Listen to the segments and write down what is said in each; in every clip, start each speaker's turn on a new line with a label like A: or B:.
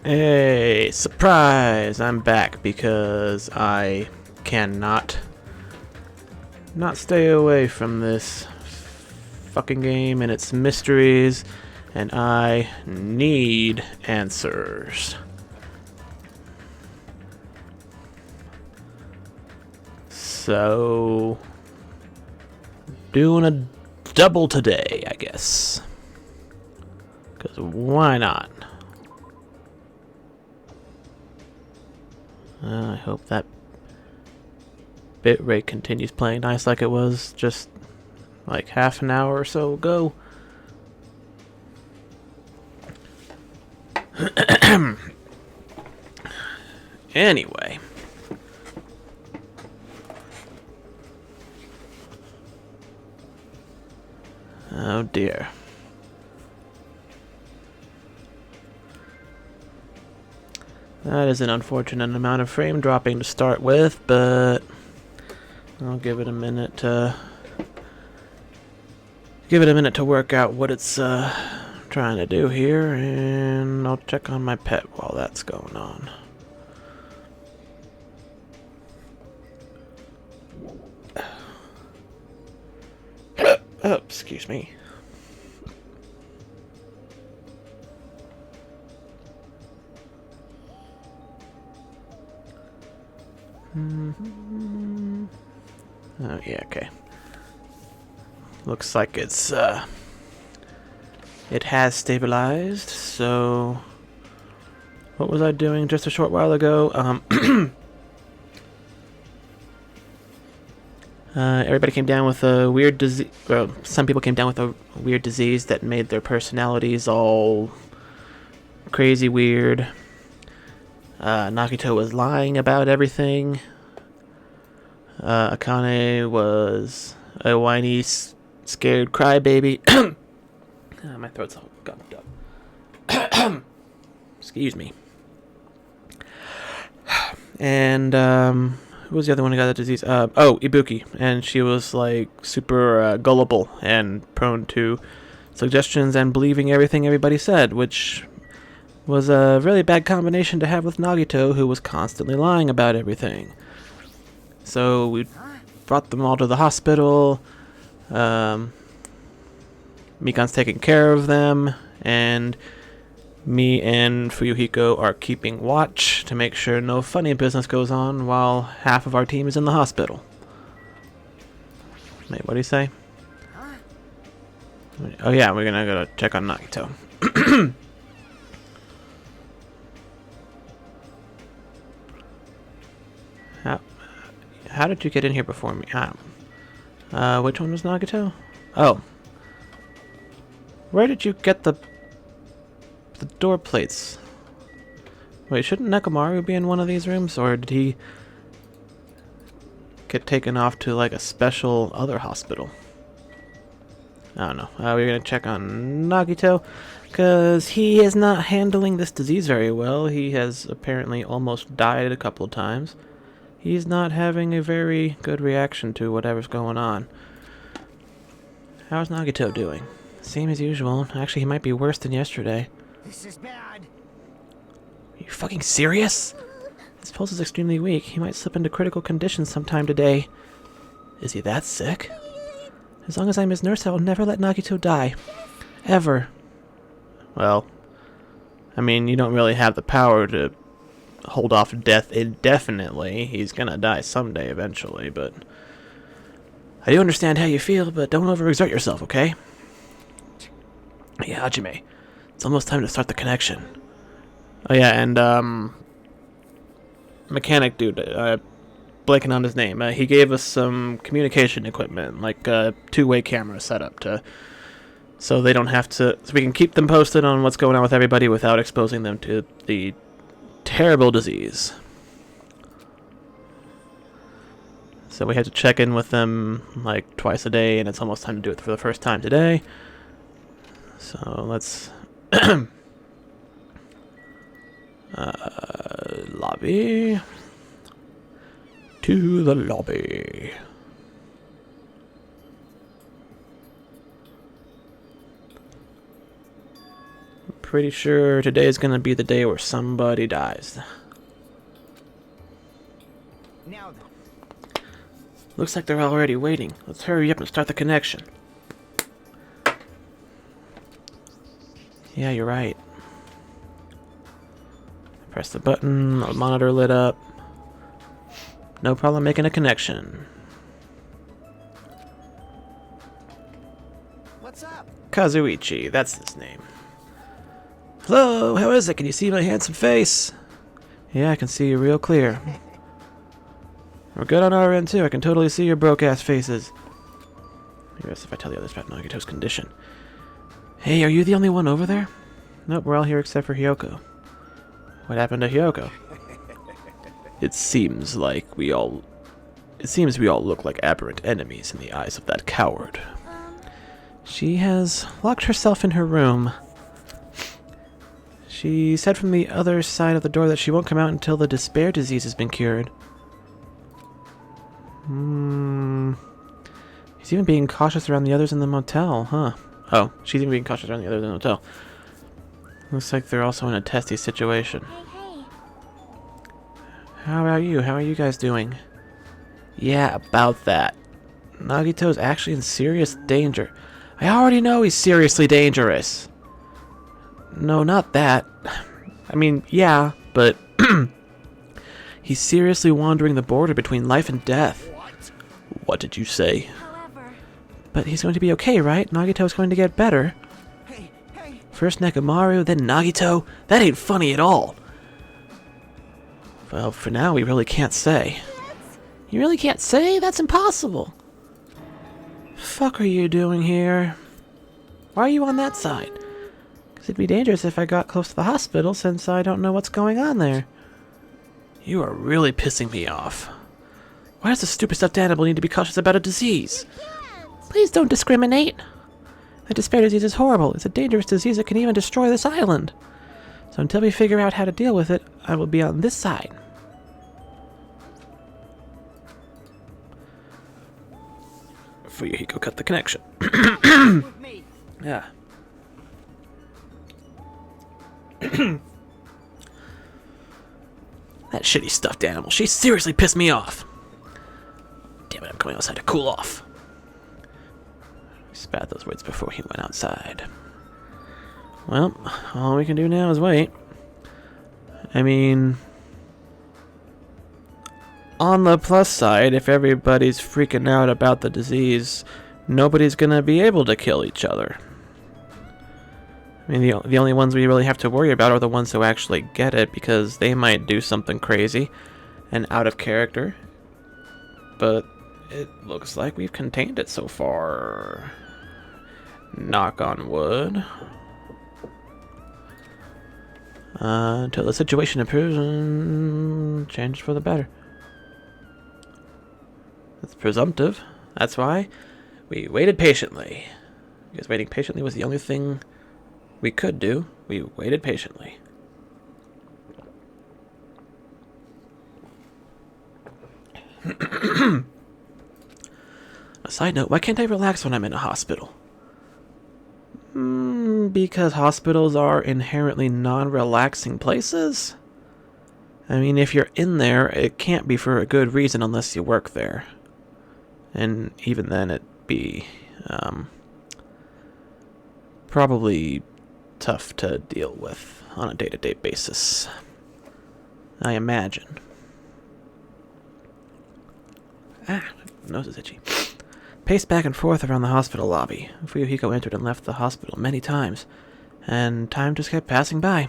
A: Hey, surprise! I'm back because I cannot not stay away from this fucking game and its mysteries, and I need answers. So, doing a double today, I guess. Because why not? I hope that bitrate continues playing nice like it was just like half an hour or so ago. Anyway. Oh dear. That is an unfortunate amount of frame dropping to start with, but I'll give it a minute to work out what it's trying to do here, and I'll check on my pet while that's going on. Oh, excuse me. Oh yeah, okay. Looks like it's it has stabilized. So what was I doing just a short while ago? Everybody came down with a weird disease. Well, some people came down with a weird disease that made their personalities all crazy weird. Nagito was lying about everything. Akane was a whiny, scared crybaby. My throat's all gummed up. Excuse me. And, who was the other one who got the disease? Ibuki. And she was, like, super gullible and prone to suggestions and believing everything everybody said, which was a really bad combination to have with Nagito, who was constantly lying about everything. So we brought them all to the hospital. Mikan's taking care of them, and me and Fuyuhiko are keeping watch to make sure no funny business goes on while half of our team is in the hospital. Wait, what do you say? Oh yeah, we're gonna go check on Nagito. How did you get in here before me? Which one was Nagito? Oh. Where did you get the door plates? Wait, shouldn't Nekomaru be in one of these rooms? Or did he get taken off to like a special other hospital? I don't know. We're gonna check on Nagito, because he is not handling this disease very well. He has apparently almost died a couple of times. He's not having a very good reaction to whatever's going on. How's Nagito doing? Same as usual. Actually, he might be worse than yesterday.
B: This is bad.
A: Are you fucking serious? His pulse is extremely weak. He might slip into critical condition sometime today. Is he that sick? As long as I'm his nurse, I will never let Nagito die. Ever. Well, I mean, you don't really have the power to hold off death indefinitely. He's gonna die someday eventually, but I do understand how you feel, but don't overexert yourself, okay? Yeah, Hajime. It's almost time to start the connection. Oh yeah, and mechanic dude, blanking on his name. He gave us some communication equipment, like a two-way camera setup so they don't have to, so we can keep them posted on what's going on with everybody without exposing them to the terrible disease. So we have to check in with them like twice a day, and it's almost time to do it for the first time today. So let's lobby. To the lobby. pretty sure today is gonna be the day where somebody dies.
B: Now then.
A: Looks like they're already waiting. Let's hurry up and start the connection. Yeah, you're right. Press the button, the monitor lit up. No problem making a connection.
B: What's up?
A: Kazuichi, that's his name. Hello, how is it? Can you see my handsome face? Yeah, I can see you real clear. We're good on our end too. I can totally see your broke-ass faces. Yes, if I tell the others about Nagito's condition. Hey, are you the only one over there? Nope, we're all here except for Hyoko. What happened to Hyoko? It seems we all look like aberrant enemies in the eyes of that coward. She has locked herself in her room. She said from the other side of the door that she won't come out until the despair disease has been cured. He's even being cautious around the others in the motel, huh? Oh, she's even being cautious around the others in the motel. Looks like they're also in a testy situation.
C: Hey.
A: How about you? How are you guys doing? Yeah, about that. Nagito's actually in serious danger. I already know he's seriously dangerous. No, not that. I mean, yeah, but he's seriously wandering the border between life and death. What did you say?
C: However,
A: But he's going to be okay, right? Nagito's going to get better.
B: Hey.
A: First Nekomaru, then Nagito? That ain't funny at all. Well, for now, we really can't say. You really can't say? That's impossible. Fuck are you doing here? Why are you on that side? Because it'd be dangerous if I got close to the hospital, since I don't know what's going on there. You are really pissing me off. Why does the stupid stuffed animal need to be cautious about a disease? Please don't discriminate. The despair disease is horrible. It's a dangerous disease that can even destroy this island. So until we figure out how to deal with it, I will be on this side. Fuyuhiko cut the connection.
B: With me.
A: Yeah. That shitty stuffed animal. She seriously pissed me off. Damn it, I'm going outside to cool off. He spat those words before he went outside. Well, all we can do now is wait. I mean, on the plus side, if everybody's freaking out about the disease, nobody's gonna be able to kill each other. I mean, the only ones we really have to worry about are the ones who actually get it, because they might do something crazy and out of character. But it looks like we've contained it so far. Knock on wood. Until the situation improves and changes for the better. That's presumptive. That's why we waited patiently. Because waiting patiently was the only thing we could do. We waited patiently. A side note, why can't I relax when I'm in a hospital? Because hospitals are inherently non-relaxing places? I mean, if you're in there, it can't be for a good reason unless you work there. And even then, it'd be probably tough to deal with on a day-to-day basis, I imagine. Nose is itchy. Paced back and forth around the hospital lobby. Fuyuhiko entered and left the hospital many times, and time just kept passing by.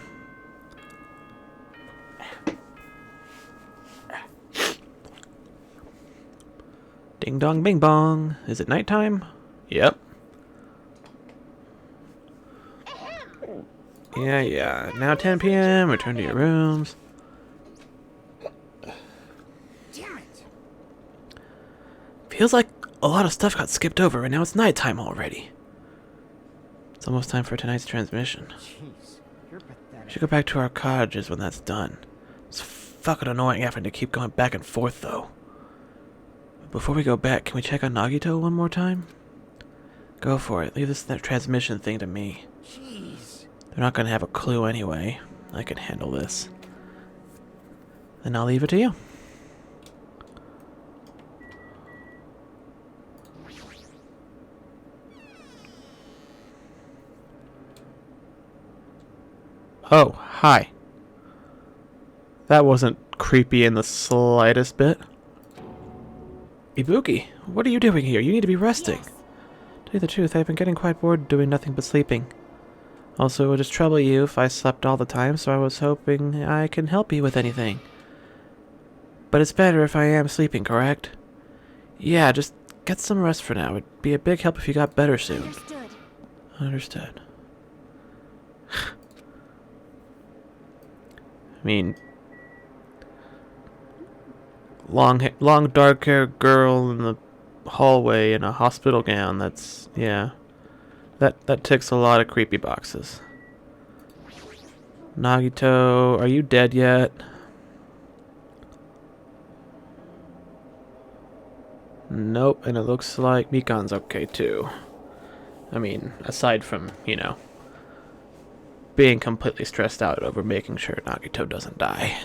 A: Ding dong bing bong. Is it nighttime? Yep. Yeah. Now 10 p.m. Return to your rooms.
B: Damn it.
A: Feels like a lot of stuff got skipped over, and now it's nighttime already. It's almost time for tonight's transmission.
B: Jeez, you're pathetic.
A: We should go back to our cottages when that's done. It's fucking annoying having to keep going back and forth, though. Before we go back, can we check on Nagito one more time? Go for it. Leave that transmission thing to me.
B: Jeez.
A: They're not gonna have a clue anyway. I can handle this. Then I'll leave it to you. Oh, hi. That wasn't creepy in the slightest bit. Ibuki, what are you doing here? You need to be resting.
C: Yes.
A: To tell you the truth, I've been getting quite bored doing nothing but sleeping. Also, it would just trouble you if I slept all the time, so I was hoping I can help you with anything. But it's better if I am sleeping, correct? Yeah, just get some rest for now. It'd be a big help if you got better soon.
C: Understood.
A: Understood. I mean, long dark-haired girl in the hallway in a hospital gown. That's, yeah. That ticks a lot of creepy boxes. Nagito, are you dead yet? Nope, and it looks like Mikan's okay too. I mean, aside from, you know, being completely stressed out over making sure Nagito doesn't die.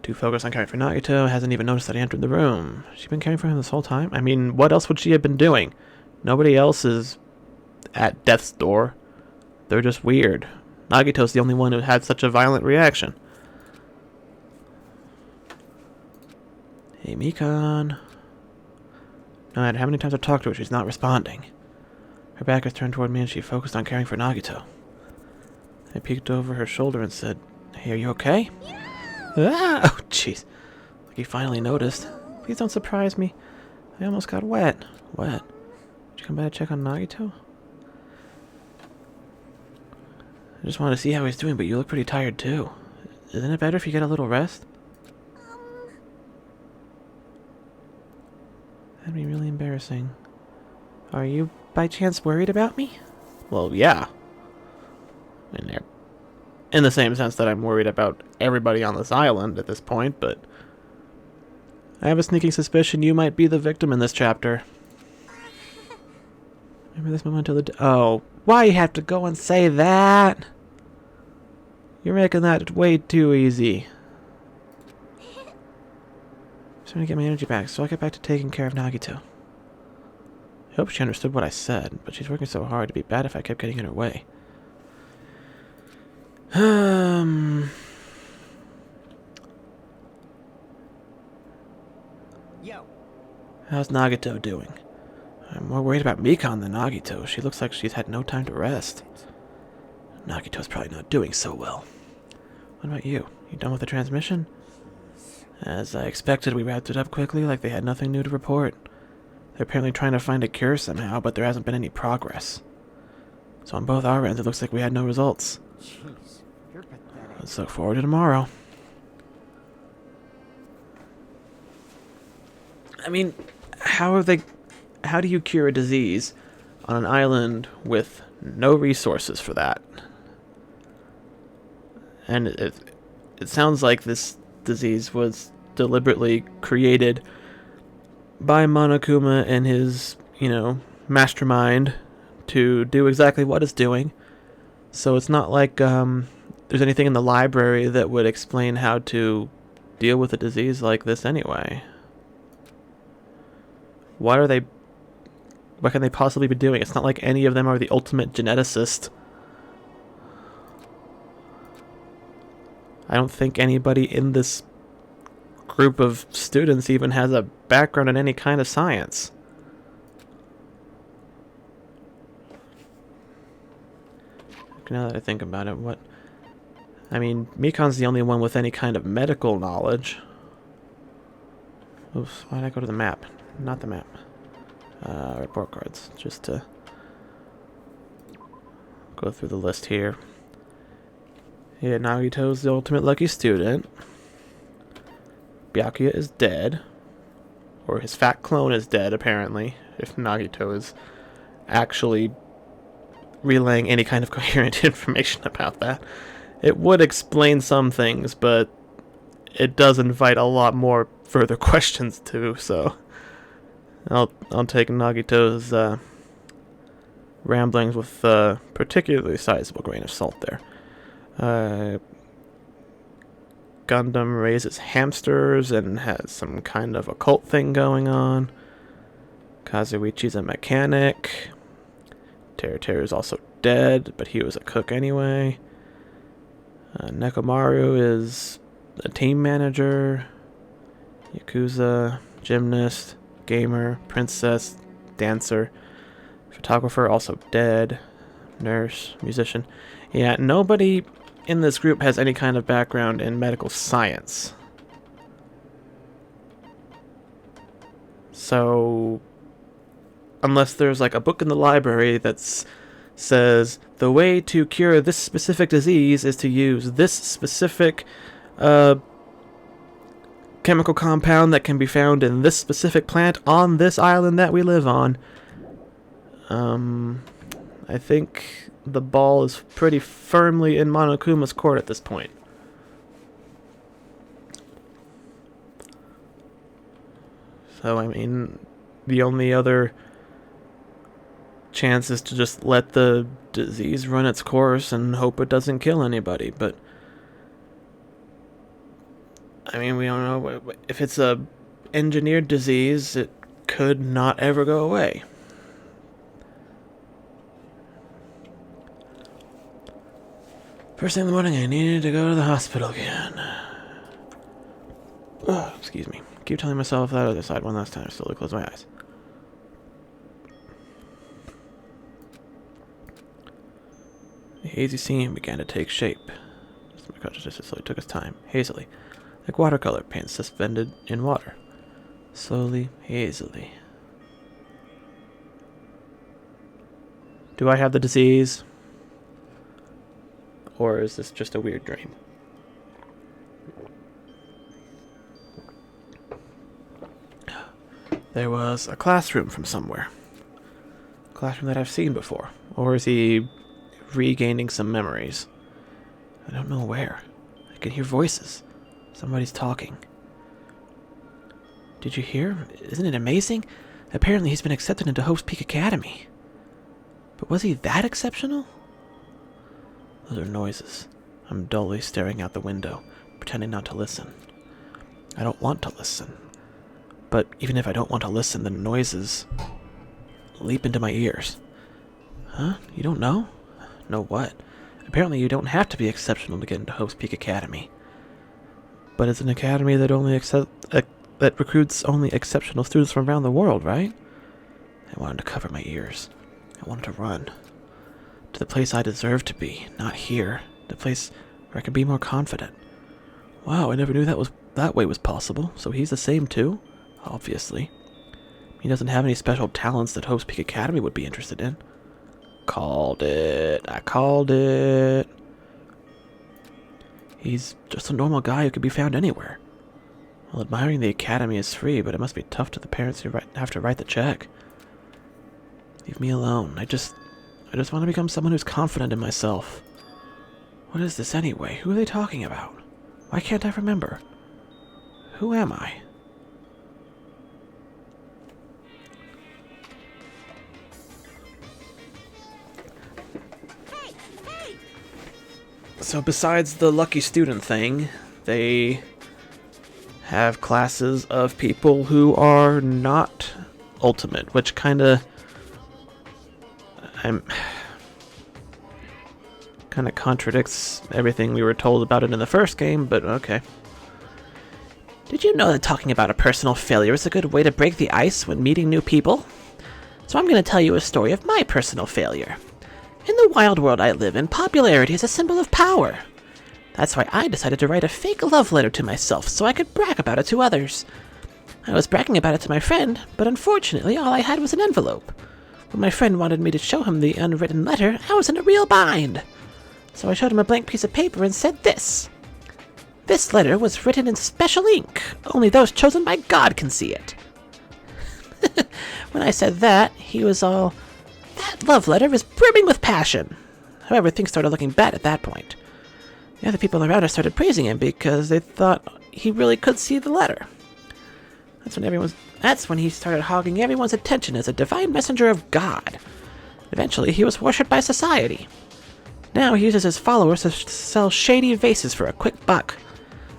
A: Too focused on caring for Nagito, hasn't even noticed that he entered the room. She's been caring for him this whole time? I mean, what else would she have been doing? Nobody else is at death's door. They're just weird. Nagito's the only one who had such a violent reaction. Hey, Mikan. No matter how many times I talk to her, she's not responding. Her back is turned toward me and she focused on caring for Nagito. I peeked over her shoulder and said, "Hey, are you okay?" Ah! Oh, jeez. Like he finally noticed. Please don't surprise me. I almost got wet. Wet? Did you come by to check on Nagito? I just wanted to see how he's doing, but you look pretty tired too. Isn't it better if you get a little rest? That'd be really embarrassing. Are you by chance worried about me? Well, yeah. In the same sense that I'm worried about everybody on this island at this point, but I have a sneaking suspicion you might be the victim in this chapter. Remember this moment until the oh, why you have to go and say that? You're making that way too easy. I'm trying to get my energy back, so I'll get back to taking care of Nagito. I hope she understood what I said, but she's working so hard, it'd be bad if I kept getting in her way.
B: Yo.
A: How's Nagito doing? I'm more worried about Mikan than Nagito. She looks like she's had no time to rest. Nagito's probably not doing so well. What about you? You done with the transmission? As I expected, we wrapped it up quickly like they had nothing new to report. They're apparently trying to find a cure somehow, but there hasn't been any progress. So on both our ends, it looks like we had no results.
B: Jeez, you're pathetic.
A: Let's look forward to tomorrow. I mean, how do you cure a disease on an island with no resources for that? And it sounds like this disease was deliberately created by Monokuma and his, mastermind to do exactly what it's doing. So it's not like there's anything in the library that would explain how to deal with a disease like this anyway. What can they possibly be doing? It's not like any of them are the ultimate geneticist. I don't think anybody in this group of students even has a background in any kind of science. Now that I think about it, Mikan's the only one with any kind of medical knowledge. Oops, why'd I go to the map? Not the map. Report cards, just to go through the list here. Yeah, Nagito's the ultimate lucky student. Byakuya is dead. Or his fat clone is dead, apparently. If Nagito is actually relaying any kind of coherent information about that. It would explain some things, but it does invite a lot more further questions too, so I'll take Nagito's ramblings with a particularly sizable grain of salt there. Gundam raises hamsters and has some kind of occult thing going on. Kazuichi's a mechanic. Teru is also dead, but he was a cook anyway. Nekomaru is a team manager. Yakuza, gymnast, gamer, princess, dancer, photographer, also dead, nurse, musician. Yeah, nobody in this group has any kind of background in medical science. So, unless there's like a book in the library that says the way to cure this specific disease is to use this specific chemical compound that can be found in this specific plant on this island that we live on, I think the ball is pretty firmly in Monokuma's court at this point. So, I mean, the only other chance is to just let the disease run its course and hope it doesn't kill anybody, but I mean, we don't know. If it's a engineered disease, it could not ever go away. First thing in the morning, I needed to go to the hospital again. Oh, excuse me. Keep telling myself that other side one last time. Slowly close my eyes. The hazy scene began to take shape. My consciousness slowly took its time, hazily, like watercolor paint suspended in water. Slowly, hazily. Do I have the disease? Or is this just a weird dream? There was a classroom from somewhere. A classroom that I've seen before. Or is he regaining some memories? I don't know where. I can hear voices. Somebody's talking. Did you hear? Isn't it amazing? Apparently he's been accepted into Hope's Peak Academy. But was he that exceptional? Those are noises. I'm dully staring out the window, pretending not to listen. I don't want to listen. But even if I don't want to listen, the noises leap into my ears. Huh? You don't know? Know what? Apparently you don't have to be exceptional to get into Hope's Peak Academy. But it's an academy that that recruits only exceptional students from around the world, right? I wanted to cover my ears. I wanted to run. To the place I deserve to be, not here. The place where I could be more confident. Wow, I never knew that way was possible. So he's the same too? Obviously. He doesn't have any special talents that Hope's Peak Academy would be interested in. Called it. I called it. He's just a normal guy who could be found anywhere. Well, admiring the academy is free, but it must be tough to the parents who have to write the check. Leave me alone. I just want to become someone who's confident in myself. What is this anyway? Who are they talking about? Why can't I remember? Who am I? So besides the lucky student thing, they have classes of people who are not ultimate, which kind of contradicts everything we were told about it in the first game, but okay. Did you know that talking about a personal failure is a good way to break the ice when meeting new people? So I'm going to tell you a story of my personal failure. In the wild world I live in, popularity is a symbol of power. That's why I decided to write a fake love letter to myself so I could brag about it to others. I was bragging about it to my friend, but unfortunately all I had was an envelope. When my friend wanted me to show him the unwritten letter, I was in a real bind. So I showed him a blank piece of paper and said this. This letter was written in special ink. Only those chosen by God can see it. When I said that, he was all, "That love letter is brimming with passion." However, things started looking bad at that point. The other people around us started praising him because they thought he really could see the letter. That's when he started hogging everyone's attention as a divine messenger of God. Eventually, he was worshipped by society. Now he uses his followers to sell shady vases for a quick buck.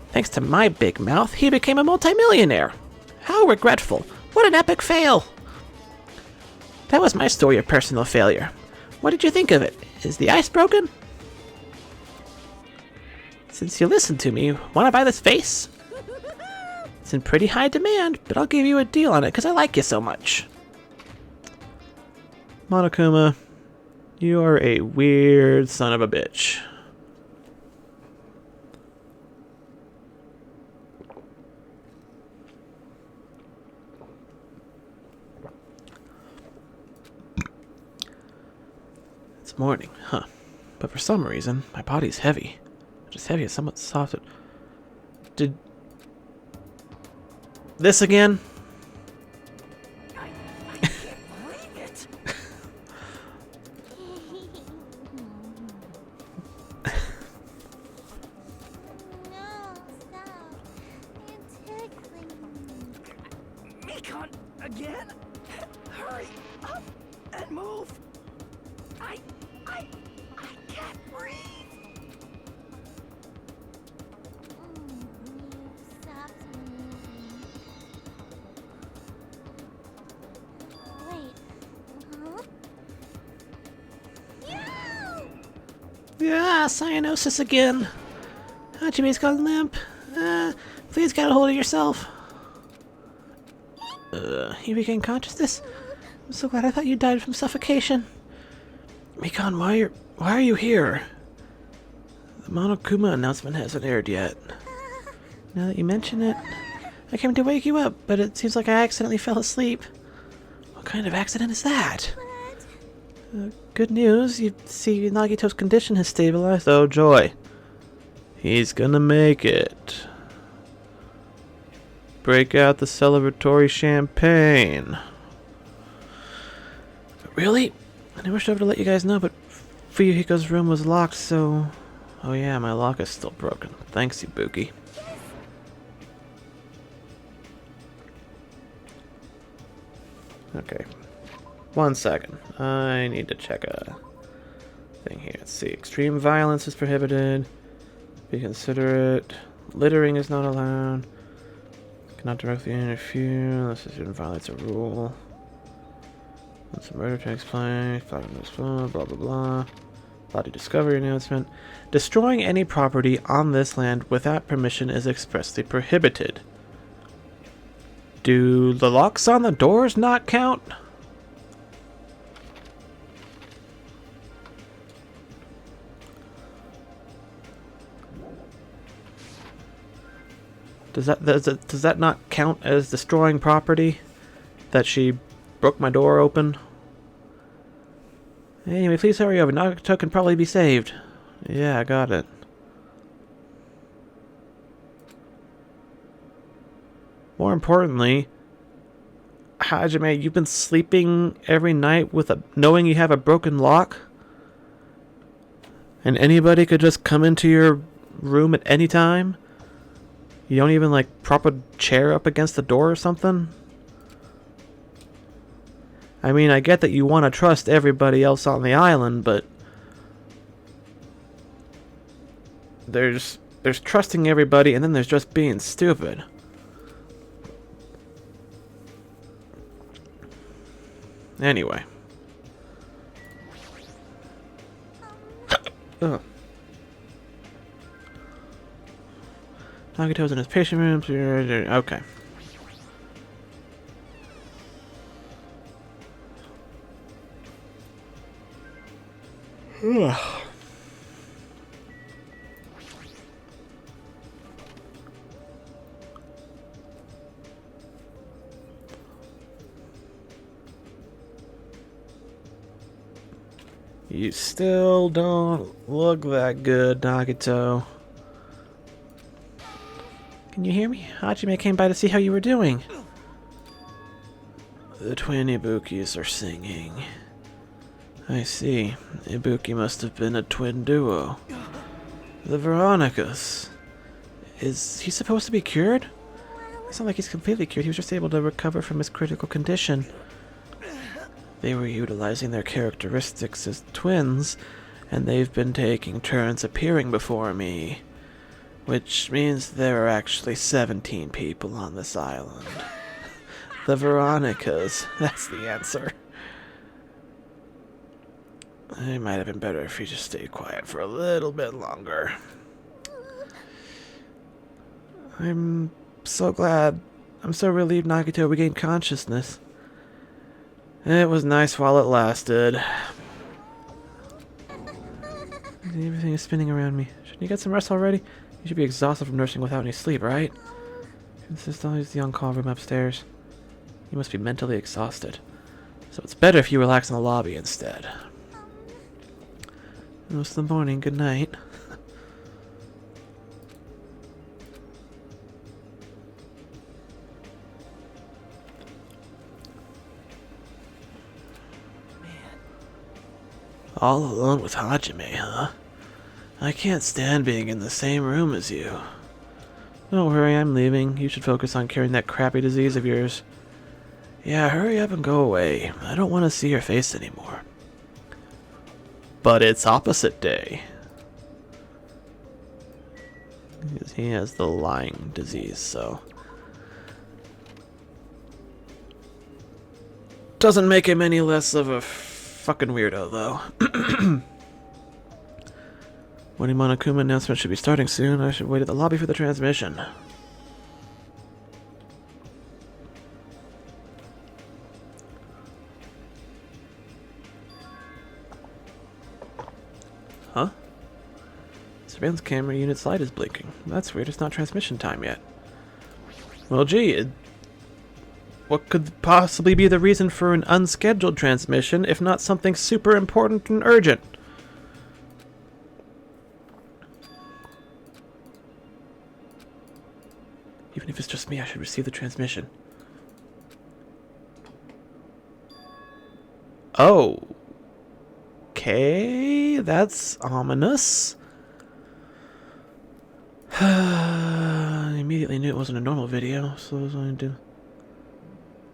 A: Thanks to my big mouth, he became a multimillionaire. How regretful. What an epic fail. That was my story of personal failure. What did you think of it? Is the ice broken? Since you listened to me, want to buy this vase? It's in pretty high demand, but I'll give you a deal on it because I like you so much. Monokuma, you are a weird son of a bitch. It's morning, huh? But for some reason, my body's heavy. Just heavy as somewhat soft. Did this again?
B: I can't believe it.
C: No, stop. You're tickling me.
B: Mikon, again? Hurry up and move. I can't breathe.
C: You stopped moving. Wait. Huh?
A: Yeah, cyanosis again. Hachime's gone limp. Please get a hold of yourself. You regained consciousness? I'm so glad. I thought you died from suffocation. Mikon, why are you here? The Monokuma announcement hasn't aired yet. Now that you mention it, I came to wake you up, but it seems like I accidentally fell asleep. What kind of accident is that? Good news, you see Nagito's condition has stabilized. Oh joy. He's gonna make it. Break out the celebratory champagne. Really? I rushed over to let you guys know, but Fuyuhiko's room was locked, so... Oh yeah, my lock is still broken. Thanks, Ibuki. Okay. 1 second. I need to check a thing here. Let's see. Extreme violence is prohibited. Be considerate. Littering is not allowed. Cannot directly interfere unless it violates a rule. Once a murder takes place, blah blah blah. Body discovery announcement. Destroying any property on this land without permission is expressly prohibited. Do the locks on the doors not count? Does that not count as destroying property? That she broke my door open? Anyway, please hurry over. Nagito can probably be saved. Yeah, I got it. More importantly, Hajime, you've been sleeping every night with knowing you have a broken lock? And anybody could just come into your room at any time? You don't even, like, prop a chair up against the door or something? I mean, I get that you want to trust everybody else on the island, but... There's trusting everybody, and then there's just being stupid. Anyway. Ugh. Nagito's in his patient room. Okay. You still don't look that good, Nagito. Can you hear me? Hajime came by to see how you were doing. The twin Ibukis are singing. I see. Ibuki must have been a twin duo. The Veronicas. Is he supposed to be cured? It's not like he's completely cured. He was just able to recover from his critical condition. They were utilizing their characteristics as twins, and they've been taking turns appearing before me. Which means there are actually 17 people on this island. The Veronicas, that's the answer. It might have been better if you just stayed quiet for a little bit longer. I'm so glad. I'm so relieved Nagito regained consciousness. It was nice while it lasted. Everything is spinning around me. Shouldn't you get some rest already? You should be exhausted from nursing without any sleep, right? This is always the on-call room upstairs. You must be mentally exhausted. So it's better if you relax in the lobby instead. Most of the morning, good night. All alone with Hajime, huh? I can't stand being in the same room as you. Don't worry, I'm leaving. You should focus on curing that crappy disease of yours. Yeah, hurry up and go away. I don't want to see your face anymore. But it's opposite day. He has the lying disease, so... Doesn't make him any less of a fucking weirdo, though. When Monokuma announcement should be starting soon, I should wait at the lobby for the transmission. Huh? Surveillance camera unit's light is blinking. That's weird, it's not transmission time yet. Well, gee, what could possibly be the reason for an unscheduled transmission, if not something super important and urgent? Even if it's just me, I should receive the transmission. Oh. Okay, that's ominous. I immediately knew it wasn't a normal video, so what was I going to do?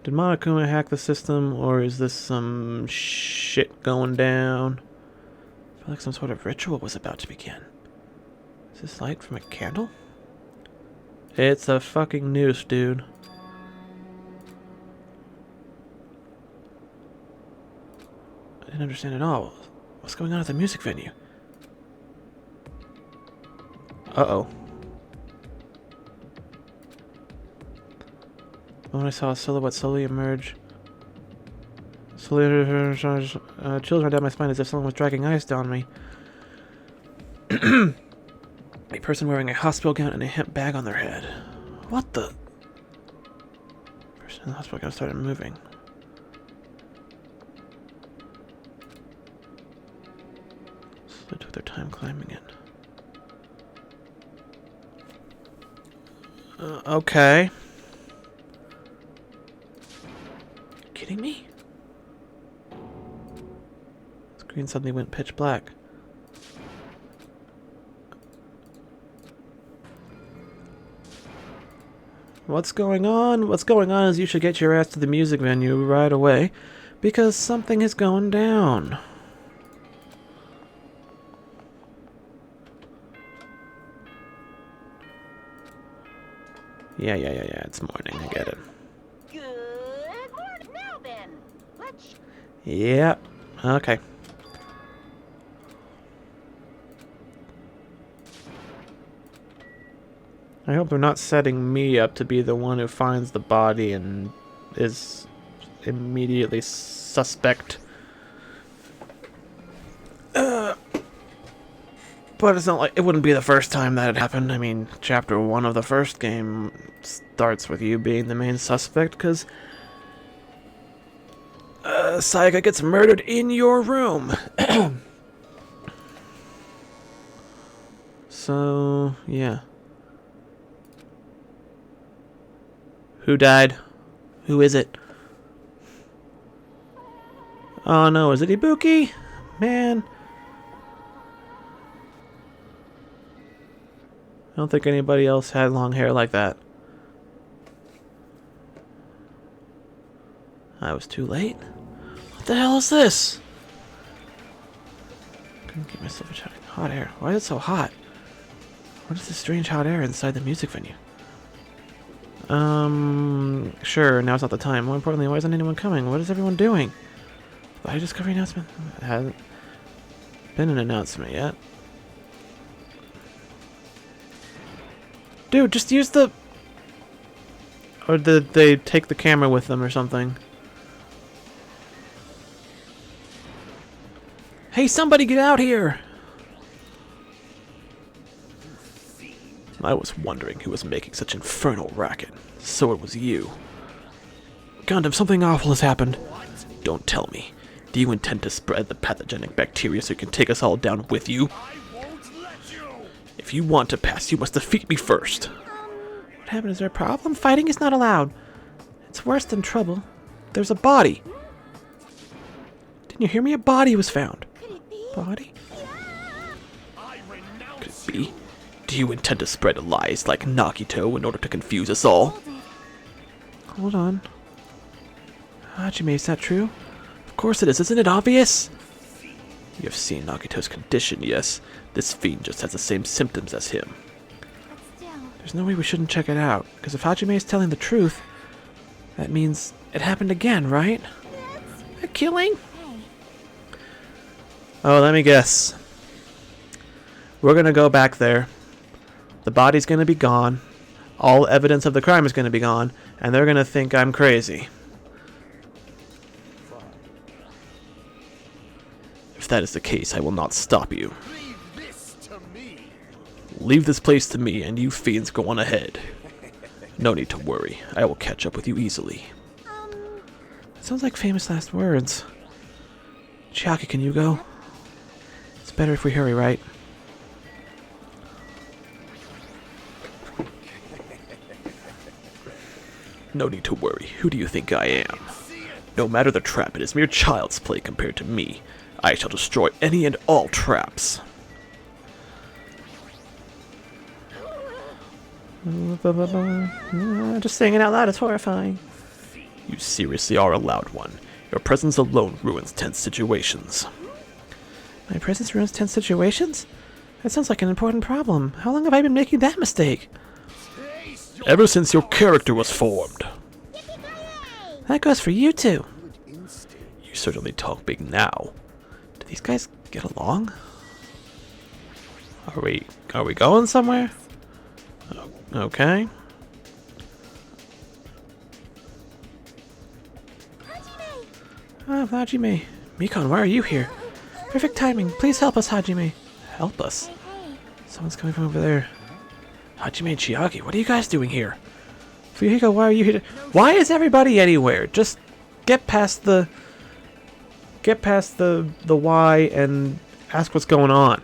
A: Did Monokuma hack the system, or is this some shit going down? I feel like some sort of ritual was about to begin. Is this light from a candle? It's a fucking noose, dude. I didn't understand at all. What's going on at the music venue? Uh-oh. When I saw a silhouette slowly emerge, chills ran down my spine as if someone was dragging ice down me. A person wearing a hospital gown and a hemp bag on their head. What the? The person in the hospital gown started moving. So they took their time climbing it. Okay. Kidding me? The screen suddenly went pitch black. What's going on? What's going on is you should get your ass to the music venue right away, because something is going down. Yeah, it's morning, I get it.
D: Good morning. Now then, let's...
A: Yeah, okay. I hope they're not setting me up to be the one who finds the body and is immediately suspect. But it's not like it wouldn't be the first time that it happened. I mean, chapter 1 of the first game starts with you being the main suspect because Sayaka gets murdered in your room. So, yeah. Who died? Who is it? Oh no, is it Ibuki? Man. I don't think anybody else had long hair like that. I was too late? the hell is this? Couldn't get myself a check. Hot air. Why is it so hot? What is this strange hot air inside the music venue? Sure, now's not the time. More importantly, why isn't anyone coming? What is everyone doing? Body discovery announcement? It hasn't been an announcement yet. Dude, just use the... Or did they take the camera with them or something? Hey, somebody get out here! I was wondering who was making such infernal racket. So it was you. Gundam, something awful has happened. Don't tell me. Do you intend to spread the pathogenic bacteria so you can take us all down with you? If you want to pass, you must defeat me first. What happened? Is there a problem? Fighting is not allowed. It's worse than trouble. There's a body. Didn't you hear me? A body was found.
C: Could it be?
A: Body? Could it be? Do you intend to spread lies like Nagito in order to confuse us all?
C: Hold it.
A: Hold on. Hajime, is that true? Of course it is. Isn't it obvious? You have seen Nagito's condition, yes. This fiend just has the same symptoms as him.
C: But still.
A: There's no way we shouldn't check it out. Because if Hajime is telling the truth, that means it happened again, right? A killing?
C: Hey.
A: Oh, let me guess. We're gonna go back there. The body's gonna be gone. All evidence of the crime is gonna be gone. And they're gonna think I'm crazy. If that is the case, I will not stop you. Leave this place to me, and you fiends go on ahead. No need to worry. I will catch up with you easily. Sounds like famous last words. Chiaki, can you go? It's better if we hurry, right? No need to worry. Who do you think I am? No matter the trap, it is mere child's play compared to me. I shall destroy any and all traps. Just saying it out loud is horrifying. You seriously are a loud one. Your presence alone ruins tense situations. My presence ruins tense situations? That sounds like an important problem. How long have I been making that mistake? Ever since your character was formed. That goes for you too. You certainly talk big now. Do these guys get along? Are we going somewhere? Okay. Ah, Hajime. Mikon, why are you here? Perfect timing. Please help us, Hajime. Help us?
C: Hey.
A: Someone's coming from over there. Hajime and Chiaki, what are you guys doing here? Fuyuhiko, why are you here? Why is everybody anywhere? Just get past the why and ask what's going on.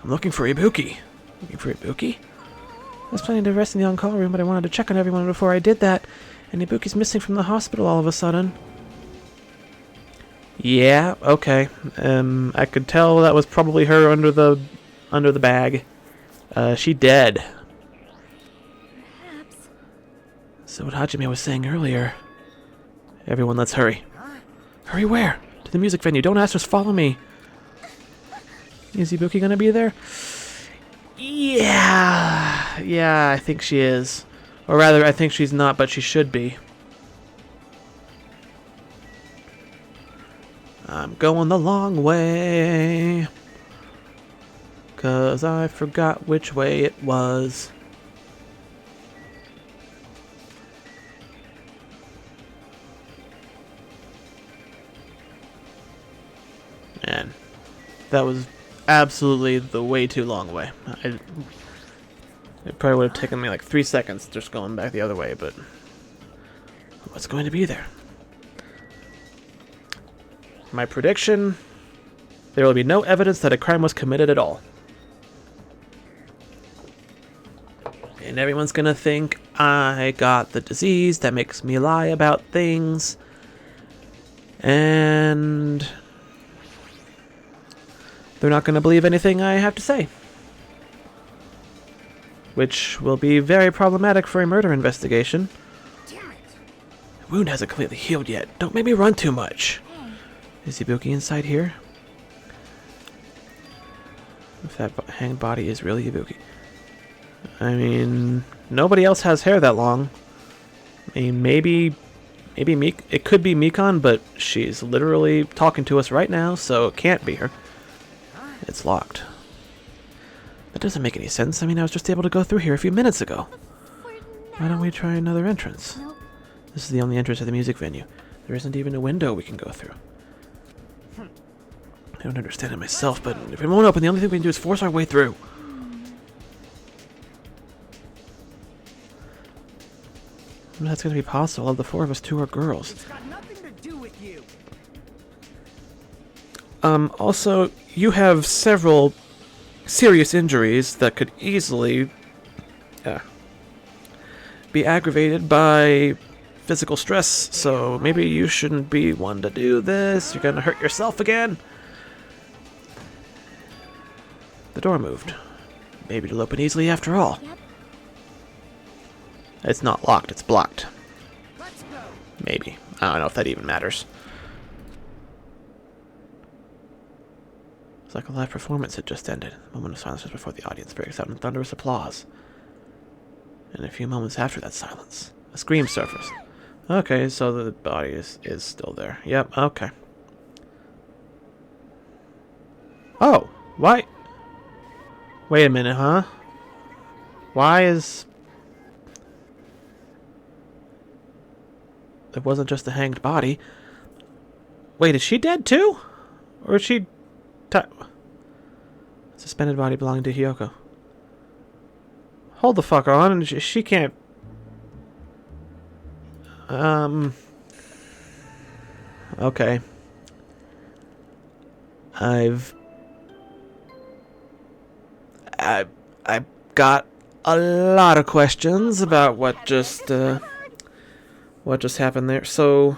A: I'm looking for Ibuki. Looking for Ibuki? I was planning to rest in the on-call room, but I wanted to check on everyone before I did that. And Ibuki's missing from the hospital all of a sudden. Yeah, okay. I could tell that was probably her under the bag. She dead.
C: Perhaps.
A: So what Hajime was saying earlier. Everyone, let's hurry. Hurry where? To the music venue. Don't ask, just follow me. Is Ibuki gonna be there? Yeah, I think she is. Or rather, I think she's not, but she should be. I'm going the long way. 'Cause I forgot which way it was. Man, that was absolutely the way too long way. It probably would have taken me like 3 seconds just going back the other way, but what's going to be there? My prediction, there will be no evidence that a crime was committed at all. And everyone's gonna think I got the disease that makes me lie about things. And they're not gonna believe anything I have to say. Which will be very problematic for a murder investigation.
C: Damn it.
A: The wound hasn't completely healed yet. Don't make me run too much.
C: Hey.
A: Is Ibuki inside here? If that hanged body is really Ibuki. I mean, nobody else has hair that long. I mean, maybe it could be Mikon, but she's literally talking to us right now, so it can't be her. It's locked. That doesn't make any sense. I mean, I was just able to go through here a few minutes ago. Why don't we try another entrance?
C: Nope.
A: This is the only entrance to the music venue. There isn't even a window we can go through. I don't understand it myself, but if it won't open, the only thing we can do is force our way through. That's going to be possible. Of the four of us, two are girls.
B: It's got nothing to do with you.
A: Also, you have several serious injuries that could easily be aggravated by physical stress, so maybe you shouldn't be one to do this. You're going to hurt yourself again. The door moved. Maybe it'll open easily after all.
C: Yep.
A: It's not locked, it's blocked.
B: Let's go.
A: Maybe. I don't know if that even matters. It's like a live performance had just ended. A moment of silence just before the audience breaks out in thunderous applause. And a few moments after that silence, a scream surfaced. Okay, so the body is still there. Yep, okay. Oh, why? Wait a minute, huh? Why is... It wasn't just a hanged body. Wait, is she dead too? Or is she... Suspended body belonging to Hiyoko. Hold the fuck on. She can't... Okay. I've got a lot of questions about what just happened there. So,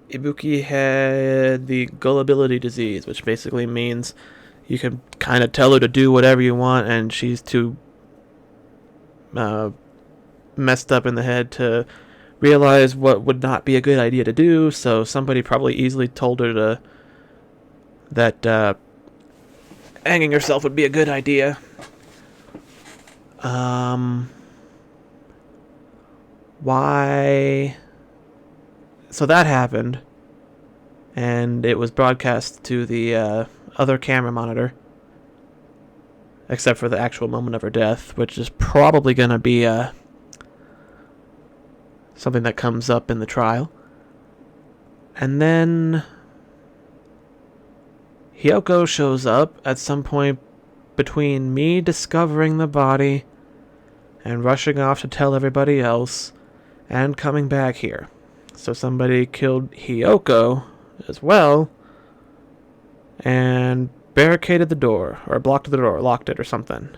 A: Ibuki had the gullibility disease, which basically means you can kind of tell her to do whatever you want, and she's too messed up in the head to realize what would not be a good idea to do. So somebody probably easily told her that hanging herself would be a good idea. Why? So that happened, and it was broadcast to the other camera monitor, except for the actual moment of her death, which is probably going to be something that comes up in the trial. And then Hiyoko shows up at some point between me discovering the body and rushing off to tell everybody else and coming back here. So somebody killed Hiyoko as well and barricaded the door, or blocked the door, locked it or something.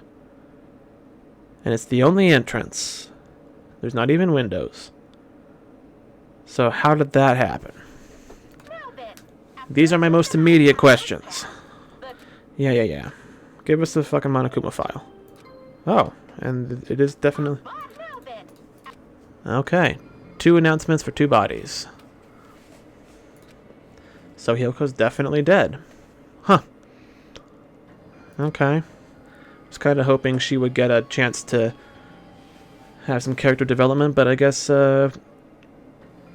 A: And it's the only entrance. There's not even windows. So how did that happen? These are my most immediate questions. Yeah. Give us the fucking Monokuma file. Oh, and it is definitely... Okay. 2 announcements for 2 bodies. So Hyoko's definitely dead. Huh. Okay. Was kind of hoping she would get a chance to have some character development, but I guess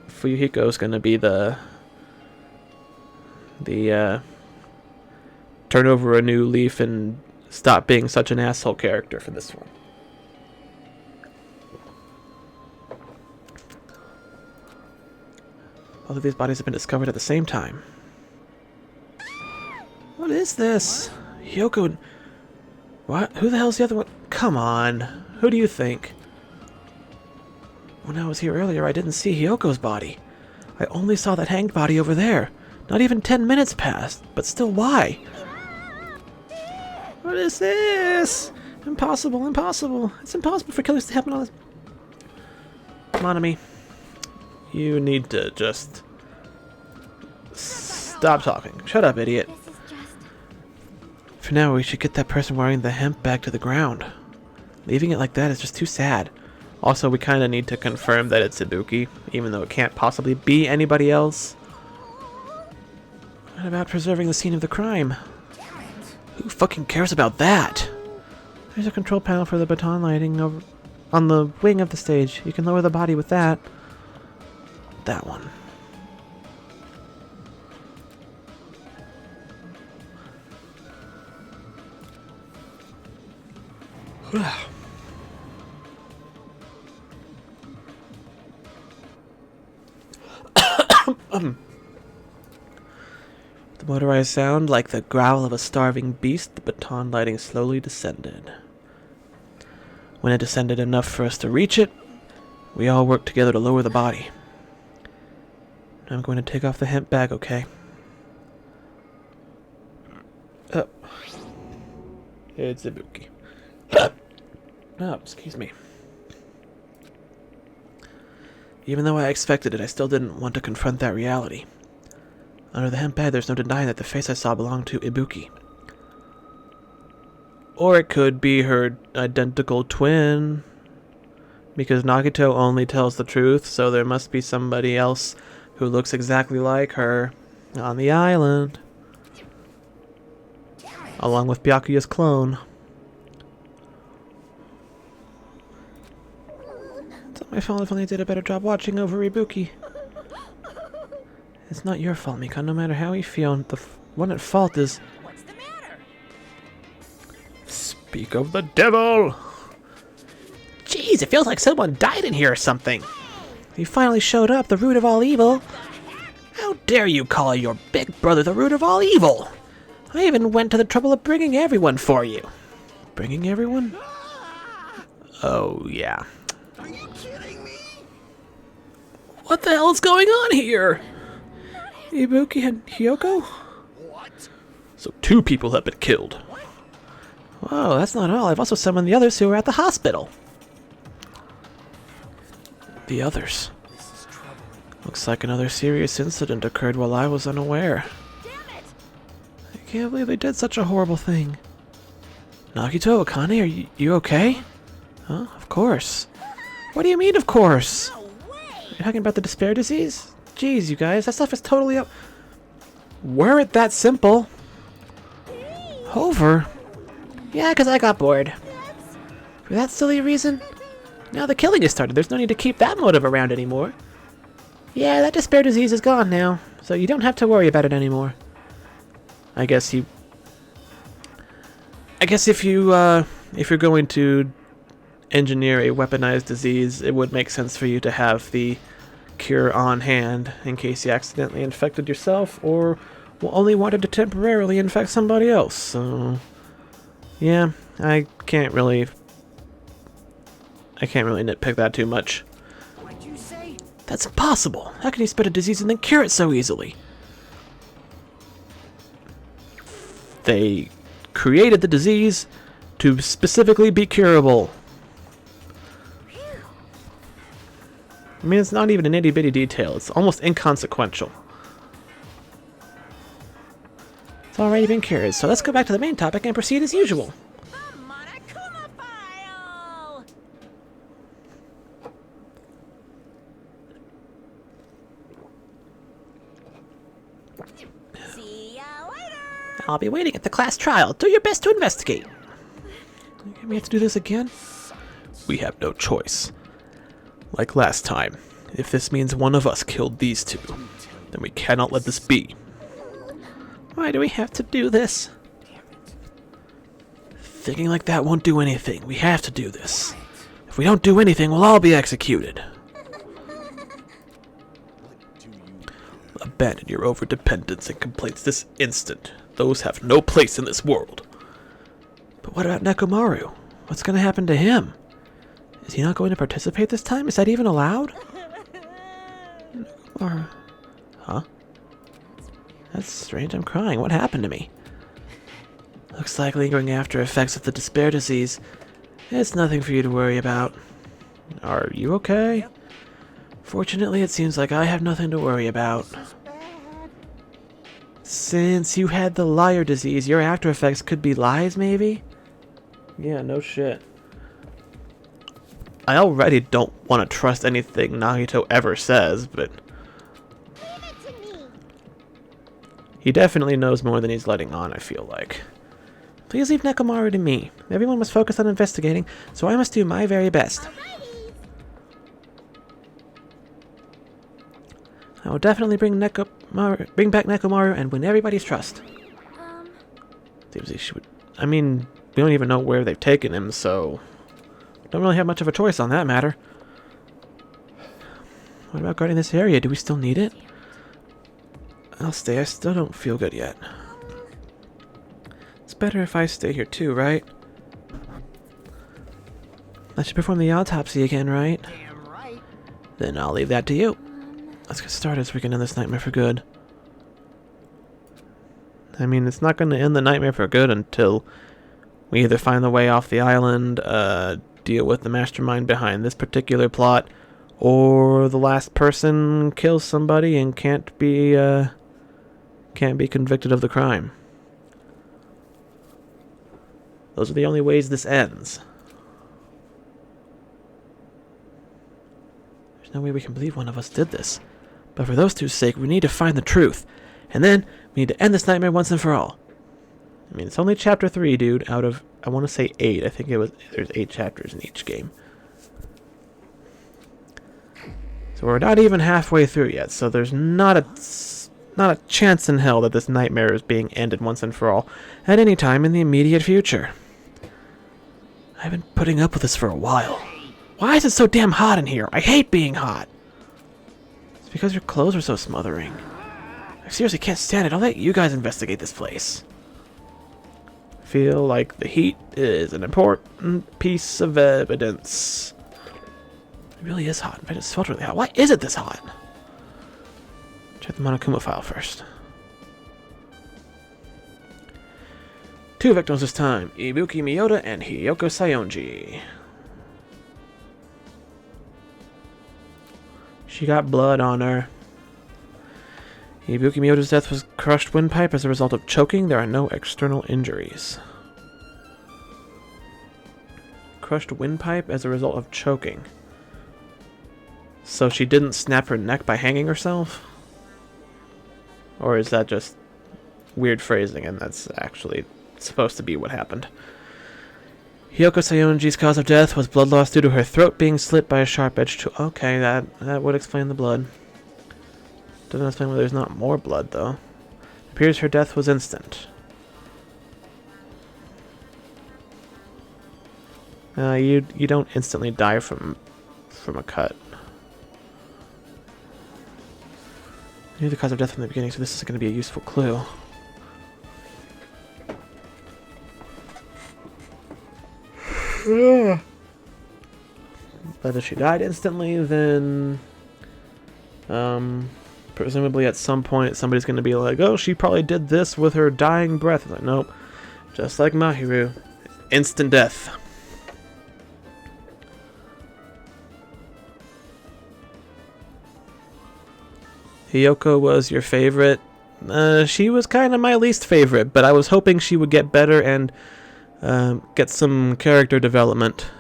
A: Fuyuhiko's gonna be the turn over a new leaf and stop being such an asshole character for this one. All of these bodies have been discovered at the same time. What is this? Hiyoko... What? Who the hell's the other one? Come on. Who do you think? When I was here earlier, I didn't see Hyoko's body. I only saw that hanged body over there. Not even 10 minutes passed. But still, why? What is this? Impossible, impossible. It's impossible for killers to happen on this. Monami, you need to just stop talking. Shut up, idiot.
C: This is just...
A: For now, we should get that person wearing the hemp back to the ground. Leaving it like that is just too sad. Also, we kind of need to confirm that it's Ibuki, even though it can't possibly be anybody else. What about preserving the scene of the crime? Who fucking cares about that? There's a control panel for the baton lighting over on the wing of the stage. You can lower the body with that. That one. The motorized sound, like the growl of a starving beast, the baton lighting slowly descended. When it descended enough for us to reach it, we all worked together to lower the body. I'm going to take off the hemp bag, okay? It's Ibuki. Oh, excuse me. Even though I expected it, I still didn't want to confront that reality. Under the hemp bag, there's no denying that the face I saw belonged to Ibuki. Or it could be her identical twin. Because Nagito only tells the truth, so there must be somebody else who looks exactly like her on the island. Along with Byakuya's clone. It's not my fault if only I did a better job watching over Ibuki. It's not your fault, Mika. No matter how you feel, the one at fault is...
B: What's the matter?
A: Speak of the devil! Jeez, it feels like someone died in here or something. You finally showed up, the root of all evil. How dare you call your big brother the root of all evil? I even went to the trouble of bringing everyone for you. Bringing everyone? Oh, yeah.
B: Are you kidding me?
A: What the hell is going on here? Ibuki and Hyoko?
B: What?
A: So 2 people have been killed. Whoa, that's not all. I've also summoned the others who were at the hospital. The others?
B: This is troubling.
A: Looks like another serious incident occurred while I was unaware.
C: Damn it!
A: I can't believe they did such a horrible thing. Nagito, Akane, are you okay? Huh? Of course. What do you mean, of course?
B: No way!
A: You're talking about the despair disease? Jeez, you guys, that stuff is totally up. Were it that simple? Over? Yeah, because I got bored. For that silly reason? Now the killing has started. There's no need to keep that motive around anymore. Yeah, that despair disease is gone now, so you don't have to worry about it anymore. I guess if you're going to engineer a weaponized disease, it would make sense for you to have the cure on hand in case you accidentally infected yourself or only wanted to temporarily infect somebody else. So, yeah, I can't really nitpick that too much.
B: What'd you say?
A: That's impossible. How can you spread a disease and then cure it so easily? They created the disease to specifically be curable. I mean, it's not even an itty-bitty detail. It's almost inconsequential. It's already been cured, so let's go back to the main topic and proceed as usual.
B: The Monokuma file! See ya later!
A: I'll be waiting at the class trial. Do your best to investigate. We have to do this again? We have no choice. Like last time, if this means one of us killed these 2, then we cannot let this be. Why do we have to do this? Thinking like that won't do anything. We have to do this. If we don't do anything, we'll all be executed. Abandon your overdependence and complaints this instant. Those have no place in this world. But what about Nekomaru? What's going to happen to him? Is he not going to participate this time? Is that even allowed? Or... Huh? That's strange. I'm crying. What happened to me? Looks like lingering after effects of the despair disease. It's nothing for you to worry about. Are you okay? Fortunately, it seems like I have nothing to worry about. Since you had the liar disease, your after effects could be lies, maybe? Yeah, no shit. I already don't want to trust anything Nagito ever says, but
C: Leave it to me.
A: he definitely knows more than he's letting on, I feel like. Please leave Nekomaru to me. Everyone must focus on investigating, so I must do my very best.
C: Alrighty.
A: I will definitely bring back Nekomaru and win everybody's trust. Seems he should. I mean, we don't even know where they've taken him, so don't really have much of a choice on that matter. What about guarding this area? Do we still need it? I'll stay. I still don't feel good yet. It's better if I stay here too, right? I should perform the autopsy again, right?
B: Damn right.
A: Then I'll leave that to you. Let's get started so we can end this nightmare for good. I mean, it's not going to end the nightmare for good until we either find the way off the island, deal with the mastermind behind this particular plot, or the last person kills somebody and can't be convicted of the crime. Those are the only ways this ends. There's no way we can believe one of us did this. But for those two's sake, we need to find the truth. And then, we need to end this nightmare once and for all. I mean, it's only chapter 3, dude, out of, I want to say 8. I think there's 8 chapters in each game. So we're not even halfway through yet, so there's not a chance in hell that this nightmare is being ended once and for all at any time in the immediate future. I've been putting up with this for a while. Why is it so damn hot in here? I hate being hot. It's because your clothes are so smothering. I seriously can't stand it. I'll let you guys investigate this place. I feel like the heat is an important piece of evidence. It really is hot. In fact, it's felt really hot. Why is it this hot? Check the Monokuma file first. 2 victims this time. Ibuki Miyota and Hiyoko Sayonji. She got blood on her. Ibuki Miyota's death was crushed windpipe as a result of choking. There are no external injuries. Crushed windpipe as a result of choking. So she didn't snap her neck by hanging herself? Or is that just weird phrasing and that's actually supposed to be what happened? Hiyoko Sayonji's cause of death was blood loss due to her throat being slit by a sharp-edged tool. Okay, that would explain the blood. Doesn't explain why there's not more blood, though. It appears her death was instant. You don't instantly die from a cut. I knew the cause of death from the beginning, so this is going to be a useful clue. But if she died instantly, then presumably at some point somebody's going to be like, oh, she probably did this with her dying breath. It's like, nope. Just like Mahiru. Instant death. Hiyoko was your favorite. She was kind of my least favorite, but I was hoping she would get better and get some character development.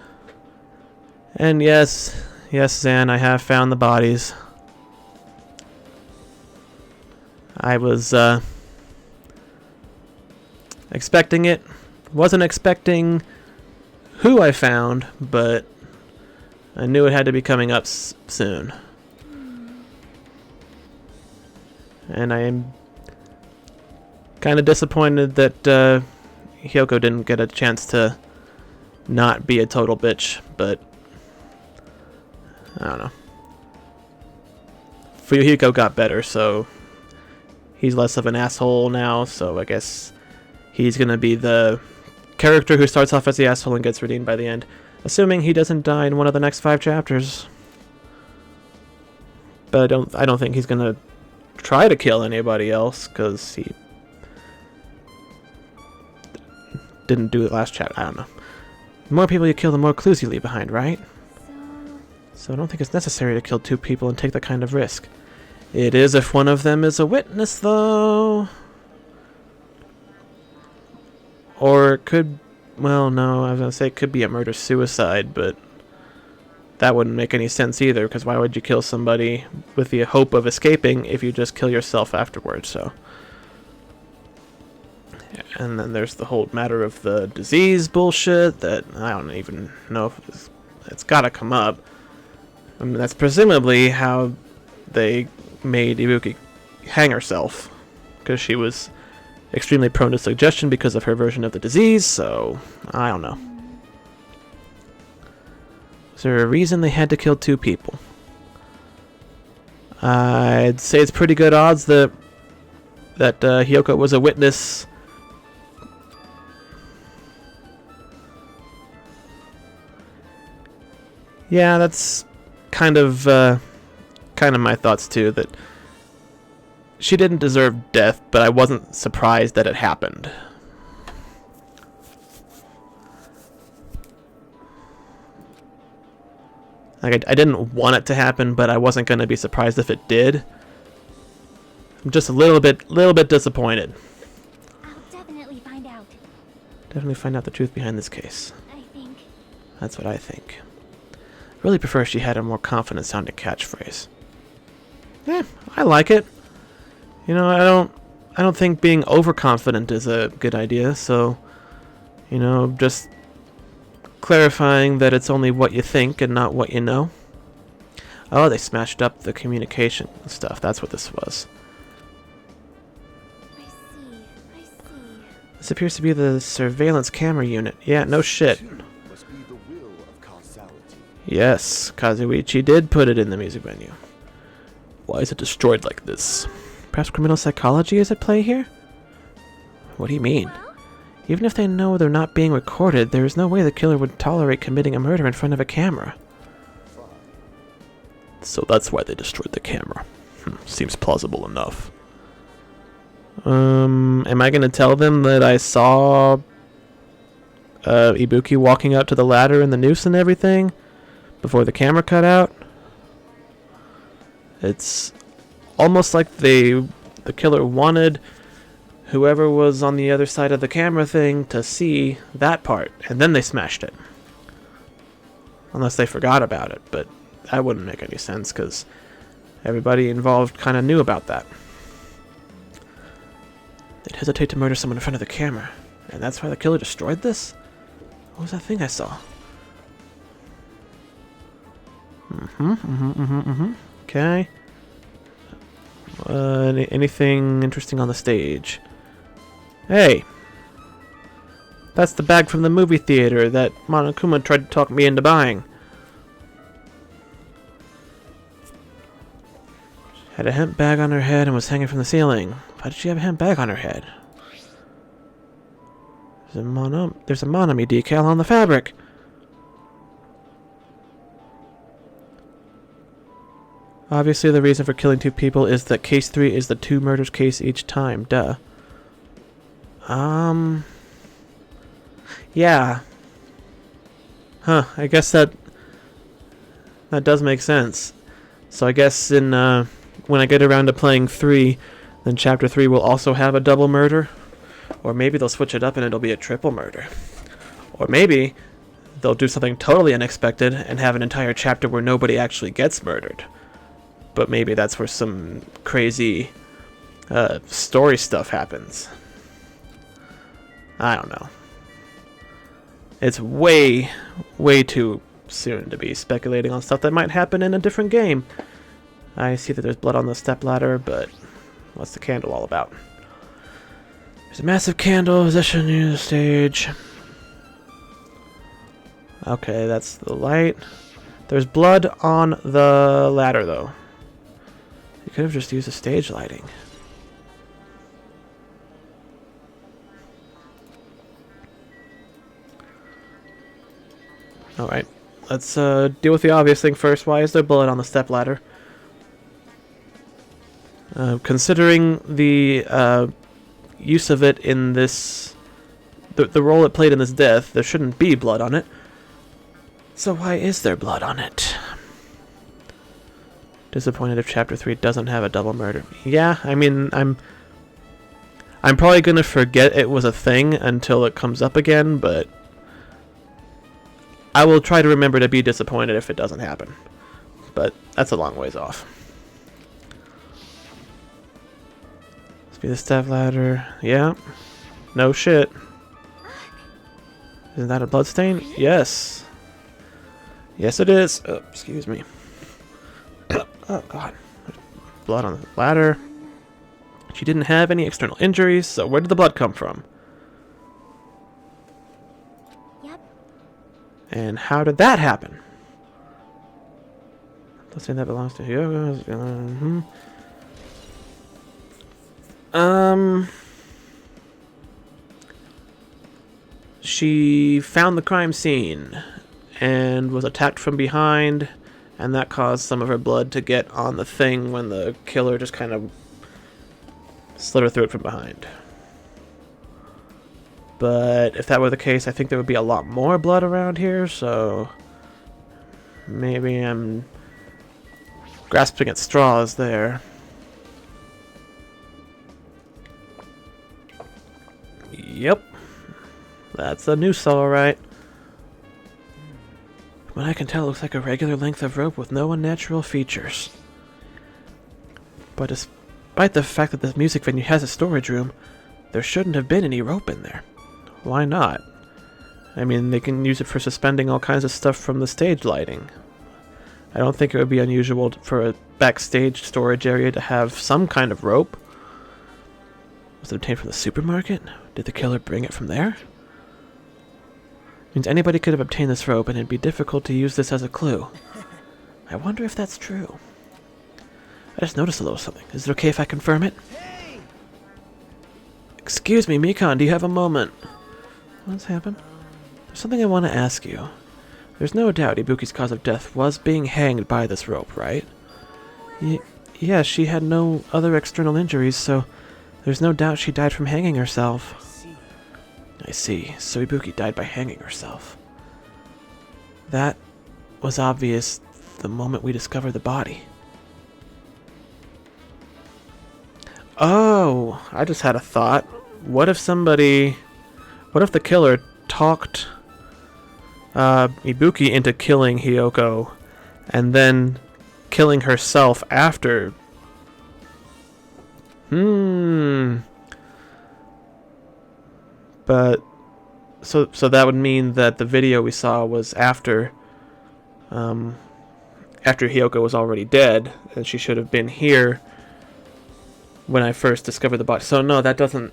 A: And yes, Zan, I have found the bodies. I was expecting it. Wasn't expecting who I found, but I knew it had to be coming up soon. And I am kind of disappointed that Hiyoko didn't get a chance to not be a total bitch, but I don't know. Fuyuhiko got better, so he's less of an asshole now, so I guess he's gonna be the character who starts off as the asshole and gets redeemed by the end. Assuming he doesn't die in one of the next 5 chapters. But I don't think he's gonna try to kill anybody else, because he didn't do it last chapter. I don't know. The more people you kill, the more clues you leave behind, right? So I don't think it's necessary to kill 2 people and take that kind of risk. It is if one of them is a witness, though. Or it could... Well, no, I was going to say it could be a murder-suicide, but that wouldn't make any sense either, because why would you kill somebody with the hope of escaping if you just kill yourself afterwards? So, and then there's the whole matter of the disease bullshit that I don't even know if it's got to come up. I mean, that's presumably how they made Ibuki hang herself, because she was extremely prone to suggestion because of her version of the disease. So I don't know. Is there a reason they had to kill 2 people? I'd say it's pretty good odds that Hyoko was a witness. Yeah, that's kind of my thoughts too. That she didn't deserve death, but I wasn't surprised that it happened. Like, I didn't want it to happen, but I wasn't going to be surprised if it did. I'm just a little bit disappointed.
C: I'll definitely find out.
A: Definitely find out the truth behind this case.
C: I think.
A: That's what I think. I really prefer if she had a more confident sounding catchphrase. I like it. You know, I don't think being overconfident is a good idea, so, you know, just clarifying that it's only what you think and not what you know. Oh, they smashed up the communication stuff. That's what this was.
C: I see.
A: This appears to be the surveillance camera unit. Yeah, no shit.
E: Must be the will of causality.
A: Yes, Kazuichi did put it in the music menu. Why is it destroyed like this? Perhaps criminal psychology is at play here? What do you mean?
C: Well,
A: Even if they know they're not being recorded, there is no way the killer would tolerate committing a murder in front of a camera. So that's why they destroyed the camera. Seems plausible enough. Am I gonna tell them that I saw Ibuki walking up to the ladder and the noose and everything before the camera cut out? It's almost like the killer wanted whoever was on the other side of the camera thing to see that part, and then they smashed it. Unless they forgot about it, but that wouldn't make any sense, because everybody involved kind of knew about that. They'd hesitate to murder someone in front of the camera, and that's why the killer destroyed this? What was that thing I saw? Okay. Anything interesting on the stage? Hey! That's the bag from the movie theater that Monokuma tried to talk me into buying. Had a hemp bag on her head and was hanging from the ceiling. Why did she have a hemp bag on her head? There's a Monami decal on the fabric. Obviously, the reason for killing 2 people is that case 3 is the 2 murders case each time. Duh. Yeah. Huh, I guess that does make sense. So I guess in when I get around to playing 3, then chapter 3 will also have a double murder. Or maybe they'll switch it up and it'll be a triple murder. Or maybe they'll do something totally unexpected and have an entire chapter where nobody actually gets murdered. But maybe that's where some crazy story stuff happens. I don't know. It's way too soon to be speculating on stuff that might happen in a different game. I see that there's blood on the stepladder, but what's the candle all about? There's a massive candle positioned near the stage. Okay, that's the light. There's blood on the ladder, though. You could have just used the stage lighting. Alright, let's deal with the obvious thing first. Why is there blood on the stepladder? Considering the use of it in this... The role it played in this death, there shouldn't be blood on it. So why is there blood on it? Disappointed if chapter 3 doesn't have a double murder. Yeah, I mean, I'm probably gonna forget it was a thing until it comes up again, but I will try to remember to be disappointed if it doesn't happen. But that's a long ways off. Let's be the step ladder. Yeah. No shit. Isn't that a bloodstain? Yes. Yes, it is. Oh, excuse me. Oh, God. Blood on the ladder. She didn't have any external injuries, so where did the blood come from?
C: Yep.
A: And how did that happen? Let's say that belongs to you. She found the crime scene and was attacked from behind, and that caused some of her blood to get on the thing when the killer just kind of slit her throat from behind. But if that were the case, I think there would be a lot more blood around here, so maybe I'm grasping at straws there. Yep. That's a noose, alright. What I can tell, it looks like a regular length of rope with no unnatural features. But despite the fact that this music venue has a storage room, there shouldn't have been any rope in there. Why not? I mean, they can use it for suspending all kinds of stuff from the stage lighting. I don't think it would be unusual for a backstage storage area to have some kind of rope. Was it obtained from the supermarket? Did the killer bring it from there? Means anybody could have obtained this rope, and it'd be difficult to use this as a clue. I wonder if that's true. I just noticed a little something. Is it okay if I confirm it? Excuse me, Mikon, do you have a moment? What's happened? There's something I want to ask you. There's no doubt Ibuki's cause of death was being hanged by this rope, right? Yeah, she had no other external injuries, so there's no doubt she died from hanging herself. I see. So Ibuki died by hanging herself. That was obvious the moment we discovered the body. Oh, I just had a thought. What if the killer talked Ibuki into killing Hiyoko and then killing herself after? But so that would mean that the video we saw was after Hiyoko was already dead, and she should have been here when I first discovered the body. So no, that doesn't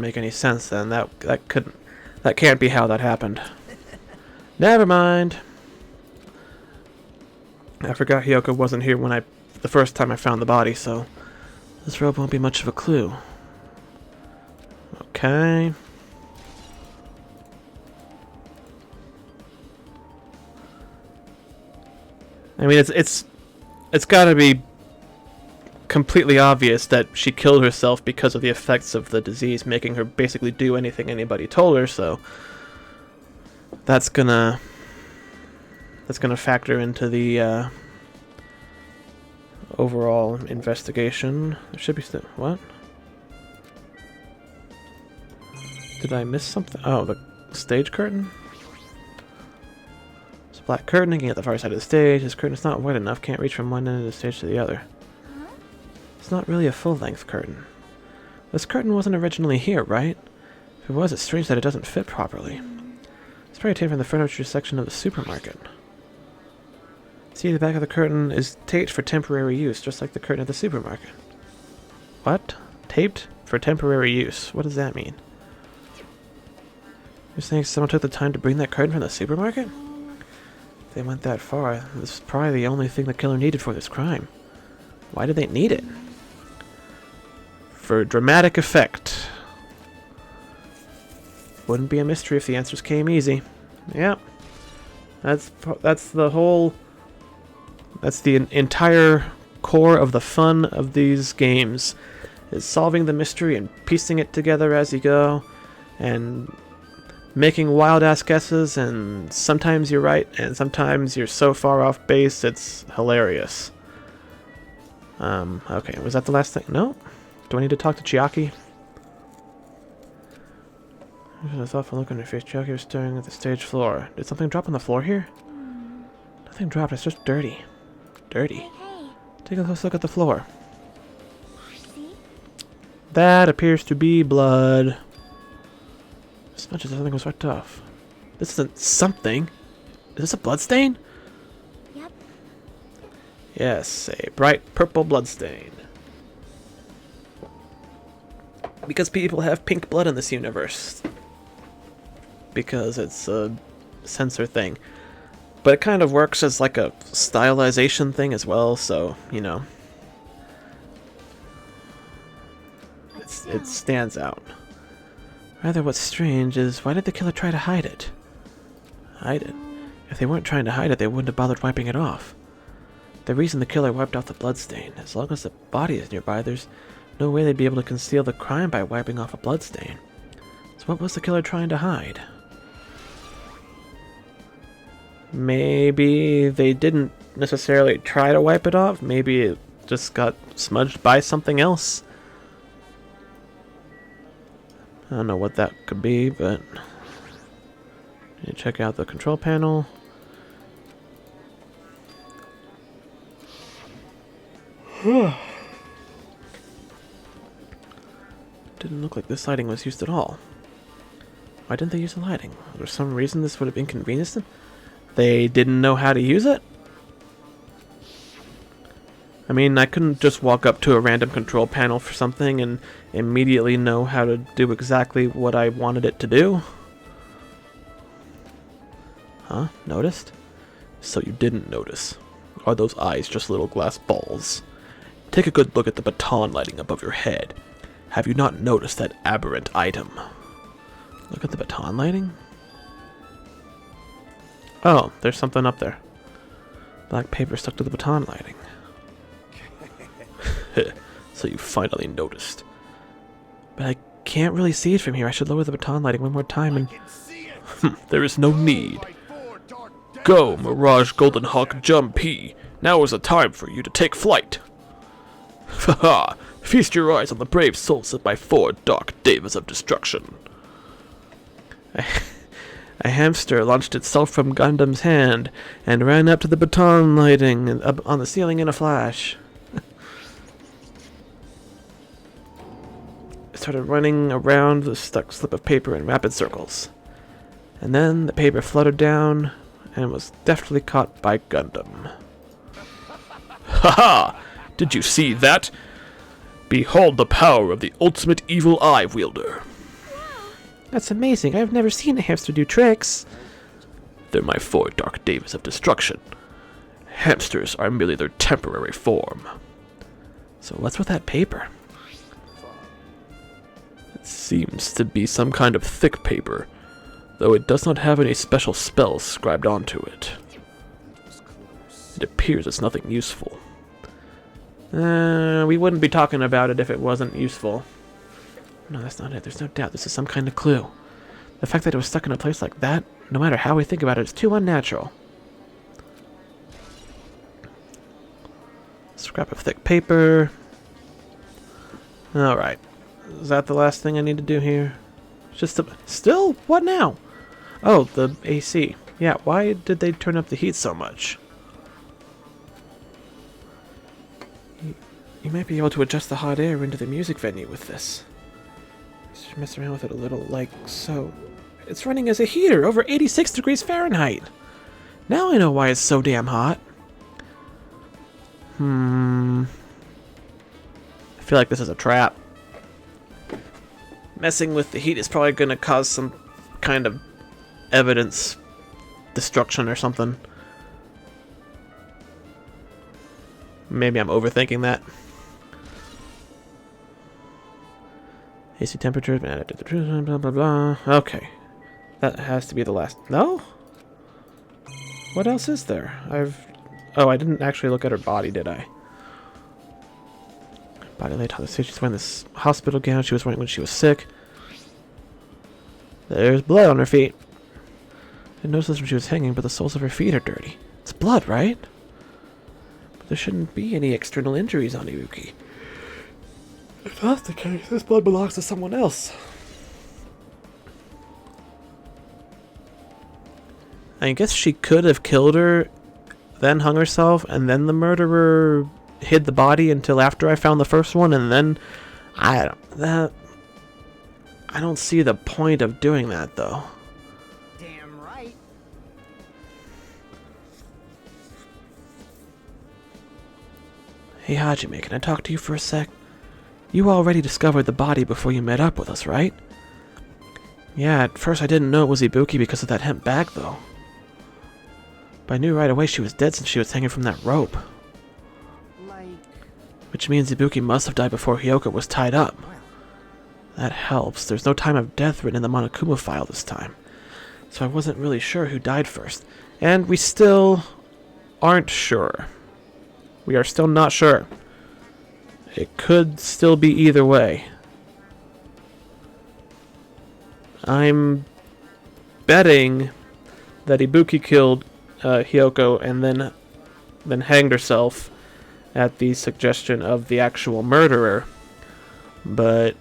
A: make any sense then. That can't be how that happened. Never mind. I forgot Hiyoko wasn't here when the first time I found the body, so this rope won't be much of a clue. Okay. I mean, it's got to be completely obvious that she killed herself because of the effects of the disease, making her basically do anything anybody told her. So that's gonna factor into the overall investigation. There should be what? Did I miss something? Oh, the stage curtain. Black curtain hanging at the far side of the stage. This curtain is not wide enough, can't reach from one end of the stage to the other. It's not really a full-length curtain. This curtain wasn't originally here, right? If it was, it's strange that it doesn't fit properly. It's probably taken from the furniture section of the supermarket. See, the back of the curtain is taped for temporary use, just like the curtain at the supermarket. What? Taped for temporary use? What does that mean? You're saying someone took the time to bring that curtain from the supermarket? They went that far. This is probably the only thing the killer needed for this crime. Why did they need it? For dramatic effect. Wouldn't be a mystery if the answers came easy. Yep. That's the entire core of the fun of these games, is solving the mystery and piecing it together as you go, and making wild-ass guesses, and sometimes you're right, and sometimes you're so far off base, it's hilarious. Okay, was that the last thing? No? Do I need to talk to Chiaki? A thoughtful look on her face. Jackie was staring at the stage floor. Did something drop on the floor here? Nothing dropped. It's just dirty. Dirty.
C: Hey,
A: Take a close look at the floor.
C: see?
A: That appears to be blood. As much as everything was wiped off. This isn't something. Is this a blood stain?
C: Yep.
A: Yes, a bright purple blood stain. Because people have pink blood in this universe. Because it's a sensor thing. But it kind of works as like a stylization thing as well, so, you know. It stands out. Rather, what's strange is, why did the killer try to hide it? Hide it? If they weren't trying to hide it, they wouldn't have bothered wiping it off. The reason the killer wiped off the bloodstain, as long as the body is nearby, there's no way they'd be able to conceal the crime by wiping off a bloodstain. So what was the killer trying to hide? Maybe they didn't necessarily try to wipe it off. Maybe it just got smudged by something else. I don't know what that could be, but you check out the control panel. Didn't look like this lighting was used at all. Why didn't they use the lighting? Was there some reason this would have inconvenienced them? They didn't know how to use it? I mean, I couldn't just walk up to a random control panel for something and immediately know how to do exactly what I wanted it to do. Huh? Noticed? So you didn't notice. Are those eyes just little glass balls? Take a good look at the baton lighting above your head. Have you not noticed that aberrant item? Look at the baton lighting? Oh, there's something up there. Black paper stuck to the baton lighting. So you finally noticed. But I can't really see it from here. I should lower the baton lighting one more time and... There is no need. Go, Mirage Golden Hawk Jumpy. Now is the time for you to take flight. Haha! Feast your eyes on the brave souls of my 4 dark devas of destruction. A hamster launched itself from Gundam's hand and ran up to the baton lighting and up on the ceiling in a flash. It started running around the stuck slip of paper in rapid circles. And then the paper fluttered down and was deftly caught by Gundam. Haha! Did you see that? Behold the power of the ultimate evil eye wielder. That's amazing. I've never seen a hamster do tricks. They're my 4 dark devas of destruction. Hamsters are merely their temporary form. So what's with that paper? It seems to be some kind of thick paper, though it does not have any special spells scribed onto it. It appears it's nothing useful. We wouldn't be talking about it if it wasn't useful. No, that's not it. There's no doubt this is some kind of clue. The fact that it was stuck in a place like that, no matter how we think about it, is too unnatural. Scrap of thick paper. Alright. Is that the last thing I need to do here? Just still? What now? Oh, the AC. Yeah, why did they turn up the heat so much? You might be able to adjust the hot air into the music venue with this. Just mess around with it a little, like so. It's running as a heater, over 86 degrees Fahrenheit. Now I know why it's so damn hot. I feel like this is a trap. Messing with the heat is probably going to cause some kind of evidence destruction or something. Maybe I'm overthinking that. AC temperature, blah blah blah. Okay. That has to be the last. No? What else is there? Oh, I didn't actually look at her body, did I? Body laid on the stage. She's wearing this hospital gown she was wearing when she was sick. There's blood on her feet. I didn't notice this when she was hanging, but the soles of her feet are dirty. It's blood, right? But there shouldn't be any external injuries on Iuki. If that's the case, this blood belongs to someone else. I guess she could have killed her, then hung herself, and then the murderer hid the body until after I found the first one, and then I don't see the point of doing that though.
B: Damn right.
A: Hey Hajime, can I talk to you for a sec? You already discovered the body before you met up with us, right? Yeah, at first I didn't know it was Ibuki because of that hemp bag though. But I knew right away she was dead since she was hanging from that rope.
B: Like,
A: Which means Ibuki must have died before Hyoko was tied up.
B: well,
A: That helps. There's no time of death written in the Monokuma file this time. So I wasn't really sure who died first. And we still aren't sure. We are still not sure. It could still be either way. I'm betting that Ibuki killed Hyoko and then hanged herself at the suggestion of the actual murderer. But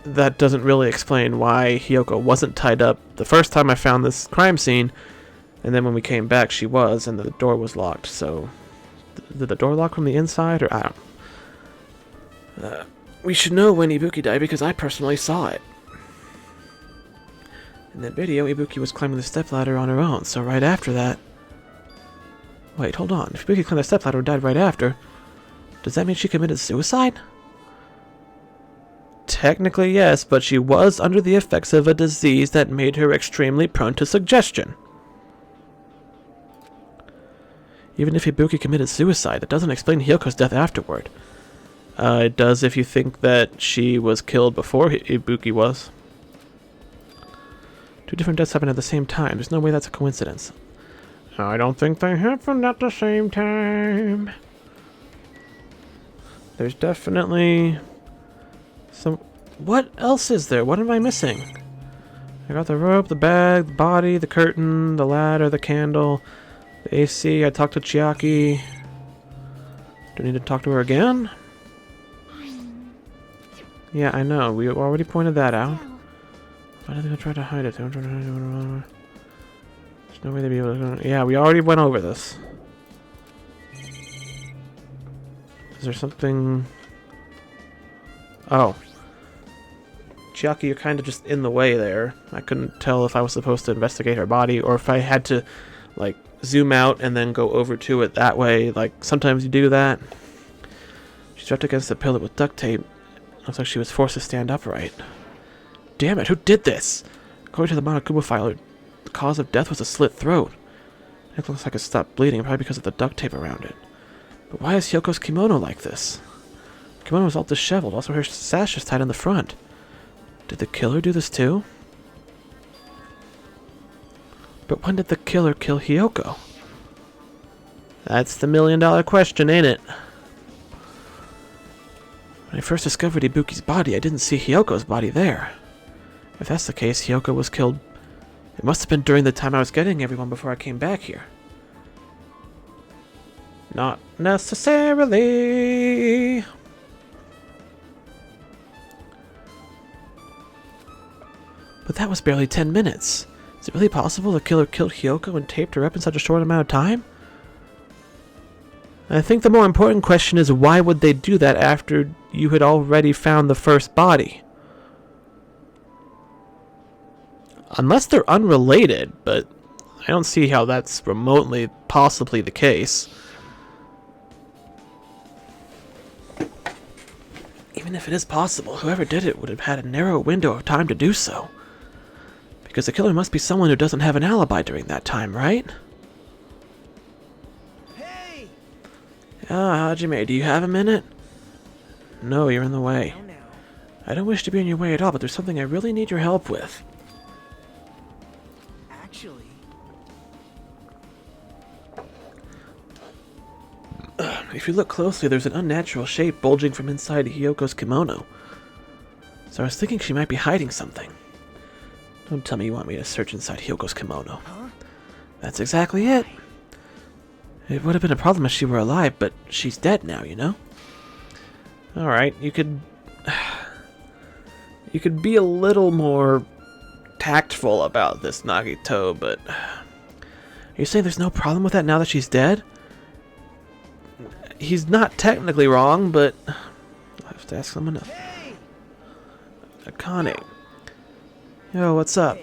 A: that doesn't really explain why Hyoko wasn't tied up the first time I found this crime scene, and then when we came back she was, and the door was locked. So did the door lock from the inside, or I don't. We should know when Ibuki died because I personally saw it. In that video, Ibuki was climbing the stepladder on her own, so right after that... Wait, hold on. If Ibuki climbed the stepladder and died right after, does that mean she committed suicide? Technically, yes, but she was under the effects of a disease that made her extremely prone to suggestion. Even if Ibuki committed suicide, that doesn't explain Hyoko's death afterward. It does if you think that she was killed before Ibuki was. Two different deaths happened at the same time. There's no way that's a coincidence. I don't think they happened at the same time. There's definitely some... What else is there? What am I missing? I got the rope, the bag, the body, the curtain, the ladder, the candle, the AC. I talked to Chiaki. Do I need to talk to her again? Yeah, I know. We already pointed that out. Why did they try to hide it? There's no way they'd be able to... Yeah, we already went over this. Is there something... Oh. Chiaki, you're kind of just in the way there. I couldn't tell if I was supposed to investigate her body or if I had to, like, zoom out and then go over to it that way. Like, sometimes you do that. She's strapped against the pillar with duct tape. Looks like she was forced to stand upright. Damn it, who did this? According to the Monokuma file, the cause of death was a slit throat. It looks like it stopped bleeding, probably because of the duct tape around it. But why is Hyoko's kimono like this? The kimono was all disheveled, also her sash is tied in the front. Did the killer do this too? But when did the killer kill Hyoko? That's the million-dollar question, ain't it? When I first discovered Ibuki's body, I didn't see Hyoko's body there. If that's the case, Hyoko was killed. It must have been during the time I was getting everyone before I came back here. Not necessarily. But that was barely 10 minutes. Is it really possible the killer killed Hyoko and taped her up in such a short amount of time? I think the more important question is, why would they do that after you had already found the first body? Unless they're unrelated, but I don't see how that's remotely possibly the case. Even if it is possible, whoever did it would have had a narrow window of time to do so. Because the killer must be someone who doesn't have an alibi during that time, right?
B: hey!
A: Hajime, do you have a minute? No, you're in the way.
B: No, no.
A: I don't wish to be in your way at all, but there's something I really need your help with.
B: Actually,
A: If you look closely, there's an unnatural shape bulging from inside Hyoko's kimono. So I was thinking she might be hiding something. Don't tell me you want me to search inside Hyoko's kimono.
B: huh?
A: That's exactly it. It would have been a problem if she were alive, but she's dead now, you know? Alright, you could... You could be a little more tactful about this, Nagito, but... Are you saying there's no problem with that now that she's dead? He's not technically wrong, but... I'll have to ask someone else.
B: Hey!
A: Akane. Yo, what's up?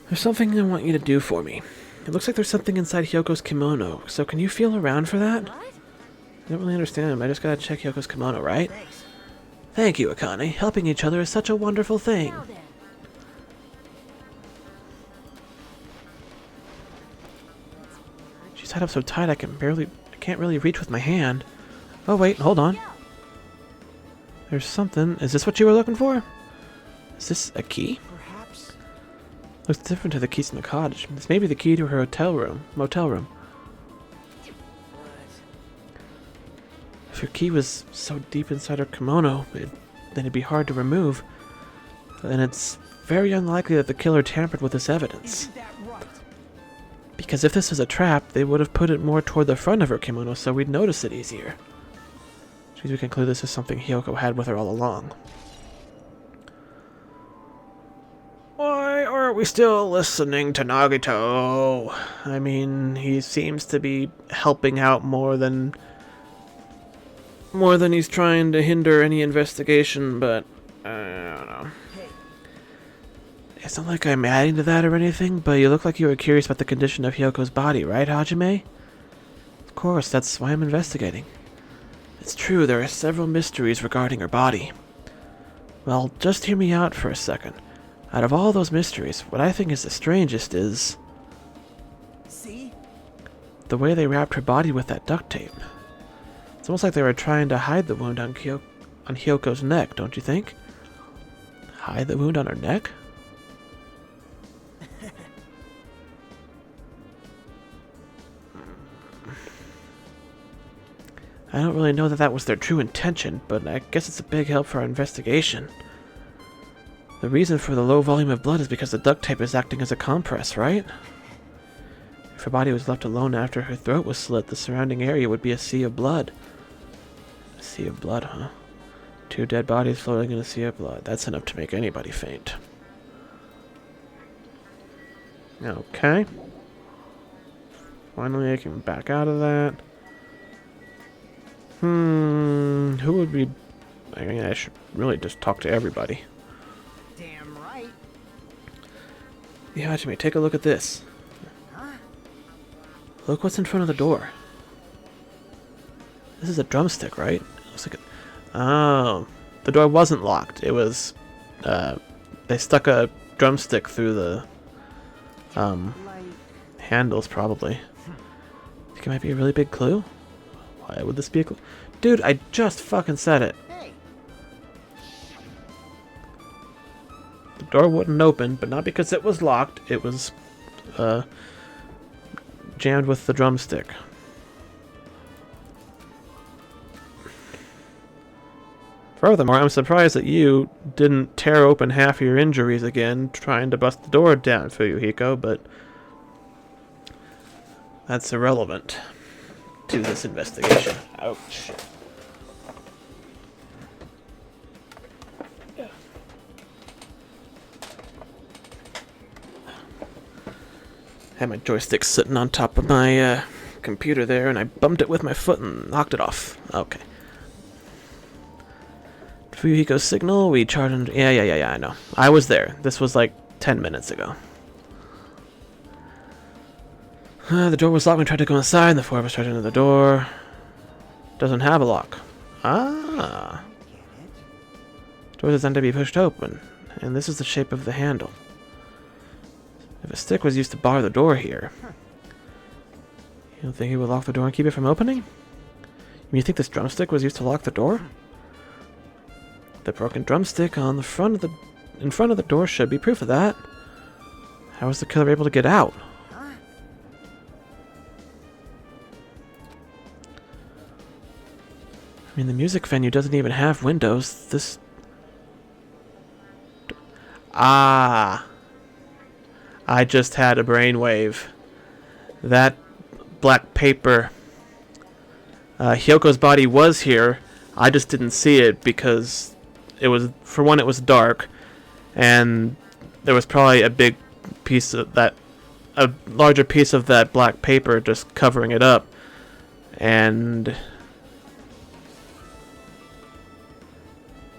A: There's something I want you to do for me. It looks like there's something inside Hyoko's kimono, so can you feel around for that?
C: What?
A: I don't really understand. I just gotta check Hyoko's kimono, right?
B: Thanks.
A: Thank you, Akane. Helping each other is such a wonderful thing.
C: Now then.
A: She's tied up so tight I can't really reach with my hand. Oh wait, hold on. There's something. Is this what you were looking for? Is this a key?
B: Perhaps.
A: Looks different to the keys in the cottage. This may be the key to her motel room. If her key was so deep inside her kimono, then it'd be hard to remove. And it's very unlikely that the killer tampered with this evidence.
B: Isn't that right?
A: Because if this was a trap, they would have put it more toward the front of her kimono so we'd notice it easier. Which means we conclude this is something Hyoko had with her all along. Why aren't we still listening to Nagito? I mean, he seems to be helping out more than he's trying to hinder any investigation, but I don't know.
B: Hey,
A: It's not like I'm adding to that or anything, but you look like you were curious about the condition of Hyoko's body, right, Hajime? Of course, that's why I'm investigating. It's true, there are several mysteries regarding her body. Well, just hear me out for a second. Out of all those mysteries, what I think is the strangest is
B: see?
A: the way they wrapped her body with that duct tape. It's almost like they were trying to hide the wound on Hyoko's neck, don't you think? Hide the wound on her neck? I don't really know that that was their true intention, but I guess it's a big help for our investigation. The reason for the low volume of blood is because the duct tape is acting as a compress, right? If her body was left alone after her throat was slit, the surrounding area would be a sea of blood. A sea of blood, huh? 2 dead bodies floating in a sea of blood. That's enough to make anybody faint. Okay. Finally, I can back out of that. Who would be... I mean, I should really just talk to everybody.
B: Damn right.
A: Yeah, Hajime, take a look at this.
B: Huh?
A: Look what's in front of the door. This is a drumstick, right? Looks like oh, the door wasn't locked. It was, they stuck a drumstick through the,
B: Like,
A: handles, probably. Think it might be a really big clue? Why would this be a clue? Dude, I just fucking said it.
B: hey,
A: The door wouldn't open, but not because it was locked. It was, jammed with the drumstick. Furthermore, I'm surprised that you didn't tear open half your injuries again trying to bust the door down for Hiko, but that's irrelevant to this investigation. Ouch. Had my joystick sitting on top of my computer there, and I bumped it with my foot and knocked it off. Okay. Fuyuhiko's signal, we charted... Yeah, I know. I was there. This was like 10 minutes ago. The door was locked when we tried to go inside, and the 4 of us tried to enter the door. Doesn't have a lock. Ah. Door is designed to be pushed open, and this is the shape of the handle. If a stick was used to bar the door here, you don't think he would lock the door and keep it from opening? You think this drumstick was used to lock the door? The broken drumstick on the in front of the door should be proof of that. How was the killer able to get out?
B: huh?
A: I mean, the music venue doesn't even have windows. This... Ah. I just had a brainwave. That black paper. Hyoko's body was here. I just didn't see it because it was, for one, it was dark, and there was probably a big piece of that, a larger piece of that black paper just covering it up. And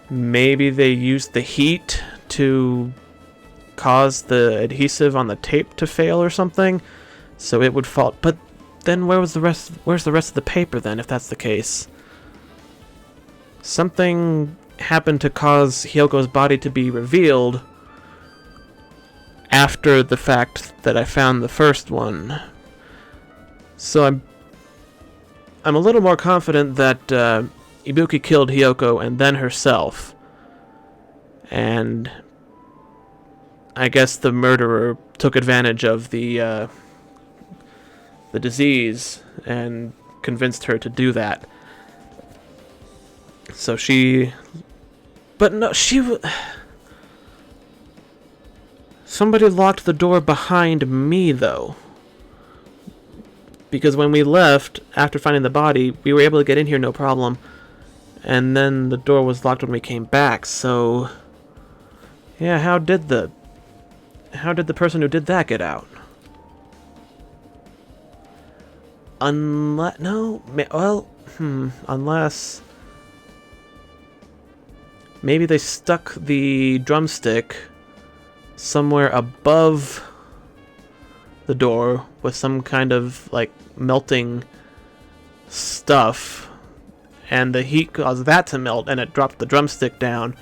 A: maybe they used the heat to cause the adhesive on the tape to fail or something, so it would fall. But then where's the rest of the paper then, if that's the case? Something happened to cause Hyoko's body to be revealed after the fact that I found the first one. So I'm a little more confident that Ibuki killed Hyoko and then herself. And I guess the murderer took advantage of the disease and convinced her to do that. So she... But no, somebody locked the door behind me, though. Because when we left, after finding the body, we were able to get in here no problem. And then the door was locked when we came back, so... Yeah, how did the person who did that get out? Unless... Maybe they stuck the drumstick somewhere above the door with some kind of, like, melting stuff, and the heat caused that to melt, and it dropped the drumstick down.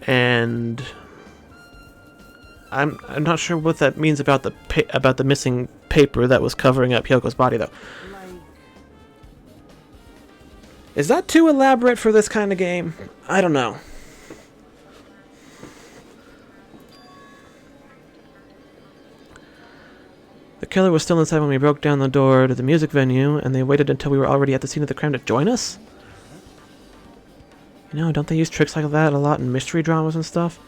A: And I'm not sure what that means about the missing paper that was covering up Hyoko's body, though. Is that too elaborate for this kind of game? I don't know. The killer was still inside when we broke down the door to the music venue, and they waited until we were already at the scene of the crime to join us? You know, don't they use tricks like that a lot in mystery dramas and stuff?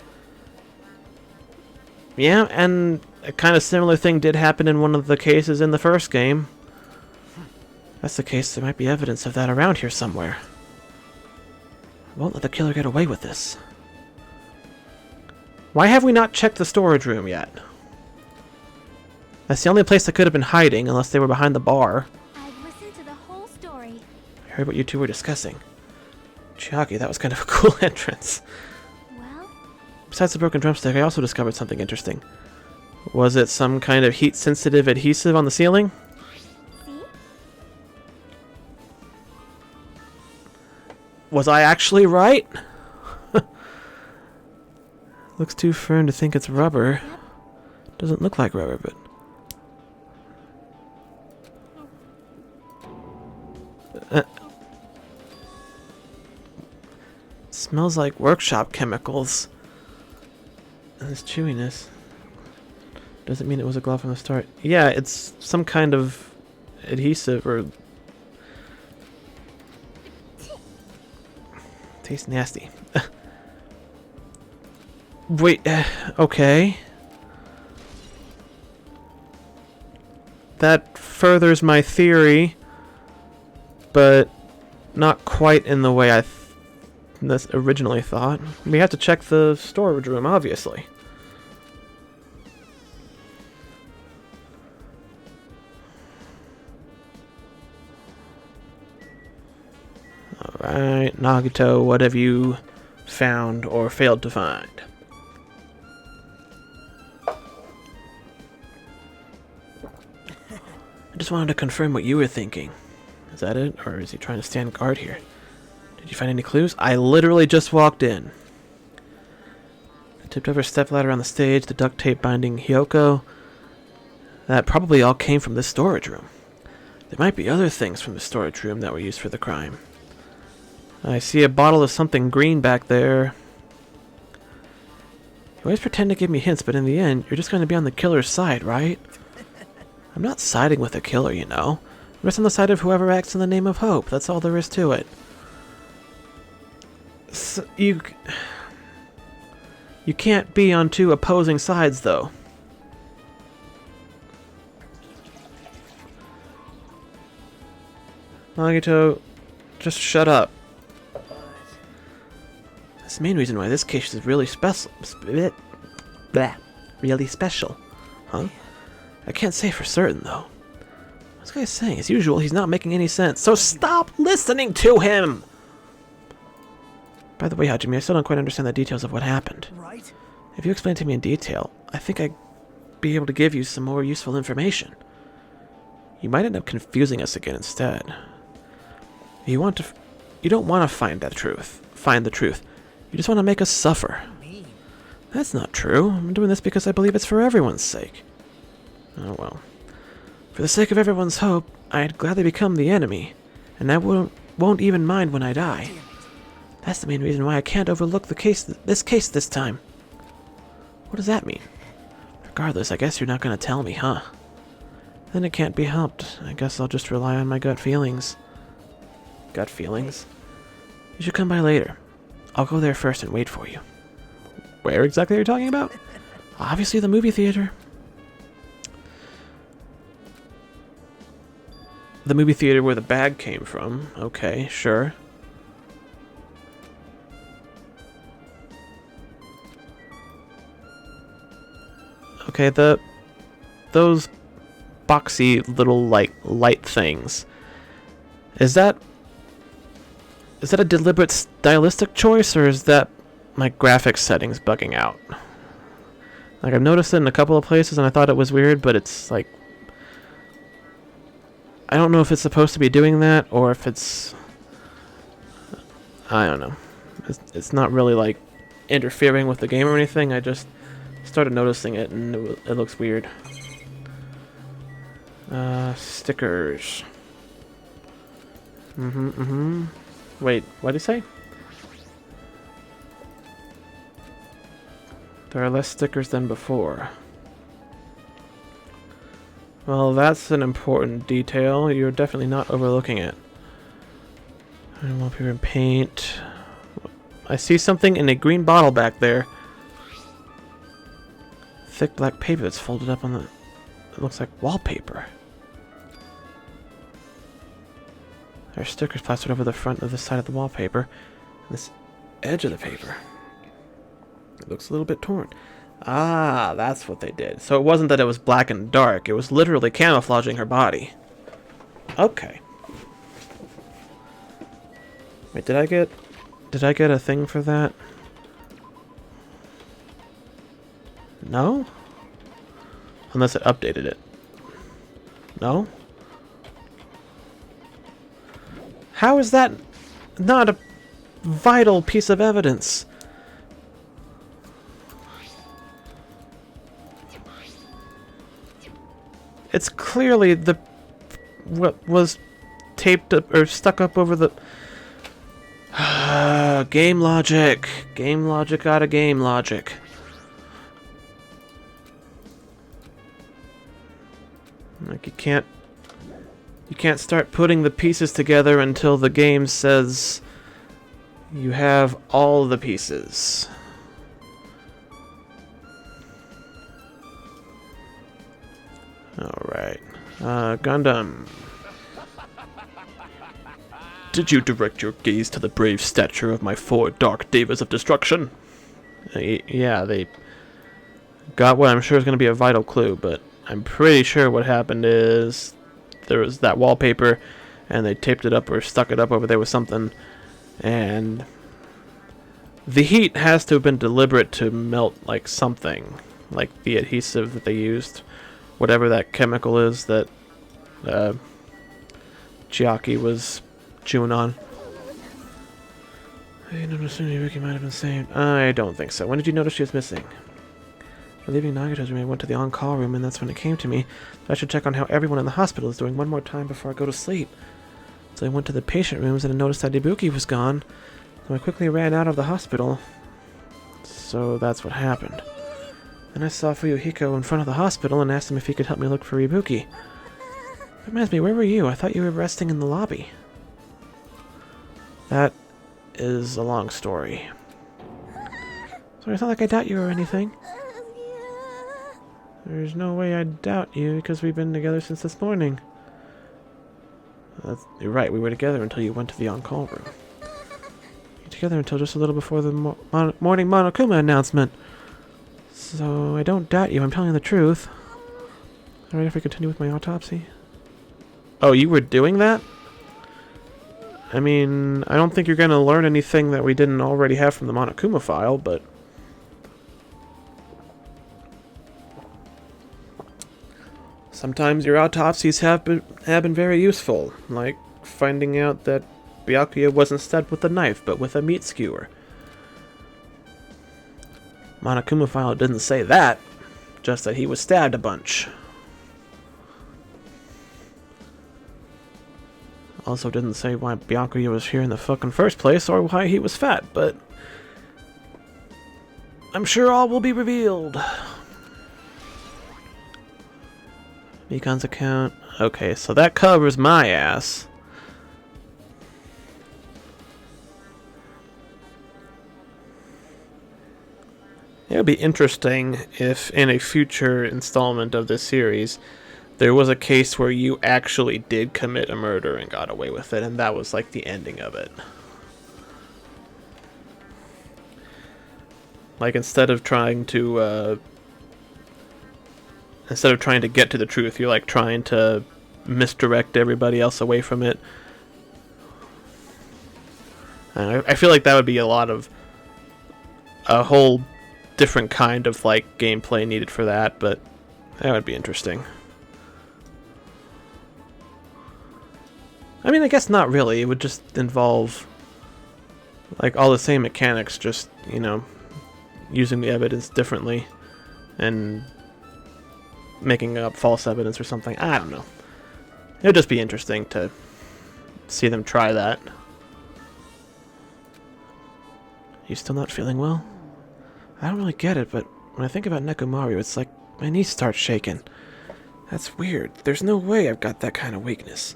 A: Yeah, and a kind of similar thing did happen in one of the cases in the first game. If that's the case, there might be evidence of that around here somewhere. I won't let the killer get away with this. Why have we not checked the storage room yet? That's the only place they could have been hiding, unless they were behind the bar.
C: I've listened to the whole story.
A: I heard what you two were discussing. Chiaki, that was kind of a cool entrance.
C: Well?
A: Besides the broken drumstick, I also discovered something interesting. Was it some kind of heat-sensitive adhesive on the ceiling?
C: See?
A: Was I actually right? Looks too firm to think it's rubber.
C: Yep.
A: Doesn't look like rubber, but... Smells like workshop chemicals. And this chewiness doesn't mean it was a glove from the start. Yeah, it's some kind of adhesive or... Tastes nasty. Wait, okay. That furthers my theory, but not quite in the way I originally thought. We have to check the storage room, obviously. Alright, Nagito, what have you found or failed to find? I just wanted to confirm what you were thinking. Is that it? Or is he trying to stand guard here? Did you find any clues? I literally just walked in. I tipped over a stepladder on the stage, the duct tape binding Hyoko. That probably all came from this storage room. There might be other things from the storage room that were used for the crime. I see a bottle of something green back there. You always pretend to give me hints, but in the end, you're just going to be on the killer's side, right? I'm not siding with the killer, you know. I'm just on the side of whoever acts in the name of hope. That's all there is to it. So you can't be on two opposing sides, though. Nagito, just shut up. That's the main reason why this case is really special. really special. Huh? I can't say for certain, though. This guy's saying, as usual, he's not making any sense. So stop listening to him! By the way, Hajime, I still don't quite understand the details of what happened.
B: Right?
A: If you explain to me in detail, I think I'd be able to give you some more useful information. You might end up confusing us again instead. You don't want to find the truth. You just want to make us suffer. That's not true. I'm doing this because I believe it's for everyone's sake. Oh well. For the sake of everyone's hope, I'd gladly become the enemy, and I won't even mind when I die. That's the main reason why I can't overlook this case this time. What does that mean? Regardless, I guess you're not going to tell me, huh? Then it can't be helped. I guess I'll just rely on my gut feelings. Gut feelings? You should come by later. I'll go there first and wait for you. Where exactly are you talking about? Obviously the movie theater. The movie theater where the bag came from. Okay, sure. Okay, those boxy little light things. Is that a deliberate stylistic choice, or is that my graphics settings bugging out? Like, I've noticed it in a couple of places and I thought it was weird, but it's like, I don't know if it's supposed to be doing that or if it's, I don't know. It's not really like interfering with the game or anything. I just started noticing it and it looks weird. Stickers. Wait, what did he say? There are less stickers than before. Well, that's an important detail. You're definitely not overlooking it. And wallpaper and paint. I see something in a green bottle back there. Thick black paper that's folded up on the... It looks like wallpaper. There are stickers plastered over the front of the side of the wallpaper. And this edge of the paper. It looks a little bit torn. Ah, that's what they did. So it wasn't that it was black and dark. It was literally camouflaging her body. Okay. Wait, did I get a thing for that? No? Unless it updated it. No? How is that not a vital piece of evidence? It's clearly what was taped up or stuck up over the game logic. Game logic out of game logic. Like you can't start putting the pieces together until the game says you have all the pieces. Alright. Gundam. Did you direct your gaze to the brave stature of my 4 dark devas of destruction? Yeah, they got what I'm sure is going to be a vital clue, but I'm pretty sure what happened is there was that wallpaper and they taped it up or stuck it up over there with something, and the heat has to have been deliberate to melt like something, like the adhesive that they used, whatever that chemical is that Chiaki was chewing on. I noticed Yuki might have been saved. I don't think so. When did you notice she was missing? Leaving Nagato's room, I went to the on-call room, and that's when it came to me. I should check on how everyone in the hospital is doing one more time before I go to sleep. So I went to the patient rooms and I noticed that Ibuki was gone. So I quickly ran out of the hospital. So that's what happened. Then I saw Fuyuhiko in front of the hospital and asked him if he could help me look for Ibuki. That reminds me, where were you? I thought you were resting in the lobby. That is a long story. Sorry, it's not like I doubt you or anything. There's no way I'd doubt you because we've been together since this morning. You're right, we were together until you went to the on-call room. You were together until just a little before the morning Monokuma announcement. So I don't doubt you. I'm telling the truth. Alright, if we continue with my autopsy. Oh, you were doing that? I mean, I don't think you're going to learn anything that we didn't already have from the Monokuma file, but... sometimes your autopsies have been very useful, like finding out that Byakuya wasn't stabbed with a knife, but with a meat skewer. Monokuma file didn't say that, just that he was stabbed a bunch. Also didn't say why Byakuya was here in the fucking first place, or why he was fat, but... I'm sure all will be revealed. Mikan's account. Okay, so that covers my ass. It would be interesting if in a future installment of this series there was a case where you actually did commit a murder and got away with it, and that was like the ending of it. Like instead of trying to get to the truth, you're like trying to misdirect everybody else away from it. I feel like that would be a whole different kind of like gameplay needed for that, but that would be interesting. I mean, I guess not really. It would just involve like all the same mechanics, just, you know, using the evidence differently and making up false evidence or something. I don't know. It would just be interesting to see them try that. You still not feeling well? I don't really get it, but when I think about Nekomaru, it's like my knees start shaking. That's weird. There's no way I've got that kind of weakness.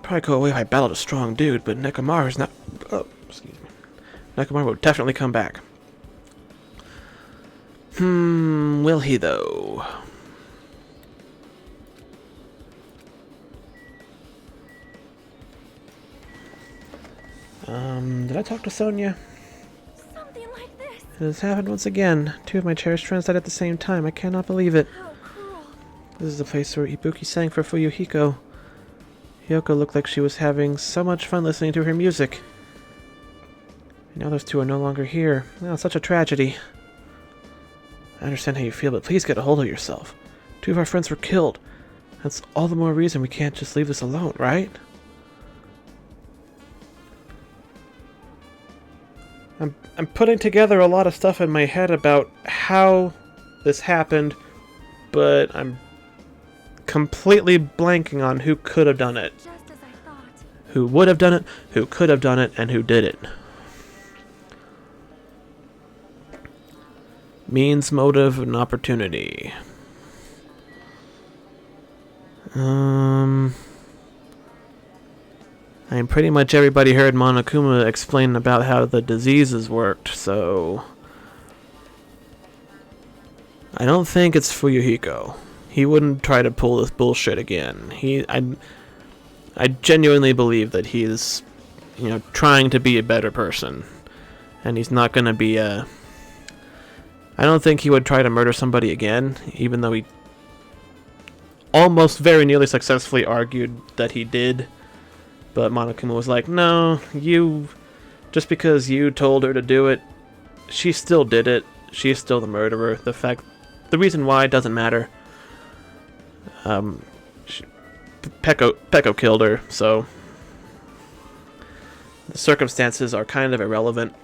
A: Probably go away if I battled a strong dude, but Nekomaru's not... Oh, excuse me. Nekomaru will definitely come back. Will he though? Did I talk to Sonia?
C: Something like this.
A: It has happened once again. Two of my cherished friends died at the same time. I cannot believe it.
C: How cruel.
A: This is the place where Ibuki sang for Fuyuhiko. Hyoko looked like she was having so much fun listening to her music. And now those two are no longer here. Oh, such a tragedy. I understand how you feel, but please get a hold of yourself. Two of our friends were killed. That's all the more reason we can't just leave this alone, right? I'm putting together a lot of stuff in my head about how this happened, but I'm completely blanking on who could have done it.
C: Just as I thought.
A: Who would have done it, who could have done it, and who did it. Means, motive, and opportunity. I mean, pretty much everybody heard Monokuma explain about how the diseases worked, so... I don't think it's Fuyuhiko. He wouldn't try to pull this bullshit again. I genuinely believe that he's, you know, trying to be a better person. And he's not gonna be a... I don't think he would try to murder somebody again, even though he almost very nearly successfully argued that he did. But Monokuma was like, no, just because you told her to do it, she still did it. She's still the murderer. The reason why doesn't matter. Peko killed her, so the circumstances are kind of irrelevant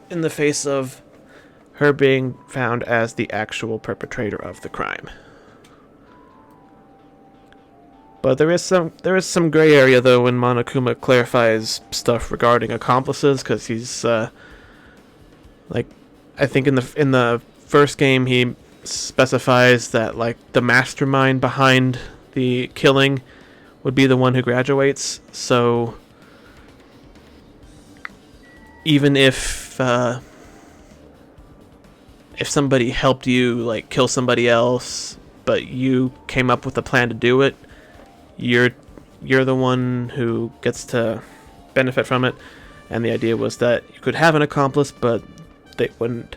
A: in the face of her being found as the actual perpetrator of the crime. But there is some gray area though when Monokuma clarifies stuff regarding accomplices, because he's like, I think in the first game he specifies that like the mastermind behind the killing would be the one who graduates. So even if somebody helped you like kill somebody else, but you came up with a plan to do it, you're the one who gets to benefit from it. And the idea was that you could have an accomplice, but they wouldn't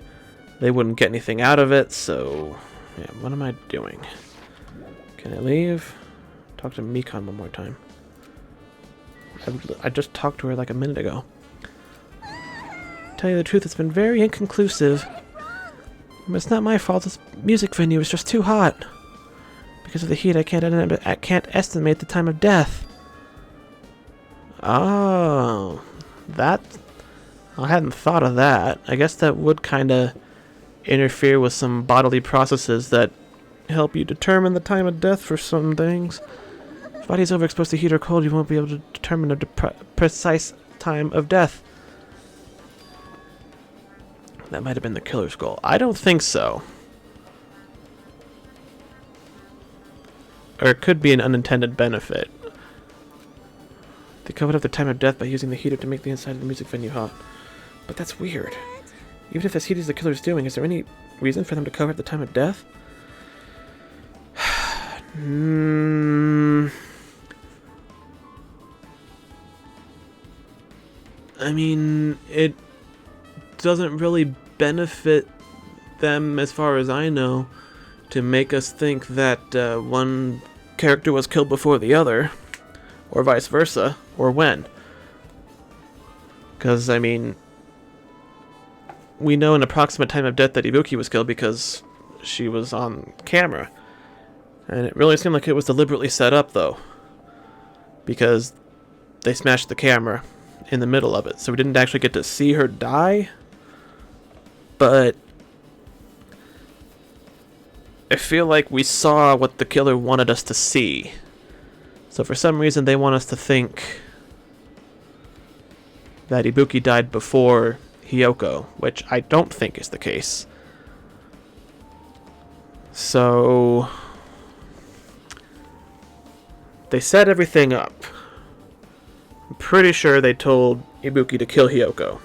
A: they wouldn't get anything out of it, so... Yeah, what am I doing? Can I leave? Talk to Mikon one more time. I just talked to her like a minute ago. Tell you the truth, it's been very inconclusive. But it's not my fault. This music venue is just too hot. Because of the heat, I can't estimate the time of death. Oh, that... I hadn't thought of that. I guess that would kind of interfere with some bodily processes that help you determine the time of death for some things. If the body's overexposed to heat or cold, you won't be able to determine a precise time of death. That might have been the killer's goal. I don't think so. Or it could be an unintended benefit. They covered up the time of death by using the heater to make the inside of the music venue hot. But that's weird. Even if this heat is the killer's doing, is there any reason for them to cover up the time of death? I mean, it doesn't really benefit them, as far as I know, to make us think that one character was killed before the other, or vice versa, or when. Because, I mean, we know an approximate time of death that Ibuki was killed because she was on camera. And it really seemed like it was deliberately set up, though, because they smashed the camera in the middle of it, so we didn't actually get to see her die. But I feel like we saw what the killer wanted us to see. So for some reason they want us to think that Ibuki died before Hiyoko, which I don't think is the case. So they set everything up. I'm pretty sure they told Ibuki to kill Hiyoko.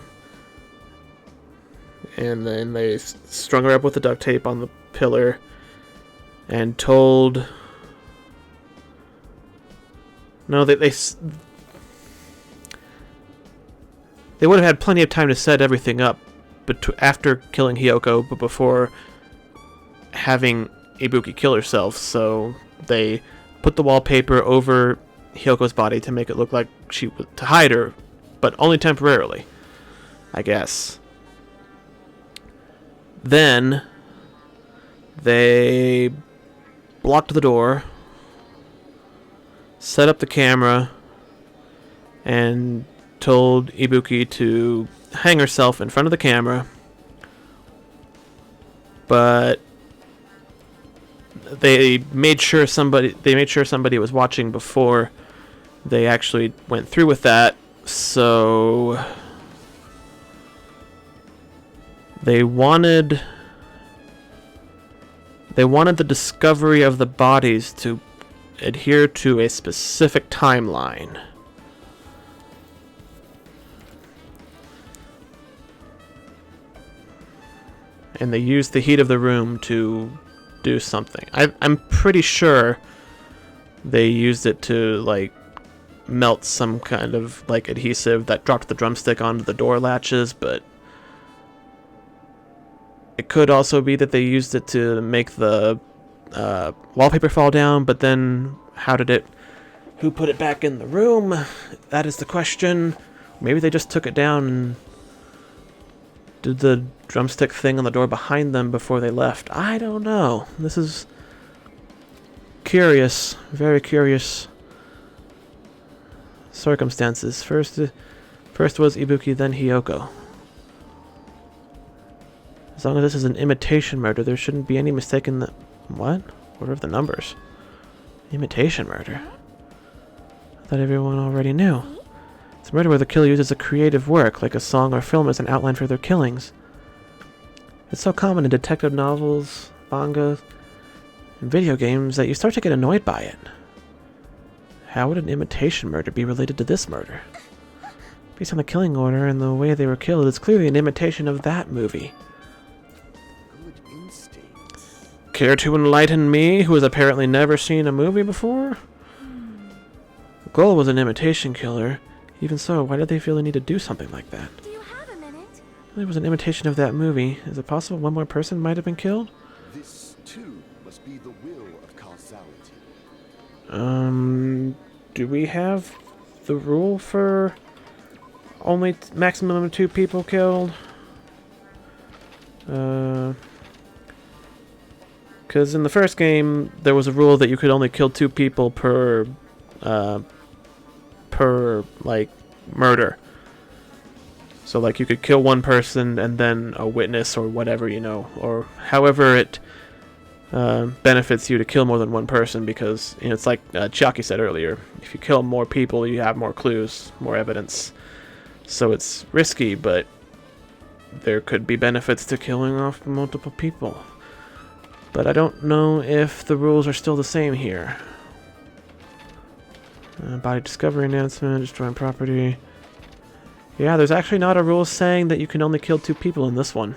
A: And then they strung her up with the duct tape on the pillar and told... No, they would have had plenty of time to set everything up after killing Hiyoko, but before having Ibuki kill herself. So they put the wallpaper over Hiyoko's body to make it look like to hide her, but only temporarily, I guess. Then they blocked the door, set up the camera, and told Ibuki to hang herself in front of the camera. But they made sure somebody was watching before they actually went through with that. So they wanted the discovery of the bodies to adhere to a specific timeline. And they used the heat of the room to do something. I'm pretty sure they used it to, like, melt some kind of, like, adhesive that dropped the drumstick onto the door latches, but it could also be that they used it to make the wallpaper fall down, but then who put it back in the room? That is the question. Maybe they just took it down and did the drumstick thing on the door behind them before they left. I don't know. This is curious. Very curious circumstances. First was Ibuki, then Hiyoko. As long as this is an imitation murder, there shouldn't be any mistake in the... What? What are the numbers? Imitation murder? I thought everyone already knew. It's a murder where the killer uses a creative work, like a song or film, as an outline for their killings. It's so common in detective novels, manga, and video games that you start to get annoyed by it. How would an imitation murder be related to this murder? Based on the killing order and the way they were killed, it's clearly an imitation of that movie.
E: Good instincts.
A: Care to enlighten me, who has apparently never seen a movie before? The goal was an imitation killer. Even so, why did they feel the need to do something like that?
C: Do you have a minute?
A: It was an imitation of that movie. Is it possible one more person might have been killed?
E: This too must be the will of causality.
A: Do we have the rule for only maximum of 2 people killed? Because in the first game, there was a rule that you could only kill 2 people per like, murder. So, like, you could kill 1 person and then a witness or whatever, you know, or however it benefits you to kill more than 1 person, because, you know, it's like Chucky said earlier, if you kill more people, you have more clues, more evidence. So it's risky, but there could be benefits to killing off multiple people. But I don't know if the rules are still the same here. Body discovery announcement, destroying property. Yeah, there's actually not a rule saying that you can only kill 2 people in this one.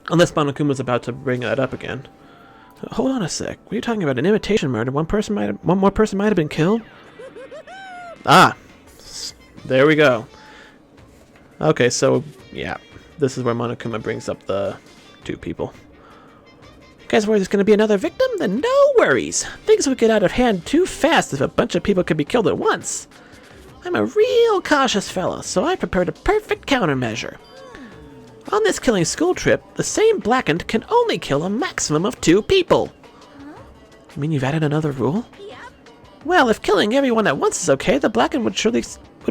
A: Unless Monokuma's about to bring that up again. Hold on a sec. What are you talking about? An imitation murder? One more person might have been killed? Ah! There we go. Okay, so, yeah. This is where Monokuma brings up the 2 people. You guys worried there's going to be another victim? Then no worries! Things would get out of hand too fast if a bunch of people could be killed at once. I'm a real cautious fella, so I prepared a perfect countermeasure. On this killing school trip, the same blackened can only kill a maximum of 2 people. You mean you've added another rule?
C: Yep.
A: Well, if killing everyone at once is okay, the blackened would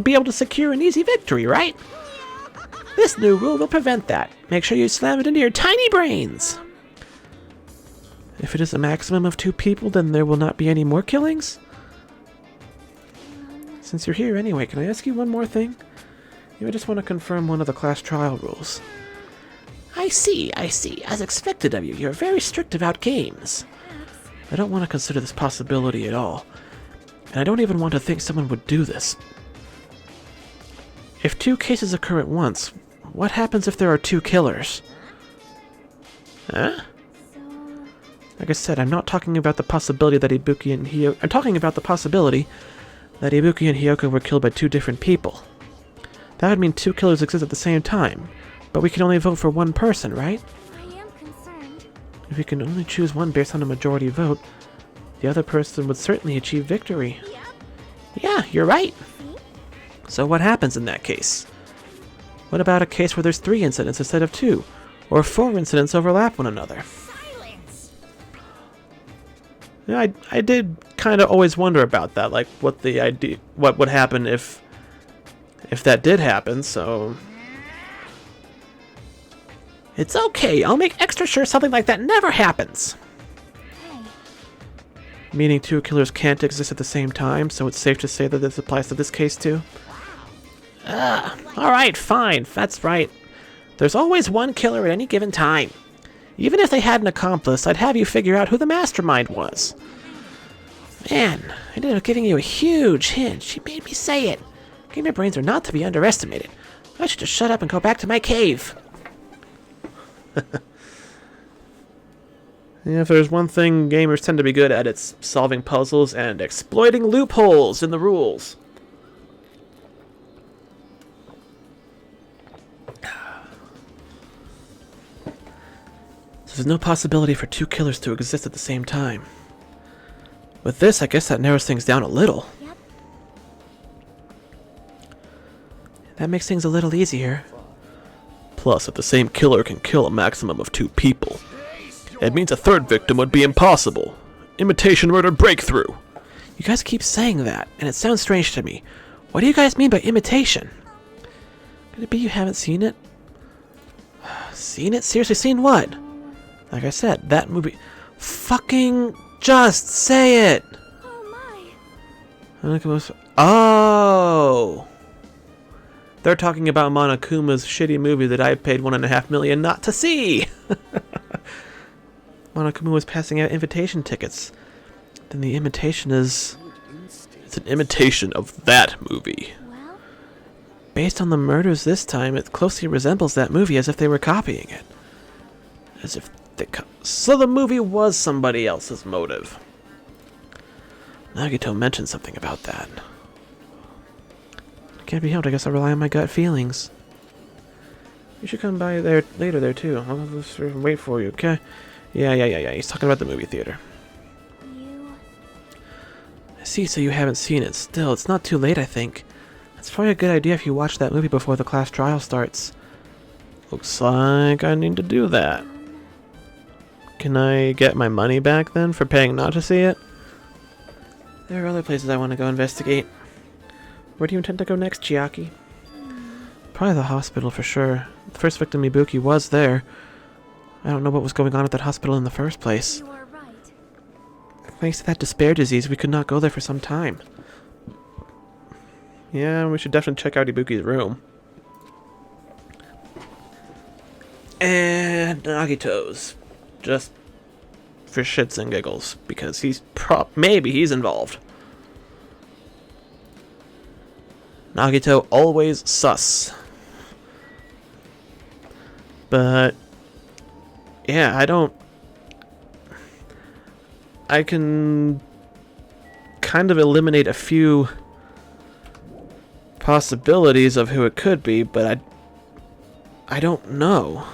A: be able to secure an easy victory, right? This new rule will prevent that. Make sure you slam it into your tiny brains. If it is a maximum of 2 people, then there will not be any more killings? Since you're here anyway, can I ask you one more thing? I just want to confirm one of the class trial rules. I see. As expected of you, you're very strict about games. I don't want to consider this possibility at all. And I don't even want to think someone would do this. If 2 cases occur at once, what happens if there are 2 killers? Huh? Like I said, I'm not talking about the possibility that Ibuki and Hiyoko... I'm talking about the possibility that Ibuki and Hiyoko were killed by 2 different people. That would mean 2 killers exist at the same time, but we can only vote for 1 person, right?
C: I am concerned.
A: If we can only choose 1 based on a majority vote, the other person would certainly achieve victory.
C: Yep.
A: Yeah, you're right.
C: See?
A: So what happens in that case? What about a case where there's 3 incidents instead of 2? Or 4 incidents overlap one another?
C: Silence.
A: Yeah, I did kind of always wonder about that, like what would happen if that did happen, so... It's okay, I'll make extra sure something like that never happens.
C: Hey.
A: Meaning 2 killers can't exist at the same time, so it's safe to say that this applies to this case too? Alright, fine, that's right. There's always 1 killer at any given time. Even if they had an accomplice, I'd have you figure out who the mastermind was. Man, I ended up giving you a huge hint. She made me say it. Gamer brains are not to be underestimated. I should just shut up and go back to my cave. Yeah, if there's one thing gamers tend to be good at, it's solving puzzles and exploiting loopholes in the rules. So there's no possibility for 2 killers to exist at the same time. With this, I guess that narrows things down a little.
C: Yep.
A: That makes things a little easier. Plus, if the same killer can kill a maximum of 2 people, it means a 3rd victim would be impossible. Imitation murder breakthrough. You guys keep saying that, and it sounds strange to me. What do you guys mean by imitation? Could it be you haven't seen it? Seen it? Seriously, seen what? Like I said, that movie... Fucking just say it!
C: Oh my.
A: Monokuma's... Oh! They're talking about Monokuma's shitty movie that I paid $1.5 million not to see! Monokuma was passing out invitation tickets. Then the imitation is... It's an imitation of that movie.
C: Well,
A: Based on the murders this time, it closely resembles that movie as if they were copying it. As if they... So the movie was somebody else's motive. Nagito mentioned something about that. Can't be helped, I guess I'll rely on my gut feelings. You should come by there later there too. I'll just wait for you, okay? Yeah. He's talking about the movie theater.
C: You...
A: I see, so you haven't seen it. Still, it's not too late, I think. It's probably a good idea if you watch that movie before the class trial starts. Looks like I need to do that. Can I get my money back then for paying not to see it? There are other places I want to go investigate. Where do you intend to go next, Chiaki? Probably the hospital for sure. The first victim, Ibuki, was there. I don't know what was going on at that hospital in the first place.
C: You are right.
A: Thanks to that despair disease, we could not go there for some time. Yeah, we should definitely check out Ibuki's room. And Nagito's. Just for shits and giggles, because maybe he's involved. Nagito always sus. But yeah, I can kind of eliminate a few possibilities of who it could be, but I don't know.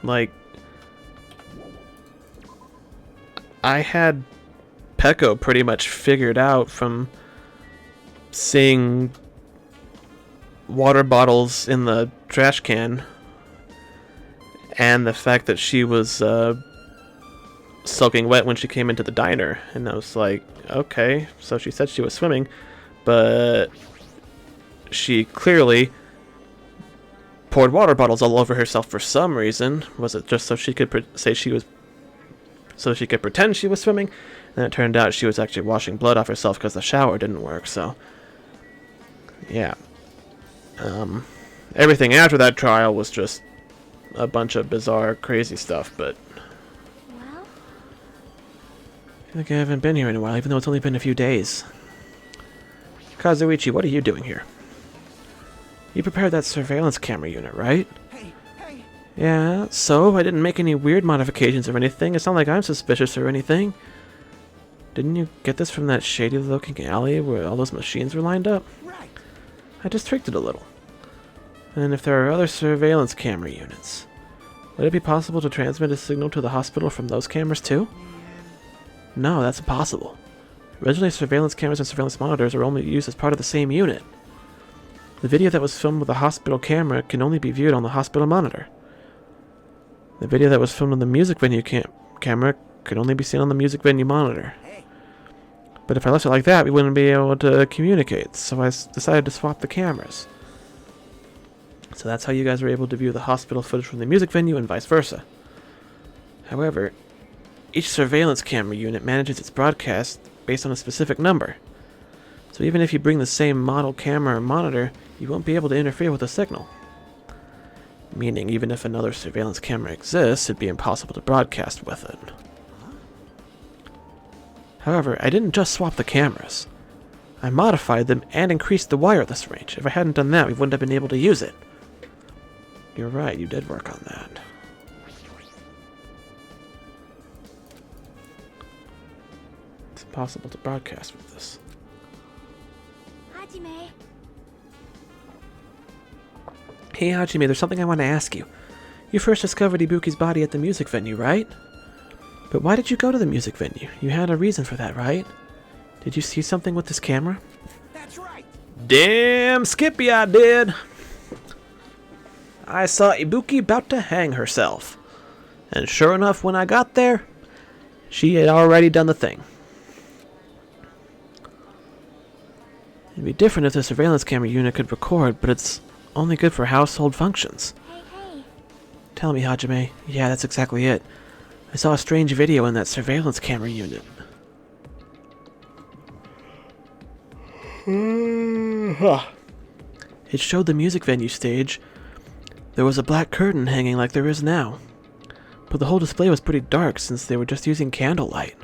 A: Like, I had Peko pretty much figured out from seeing water bottles in the trash can and the fact that she was soaking wet when she came into the diner. And I was like, okay, so she said she was swimming, but she clearly poured water bottles all over herself for some reason. Was it just so she could pretend she was swimming? And it turned out she was actually washing blood off herself because the shower didn't work. So yeah, everything after that trial was just a bunch of bizarre, crazy stuff. But
C: Well,
A: I feel like I haven't been here in a while, even though it's only been a few days. Kazuichi, what are you doing here? You prepared that surveillance camera unit, right?
B: Hey.
A: Yeah, so I didn't make any weird modifications or anything. It's not like I'm suspicious or anything. Didn't you get this from that shady-looking alley where all those machines were lined up?
B: Right.
A: I just tweaked it a little. And if there are other surveillance camera units, would it be possible to transmit a signal to the hospital from those cameras too? No, that's impossible. Originally, surveillance cameras and surveillance monitors are only used as part of the same unit. The video that was filmed with the hospital camera can only be viewed on the hospital monitor. The video that was filmed on the music venue camera could only be seen on the music venue monitor.
B: Hey.
A: But if I left it like that, we wouldn't be able to communicate, so I decided to swap the cameras. So that's how you guys were able to view the hospital footage from the music venue and vice versa. However, each surveillance camera unit manages its broadcast based on a specific number. So even if you bring the same model camera or monitor, you won't be able to interfere with the signal. Meaning, even if another surveillance camera exists, it'd be impossible to broadcast with it. However, I didn't just swap the cameras. I modified them and increased the wireless range. If I hadn't done that, we wouldn't have been able to use it. You're right, you did work on that. It's impossible to broadcast with this.
C: Hajime.
A: Hey Hajime, there's something I want to ask you. You first discovered Ibuki's body at the music venue, right? But why did you go to the music venue? You had a reason for that, right? Did you see something with this camera?
B: That's right.
A: Damn, Skippy, I did! I saw Ibuki about to hang herself. And sure enough, when I got there, she had already done the thing. It'd be different if the surveillance camera unit could record, but it's only good for household functions.
C: Hey.
A: Tell me, Hajime. Yeah, that's exactly it. I saw a strange video in that surveillance camera unit. It showed the music venue stage. There was a black curtain hanging like there is now. But the whole display was pretty dark since they were just using candlelight.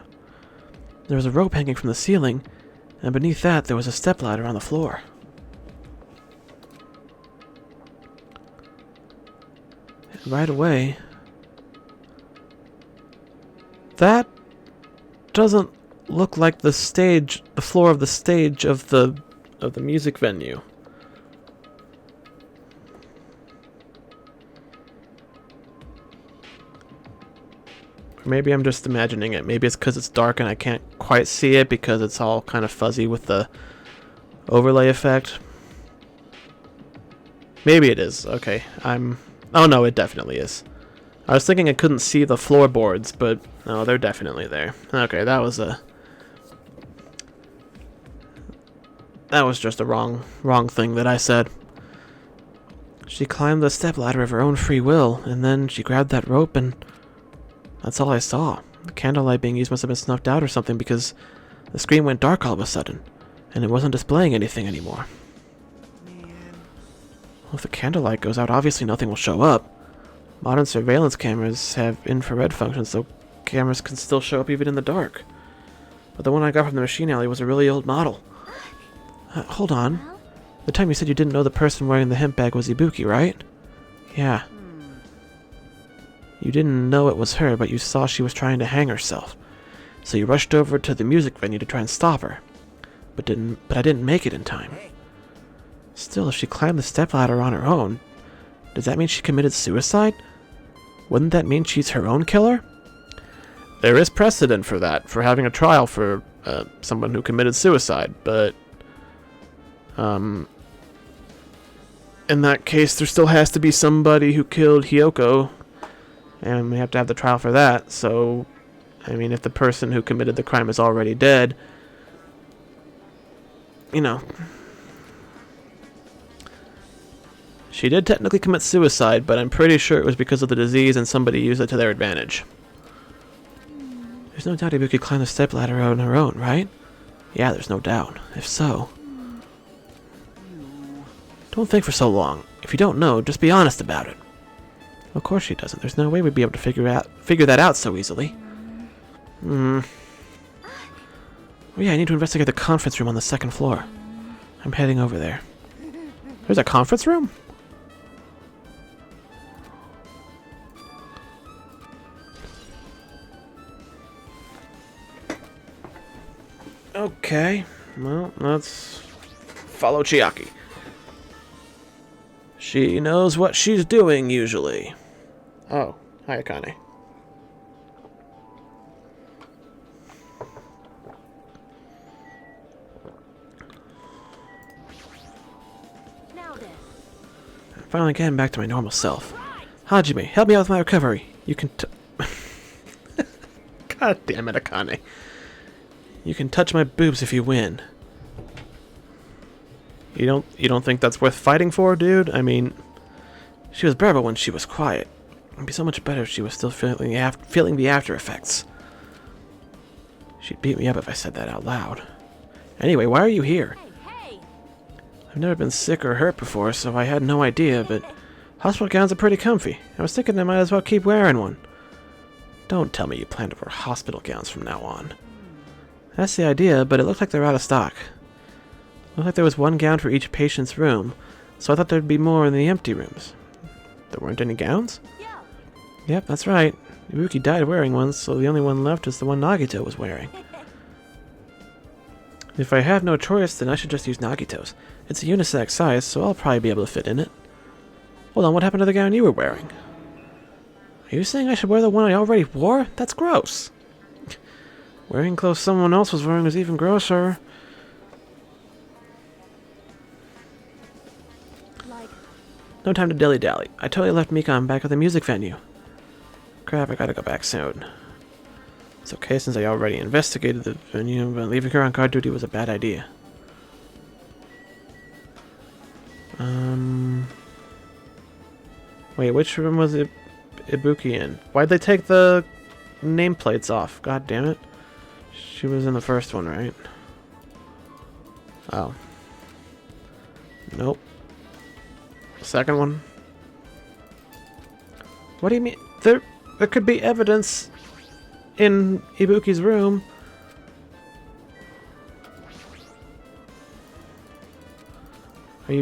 A: There was a rope hanging from the ceiling, and beneath that there was a stepladder on the floor. And right away... That doesn't look like the floor of the stage of the of the music venue. Maybe I'm just imagining it. Maybe it's because it's dark and I can't quite see it because it's all kind of fuzzy with the overlay effect. Maybe it is. Okay, oh no, it definitely is. I was thinking I couldn't see the floorboards, but no, they're definitely there. Okay, that was just a wrong thing that I said. She climbed the stepladder of her own free will, and then she grabbed that rope, and that's all I saw. The candlelight being used must have been snuffed out or something because the screen went dark all of a sudden, and it wasn't displaying anything anymore. Well, if the candlelight goes out, obviously nothing will show up. Modern surveillance cameras have infrared functions, so cameras can still show up even in the dark. But the one I got from the machine alley was a really old model. Hold on.
C: Well,
A: The time you said you didn't know the person wearing the hemp bag was Ibuki, right? Yeah. You didn't know it was her, but you saw she was trying to hang herself. So you rushed over to the music venue to try and stop her. But I didn't make it in time. Still, if she climbed the stepladder on her own, does that mean she committed suicide? Wouldn't that mean she's her own killer? There is precedent for that, for having a trial for someone who committed suicide, but in that case, there still has to be somebody who killed Hyoko, and we have to have the trial for that. So, I mean, if the person who committed the crime is already dead, you know, she did technically commit suicide, but I'm pretty sure it was because of the disease and somebody used it to their advantage. There's no doubt Ibuki climbed the stepladder on her own, right? Yeah, there's no doubt. If so, don't think for so long. If you don't know, just be honest about it. Of course she doesn't. There's no way we'd be able to figure that out so easily. Oh yeah, I need to investigate the conference room on the second floor. I'm heading over there. There's a conference room? Okay, well, let's follow Chiaki. She knows what she's doing, usually. Oh, hi, Akane.
C: now then.
A: I'm finally getting back to my normal self. Hajime, help me out with my recovery. You can God damn it, Akane. You can touch my boobs if you win. You don't think that's worth fighting for, dude? I mean, she was bearable when she was quiet. It'd be so much better if she was still feeling the after effects. She'd beat me up if I said that out loud. Anyway, why are you here?
C: Hey!
A: I've never been sick or hurt before, so I had no idea, but hospital gowns are pretty comfy. I was thinking I might as well keep wearing one. Don't tell me you plan to wear hospital gowns from now on. That's the idea, but it looks like they're out of stock. Looked like there was one gown for each patient's room, so I thought there'd be more in the empty rooms. There weren't any gowns?
C: Yeah.
A: Yep, that's right. Ibuki died wearing one, so the only one left is the one Nagito was wearing. If I have no choice, then I should just use Nagito's. It's a unisex size, so I'll probably be able to fit in it. Hold on, what happened to the gown you were wearing? Are you saying I should wear the one I already wore? That's gross. Wearing clothes someone else was wearing is even grosser.
C: Like,
A: No time to dilly-dally. I totally left Mika back at the music venue. Crap, I gotta go back soon. It's okay since I already investigated the venue, but leaving her on guard duty was a bad idea. Wait, which room was Ibuki in? Why'd they take the nameplates off? God damn it. She was in the first one, right? Oh. Nope. Second one. What do you mean? There could be evidence in Ibuki's room. Are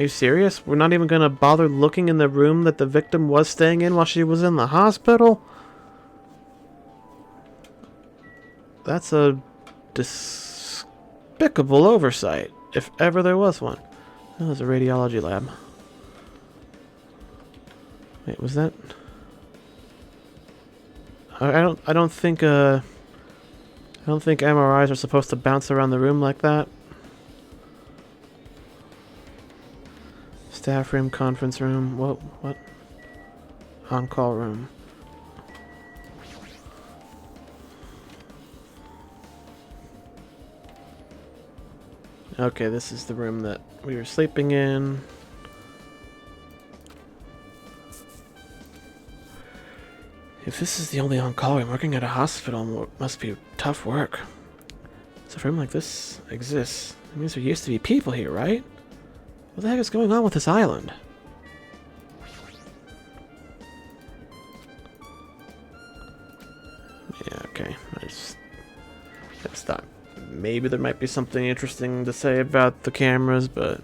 A: you serious? We're not even gonna bother looking in the room that the victim was staying in while she was in the hospital? That's a despicable oversight. if ever there was one. Oh, there's a radiology lab. Wait, was that? I don't think MRIs are supposed to bounce around the room like that. Staff room, conference room. What? On-call room. Okay, this is the room that we were sleeping in. If this is the only on-call room, working at a hospital must be tough work. So if a room like this exists, it means there used to be people here, right? What the heck is going on with this island? Yeah, okay. I just thought maybe there might be something interesting to say about the cameras, but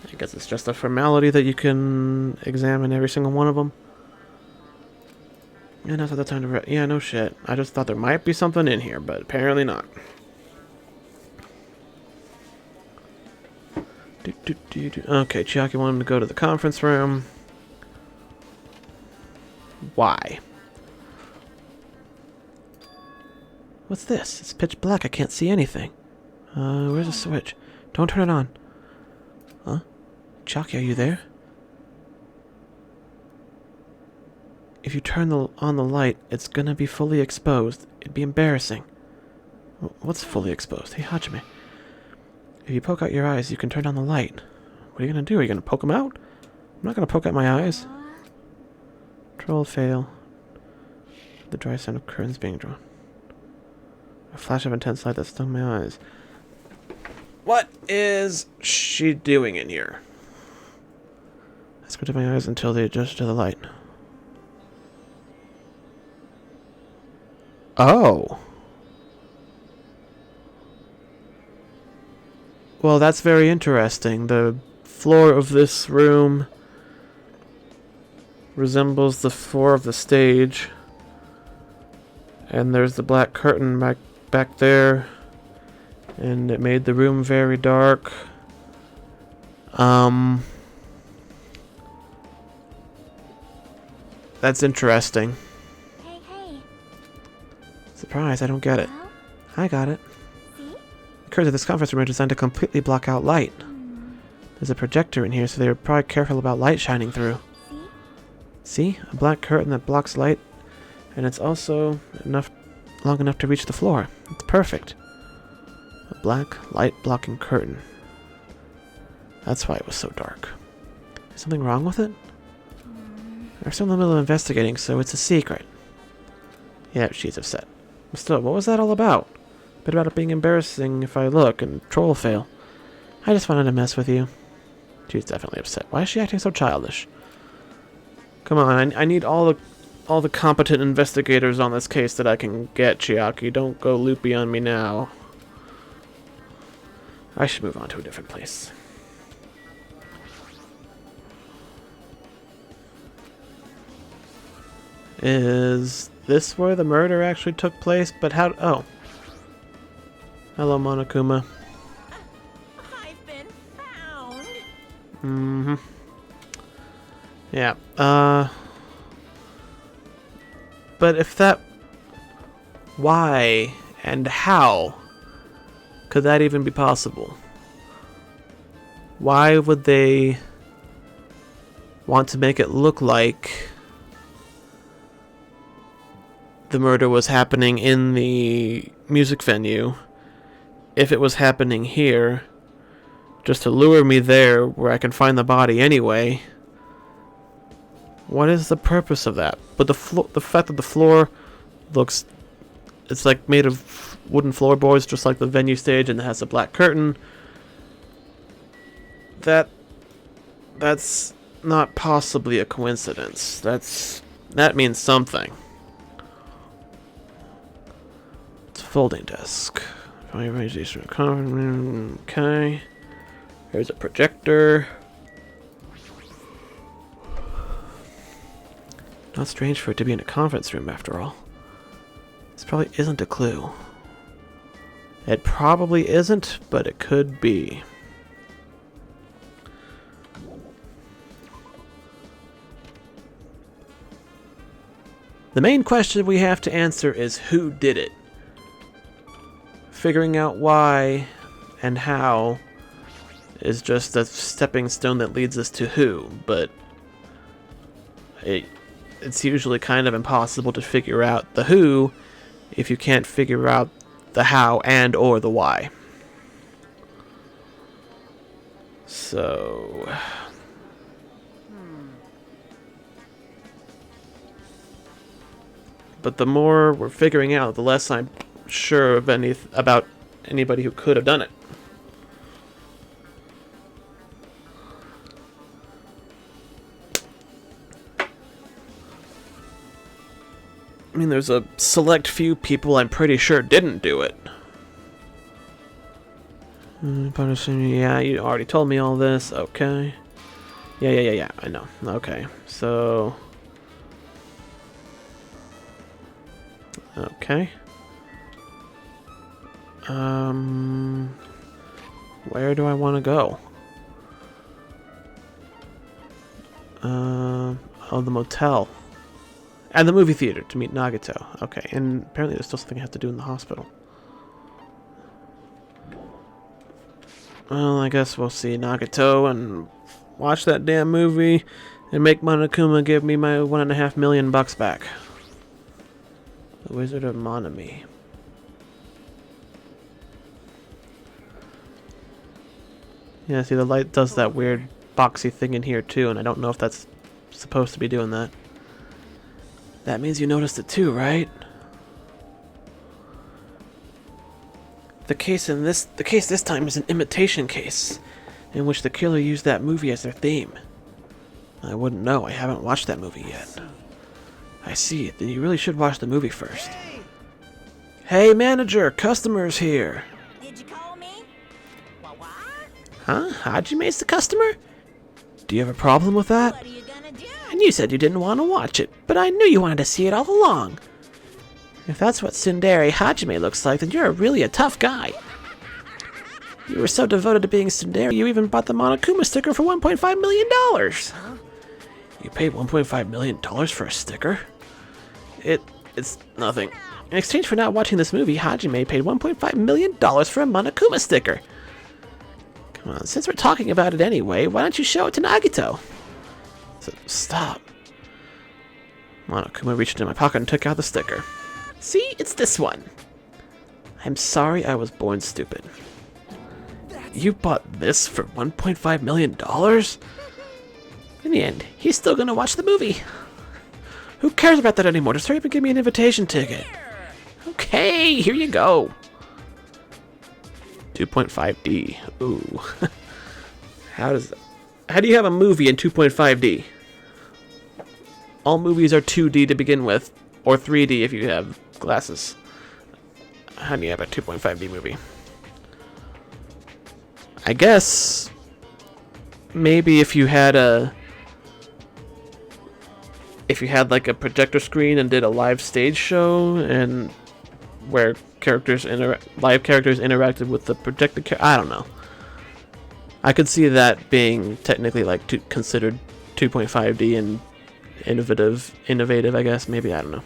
A: I guess it's just a formality that you can examine every single one of them. And now's not the time to yeah, no shit. I just thought there might be something in here, but apparently not. Okay, Chiaki wanted him to go to the conference room. Why? What's this? It's pitch black. I can't see anything. Where's the switch? Don't turn it on. Huh? Chiaki, are you there? If you turn on the light, it's gonna be fully exposed. It'd be embarrassing. What's fully exposed? Hey, Hajime. If you poke out your eyes, you can turn on the light. What are you gonna do? Are you gonna poke them out? I'm not gonna poke out my eyes. Control fail. The dry sound of curtains being drawn. A flash of intense light that stung my eyes. What is she doing in here? I squinted my eyes until they adjusted to the light. Oh. Well, that's very interesting. The floor of this room resembles the floor of the stage. And there's the black curtain back there. And it made the room very dark. That's interesting.
C: Hey, hey.
A: Surprise, I don't get it.
C: Well,
A: I got it.
C: see?
A: It occurs that this conference room is designed to completely block out light. There's a projector in here, so they were probably careful about light shining through.
C: See?
A: See? A black curtain that blocks light, and it's also long enough to reach the floor. It's perfect. A black, light-blocking curtain. That's why it was so dark. Is something wrong with it? We're still in the middle of investigating, so it's a secret. Yeah, she's upset. Still, what was that all about? A bit about it being embarrassing if I look, and troll fail. I just wanted to mess with you. She's definitely upset. Why is she acting so childish? Come on, I need all the competent investigators on this case that I can get, Chiaki. Don't go loopy on me now. I should move on to a different place. Is this where the murder actually took place? But how... Oh. Hello, Monokuma.
D: I've been found.
A: Mm-hmm. Yeah. But if that... Why and how could that even be possible? Why would they want to make it look like the murder was happening in the music venue if it was happening here, just to lure me there where I can find the body anyway? What is the purpose of that? But the fact that the floor looks, it's like made of wooden floorboards, just like the venue stage, and it has a black curtain. That's not possibly a coincidence. That means something. It's a folding desk. Okay. There's a projector. Not strange for it to be in a conference room, after all. This probably isn't a clue. It probably isn't, but it could be. The main question we have to answer is who did it? Figuring out why and how is just a stepping stone that leads us to who, but it's usually kind of impossible to figure out the who if you can't figure out the how and or the why. So but the more we're figuring out, the less I'm sure of about anybody who could have done it. I mean, there's a select few people I'm pretty sure didn't do it. Yeah, you already told me all this. Okay. Yeah, I know. Okay, so... Okay. Where do I want to go? Oh, the motel. And the movie theater to meet Nagito. Okay, and apparently there's still something I have to do in the hospital. Well, I guess we'll see Nagito and watch that damn movie and make Monokuma give me my $1.5 million back. The Wizard of Monami. Yeah, see, the light does that weird boxy thing in here too, and I don't know if that's supposed to be doing that. That means you noticed it too, right? The case this time is an imitation case, in which the killer used that movie as their theme. I wouldn't know. I haven't watched that movie yet. I see. Then you really should watch the movie first. Hey, manager! Customer's here!
D: Did you call me? What?
A: Huh? Hajime's the customer? Do you have a problem with that?
D: What are you gonna do?
A: And you said you didn't want to watch it, but I knew you wanted to see it all along. If that's what tsundere Hajime looks like, then you're really a tough guy. You were so devoted to being tsundere, you even bought the Monokuma sticker for $1.5 million. You paid $1.5 million for a sticker? It's nothing. In exchange for not watching this movie, Hajime paid $1.5 million for a Monokuma sticker. Come on, since we're talking about it anyway, why don't you show it to Nagito? So, stop. Monokuma reached into my pocket and took out the sticker. See, it's this one. I'm sorry I was born stupid. You bought this for $1.5 million? In the end, he's still gonna watch the movie. Who cares about that anymore? Just hurry up and give me an invitation ticket. Okay, here you go. 2.5D. Ooh. How do you have a movie in 2.5D? All movies are 2D to begin with, or 3D if you have glasses. How do you have a 2.5D movie? I guess maybe if you had like a projector screen and did a live stage show and where live characters interacted with the projected I don't know. I could see that being technically like considered 2.5D and innovative, I guess. Maybe, I don't know.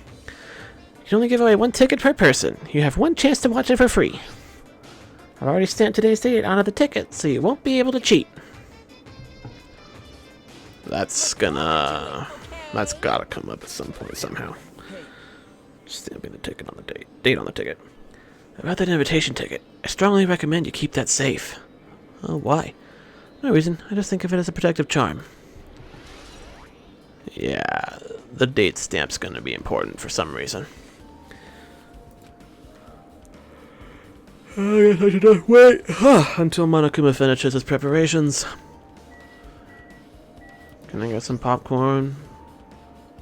A: You can only give away one ticket per person. You have one chance to watch it for free. I've already stamped today's date onto the ticket, so you won't be able to cheat. That's gotta come up at some point somehow. Stamping the ticket on the date on the ticket. About that invitation ticket, I strongly recommend you keep that safe. Oh, why? No reason. I just think of it as a protective charm. Yeah, the date stamp's gonna be important for some reason. I guess I should not wait until Monokuma finishes his preparations. Can I get some popcorn?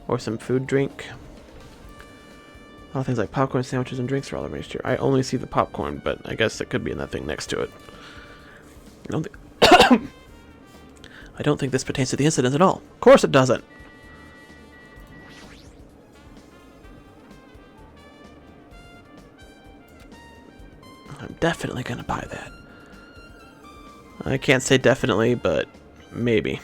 A: Or some food drink? All things like popcorn, sandwiches, and drinks are all arranged here. I only see the popcorn, but I guess it could be in that thing next to it. I don't think this pertains to the incident at all. Of course it doesn't. I'm definitely gonna buy that. I can't say definitely, but maybe.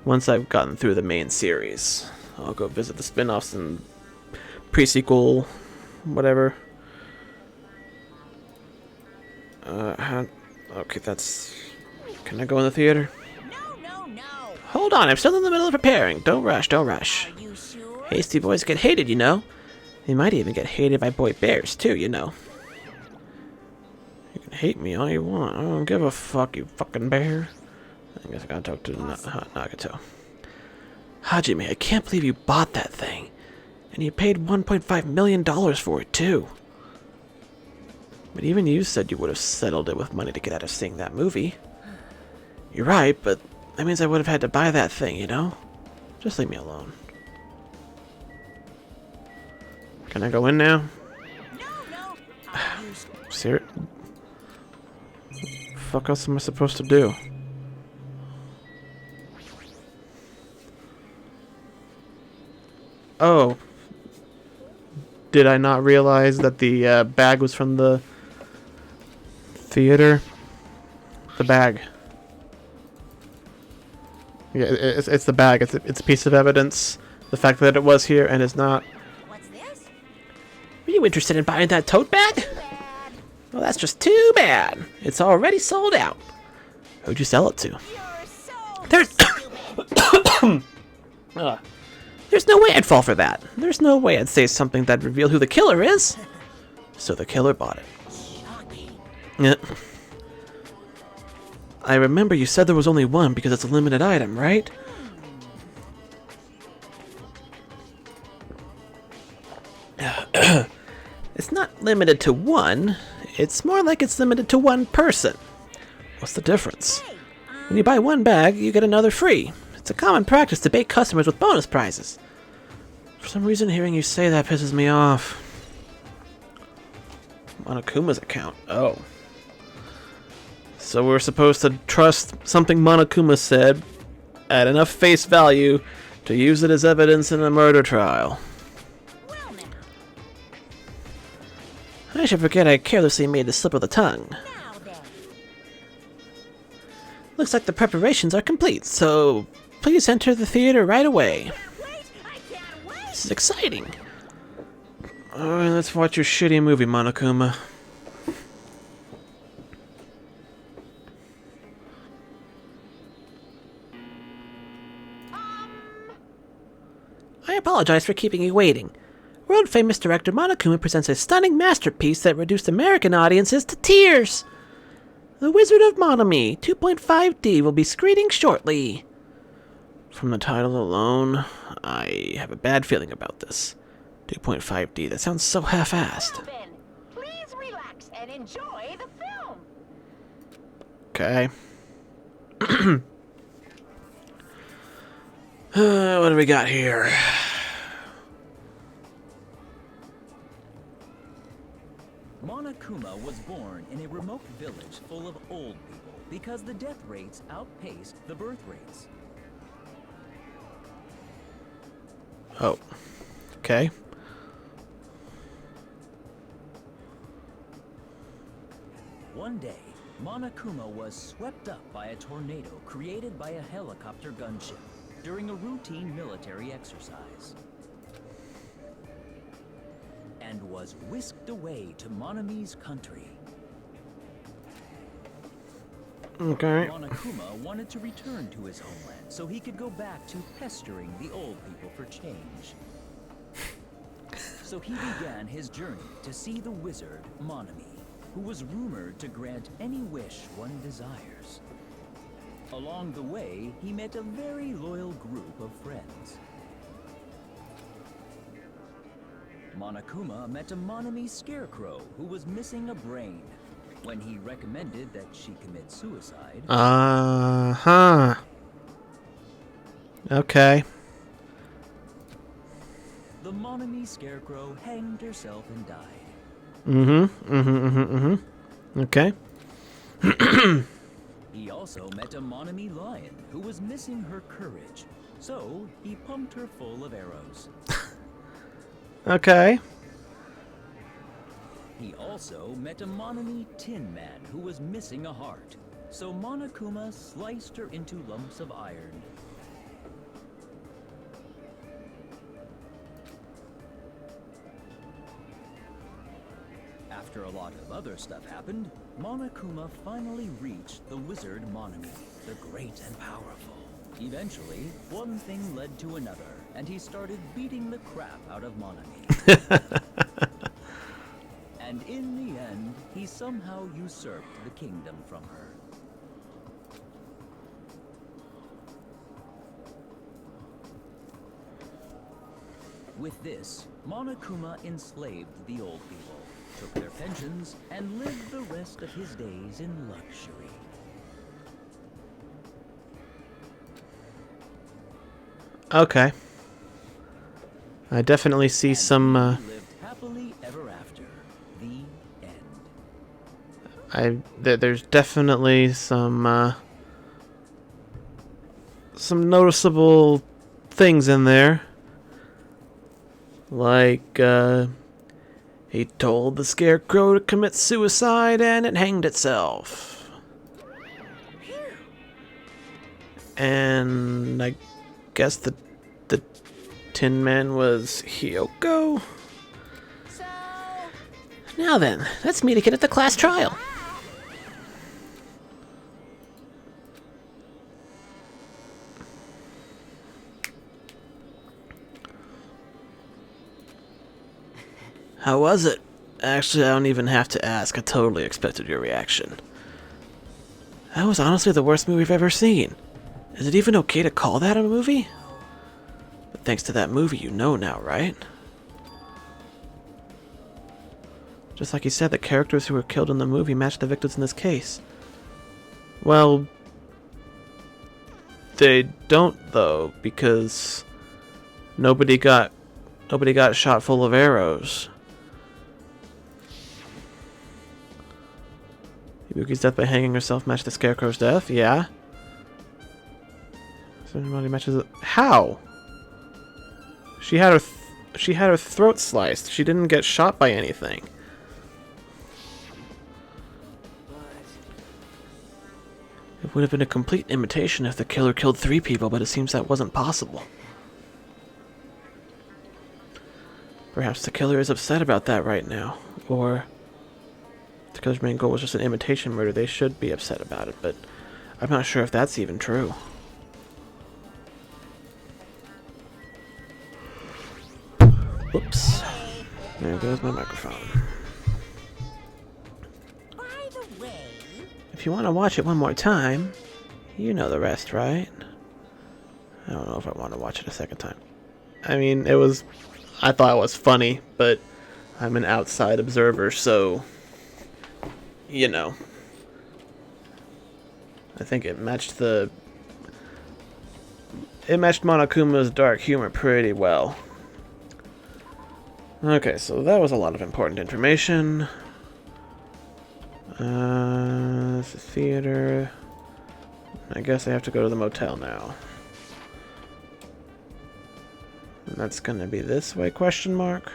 A: Once I've gotten through the main series, I'll go visit the spin-offs and pre-sequel, whatever. Okay, that's... Can I go in the theater?
D: No.
A: Hold on, I'm still in the middle of preparing. Don't rush, don't rush.
D: Are you sure?
A: Hasty boys get hated, you know. They might even get hated by boy bears, too, you know. You can hate me all you want. I don't give a fuck, you fucking bear. I guess I gotta talk to Nagato. Hajime, I can't believe you bought that thing. And you paid $1.5 million for it, too. But even you said you would have settled it with money to get out of seeing that movie. You're right, but that means I would have had to buy that thing, you know? Just leave me alone. Can I go in now?
D: No.
A: Serious? Fuck else am I supposed to do? Oh. Did I not realize that the bag was from the theater? The bag. Yeah, it's the bag. It's a piece of evidence. The fact that it was here and is not.
D: What's this?
A: Are you interested in buying that tote bag?
D: Bad.
A: Well, that's just too bad. It's already sold out. Who'd you sell it to?
D: You're so
A: There's...
D: stupid.
A: There's no way I'd fall for that. There's no way I'd say something that'd reveal who the killer is. So the killer bought it.
D: Shocking.
A: Yeah. I remember you said there was only one because it's a limited item, right? It's not limited to one. It's more like it's limited to one person. What's the difference? When you buy one bag, you get another free. It's a common practice to bait customers with bonus prizes. For some reason, hearing you say that pisses me off. Monokuma's account. Oh. So we're supposed to trust something Monokuma said at enough face value to use it as evidence in a murder trial.
D: Well now.
A: I should forget I carelessly made the slip of the tongue.
D: Now then.
A: Looks like the preparations are complete, so please enter the theater right away.
D: Wait, I can't wait.
A: This is exciting. Alright, let's watch your shitty movie, Monokuma. I apologize for keeping you waiting. World-famous director Monokuma presents a stunning masterpiece that reduced American audiences to tears. The Wizard of Monomi 2.5D will be screening shortly. From the title alone, I have a bad feeling about this. 2.5D, that sounds so half-assed.
D: Now then, please relax and enjoy the film.
A: Okay. What do we got here?
F: Monokuma was born in a remote village full of old people because the death rates outpaced the birth rates.
A: Oh. Okay.
F: One day, Monokuma was swept up by a tornado created by a helicopter gunship during a routine military exercise, and was whisked away to Monomi's country.
A: Okay.
F: Monokuma wanted to return to his homeland so he could go back to pestering the old people for change. So he began his journey to see the wizard Monomi, who was rumored to grant any wish one desires. Along the way, he met a very loyal group of friends. Monokuma met a Monomi scarecrow who was missing a brain. When he recommended that she commit suicide,
A: Uh-huh. Okay.
F: the Monomi scarecrow hanged herself and died.
A: Okay.
F: He also met a Monomi lion who was missing her courage, so he pumped her full of arrows.
A: Okay.
F: He also met a Monami Tin Man who was missing a heart. So Monokuma sliced her into lumps of iron. After a lot of other stuff happened, Monokuma finally reached the wizard Monami, the great and powerful. Eventually, one thing led to another, and he started beating the crap out of Monami. And in the end, he somehow usurped the kingdom from her. With this, Monokuma enslaved the old people, took their pensions, and lived the rest of his days in luxury.
A: Okay. I definitely see some,
F: He lived happily ever after. The end.
A: there's definitely some noticeable things in there. Like, he told the scarecrow to commit suicide and it hanged itself. And I guess the Tin Man was Hiyoko.
C: So,
A: Now then, let's meet again at the class trial. How was it? Actually, I don't even have to ask. I totally expected your reaction. That was honestly the worst movie I've ever seen. Is it even okay to call that a movie? But thanks to that movie, you know now, right? Just like you said, the characters who were killed in the movie matched the victims in this case. Well, they don't though, because nobody got shot full of arrows. Ibuki's death by hanging herself matched the Scarecrow's death? Yeah. Somebody matches it. How? She had her throat sliced. She didn't get shot by anything. It would have been a complete imitation if the killer killed 3 people, but it seems that wasn't possible. Perhaps the killer is upset about that right now. Or if the killer's main goal was just an imitation murder, they should be upset about it, but I'm not sure if that's even true. Whoops. There goes my microphone.
C: by the way,
A: If you want to watch it one more time, you know the rest, right? I don't know if I want to watch it a second time. I mean, I thought it was funny, but I'm an outside observer, so, you know. I think it matched Monokuma's dark humor pretty well. Okay, so that was a lot of important information. This is theater. I guess I have to go to the motel now. And that's gonna be this way, question mark?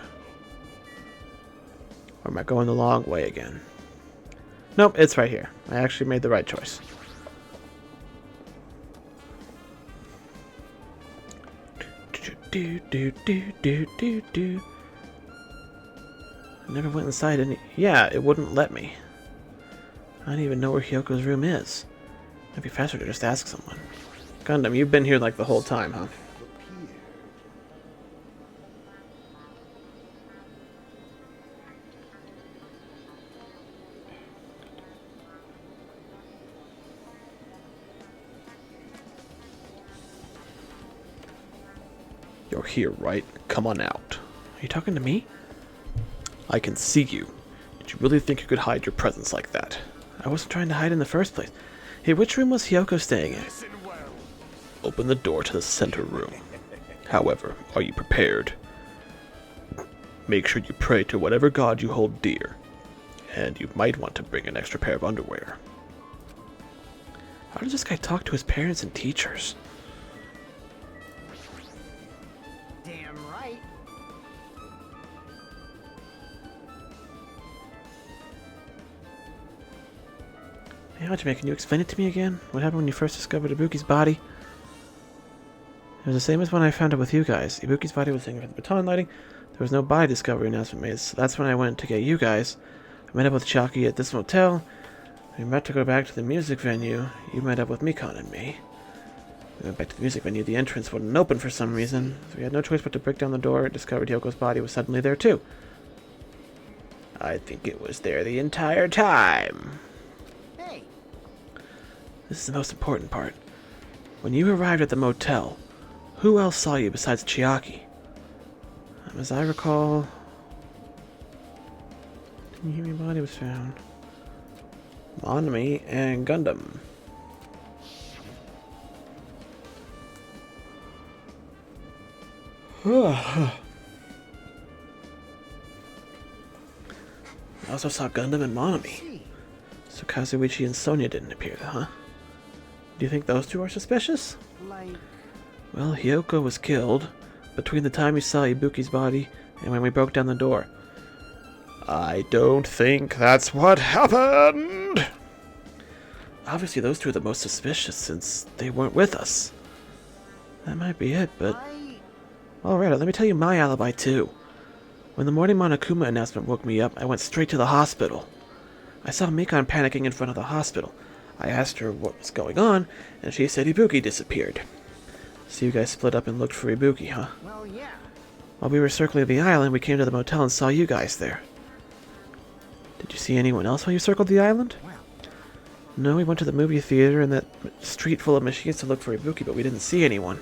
A: Or am I going the long way again? Nope, it's right here. I actually made the right choice. Do. I never went inside any... Yeah, it wouldn't let me. I don't even know where Hyoko's room is. It'd be faster to just ask someone. Gundam, you've been here like the whole time, huh? You're here, right? Come on out. Are you talking to me? I can see you. Did you really think you could hide your presence like that? I wasn't trying to hide in the first place. Hey, which room was Hyoko staying in? Open the door to the center room. However, are you prepared? Make sure you pray to whatever god you hold dear. And you might want to bring an extra pair of underwear. How does this guy talk to his parents and teachers?
B: Damn right.
A: Hey, Hajime, can you explain it to me again? What happened when you first discovered Ibuki's body? It was the same as when I found it with you guys. Ibuki's body was hanging from the baton lighting. There was no body discovery announcement made, so that's when I went to get you guys. I met up with Chiaki at this motel. We met to go back to the music venue. You met up with Mikon and me. We went back to the music venue. The entrance wouldn't open for some reason, so we had no choice but to break down the door and discovered Hyoko's body was suddenly there too. I think it was there the entire time.
B: Hey,
A: This is the most important part. When you arrived at the motel, who else saw you besides Chiaki? As I recall... Didn't you hear your body was found? Monami and Gundam. I also saw Gundam and Monami.
B: gee,
A: So Kazuichi and Sonia didn't appear, huh? Do you think those two are suspicious?
B: like,
A: Well, Hyoko was killed between the time you saw Ibuki's body and when we broke down the door. I don't think that's what happened! Obviously, those two are the most suspicious since they weren't with us. That might be it, but... Alright, let me tell you my alibi too. When the morning Monokuma announcement woke me up, I went straight to the hospital. I saw Mikon panicking in front of the hospital. I asked her what was going on, and she said Ibuki disappeared. So you guys split up and looked for Ibuki, huh?
B: well, yeah.
A: While we were circling the island, we came to the motel and saw you guys there. Did you see anyone else while you circled the island?
B: Well,
A: No, we went to the movie theater and that street full of machines to look for Ibuki, but we didn't see anyone.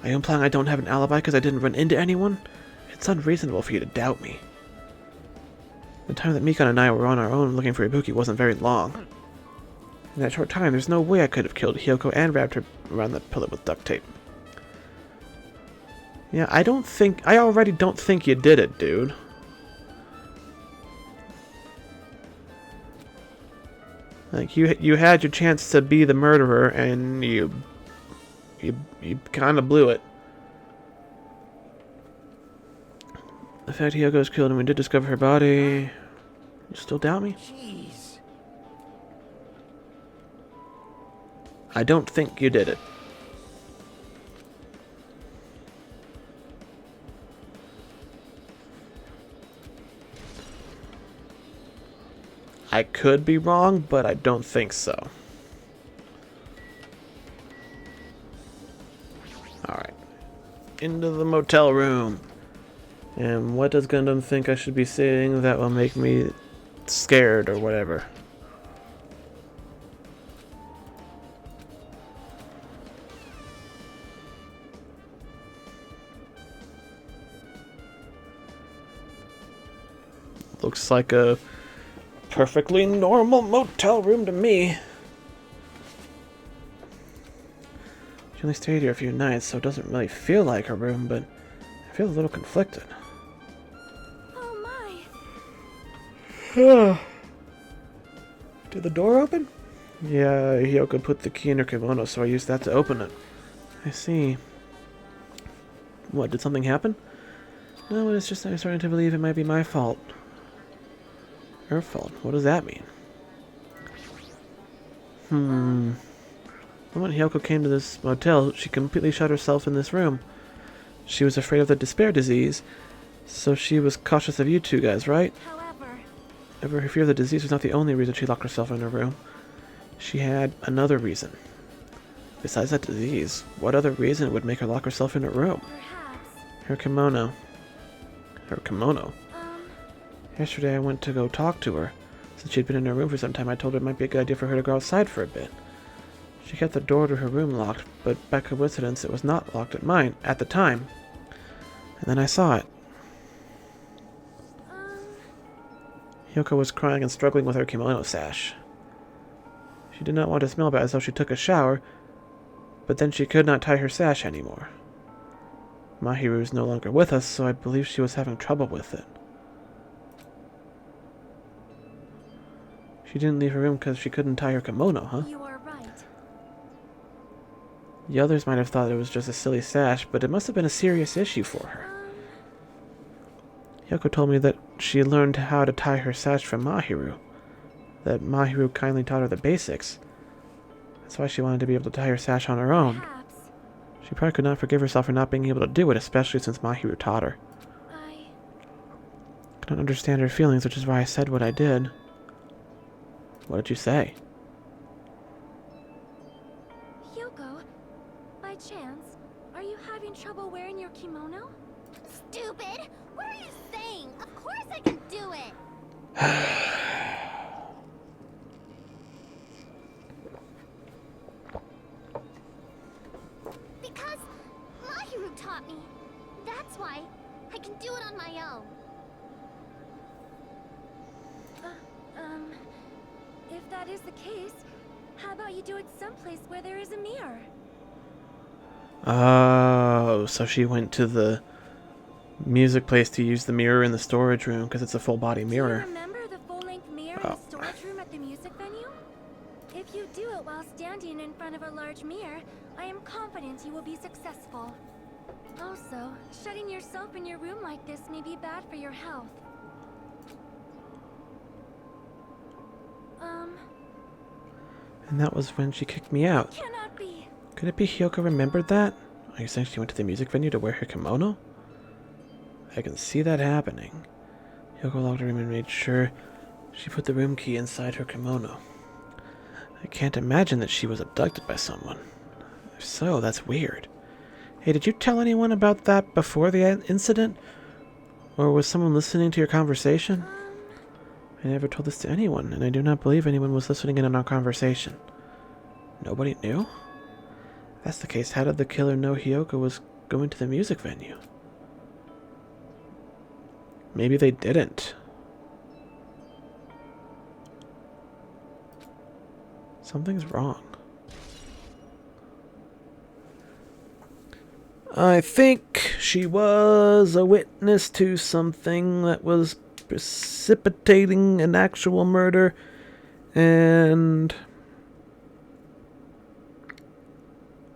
A: Are you implying I don't have an alibi because I didn't run into anyone? It's unreasonable for you to doubt me. The time that Mikon and I were on our own looking for Ibuki wasn't very long. In that short time, there's no way I could have killed Hyoko and wrapped her around that pillow with duct tape. Yeah, I already don't think you did it, dude. Like, you had your chance to be the murderer, and you kind of blew it. The fact Hyoko was killed and we did discover her body... You still doubt me?
B: jeez.
A: I don't think you did it. I could be wrong, but I don't think so. Alright. Into the motel room. And what does Gundam think I should be saying that will make me scared or whatever? Looks like a perfectly normal motel room to me. She only stayed here a few nights, so it doesn't really feel like her room, but I feel a little conflicted.
C: Oh my.
A: Did the door open? Yeah, Hyoko put the key in her kimono, so I used that to open it. I see. What, did something happen? No, it's just I'm starting to believe it might be my fault. Her fault? What does that mean? The moment Hyoko came to this motel, she completely shut herself in this room. She was afraid of the despair disease, so she was cautious of you two guys, right?
C: However,
A: Her fear of the disease was not the only reason she locked herself in her room. She had another reason. Besides that disease, what other reason would make her lock herself in her room?
C: perhaps.
A: Her kimono. Her kimono? Yesterday I went to go talk to her. Since she'd been in her room for some time, I told her it might be a good idea for her to go outside for a bit. She kept the door to her room locked, but by coincidence it was not locked at mine at the time. And then I saw it. Hyoko was crying and struggling with her kimono sash. She did not want to smell bad, so she took a shower, but then she could not tie her sash anymore. Mahiru is no longer with us, so I believe she was having trouble with it. She didn't leave her room because she couldn't tie her kimono, huh?
C: You are right.
A: The others might have thought it was just a silly sash, but it must have been a serious issue for her. Hyoko told me that she learned how to tie her sash from Mahiru. that Mahiru kindly taught her the basics. That's why she wanted to be able to tie her sash on her own.
C: Perhaps.
A: She probably could not forgive herself for not being able to do it, especially since Mahiru taught her.
C: I...
A: Couldn't understand her feelings, which is why I said what I did. What did you say?
C: Hyoko, by chance, are you having trouble wearing your kimono?
G: Stupid! What are you saying? Of course I can do it! Because Mahiru taught me. That's why I can do it on my own.
C: If that is the case, how about you do it someplace where there is a mirror?
A: Oh, so she went to the music place to use the mirror in the storage room because it's a full body
C: Do
A: mirror.
C: you remember the full-length mirror in the storage room at the music venue? If you do it while standing in front of a large mirror, I am confident you will be successful. Also, shutting yourself in your room like this may be bad for your health.
A: And that was when she kicked me out.
C: Cannot be.
A: Could it be Hyoko remembered that? Are you saying she went to the music venue to wear her kimono? I can see that happening. Hyoko locked her room and made sure she put the room key inside her kimono. I can't imagine that she was abducted by someone. If so, that's weird. Hey, did you tell anyone about that before the incident? Or was someone listening to your conversation? I never told this to anyone, and I do not believe anyone was listening in on our conversation. Nobody knew? If that's the case, how did the killer know Hyoko was going to the music venue? Maybe they didn't. Something's wrong. I think she was a witness to something that was precipitating an actual murder, and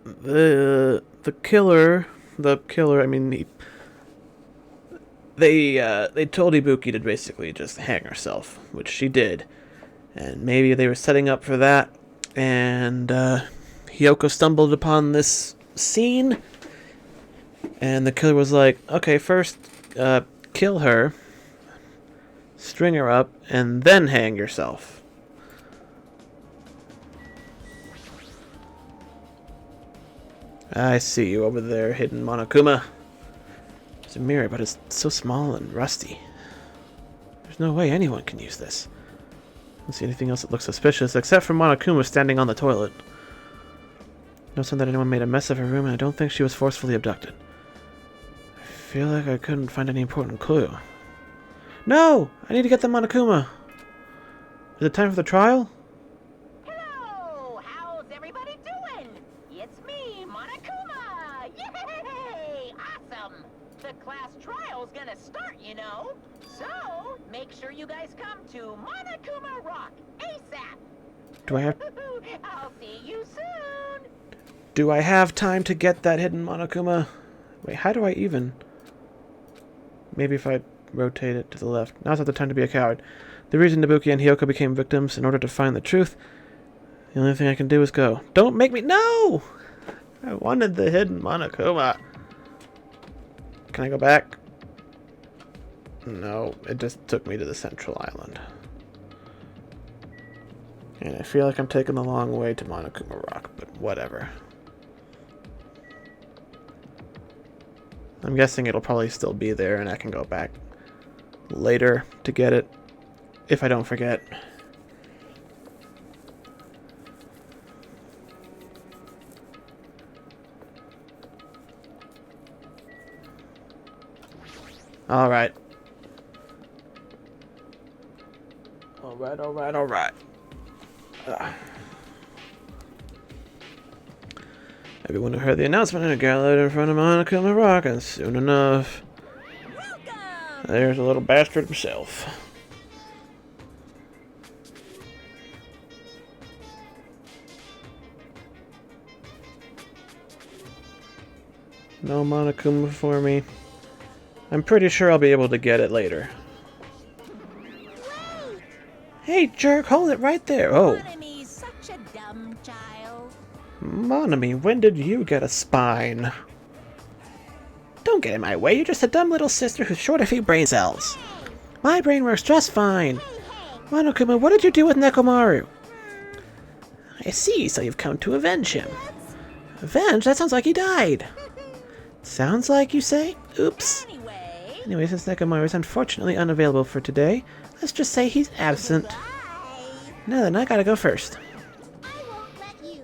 A: the killer, I mean, they told Ibuki to basically just hang herself, which she did, and maybe they were setting up for that, and Hyoko stumbled upon this scene, and the killer was like, okay, first kill her, string her up, and then hang yourself. I see you over there, hidden Monokuma. There's a mirror, but it's so small and rusty. There's no way anyone can use this. I don't see anything else that looks suspicious, except for Monokuma standing on the toilet. No sign that anyone made a mess of her room, and I don't think she was forcefully abducted. I feel like I couldn't find any important clue. No! I need to get the Monokuma! Is it time for the trial?
D: Hello! How's everybody doing? It's me, Monokuma! Yay! Awesome! The class trial's gonna start, you know. So, make sure you guys come to Monokuma Rock ASAP!
A: Do I have...
D: I'll see you soon!
A: Do I have time to get that hidden Monokuma? Wait, how do I even... Maybe if I rotate it to the left. Now's not the time to be a coward. The reason Ibuki and Hyoko became victims in order to find the truth. The only thing I can do is go. Don't make me... No! I wanted the hidden Monokuma. Can I go back? No, it just took me to the central island. And I feel like I'm taking the long way to Monokuma Rock, but whatever. I'm guessing it'll probably still be there and I can go back later to get it, if I don't forget. Alright. Alright. Everyone who heard the announcement gathered in front of Monokuma Rock, and soon enough, there's a little bastard himself. No Monokuma for me. I'm pretty sure I'll be able to get it later.
G: Wait!
A: Hey, jerk, hold it right there. Oh.
D: Monomy's such a dumb child.
A: Monomi, when did you get a spine? Don't get in my way, you're just a dumb little sister who's short a few brain cells. My brain works just fine. Monokuma, what did you do with Nekomaru? I see, so you've come to avenge him. Avenge? That sounds like he died. Sounds like, you say? Oops. Anyway, since Nekomaru is unfortunately unavailable for today, let's just say he's absent. Now then, I gotta go first.
G: I won't let you.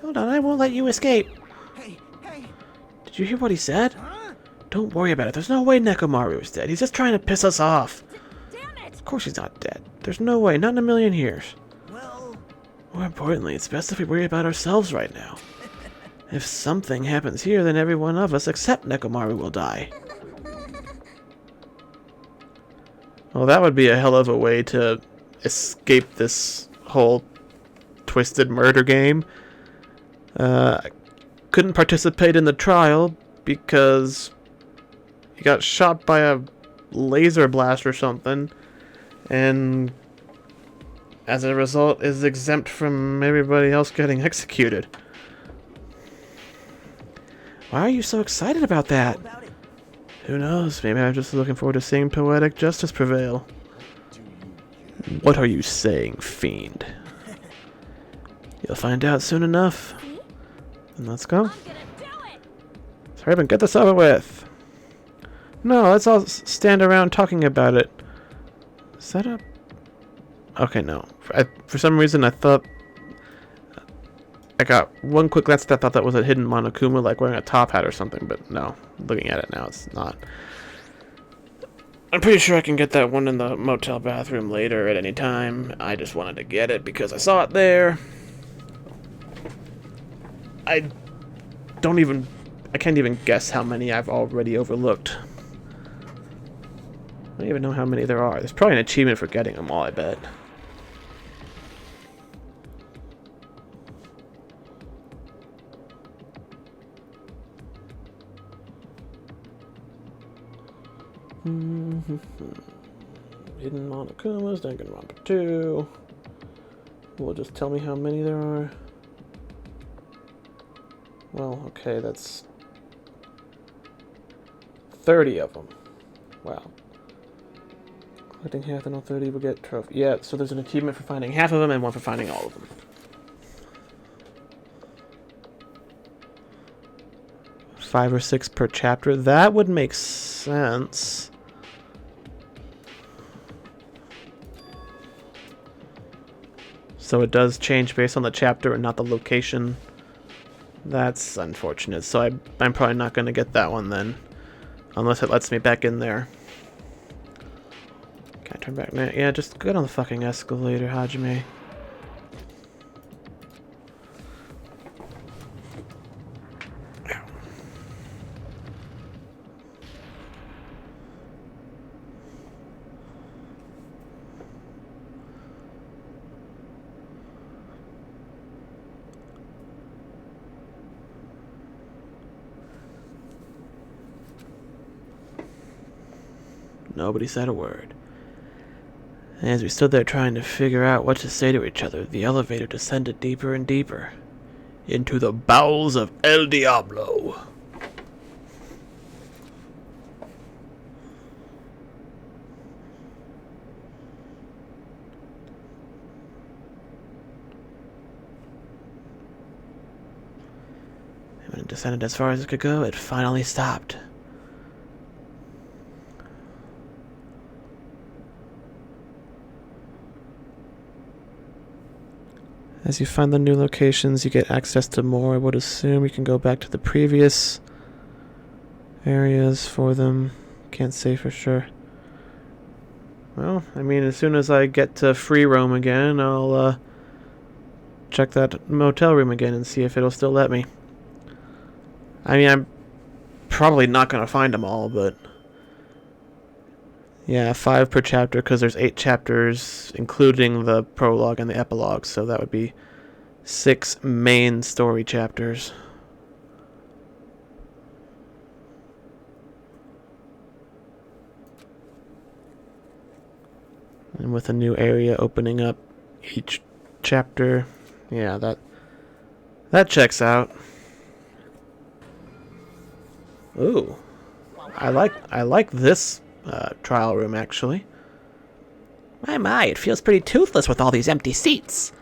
A: Hold on, I won't let you escape.
B: Hey, hey.
A: Did you hear what he said?
B: Huh?
A: Don't worry about it. There's no way Nekomaru is dead. He's just trying to piss us off.
D: Damn it!
A: Of course he's not dead. There's no way. Not in a million years.
B: Well,
A: More importantly, it's best if we worry about ourselves right now. If something happens here, then every one of us except Nekomaru will die. Well, that would be a hell of a way to escape this whole twisted murder game. I couldn't participate in the trial because he got shot by a laser blast or something, and as a result is exempt from everybody else getting executed. Why are you so excited about that?
B: about it.
A: Who knows? Maybe I'm just looking forward to seeing poetic justice prevail. What are you saying, fiend? You'll find out soon enough. Then let's go.
D: I'm gonna do it!
A: Hurry up and get this over with. No, let's all stand around talking about it. Is that a... Okay, no. For some reason, I thought... I got one quick glance that I thought that was a hidden Monokuma, like wearing a top hat or something, but no. Looking at it now, it's not. I'm pretty sure I can get that one in the motel bathroom later at any time. I just wanted to get it because I saw it there. I can't even guess how many I've already overlooked. I don't even know how many there are. There's probably an achievement for getting them all, I bet. Hidden Monokumas, Danganronpa 2. Will it just tell me how many there are? Well, okay, that's 30 of them. Wow. Collecting half and all 30 will get trophy. Yeah, so there's an achievement for finding half of them and one for finding all of them. Five or six per chapter. That would make sense. So it does change based on the chapter and not the location. That's unfortunate. So I'm probably not going to get that one then. Unless it lets me back in there. Can I turn back now? Yeah, just get on the fucking escalator, Hajime. Nobody said a word. As we stood there trying to figure out what to say to each other, the elevator descended deeper and deeper. Into the bowels of El Diablo. And when it descended as far as it could go, it finally stopped. As you find the new locations, you get access to more. I would assume you can go back to the previous areas for them. Can't say for sure. Well, I mean, as soon as I get to free roam again, I'll check that motel room again and see if it'll still let me. I mean, I'm probably not going to find them all, but... Yeah, 5 per chapter, because there's 8 chapters, including the prologue and the epilogue, so that would be 6 main story chapters. And with a new area opening up each chapter. Yeah, that checks out. Ooh. I like this trial room actually. My, it feels pretty toothless with all these empty seats.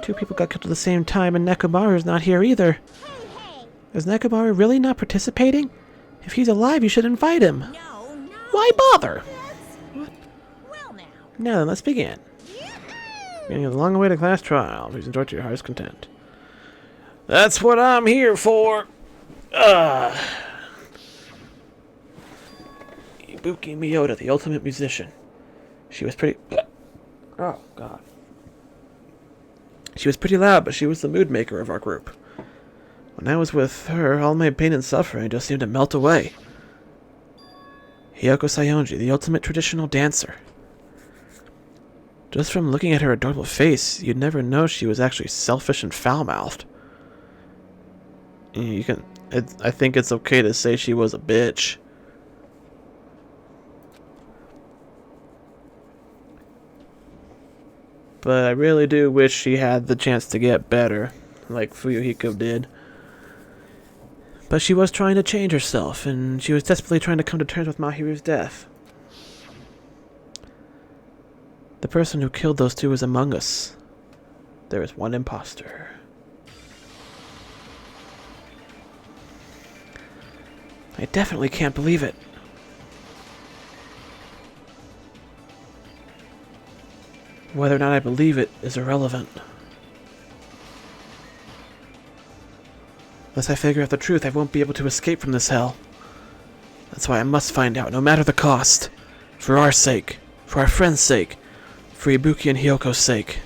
A: 2 people got killed at the same time and Nekomaru's not here either. Is Nekomaru really not participating? If he's alive, you should invite him.
D: No, no.
A: Why bother?
D: Well now.
A: Now then, let's begin. Beginning of the long-awaited class trial. Please enjoy to your heart's content. That's what I'm here for. Ibuki Miyota, the ultimate musician. She was pretty... Oh, God. She was pretty loud, but she was the mood maker of our group. When I was with her, all my pain and suffering just seemed to melt away. Hiyoko Sayonji, the ultimate traditional dancer. Just from looking at her adorable face, you'd never know she was actually selfish and foul-mouthed. I think it's okay to say she was a bitch. But I really do wish she had the chance to get better, like Fuyuhiko did. But she was trying to change herself, and she was desperately trying to come to terms with Mahiru's death. The person who killed those 2 is among us. There is one imposter. I definitely can't believe it. Whether or not I believe it is irrelevant. Unless I figure out the truth, I won't be able to escape from this hell. That's why I must find out, no matter the cost. For our sake. For our friend's sake. For Ibuki and Hyoko's sake.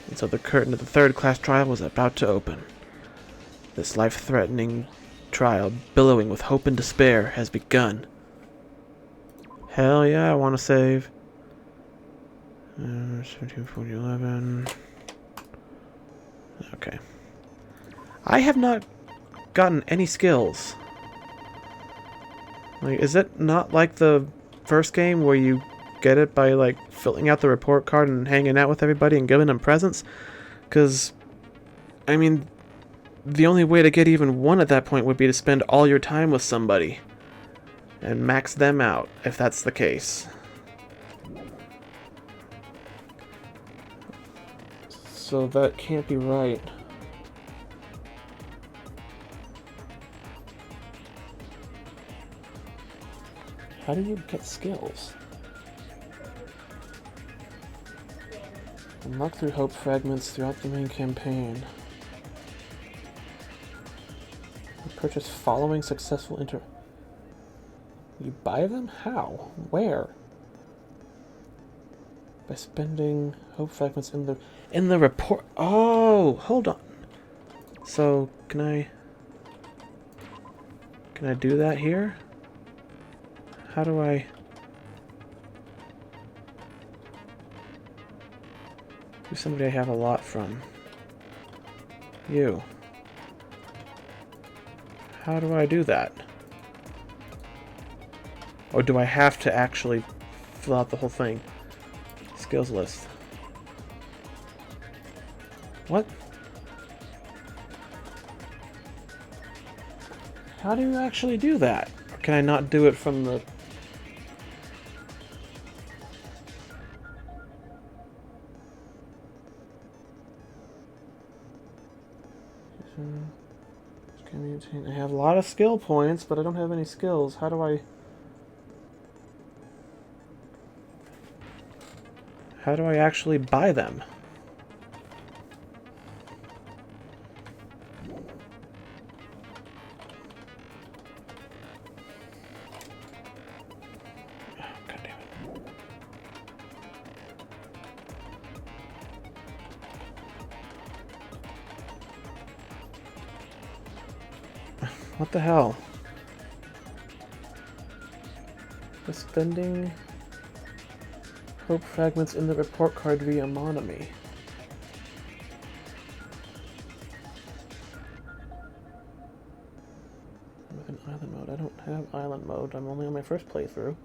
A: And so the curtain of the 3rd class trial was about to open. This life-threatening trial, billowing with hope and despair, has begun. Hell yeah, I want to save. 174011. Okay. I have not gotten any skills. Like, is it not like the first game where you get it by like filling out the report card and hanging out with everybody and giving them presents? Because, I mean, the only way to get even one at that point would be to spend all your time with somebody and max them out, if that's the case. So that can't be right. How do you get skills? Unlock through hope fragments throughout the main campaign. Purchase following successful You buy them? How? Where? By spending hope fragments in the report. Oh, hold on. So can I do that here? How do I? Who's somebody I have a lot from? You. How do I do that? Or do I have to actually fill out the whole thing? Skills list. What? How do you actually do that? Or can I not do it from the... I have a lot of skill points, but I don't have any skills. How do I actually buy them? God damn it. What the hell? The spending hope fragments in the report card via Monami. With an island mode. I don't have island mode. I'm only on my first playthrough.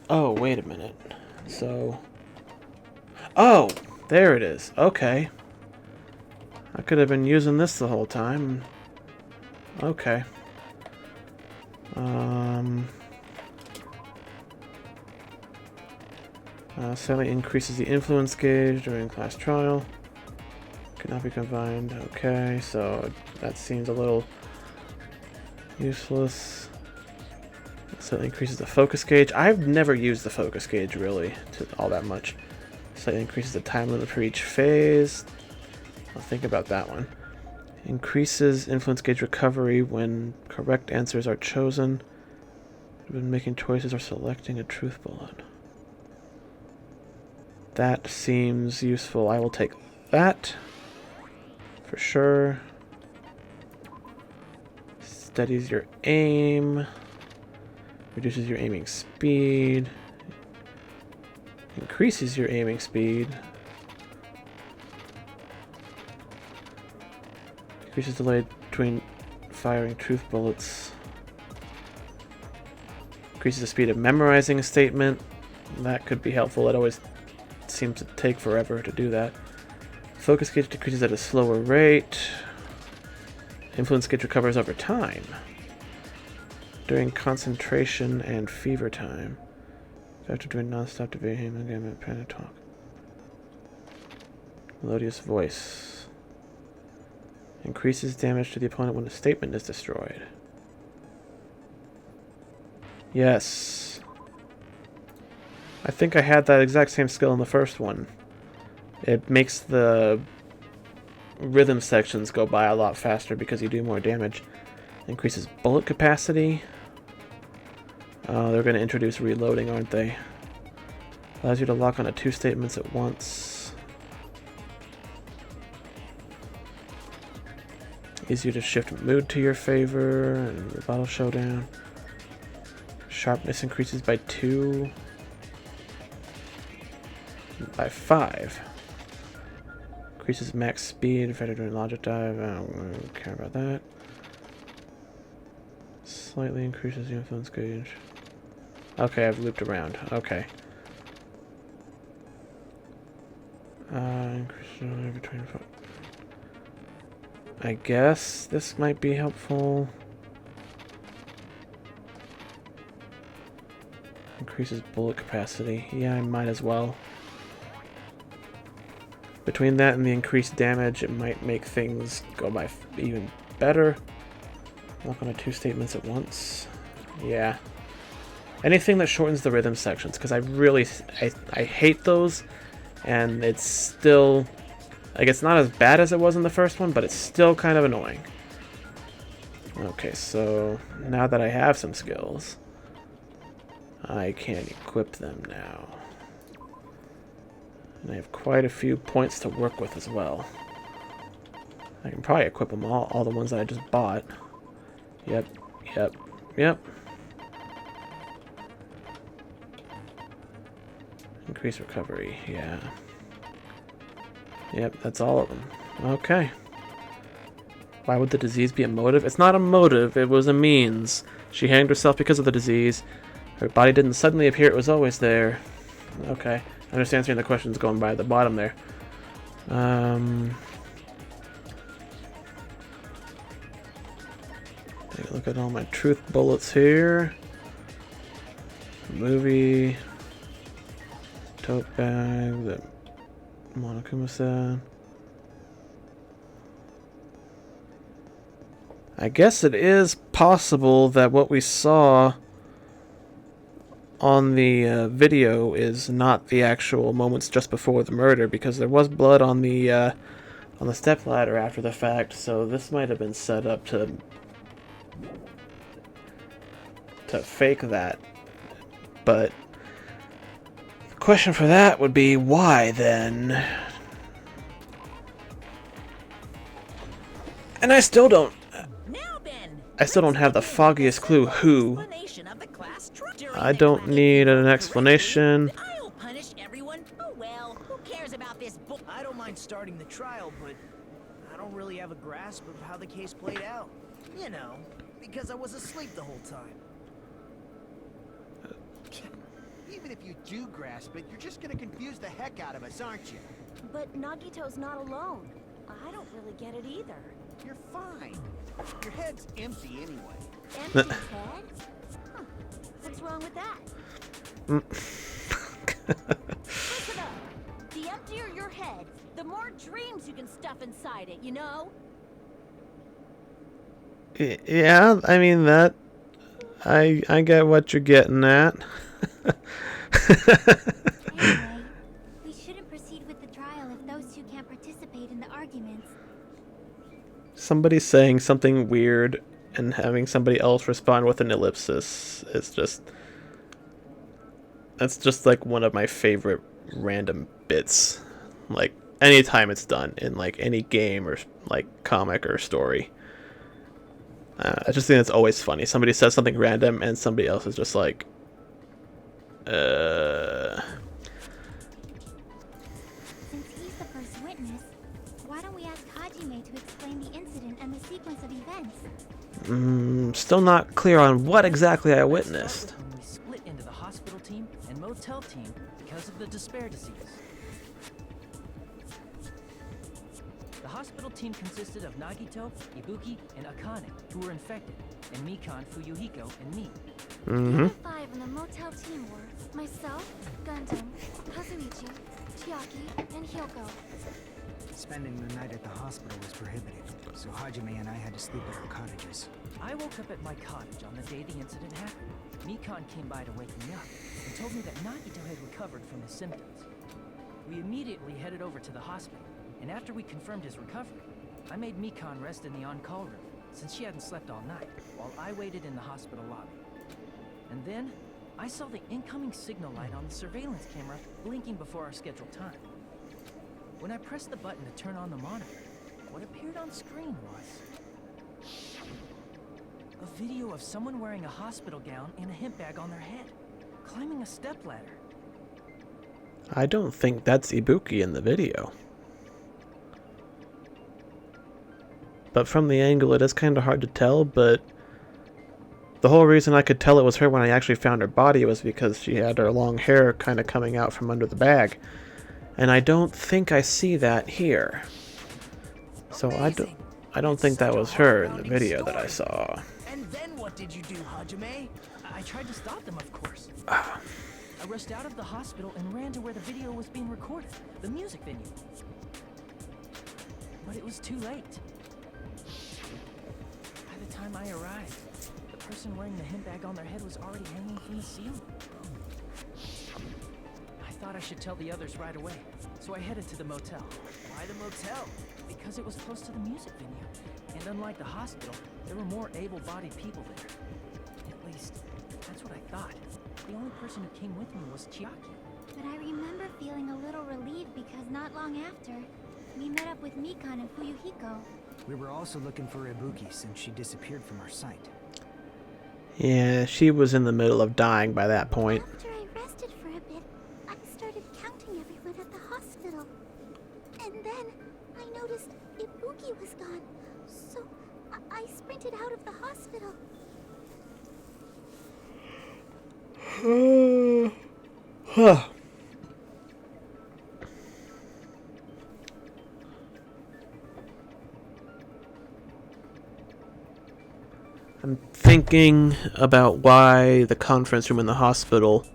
A: Oh, wait a minute. So... Oh! There it is. Okay. I could have been using this the whole time. Okay. Slightly increases the influence gauge during class trial. Cannot be combined. Okay, so that seems a little useless. Slightly increases the focus gauge. I've never used the focus gauge really all that much. Slightly increases the time limit for each phase. I'll think about that one. Increases influence gauge recovery when correct answers are chosen. When making choices or selecting a truth bullet. That seems useful. I will take that. For sure. Steadies your aim. Reduces your aiming speed. Increases your aiming speed. Increases delay between firing truth bullets. Increases the speed of memorizing a statement. That could be helpful. It always seems to take forever to do that. Focus gauge decreases at a slower rate. Influence gauge recovers over time. During concentration and fever time. After doing non-stop debating, again, panic talk. Melodious voice. Increases damage to the opponent when a statement is destroyed. Yes. I think I had that exact same skill in the first one. It makes the rhythm sections go by a lot faster because you do more damage. Increases bullet capacity. They're going to introduce reloading, aren't they? Allows you to lock onto 2 statements at once. Easier to shift mood to your favor and rebuttal showdown. Sharpness increases by 2. By 5. Increases max speed if I do a logic dive. I don't care about that. Slightly increases the influence gauge. Okay, I've looped around. Okay. Increases between. I guess this might be helpful. Increases bullet capacity. Yeah, I might as well. Between that and the increased damage, it might make things go by even better. Lock onto 2 statements at once. Yeah. Anything that shortens the rhythm sections, because I hate those, and it's still, like, it's not as bad as it was in the first one, but it's still kind of annoying. Okay, so now that I have some skills, I can equip them now. And I have quite a few points to work with as well. I can probably equip them all the ones that I just bought. Yep. Increase recovery, yeah. Yep, that's all of them. Okay. Why would the disease be a motive? It's not a motive, it was a means. She hanged herself because of the disease. Her body didn't suddenly appear, it was always there. Okay. I'm just answering the questions going by at the bottom there. Take a look at all my truth bullets here. Movie. Tote bag that Monokuma said. I guess it is possible that what we saw on the video is not the actual moments just before the murder, because there was blood on the stepladder after the fact, so this might have been set up to fake that. But the question for that would be, why then? And I still don't have the foggiest clue who. I don't need an explanation.
D: I'll punish everyone. Oh well, who cares about this book?
B: I don't mind starting the trial, but I don't really have a grasp of how the case played out. You know, because I was asleep the whole time. Even if you do grasp it, you're just gonna confuse the heck out of us, aren't you?
H: But Nagito's not alone. I don't really get it either.
B: You're fine. Your head's empty anyway.
H: Empty head? Huh. What's wrong with that? Listen up. The emptier your head, the more dreams you can stuff inside it, you know?
A: Yeah, I mean that. I get what you're getting at.
C: Anyway, we shouldn't proceed with the trial if those two can't participate in the arguments.
A: Somebody saying something weird and having somebody else respond with an ellipsis is just... That's just like one of my favorite random bits. Like, anytime it's done in like any game or like comic or story. I just think it's always funny. Somebody says something random and somebody else is just like,
C: Since he's the first witness, why don't we ask Hajime to explain the incident and the sequence of events?
A: Still not clear on what exactly I witnessed.
F: When we split into the hospital team and motel team because of the despair disease. The hospital team consisted of Nagito, Ibuki, and Akane, who were infected, and Mikan, Fuyuhiko, and me.
C: The other 5 on the motel team were myself, Gundam, Kazuichi, Chiaki, and Hyoko.
I: Spending the night at the hospital was prohibited, so Hajime and I had to sleep at our cottages.
F: I woke up at my cottage on the day the incident happened. Mikan came by to wake me up and told me that Nagito had recovered from his symptoms. We immediately headed over to the hospital, and after we confirmed his recovery, I made Mikan rest in the on-call room, since she hadn't slept all night, while I waited in the hospital lobby. And then, I saw the incoming signal light on the surveillance camera blinking before our scheduled time. When I pressed the button to turn on the monitor, what appeared on screen was a video of someone wearing a hospital gown and a hemp bag on their head, climbing a stepladder.
A: I don't think that's Ibuki in the video. But from the angle it is kind of hard to tell, but the whole reason I could tell it was her when I actually found her body was because she had her long hair kind of coming out from under the bag. And I don't think I see that here. So I don't think that was her in the video that I saw.
B: And then what did you do, Hajime?
F: I tried to stop them, of course. I rushed out of the hospital and ran to where the video was being recorded, the music venue. But it was too late. By the time I arrived, the person wearing the hemp bag on their head was already hanging from the ceiling. I thought I should tell the others right away, so I headed to the motel.
B: Why the motel?
F: Because it was close to the music venue, and unlike the hospital, there were more able-bodied people there. At least, that's what I thought. The only person who came with me was Chiaki.
C: But I remember feeling a little relieved because not long after, we met up with Mikan and Fuyuhiko.
I: We were also looking for Ibuki since she disappeared from our sight.
A: Yeah, she was in the middle of dying by that point.
G: After I rested for a bit, I started counting everyone at the hospital. And then I noticed Ibuki was gone. So I sprinted out of the hospital.
A: I'm thinking about why the conference room in the hospital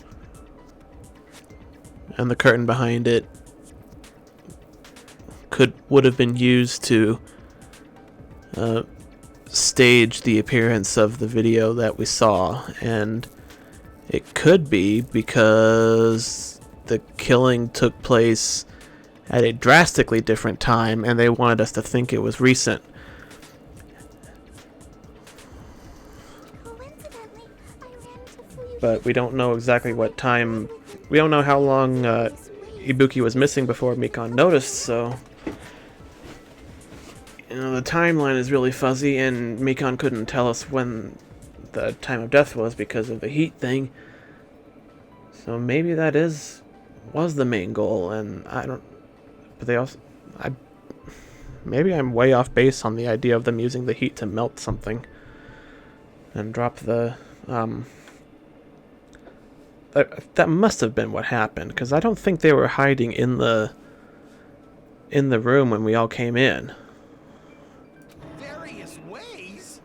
A: and the curtain behind it would have been used to stage the appearance of the video that we saw, and it could be because the killing took place at a drastically different time and they wanted us to think it was recent.
G: Coincidentally, I ran into Fuyuhiko.
A: But we don't know exactly what time. We don't know how long Ibuki was missing before Mikan noticed, so the timeline is really fuzzy, and Mikan couldn't tell us when the time of death was because of the heat thing. So maybe that was the main goal, and I don't. But they also, maybe I'm way off base on the idea of them using the heat to melt something. and drop the, that must have been what happened, because I don't think they were hiding in the room when we all came in.
B: Various ways?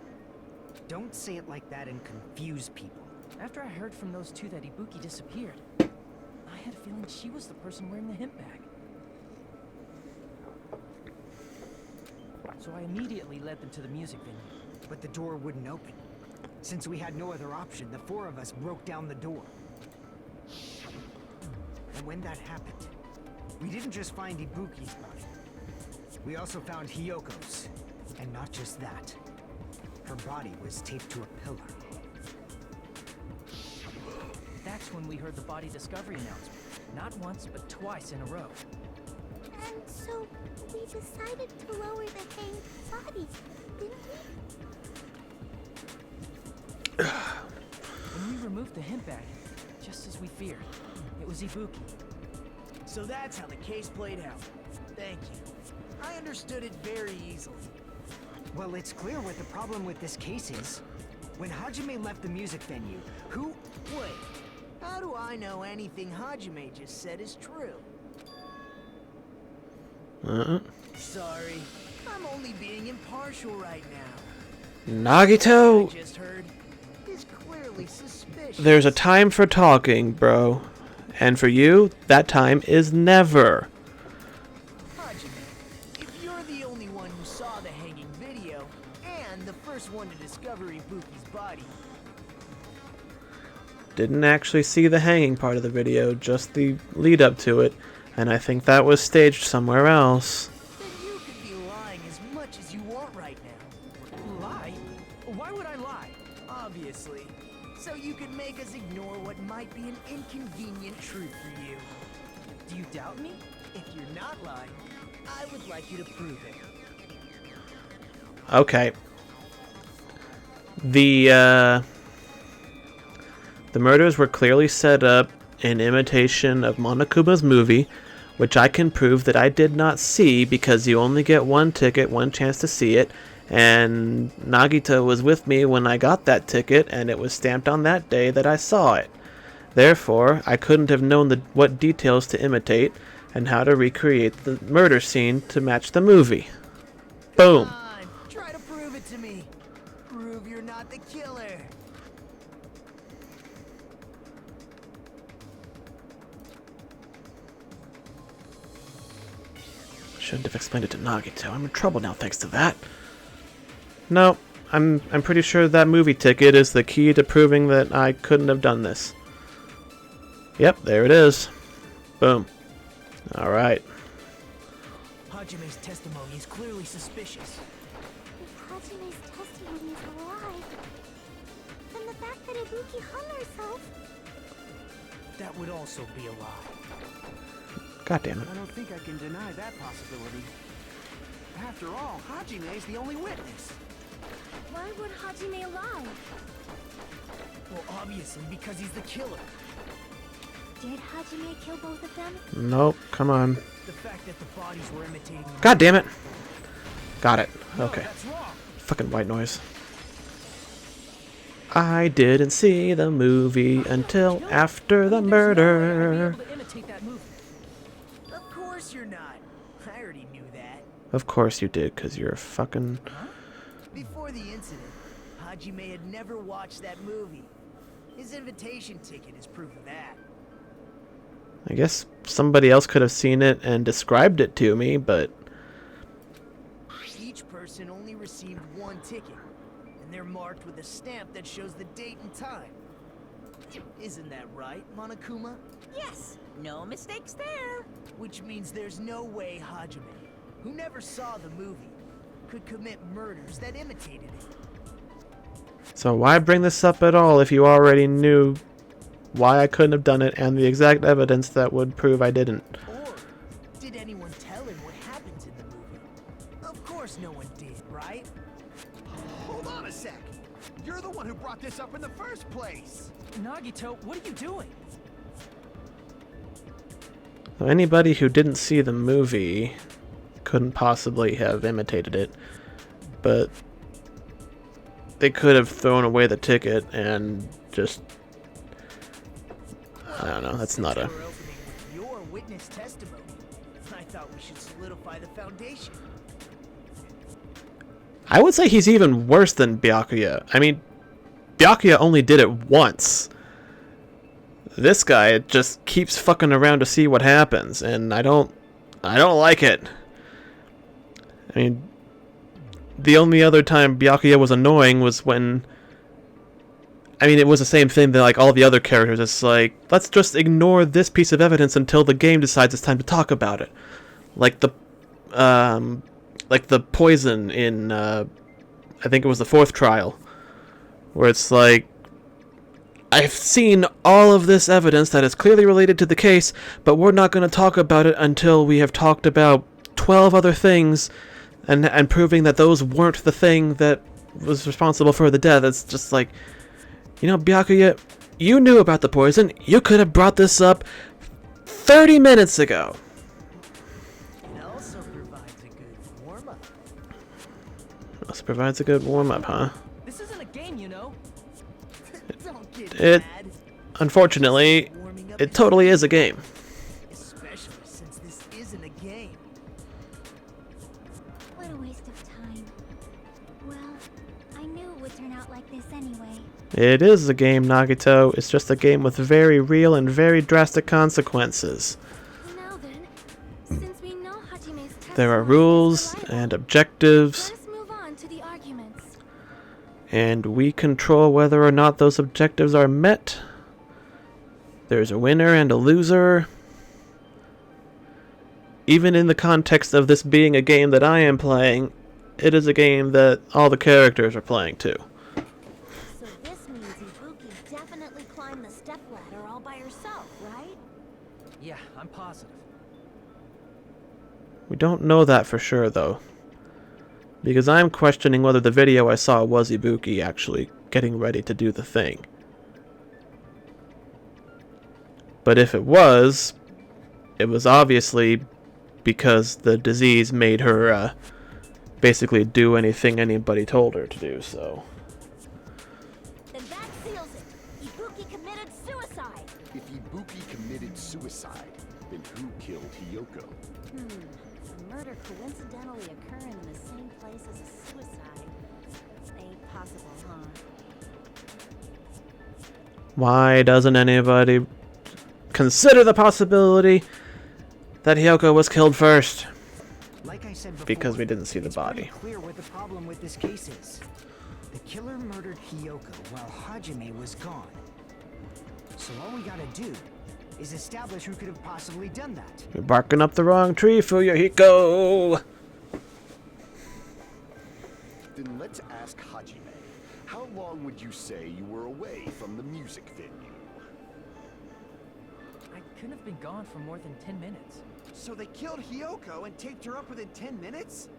I: Don't say it like that and confuse people.
J: After I heard from those two that Ibuki disappeared, I had a feeling she was the person wearing the hemp bag. So I immediately led them to the music venue.
I: But the door wouldn't open. Since we had no other option, the four of us broke down the door. And when that happened, we didn't just find Ibuki's body. We also found Hyoko's. And not just that. Her body was taped to a pillar.
J: That's when we heard the body discovery announcement. Not once, but twice in a row.
G: And so we decided to lower the hanged body, didn't we?
J: When we removed the hemp bag, just as we feared, it was Ibuki.
B: So that's how the case played out. Thank you. I understood it very easily.
I: Well, it's clear what the problem with this case is. When Hajime left the music venue, who...
B: Wait, how do I know anything Hajime just said is true? Sorry, I'm only being impartial right now.
A: Nagito!
B: What I just heard is clearly suspicious.
A: There's a time for talking, bro. And for you, that time is never.
B: Hajime, if you're the only one who saw the hanging video, and the first one to discover Ibuki's body...
A: Didn't actually see the hanging part of the video, just the lead up to it. And I think that was staged somewhere else.
B: Then you could be lying as much as you want right now.
J: Lie? Why would I lie?
B: Obviously. So you can make us ignore what might be an inconvenient truth for you.
J: Do you doubt me?
B: If you're not lying, I would like you to prove it.
A: Okay. The murders were clearly set up in imitation of Monokuma's movie, which I can prove that I did not see because you only get one ticket, one chance to see it, and Nagito was with me when I got that ticket, and it was stamped on that day that I saw it. Therefore, I couldn't have known what details to imitate and how to recreate the murder scene to match the movie. Boom.
B: Come on, try to prove it to me. Prove you're not the killer.
A: Shouldn't have explained it to Nagito. I'm in trouble now thanks to that. No, I'm pretty sure that movie ticket is the key to proving that I couldn't have done this. Yep, there it is. Boom. Alright.
B: Hajime's testimony is clearly suspicious.
G: If Hajime's testimony is a lie, then the fact that Ibuki hung herself...
B: That would also be a lie.
A: God damn it.
B: I don't think I can deny that possibility. After all, Hajime is the only witness.
C: Why would Hajime lie?
B: Well, obviously because he's the killer.
C: Did Hajime kill both of them?
A: Nope, come on.
B: The fact that the bodies were imitating...
A: God damn it. Got it. Okay.
B: That's wrong.
A: Fucking white noise. I didn't see the movie until after the murder.
B: Of course you're not. I already knew that.
A: Of course you did, because you're a fucking...
B: Before the incident, Hajime had never watched that movie. His invitation ticket is proof of that.
A: I guess somebody else could have seen it and described it to me, but...
B: Each person only received one ticket, and they're marked with a stamp that shows the date and time. Isn't that right, Monokuma?
D: Yes, no mistakes there.
B: Which means there's no way Hajime, who never saw the movie, could commit murders that imitated it.
A: So why bring this up at all if you already knew why I couldn't have done it and the exact evidence that would prove I didn't?
B: Or did anyone tell him what happens in the movie? Of course no one did, right? Hold on a sec. You're the one who brought this up in the first place.
J: Nagito, what are you doing?
A: So anybody who didn't see the movie couldn't possibly have imitated it, but they could have thrown away the ticket and just, I don't know, that's not a...
B: We're opening with your witness testimony. I thought we should solidify the foundation.
A: I would say he's even worse than Byakuya. I mean, Byakuya only did it once. This guy just keeps fucking around to see what happens, and I don't like it. I mean, the only other time Byakuya was annoying was when, I mean, it was the same thing that like all the other characters. It's like, let's just ignore this piece of evidence until the game decides it's time to talk about it. Like the poison in, I think it was the 4th trial, where it's like, I've seen all of this evidence that is clearly related to the case, but we're not going to talk about it until we have talked about 12 other things and proving that those weren't the thing that was responsible for the death. It's just like, you know, Byakuya, you knew about the poison. You could have brought this up 30 minutes ago.
B: It also provides a good warm-up.
A: Also provides a good warm-up, huh?
J: This isn't a game, you know.
B: Don't get
A: It,
B: mad.
A: unfortunately,
B: Warming up
A: it totally is a game.
B: Especially since this isn't a game.
G: What a waste of time. Well, I knew it would turn out like this anyway.
A: It is a game, Nagito. It's just a game with very real and very drastic consequences.
C: Now then, since we know Hajime's
A: There are
C: testimony
A: rules
C: is reliable,
A: and objectives,
C: let us move on to the arguments.
A: and we control whether or not those objectives are met. There's a winner and a loser. Even in the context of this being a game that I am playing, it is a game that all the characters are playing too.
H: So this means Ibuki definitely climbed the stepladder all by herself, right?
J: Yeah, I'm positive.
A: We don't know that for sure, though. Because I'm questioning whether the video I saw was Ibuki actually getting ready to do the thing. But if it was obviously because the disease made her basically do anything anybody told her to do, so...
H: Then that seals it. Ibuki committed suicide.
E: If Ibuki committed suicide, then who killed Hiyoko?
H: A murder coincidentally occurring in the same place as a suicide. Ain't possible, huh?
A: Why doesn't anybody consider the possibility that Hiyoko was killed first?
I: Like I said before,
A: Because we didn't see the
I: it's pretty
A: body.
I: clear what the problem with this case is. The killer murdered Hiyoko while Hajime was gone. So all we gotta do is establish who could have possibly done that.
A: You're barking up the wrong tree, Fuyuhiko!
E: Then let's ask Hajime. How long would you say you were away from the music venue?
J: I couldn't have been gone for more than 10 minutes.
B: So they killed Hiyoko and taped her up within 10 minutes?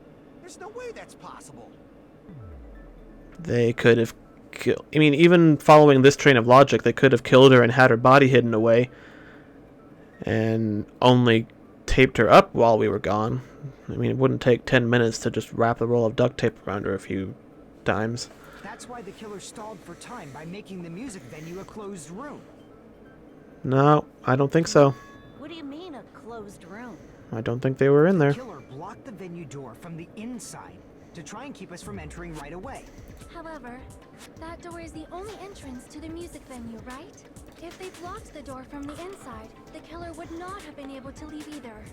B: There's no way that's possible.
A: They could have killed... I mean, even following this train of logic, they could have killed her and had her body hidden away. And only taped her up while we were gone. I mean, it wouldn't take 10 minutes to just wrap a roll of duct tape around her a few times.
I: That's why the killer stalled for time by making the music venue a closed room.
A: No, I don't think so.
H: What do you mean a closed room?
A: I don't think they were in there.
I: The killer blocked the venue door from the inside to try and keep us from entering right away.
C: However, that door is the only entrance to the music venue, right? If they blocked the door from the inside, the killer would not have been able to leave either.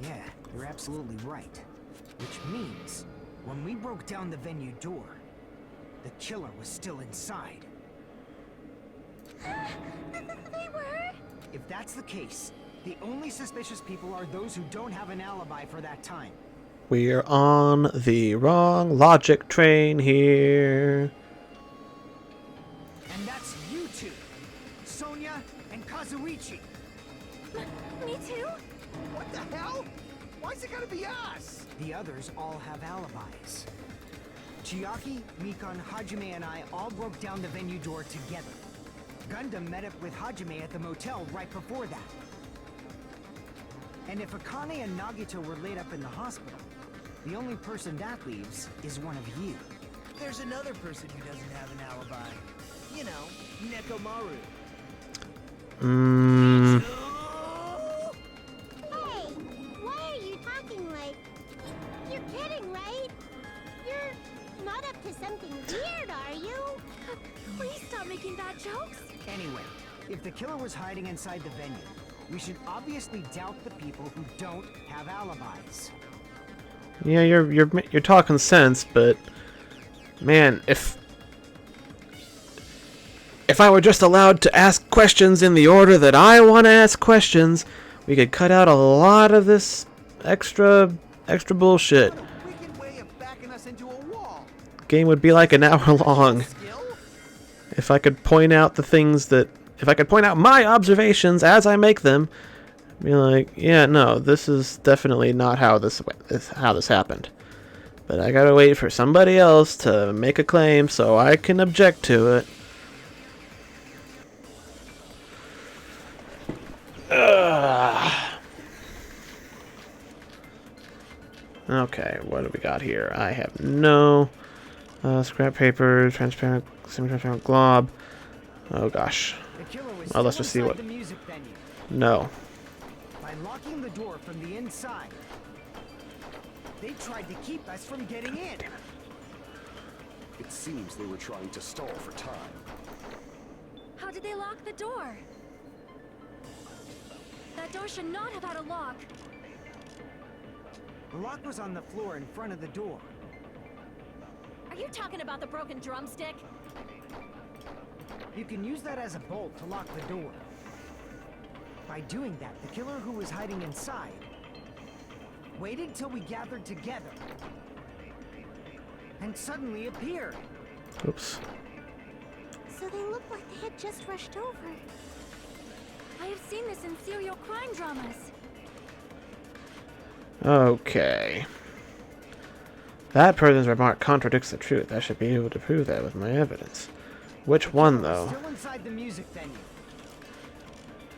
I: Yeah, you're absolutely right. Which means, when we broke down the venue door, the killer was still inside.
G: They were?
I: If that's the case, the only suspicious people are those who don't have an alibi for that time.
A: We're on the wrong logic train here.
I: And that's you two, Sonia and Kazuichi.
C: Me too?
B: What the hell? Why's it gotta be us?
I: The others all have alibis. Chiaki, Mikan, Hajime, and I all broke down the venue door together. Gundam met up with Hajime at the motel right before that. And if Akane and Nagito were laid up in the hospital, The only person that leaves is one of you.
B: There's another person who doesn't have an alibi. You know, Nekomaru.
G: Hey, why are you talking like... You're kidding, right? You're not up to something weird, are you?
C: Please stop making bad jokes.
I: Anyway, if the killer was hiding inside the venue, we should obviously doubt the people who don't have alibis.
A: Yeah, you're talking sense, but man, if I were just allowed to ask questions in the order that I want to ask questions, we could cut out a lot of this extra bullshit.
B: What a wicked way of backing us into a wall.
A: Game would be like an hour long.
B: Skill?
A: If I could point out if I could point out my observations as I make them, be like, yeah, no, this is definitely not how this happened. But I gotta wait for somebody else to make a claim so I can object to it. Okay, what do we got here? I have no scrap paper, transparent, semi-transparent glob. Oh gosh.
I: The killer was
A: Well, let's
I: still
A: just see
I: inside
A: what.
I: the music venue.
A: No.
I: By locking the door from the inside, they tried to keep us from getting in.
E: It seems they were trying to stall for time.
C: How did they lock the door? That door should not have had a lock.
I: The lock was on the floor in front of the door.
H: Are you talking about the broken drumstick?
I: You can use that as a bolt to lock the door. By doing that, the killer who was hiding inside waited till we gathered together and suddenly appeared.
A: Oops.
G: So they look like they had just rushed over.
C: I have seen this in serial crime dramas.
A: Okay. That person's remark contradicts the truth. I should be able to prove that with my evidence. Which one, though?
I: Still inside the music venue.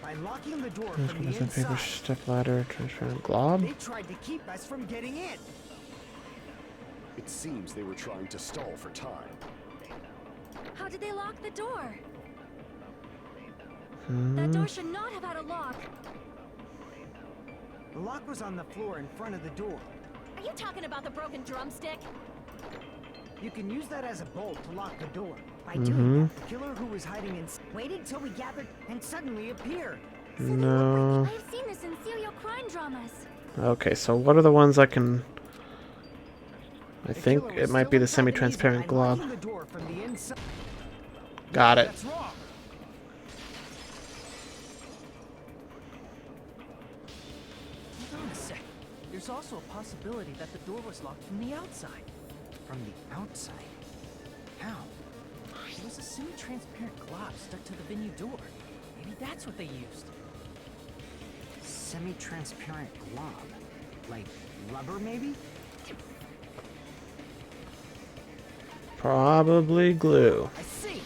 I: By locking the door
A: This
I: from
A: one
I: the
A: is a paper
I: inside,
A: step ladder, transparent glob.
I: they tried to keep us from getting in.
E: It seems they were trying to stall for time.
C: How did they lock the door? That door should not have had a lock.
I: The lock was on the floor in front of the door.
H: Are you talking about the broken drumstick?
I: You can use that as a bolt to lock the door. By doing that, the killer who was hiding in waited till we gathered and suddenly appeared.
A: No.
C: I have seen this in serial crime dramas.
A: Okay, so what are the ones I can... I
I: The
A: think
I: killer
A: it
I: was
A: might
I: still
A: be the
I: inside music
A: semi-transparent
I: by
A: glob.
I: locking the door from the inside.
A: Got it.
I: That's wrong.
J: Hold on a sec. There's also a possibility that the door was locked from the outside.
I: From the outside? How?
J: There was a semi-transparent glob stuck to the venue door. Maybe that's what they used.
I: Semi-transparent glob? Like rubber, maybe?
A: Probably glue.
I: I see.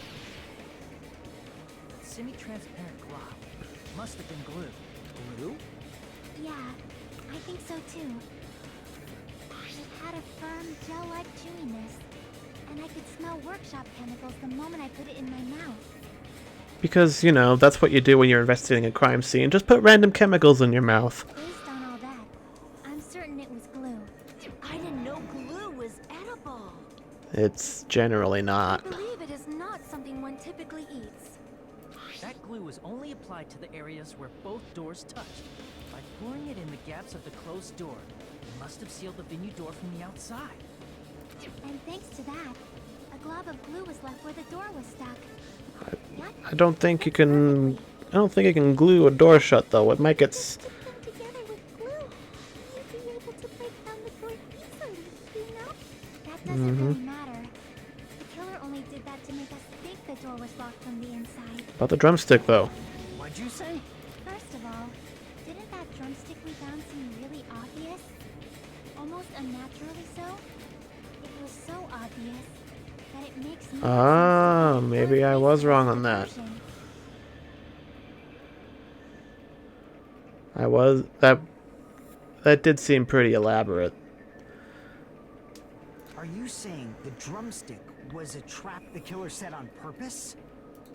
J: Semi-transparent glob. Must have been glue.
I: Glue?
G: Yeah, I think so too. It had a firm, gel-like chewiness, and I could smell workshop chemicals the moment I put it in my mouth.
A: Because, you know, that's what you do when you're investigating a crime scene. Just put random chemicals in your mouth.
G: Based on all that, I'm certain it was glue.
H: I didn't know glue was edible.
A: It's generally not.
C: I believe it is not something one typically eats.
J: That glue was only applied to the areas where both doors touched. By pouring it in the gaps of the closed door, it must have sealed the venue door from the outside.
G: And thanks to that, a glob of glue was left where the door was stuck. What?
A: I don't think you can... I don't think you can glue a door shut, though. It might get...
G: Stick them together with glue. You'd be able to break down the door easily, you know? That doesn't really matter. The killer only did that to make us think the door was locked from the inside.
A: About the drumstick, though.
I: What'd you say?
G: First of all, didn't that drumstick we found seem really obvious? Almost unnaturally so? It was so obvious that it makes me...
A: Ah, maybe I was wrong on that. I was... That did seem pretty elaborate.
I: Are you saying the drumstick was a trap the killer set on purpose?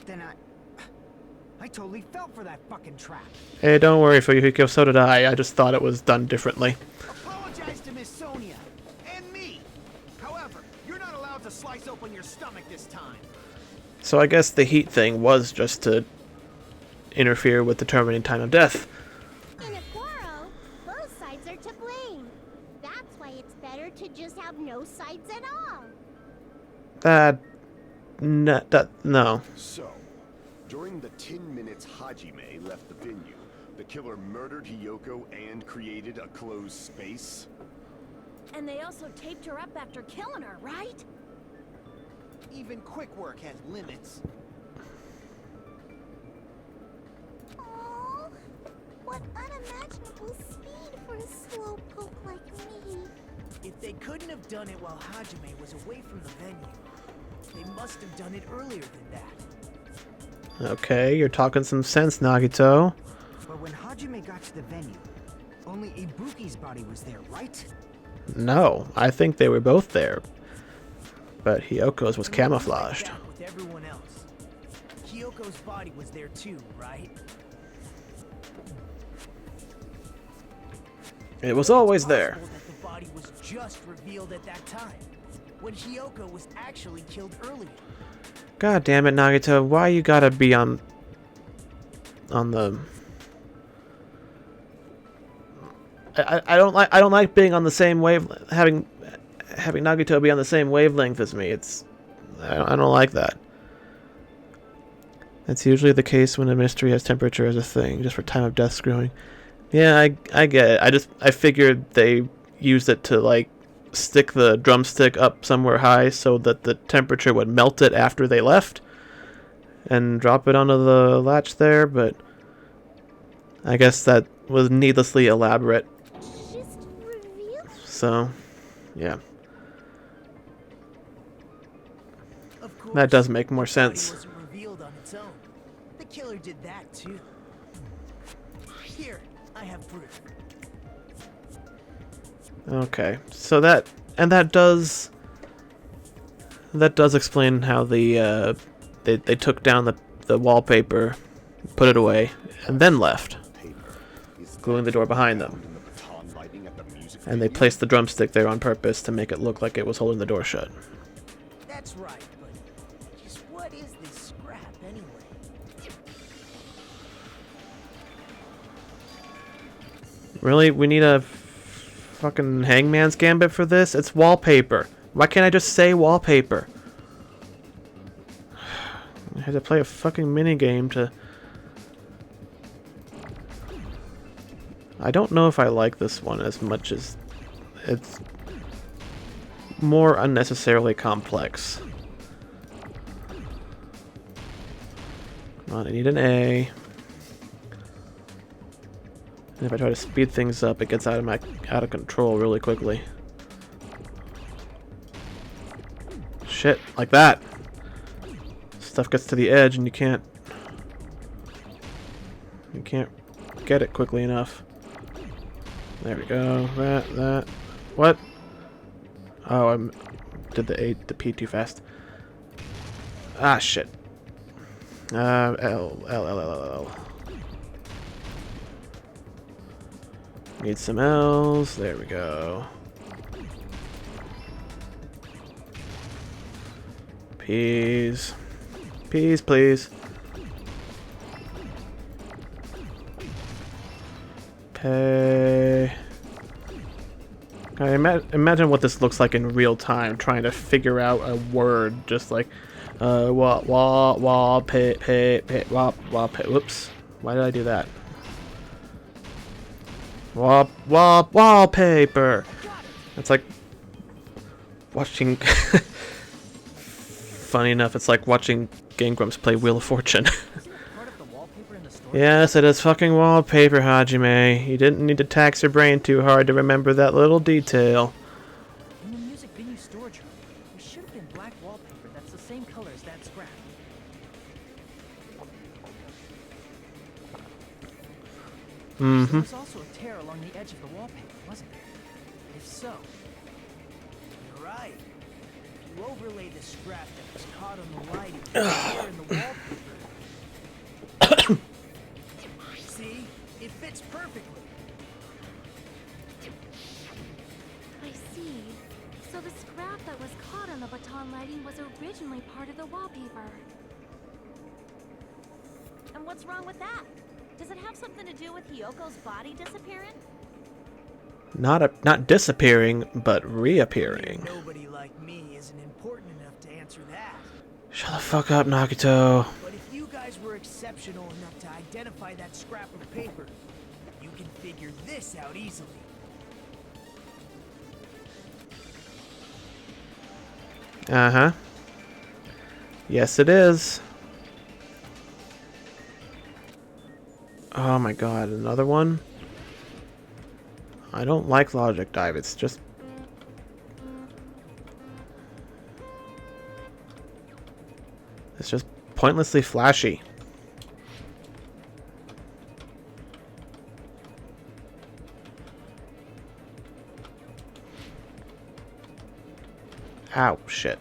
I: Then I totally fell for that fucking trap.
A: Hey, don't worry, Fuyuhiko, so did I. I just thought it was done differently.
B: Apologize to Miss Sonia and me. However, you're not allowed to slice open your stomach this time.
A: So I guess the heat thing was just to interfere with determining time of death.
G: In a quarrel, both sides are to blame. That's why it's better to just have no sides at all.
A: No.
E: So, during the 10 minutes Hajime left the venue, the killer murdered Hiyoko and created a closed space?
H: And they also taped her up after killing her, right?
B: Even quick work has limits.
G: Oh, what unimaginable speed for a slowpoke like me.
B: If they couldn't have done it while Hajime was away from the venue, they must have done it earlier than that.
A: Okay, you're talking some sense, Nagito.
I: But when Hajime got to the venue, only Ibuki's body was there, right?
A: No, I think they were both there. But Hiyoko's was camouflaged.
B: With everyone else. Hiyoko's body was there too, right?
A: It was always there.
B: Possible that the body was just revealed at that time, when Hiyoko was actually killed earlier.
A: God damn it, Nagito! Why you gotta be on the? I don't like being on the same wave. Having Nagito be on the same wavelength as me. I don't like that. That's usually the case when a mystery has temperature as a thing, just for time of death screwing. Yeah, I get it. I figured they used it to like stick the drumstick up somewhere high so that the temperature would melt it after they left and drop it onto the latch there, but I guess that was needlessly elaborate.
G: Just reveal.
A: So, yeah.
B: Of course,
A: That does make more
B: the body
A: sense.
B: wasn't revealed on its own. The killer did that too. Here, I have proof.
A: Okay, so that does explain how they took down the wallpaper, put it away, and then left, gluing the door behind them. And they placed the drumstick there on purpose to make it look like it was holding the door shut.
B: That's right, but just what is this scrap anyway?
A: Really? We need a fucking hangman's gambit for this? It's wallpaper. Why can't I just say wallpaper? I had to play a fucking minigame to... I don't know if I like this one as much as... It's more unnecessarily complex. Come on, I need an A. And if I try to speed things up, it gets out of control really quickly. Shit, like that. Stuff gets to the edge and you can't get it quickly enough. There we go. That. What? Oh, I did the P too fast. Ah, shit. L. Need some L's. There we go. P's. P's, please. Pay. Imagine what this looks like in real time, trying to figure out a word, just like, whoops. Why did I do that? Wallpaper. It's like watching. Funny enough, it's like watching Game Grumps play Wheel of Fortune. Yes, it is fucking wallpaper, Hajime. You didn't need to tax your brain too hard to remember that little detail.
J: In the music venue storage room, there should have been black wallpaper that's the same color as that scrap.
A: Mm-hmm.
J: There was also a tear along the edge of the wallpaper, wasn't there? If so,
B: You're right. you overlay the scrap that was caught on the lighting here in the wallpaper. See? It fits perfectly.
C: I see. So the scrap that was caught on the baton lighting was originally part of the wallpaper.
H: And what's wrong with that? Does it have something to do with Hyoko's body disappearing?
A: Not disappearing, but reappearing.
B: Nobody like me isn't important enough to answer that.
A: Shut the fuck up, Nagito.
B: But if you guys were exceptional enough to identify that scrap of paper, you can figure this out easily.
A: Uh-huh. Yes, it is. Oh my god, another one? I don't like Logic Dive, it's just... It's just pointlessly flashy. Ow, shit.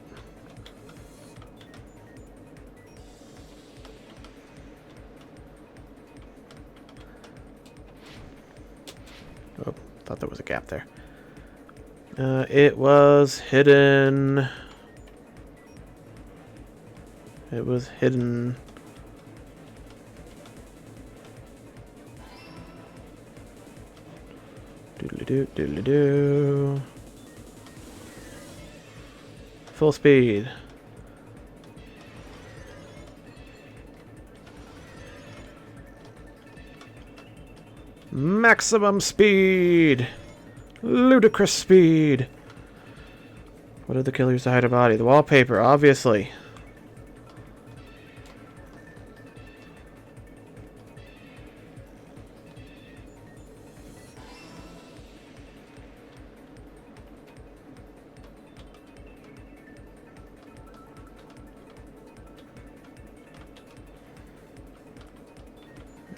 A: Oh, thought there was a gap there. It was hidden. It was hidden. Doodly-doo, doodly-doo. Full speed. Maximum speed! Ludicrous speed! What did the killer use to hide her body? The wallpaper, obviously.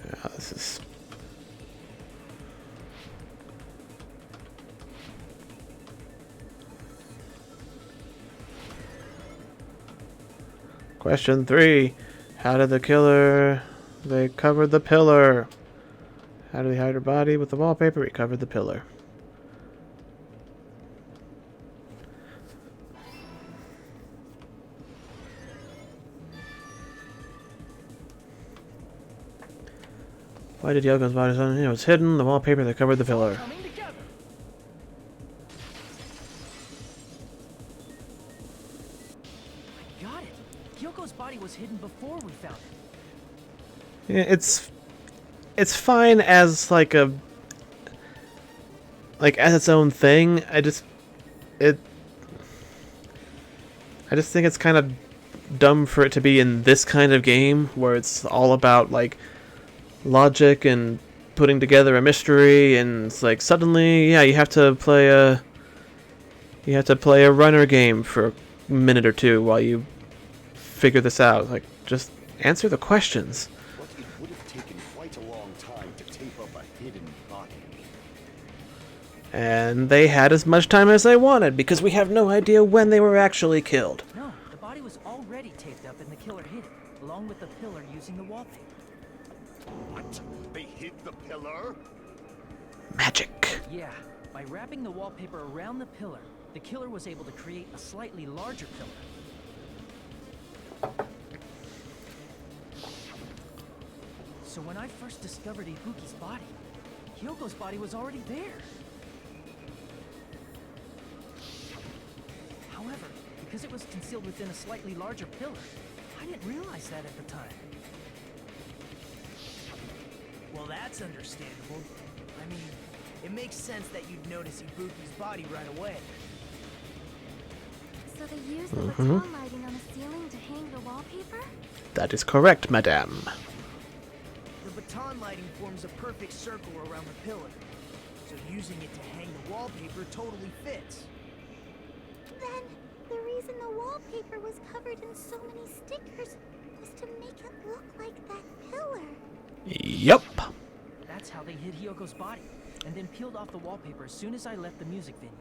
A: Yeah, this is... Question 3. How did the killer... They covered the pillar. How did they hide her body with the wallpaper? He covered the pillar. Why did Yoko's body... It was hidden. The wallpaper that covered the pillar.
J: Coming together. I got it. Hyoko's body was hidden before we found it.
A: Yeah, it's fine as like a... Like as its own thing. I just think it's kind of dumb for it to be in this kind of game where it's all about like logic and putting together a mystery, and it's like suddenly, yeah, you have to play a runner game for a minute or two while you figure this out. Like, just answer the questions.
E: But it would have taken quite a long time to tape up a hidden body.
A: And they had as much time as they wanted because we have no idea when they were actually killed.
J: No, the body was already taped up and the killer hid it, along with the pillar using the wallpaper.
E: What? They hid the pillar?
A: Magic.
J: Yeah, by wrapping the wallpaper around the pillar, the killer was able to create a slightly larger pillar. So when I first discovered Ibuki's body, Hyoko's body was already there. However, because it was concealed within a slightly larger pillar, I didn't realize that at the time.
B: Well, that's understandable. I mean, it makes sense that you'd notice Ibuki's body right away.
C: So they used the baton lighting on the ceiling to hang the wallpaper?
A: That is correct, madame.
B: The baton lighting forms a perfect circle around the pillar, so using it to hang the wallpaper totally fits.
G: Then, the reason the wallpaper was covered in so many stickers was to make it look like that pillar.
A: Yup.
J: That's how they hid Hyoko's body, and then peeled off the wallpaper as soon as I left the music venue.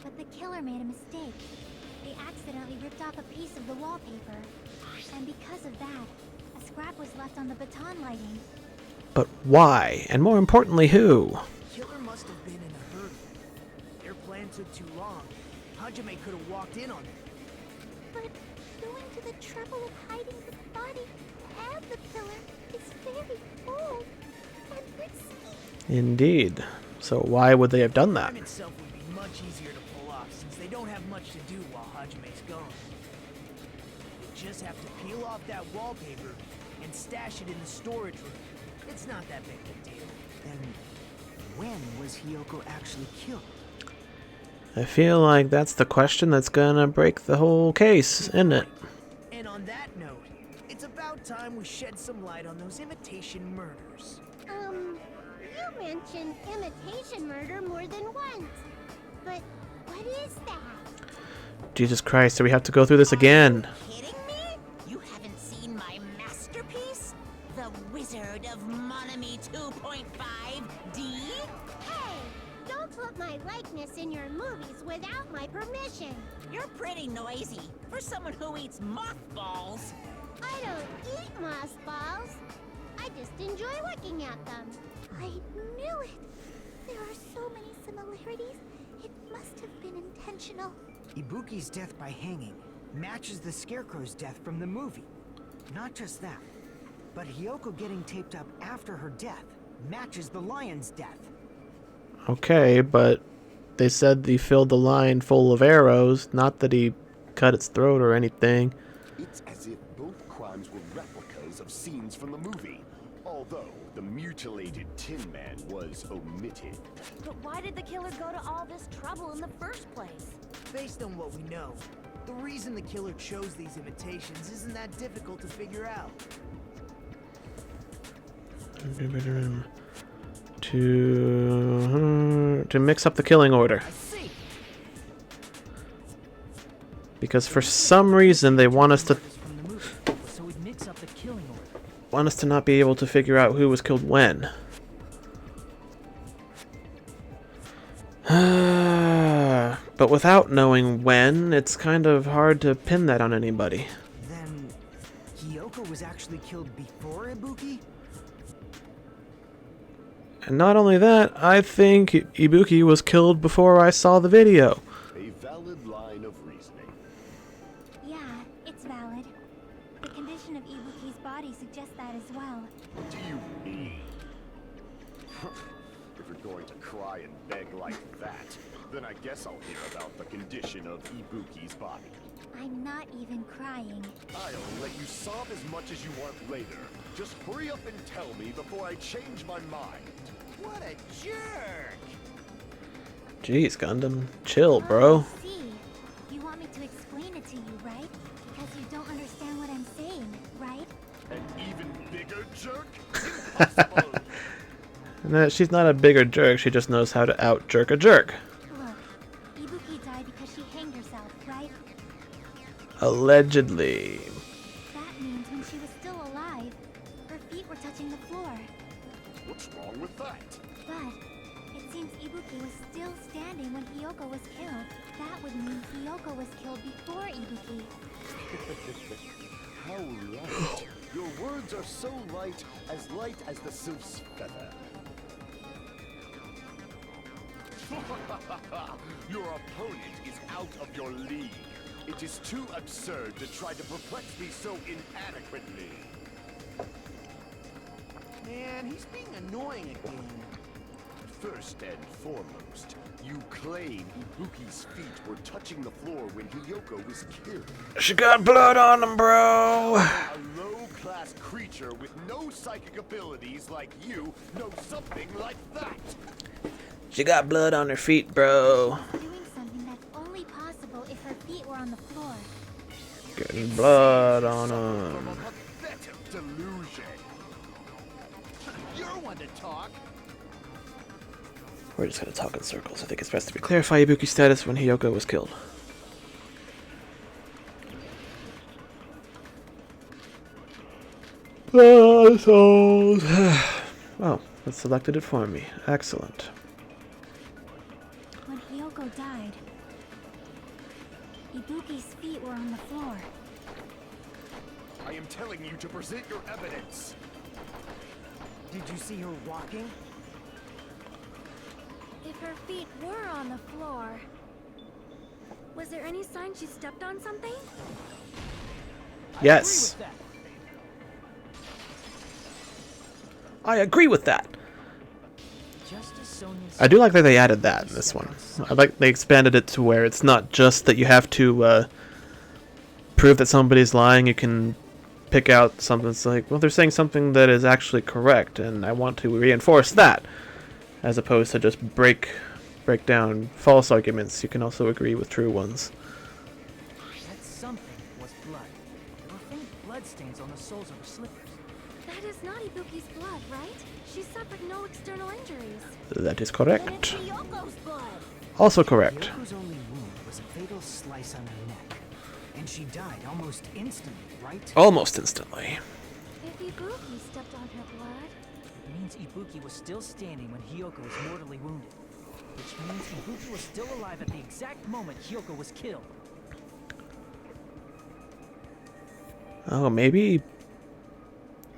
C: But the killer made a mistake.
G: They accidentally ripped off a piece of the wallpaper. And because of that, a scrap was left on the baton lighting.
A: But why? And more importantly, who?
B: Killer must have been in a hurry. Their plan took too long. Hajime could have walked in on it.
G: But going to the trouble of hiding the body and the pillar is very bold and risky.
A: Indeed. So why would they have done that?
B: The crime itself would be much easier to pull off since they don't have much to do while Hajime's gone. They just have to peel off that wallpaper and stash it in the storage room. It's not that big a deal.
I: Then, when was Hiyoko actually killed?
A: I feel like that's the question that's gonna break the whole case, isn't it?
B: And on that note, it's about time we shed some light on those imitation murders.
G: You mentioned imitation murder more than once. But what is that?
A: Jesus Christ, do we have to go through this again?
D: Kidding me? You haven't seen my masterpiece? The Wizard of Monami 2.5D?
G: Hey, don't put my likeness in your movies without my permission.
D: You're pretty noisy for someone who eats mothballs.
G: I don't eat mothballs. I just enjoy looking at them. I knew it. There are so many similarities. It must have been intentional.
I: Ibuki's death by hanging matches the Scarecrow's death from the movie. Not just that, but Hiyoko getting taped up after her death matches the lion's death.
A: Okay, but they said he filled the lion full of arrows, not that he cut its throat or anything.
E: It's as if both crimes were replicas of scenes from the movie, although the mutilated Tin Man was omitted.
H: But why did the killer go to all this trouble in the first place?
B: Based on what we know, the reason the killer chose these imitations isn't that difficult to figure out.
A: To mix up the killing order.
B: I see.
A: Because for some reason they want us to
J: From the movie, so we'd mix up the killing order.
A: not be able to figure out who was killed when. But without knowing when, it's kind of hard to pin that on anybody.
I: Then, Hiyoko was actually killed before Ibuki?
A: And not only that, I think Ibuki was killed before I saw the video.
E: A valid line of reasoning.
G: Yeah, it's valid. The condition of Ibuki's body suggests that as well.
E: What do you mean? If you're going to cry and beg like that, then I guess I'll hear about the condition of Ibuki's body.
G: I'm not even crying.
E: I'll let you sob as much as you want later. Just hurry up and tell me before I change my mind.
B: What a jerk!
A: Jeez, Gundam, chill, bro.
G: I see. You want me to explain it to you, right? Because you don't understand what I'm saying, right?
E: An even bigger jerk? Impossible!
A: No, she's not a bigger jerk, she just knows how to out-jerk a jerk.
G: Look, Ibuki died because she hanged herself, right?
A: Allegedly.
G: That means when she was still alive, her feet were touching the floor.
E: What's wrong with that?
G: But it seems Ibuki was still standing when Hiyoko was killed. That would mean Hiyoko was killed before Ibuki.
E: How light. Your words are so light as the sylph's feather. Your opponent is out of your league. It is too absurd to try to perplex me so inadequately.
B: Man, he's being annoying again.
E: First and foremost, you claim Ibuki's feet were touching the floor when Hiyoko was killed.
A: She got blood on him, bro.
E: A low-class creature with no psychic abilities like you knows something like that.
A: She got blood on her feet, bro.
G: Doing something that's only possible if her feet were on the floor.
A: Getting blood on
E: From
A: him.
E: a pathetic delusion.
B: You're one to talk.
A: We're just gonna talk in circles. I think it's best to clarify Ibuki's status when Hiyoko was killed. Souls. Oh, it selected it for me. Excellent.
G: When Hiyoko died,
C: Ibuki's feet were on the floor.
E: I am telling you to present your evidence.
I: Did you see her walking?
C: If her feet were on the floor, was there any sign she stepped on something?
A: Yes. I agree with that.
J: Just as Sonya
A: I do like that they added that in this one. I like they expanded it to where it's not just that you have to prove that somebody's lying. You can pick out something that's like, well, they're saying something that is actually correct, and I want to reinforce that, as opposed to just break down false arguments. You can also agree with true ones.
J: That something was blood. There were faint blood stains on the soles of her slippers.
C: That is not Ibuki's blood, right? She suffered no external injuries.
A: That is
G: And it's
A: correct.
G: Hyoko's blood.
A: Also correct.
I: Hyoko's only wound was a fatal slice on her neck. And she died almost instantly, right?
A: Almost instantly.
C: If Ibuki stepped on her blood,
J: It means Ibuki was still standing when Hyoko was mortally wounded. Which means Ibuki was still alive at the exact moment Hyoko was killed.
A: Oh, maybe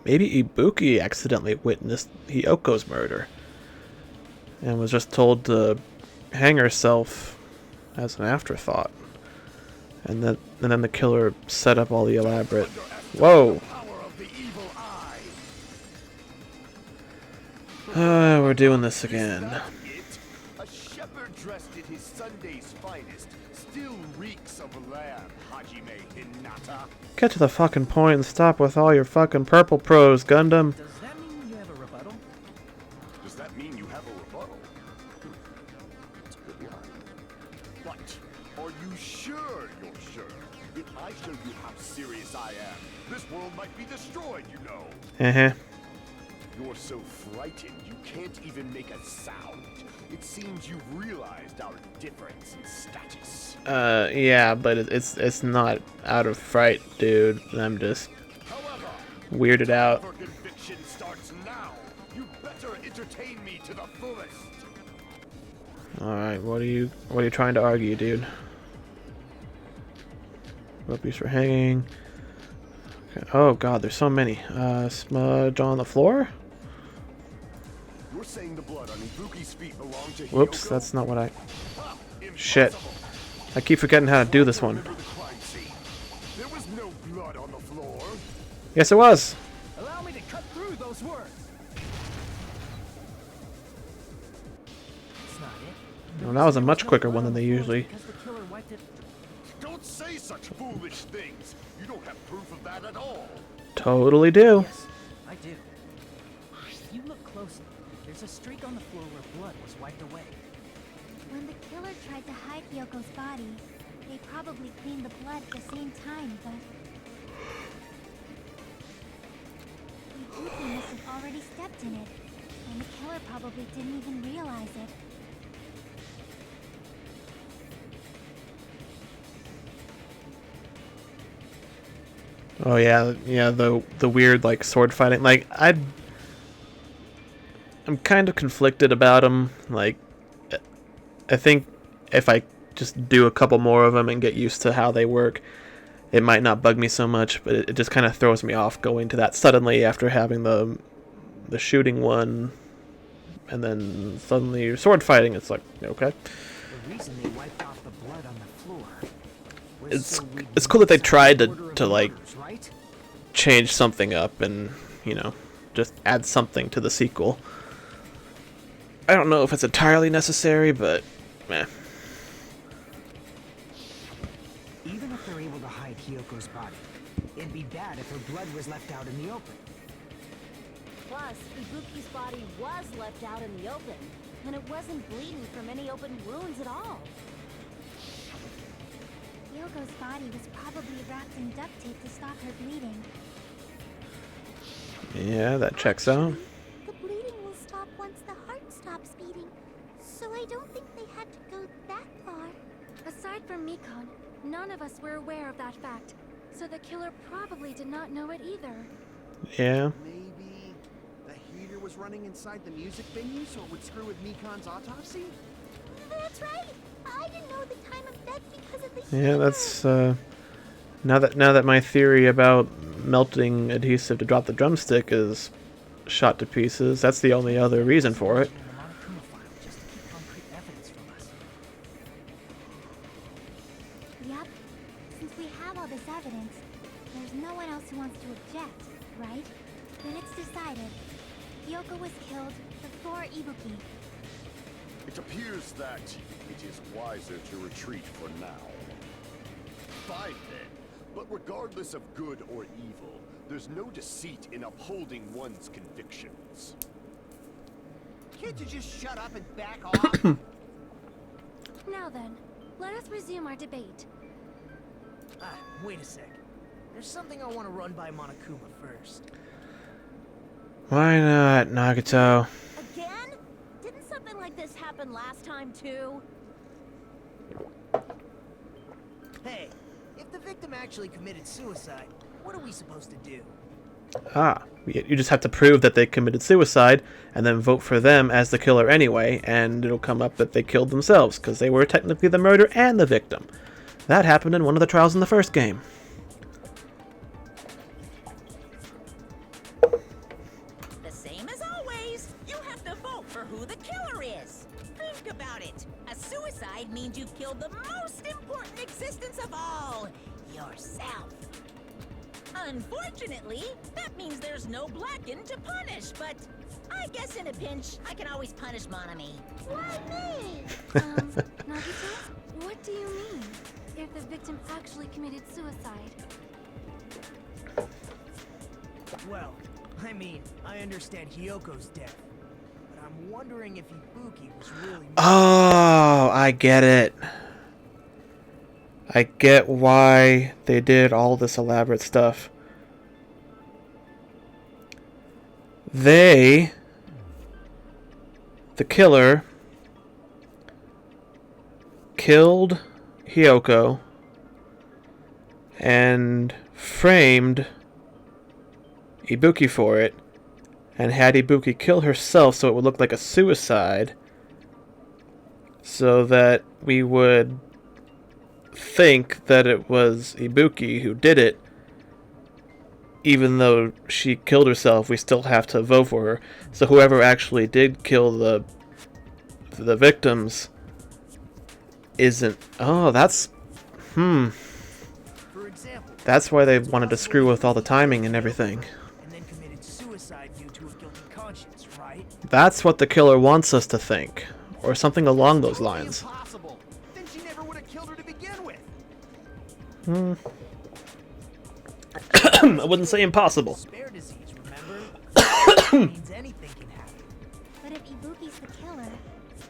A: Ibuki accidentally witnessed Hyoko's murder and was just told to hang herself as an afterthought. And then the killer set up all the elaborate. Whoa! We're doing this again.
E: A shepherd dressed in his Sunday's finest still reeks of lamb, Hajime Hinata.
A: Get to the fucking point and stop with all your fucking purple prose, Gundam.
J: Does that mean you have a rebuttal?
E: Does that mean you have a rebuttal? It's a good line. But are you sure you're sure? If I show you how serious I am, this world might be destroyed, you know.
A: Uh-huh.
E: You're so frightened you can't even make a sound. It seems you've realized our difference in status.
A: Yeah, but it's not out of fright, dude. I'm just
E: However,
A: weirded out.
E: whatever conviction starts now. You better entertain me to the fullest.
A: Alright, what are you trying to argue, dude? Rupees for hanging. Okay. Oh god, there's so many. Smudge on the floor?
E: You're saying the blood on Ibuki's feet belonged to
A: Whoops,
E: Hyoko?
A: that's not what I...
E: Ha,
A: Shit.
E: impossible.
A: I keep forgetting how to do this one.
E: Remember the crime scene. There was no blood on the floor.
A: Yes, it was!
J: Allow me to cut through those words. That's not it.
A: Well, that was a much quicker one than they usually...
J: Because the killer wiped it.
E: Don't say such foolish things. You don't have proof of that at all.
A: Totally do.
J: Yes, I do. If you look closely, there's a streak on the floor where blood was wiped away.
G: When the killer tried to hide Hyoko's body, they probably cleaned the blood at the same time, but... Ibuki must have already stepped in it, and the killer probably didn't even realize it.
A: Oh yeah, the weird like sword fighting. Like I'm kind of conflicted about them. Like I think if I just do a couple more of them and get used to how they work, it might not bug me so much. But it just kind of throws me off going to that suddenly after having the shooting one, and then suddenly sword fighting. It's like okay.
I: The reason they wiped off the blood on the floor was so we'd
A: It's cool that they
I: miss
A: tried
I: the
A: to
I: order of
A: like
I: murders, right?
A: change something up and just add something to the sequel. I don't know if it's entirely necessary, but meh.
I: Even if they're able to hide Hyoko's body, it'd be bad if her blood was left out in the open.
H: Plus, Ibuki's body was left out in the open, and it wasn't bleeding from any open wounds at all.
G: Hyoko's body was probably wrapped in duct tape to stop her bleeding.
A: Yeah, that checks out.
G: The bleeding will stop once the heart stops beating, so I don't think they had to go that far.
C: aside from Mikon, none of us were aware of that fact, so the killer probably did not know it either.
A: Yeah.
K: Maybe the heater was running inside the music venue so it would screw with Mikon's autopsy?
G: That's right! I didn't know the time of death because of the
A: Yeah,
G: heater.
A: that's now that my theory about melting adhesive to drop the drumstick is shot to pieces. That's the only other reason for it.
J: In the Monokuma file, just to keep concrete evidence from us.
G: Yep. Since we have all this evidence, there's no one else who wants to object, right? Then it's decided. Hyoko was killed before Ibuki.
E: It appears that it is wiser to retreat for now. Fine then. But regardless of good or evil, there's no deceit in upholding one's convictions.
K: Can't you just shut up and back off?
C: Now then, let us resume our debate.
B: Ah, wait a sec. There's something I want to run by Monokuma first.
A: Why not, Nagito?
H: Again? Didn't something like this happen last time too?
B: Hey, if the victim actually committed suicide, what are we supposed to do?
A: Ah, you just have to prove that they committed suicide, and then vote for them as the killer anyway, and it'll come up that they killed themselves, because they were technically the murderer and the victim. That happened in one of the trials in the first game.
D: The same as always. You have to vote for who the killer is. Think about it. A suicide means you've killed the most important existence of all, yourself. Unfortunately, that means there's no Blacken to punish, but I guess in a pinch, I can always punish Monami.
G: Why me?
C: Nagito, what do you mean? If the victim actually committed suicide?
B: Well, I mean, I understand Hyoko's death, but I'm wondering if Ibuki was really...
A: Oh, I get it. I get why they did all this elaborate stuff. The killer, killed Hyoko and framed Ibuki for it, and had Ibuki kill herself so it would look like a suicide, so that we would think that it was Ibuki who did it. Even though she killed herself, we still have to vote for her. So whoever actually did kill the victims isn't... Oh, that's...
B: For example,
A: That's why they wanted to screw with all the timing and everything.
B: and then committed suicide due to a guilty conscience, right?
A: That's what the killer wants us to think. Or something along those lines.
K: Impossible. Then she never would have killed her to begin with.
A: I wouldn't say impossible.
B: Spare disease, remember? Means anything can happen.
G: But if Ibuki's the killer,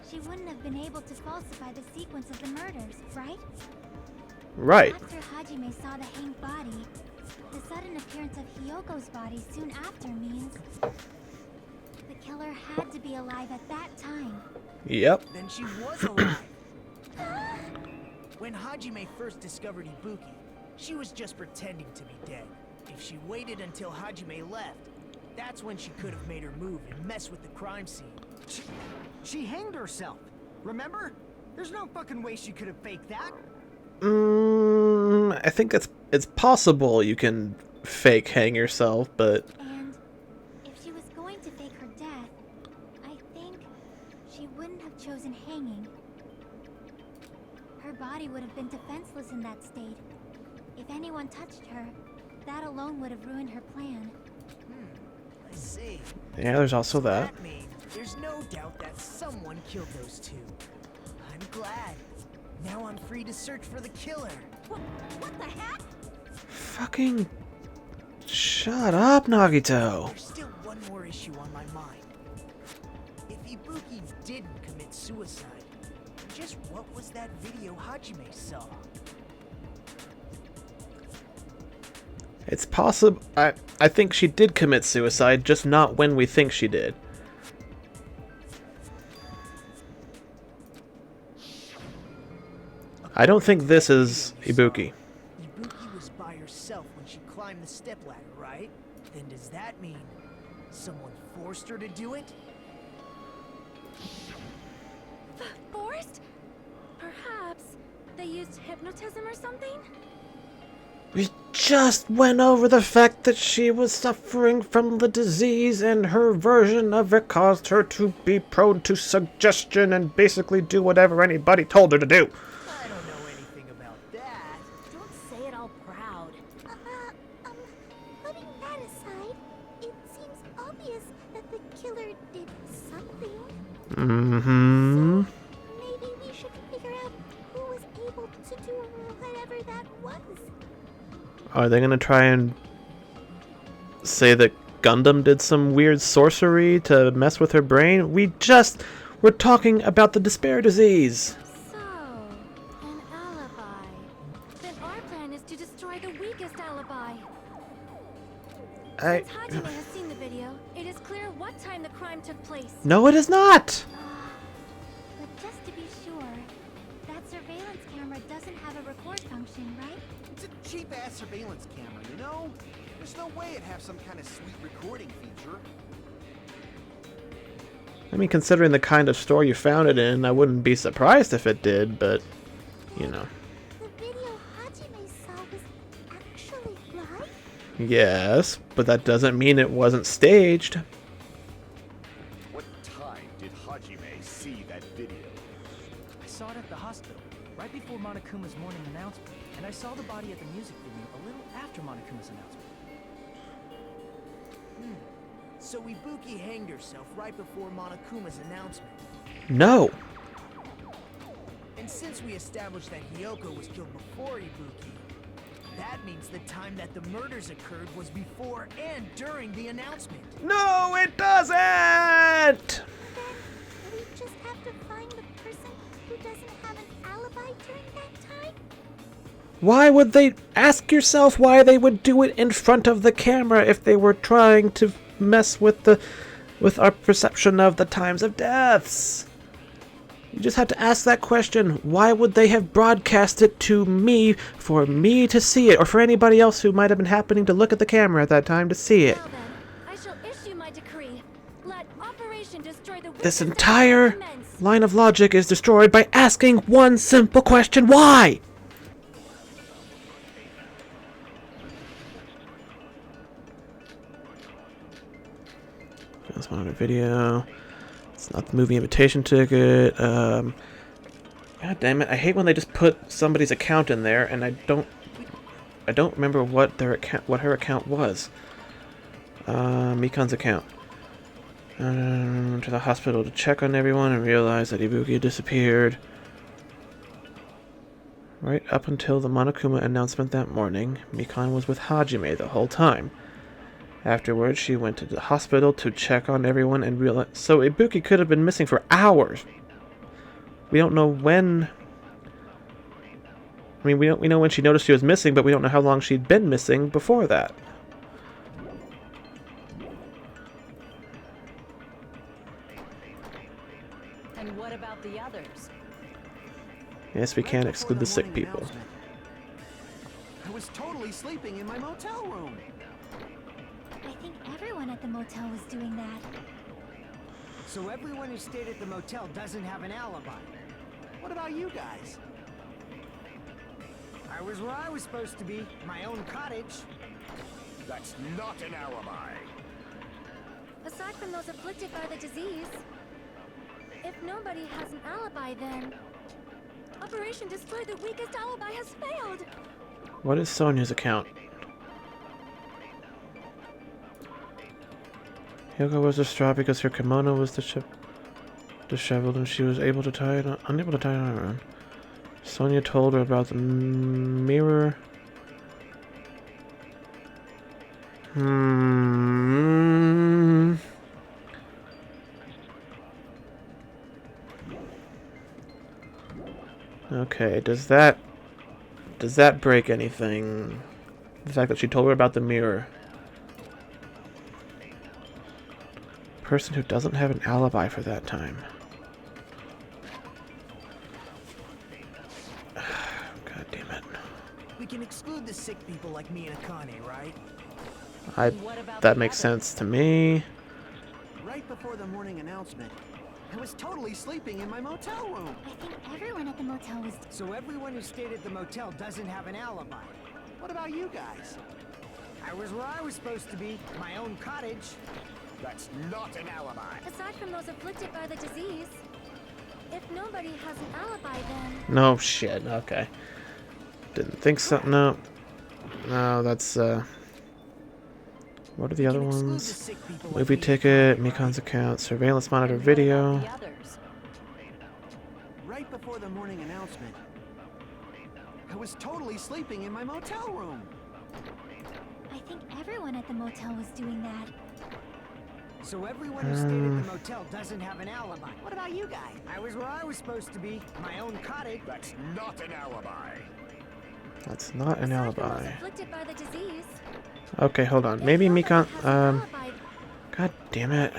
G: she wouldn't have been able to falsify the sequence of the murders, right?
A: Right.
G: After Hajime saw the hanged body, the sudden appearance of Hyoko's body soon after means the killer had to be alive at that time.
A: Yep.
B: Then she was alive. When Hajime first discovered Ibuki, she was just pretending to be dead. If she waited until Hajime left, that's when she could have made her move and mess with the crime scene.
I: She hanged herself. Remember? There's no fucking way she could have faked that.
A: I think it's possible you can fake hang yourself, but...
G: And if she was going to fake her death, I think she wouldn't have chosen hanging. Her body would have been defenseless in that state. If anyone touched her, that alone would have ruined her plan.
B: I see.
A: Yeah, there's also that.
B: That means there's no doubt that someone killed those two. I'm glad. Now I'm free to search for the killer.
D: What the heck?
A: Fucking... Shut up, Nagito.
B: There's still one more issue on my mind. If Ibuki didn't commit suicide, just what was that video Hajime saw?
A: It's possible... I think she did commit suicide, just not when we think she did. I don't think this is Ibuki.
B: Ibuki was by herself when she climbed the stepladder, right? Then does that mean someone forced her to do it?
C: Forced? Perhaps they used hypnotism or something?
A: We just went over the fact that she was suffering from the disease and her version of it caused her to be prone to suggestion and basically do whatever anybody told her to do.
B: I don't know anything about that.
H: Don't say it all proud.
G: Putting that aside, it seems obvious that the killer did something.
A: Mm-hmm.
G: Maybe we should figure out who was able to do whatever that was.
A: Are they gonna try and say that Gundam did some weird sorcery to mess with her brain? We're talking about the despair disease.
C: So, an alibi. Then our plan is to destroy the weakest alibi. Since Hajime has seen the video, it is clear what time the crime took place.
A: No, it is not!
G: But just to be sure, that surveillance camera doesn't have a record function, right?
K: It's a cheap-ass surveillance camera, you know? There's no way it'd have some kind of sweet recording feature.
A: I mean, considering the kind of store you found it in, I wouldn't be surprised if it did, but, you know.
G: The video Hajime saw was actually live?
A: Yes, but that doesn't mean it wasn't staged.
E: What time did Hajime see that video?
J: I saw it at the hospital, right before Monokuma's morning announcement, and I saw the body at the music venue a little after Monokuma's announcement.
B: So Ibuki hanged herself right before Monokuma's announcement.
A: No.
B: And since we established that Hiyoko was killed before Ibuki, that means the time that the murders occurred was before and during the announcement.
A: No, it doesn't!
G: Then we just have to find the person who doesn't have an alibi during that time?
A: Why would they... Ask yourself why they would do it in front of the camera if they were trying to mess with our perception of the times of deaths. You just have to ask that question. Why would they have broadcast it to me for me to see it, or for anybody else who might have been happening to look at the camera at that time to see it?
C: Now then, I shall issue my decree. Let Operation Destroy the
A: This
C: Weakest
A: entire
C: Alibi commence.
A: line of logic is destroyed by asking one simple question. Why? That's one other video. It's not the movie invitation ticket. God damn it! I hate when they just put somebody's account in there, and I don't remember what her account was. Mikan's account. To the hospital to check on everyone and realize that Ibuki had disappeared. Right up until the Monokuma announcement that morning, Mikan was with Hajime the whole time. Afterwards, she went to the hospital to check on everyone and realized... So Ibuki could have been missing for hours. We don't know when... I mean, we know when she noticed she was missing, but we don't know how long she'd been missing before that.
H: And what about the others?
A: Yes, we
K: Right
A: can't
K: before
A: exclude the sick
K: morning
A: people.
K: announcement, I was totally sleeping in my motel room.
G: I think everyone at the motel was doing that.
I: So everyone who stayed at the motel doesn't have an alibi.
K: What about you guys?
I: I was where I was supposed to be, my own cottage.
E: That's not an alibi.
C: Aside from those afflicted by the disease, if nobody has an alibi, then Operation Destroy the Weakest Alibi has failed.
A: What is Sonia's account? Hyoko was distraught because her kimono was disheveled and she was unable to tie it on her own. Sonia told her about the mirror. Okay, does that break anything? The fact that she told her about the mirror. Person who doesn't have an alibi for that time. God damn it.
B: We can exclude the sick people like me and Akane, right?
H: And what about
A: That
H: the
A: makes
H: others?
A: sense to me.
K: Right before the morning announcement,
I: I was totally sleeping in my motel room.
G: I think everyone at the motel was.
I: So everyone who stayed at the motel doesn't have an alibi. What about you guys? I was where I was supposed to be, my own cottage.
E: That's not an alibi.
C: Aside from those afflicted by the disease, if nobody has an alibi, then
A: No shit. Okay. Didn't think so. No. No, that's what are the other ones? Movie ticket, Mikon's account, surveillance monitor video.
H: The others.
K: Right before the morning announcement, I was totally sleeping in my motel room.
G: I think everyone at the motel was doing that.
I: So everyone who stayed at the motel doesn't have an alibi. What about you guys? I was where I was supposed to be, my own cottage.
E: That's not an alibi.
A: That's not an
C: aside from those
A: alibi.
C: afflicted by the disease,
A: Okay, hold on.
C: if
A: Maybe
C: nobody
A: Mikon.
C: has an alibi,
A: God damn it!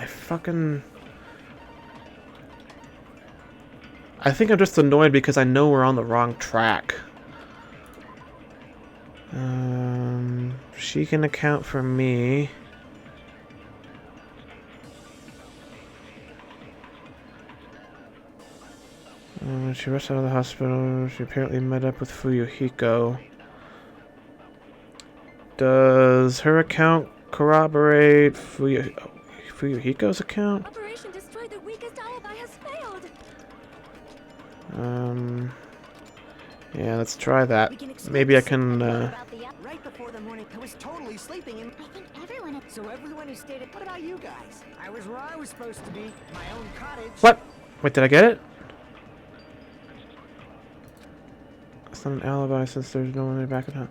A: I think I'm just annoyed because I know we're on the wrong track. She can account for me. When she rushed out of the hospital, she apparently met up with Fuyuhiko. Does her account corroborate Fuyuhiko's account?
C: Operation Destroy the Weakest Alibi has failed.
A: Yeah, let's try that. Maybe I can,
I: Right before the morning, I was totally sleeping in.
G: I think everyone at.
I: So everyone who stayed at. What about you guys? I was where I was supposed to be, my own cottage.
A: What? Wait, did I get it? It's not an alibi since there's no one in the back of the...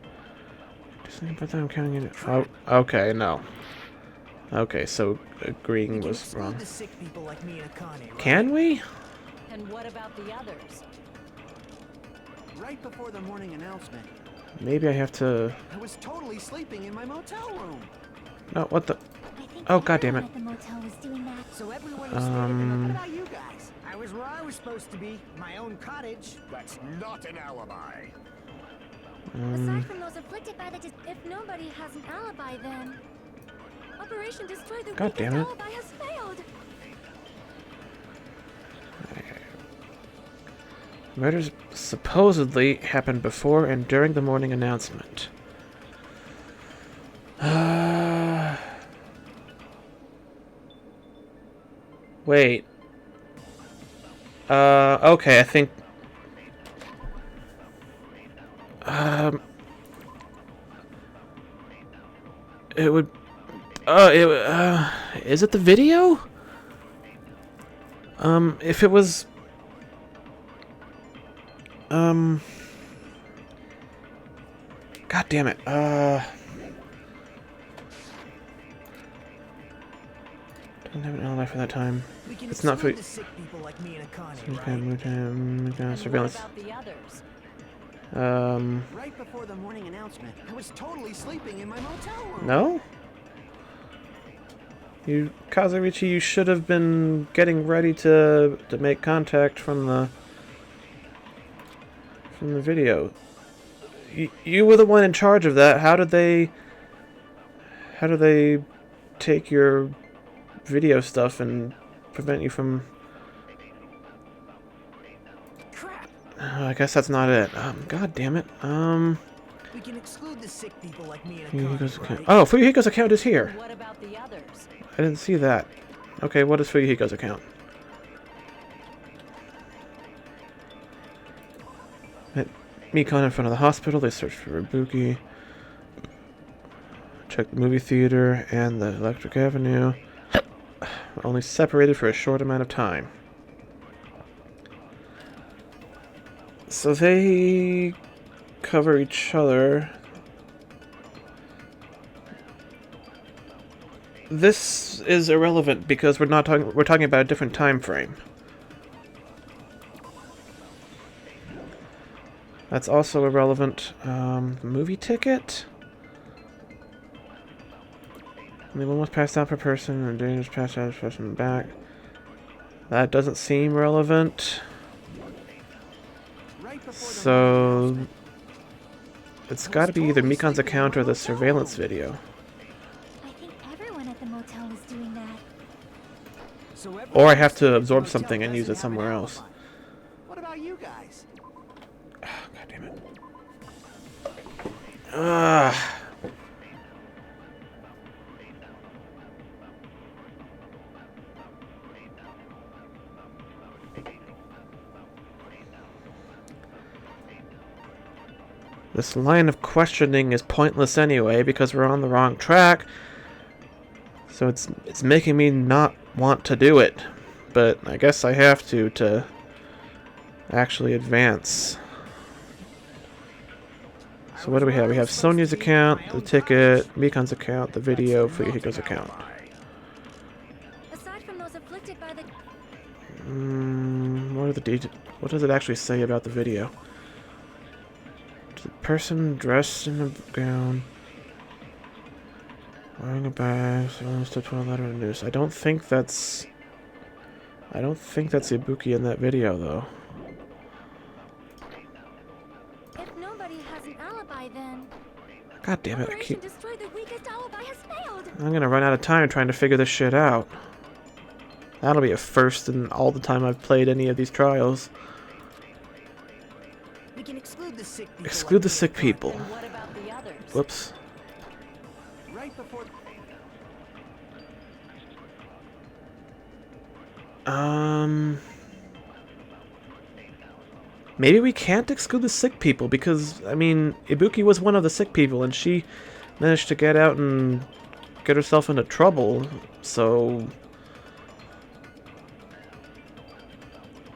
A: Just think about that, I'm counting it. Oh, okay, no. Okay, so agreeing was
B: Exclude
A: wrong.
B: the sick people like me and Akane, right?
A: Can we?
H: And what about the others?
K: Right before the morning announcement,
A: Maybe I have to...
K: I was totally sleeping in my motel room.
A: No, what the...
G: I think
A: Oh, God damn
G: everyone
A: it.
G: at the motel was doing that.
I: So everyone who stayed at the motel. What about you guys? I was where I was supposed to be, my own cottage.
E: That's not an alibi.
C: Aside from those afflicted by the disease, if nobody has an alibi, then Operation Destroy the
A: God
C: Weakest
A: damn it.
C: Alibi has failed.
A: Murders supposedly happened before and during the morning announcement. Wait. Okay, I think... It would... is it the video? If it was... God damn it. Doesn't have an alibi for that time.
B: We can
A: It's not for...
B: exclude the sick people like me and Akane, right?
H: And
A: Surveillance.
H: what about the others?
K: Right before the morning announcement, I was totally sleeping in my motel room.
A: No? You, Kazurichi, you should have been getting ready to make contact from the video. You were the one in charge of that. How did they take your video stuff and prevent you from...
B: Crap!
A: I guess that's not it. God damn it.
B: We can exclude the sick people like me and
A: Fuyuhiko's
B: Akane,
A: account.
B: right?
A: Oh, Fuyuhiko's account is here.
H: And what about the others?
A: I didn't see that. Okay, what is Fuyuhiko's account? Met Mikon in front of the hospital. They searched for Ibuki. Checked the movie theater and the Electric Avenue. Only separated for a short amount of time. So they cover each other. This is irrelevant because we're talking about a different time frame. That's also irrelevant. The movie ticket? Only one was passed out per person, and dangerous passed out per person back. That doesn't seem relevant. So it's got to be either Mikon's account or the surveillance video.
G: I think everyone at the motel was doing that.
A: Or I have to absorb something and use it somewhere else.
K: What about you guys?
A: God damn it. Ugh. This line of questioning is pointless anyway because we're on the wrong track. So it's making me not want to do it. But I guess I have to actually advance. So what do we have? We have Sonia's account, the ticket, Mikan's account, the video, Fuyuhiko's account.
C: Aside from those afflicted by the
A: What are the details? What does it actually say about the video? The person dressed in a gown, wearing a bag, to a letter of news. I don't think that's Ibuki in that video though.
C: If nobody has an alibi, then
A: God damn it!
C: Operation Destroy the Weakest alibi has failed.
A: I'm gonna run out of time trying to figure this shit out. That'll be a first in all the time I've played any of these trials.
B: We can exclude the sick people.
A: Exclude the sick people.
H: And what about the others?
A: Whoops.
K: Right before.
A: Maybe we can't exclude the sick people because, I mean, Ibuki was one of the sick people and she managed to get out and get herself into trouble, so...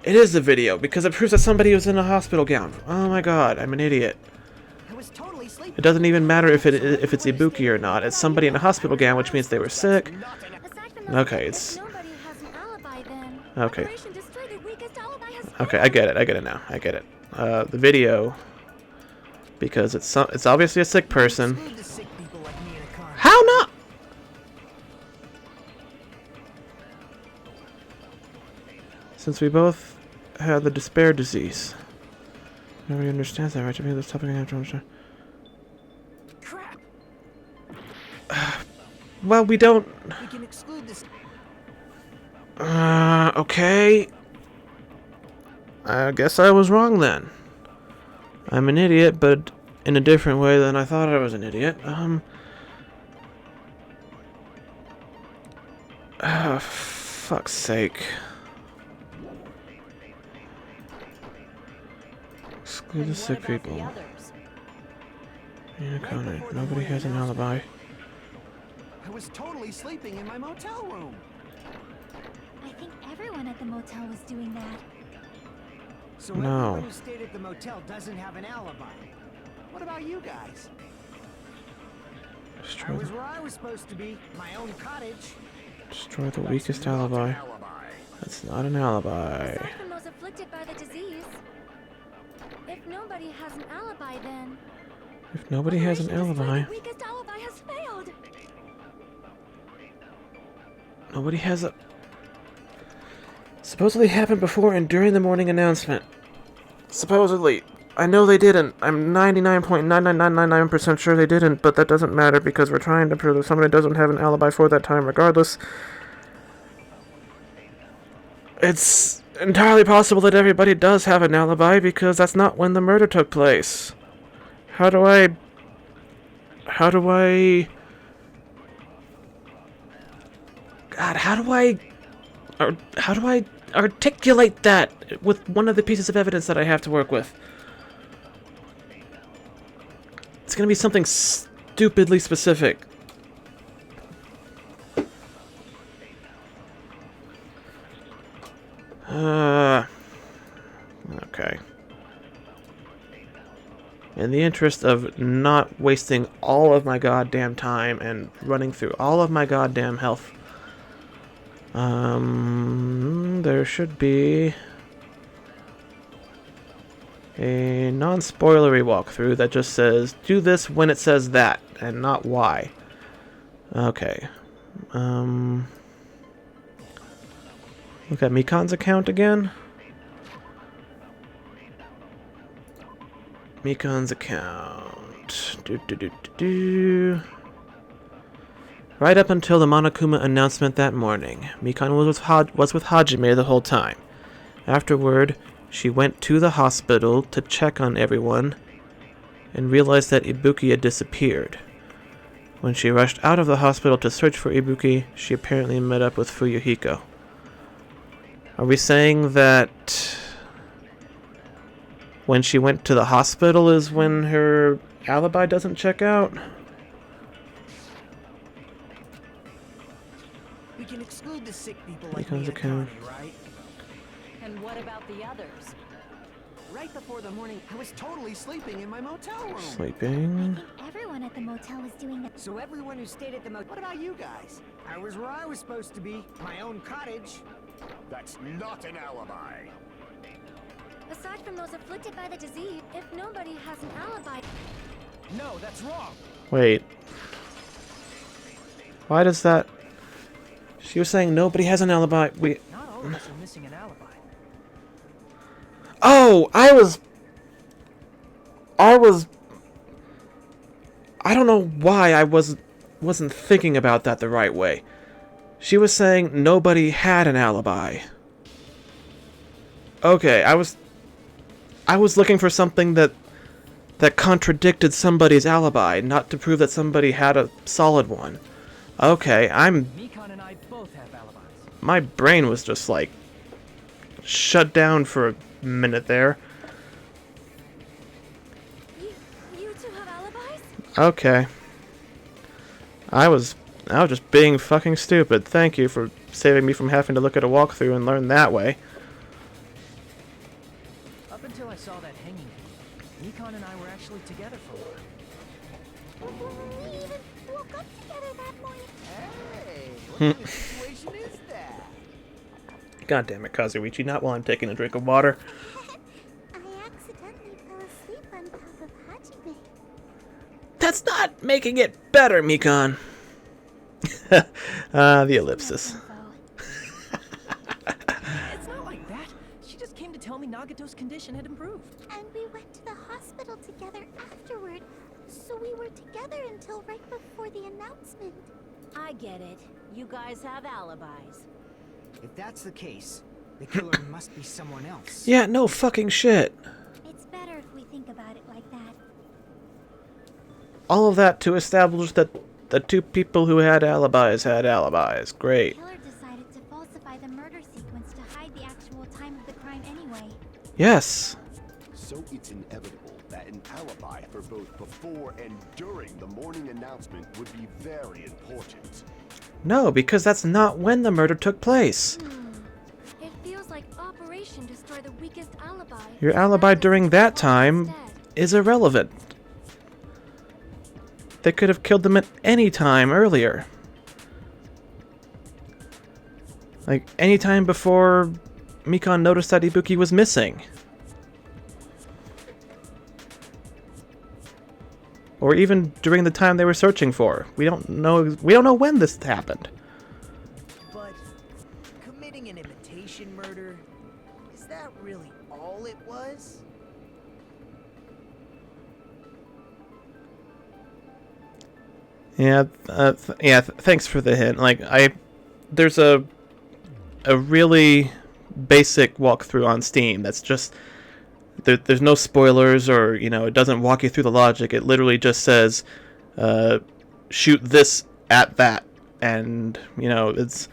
A: It is a video because it proves that somebody was in a hospital gown. Oh my god, I'm an idiot.
B: I was totally sleeping.
A: It doesn't even matter if it's Ibuki or not. It's somebody in a hospital gown, which means they were sick.
C: Aside from those
A: Okay,
C: if
A: it's...
C: nobody has an alibi, then
A: Okay.
C: Operation Destroy the Weakest alibi has
A: Okay, I get it now. I get it. The video, because it's obviously a sick person.
B: Exclude the sick people like me and Akane.
A: How not? Since we both had the despair disease. Nobody understands that, right? To me, this topic I have to understand.
B: Crap.
A: Well, we don't.
B: We can exclude this.
A: Okay. I guess I was wrong then. I'm an idiot, but in a different way than I thought I was an idiot. Fuck's sake. Exclude the
H: And
A: sick
H: what about
A: people.
H: the others?
A: Yeah, Connor. Nobody has an alibi.
K: I was totally sleeping in my motel room.
C: I think everyone at the motel was doing that.
I: So
A: No.
I: everyone who stayed at the motel doesn't have an alibi.
K: What about you guys?
I: I was where I was supposed to be, my own cottage.
A: Destroy the weakest alibi. That's not an alibi.
C: Aside from those afflicted by the disease, if nobody has an alibi, then
A: If nobody has an
C: Operation Destroy
A: alibi,
C: the Weakest alibi has failed.
A: nobody has a... Supposedly happened before and during the morning announcement. Supposedly. I know they didn't. I'm 99.99999% sure they didn't, but that doesn't matter because we're trying to prove that somebody doesn't have an alibi for that time regardless. It's entirely possible that everybody does have an alibi because that's not when the murder took place. How do I God, how do I articulate that with one of the pieces of evidence that I have to work with? It's gonna be something stupidly specific. Okay. In the interest of not wasting all of my goddamn time and running through all of my goddamn health, there should be a non-spoilery walkthrough that just says, do this when it says that, and not why. Okay. Look at Mikan's account again. Mikan's account. Right up until the Monokuma announcement that morning, Mikan was with Hajime the whole time. Afterward, she went to the hospital to check on everyone and realized that Ibuki had disappeared. When she rushed out of the hospital to search for Ibuki, she apparently met up with Fuyuhiko. Are we saying that when she went to the hospital is when her alibi doesn't check out?
B: We can exclude the sick people like
A: Becomes
B: me
A: a
B: and
A: count.
B: Connie, right?
H: And what about the others?
K: Right before the morning, I was totally sleeping in my motel room.
A: Sleeping.
G: Everyone at the motel was doing that.
I: So everyone who stayed at the motel. What about you guys? I was where I was supposed to be. My own cottage.
E: That's not an alibi.
C: Aside from those afflicted by the disease, if nobody has an alibi,
B: No, that's wrong.
A: Wait. Why does that... She was saying nobody has an alibi.
J: Not all of us are missing an alibi.
A: Oh, I don't know why I wasn't thinking about that the right way. She was saying nobody had an alibi. Okay, I was looking for something that contradicted somebody's alibi, not to prove that somebody had a solid one. Okay,
J: Mikan and I both have alibis.
A: my brain was just like shut down for a minute there.
C: you two have alibis?
A: Okay. I was just being fucking stupid. Thank you for saving me from having to look at a walkthrough and learn that way.
J: Up until I saw that hanging, Mikan and I were actually together for a while.
G: We even woke up together that morning.
B: Hey, what kind of situation is that?
A: God damn it, Kazuichi, not while I'm taking a drink of water.
G: I accidentally fell asleep on top of Hajime.
A: That's not making it better, Mikan. The ellipsis.
J: It's not like that. She just came to tell me Nagato's condition had improved.
G: And we went to the hospital together afterward. So we were together until right before the announcement.
H: I get it. You guys have alibis.
I: If that's the case, the killer must be someone else.
A: Yeah, no fucking shit.
G: It's better if we think about it like that.
A: All of that to establish that the two people who had alibis had alibis. Great.
G: The killer decided to falsify the murder sequence to hide the actual time of the crime anyway.
A: Yes.
E: So it's inevitable that an alibi for both before and during the morning announcement would be very important.
A: No, because that's not when the murder took place.
C: It feels like Operation Destroy the Weakest Alibi.
A: Your alibi during that time is irrelevant. They could have killed them at any time earlier. Like, any time before Mikan noticed that Ibuki was missing. Or even during the time they were searching for her. We don't know when this happened.
B: But committing an imitation murder, is that really all it was?
A: Yeah, thanks for the hint. Like, there's a really basic walkthrough on Steam that's just, there's no spoilers or, it doesn't walk you through the logic. It literally just says, shoot this at that. And, it's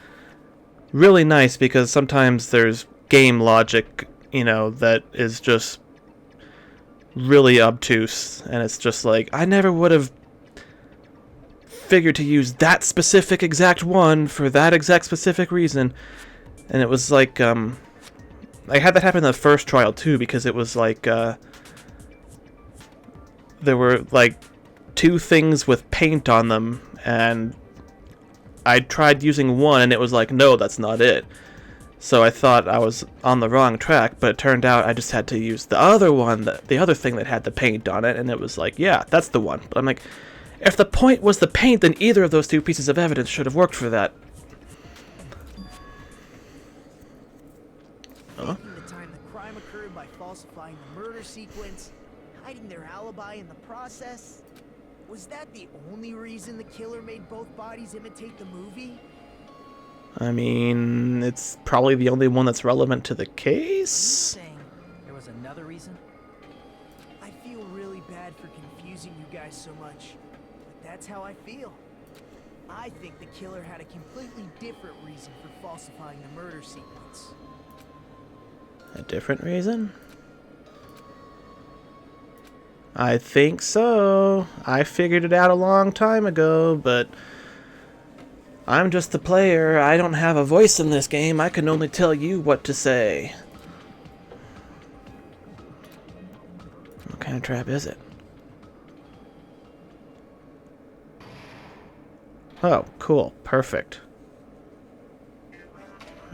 A: really nice because sometimes there's game logic, that is just really obtuse. And it's just like, I never would have figured to use that specific exact one for that exact specific reason. And it was like, I had that happen in the first trial too, because it was like, there were like two things with paint on them, and I tried using one and it was like, no, that's not it. So I thought I was on the wrong track, but it turned out I just had to use the other one, the other thing that had the paint on it, and it was like, yeah, that's the one. But I'm like, if the point was the paint, then either of those two pieces of evidence should have worked for that.
B: Making the time the crime occurred by falsifying the murder sequence, hiding their alibi in the process. Was that the only reason the killer made both bodies imitate the movie?
A: I mean, it's probably the only one that's relevant to the
J: Are you
A: case.
J: saying there was another reason?
B: I feel really bad for confusing you guys so much, but that's how I feel. I think the killer had a completely different reason for falsifying the murder sequence.
A: A different reason? I think so. I figured it out a long time ago, but I'm just the player. I don't have a voice in this game. I can only tell you what to say. What kind of trap is it? Oh, cool. Perfect.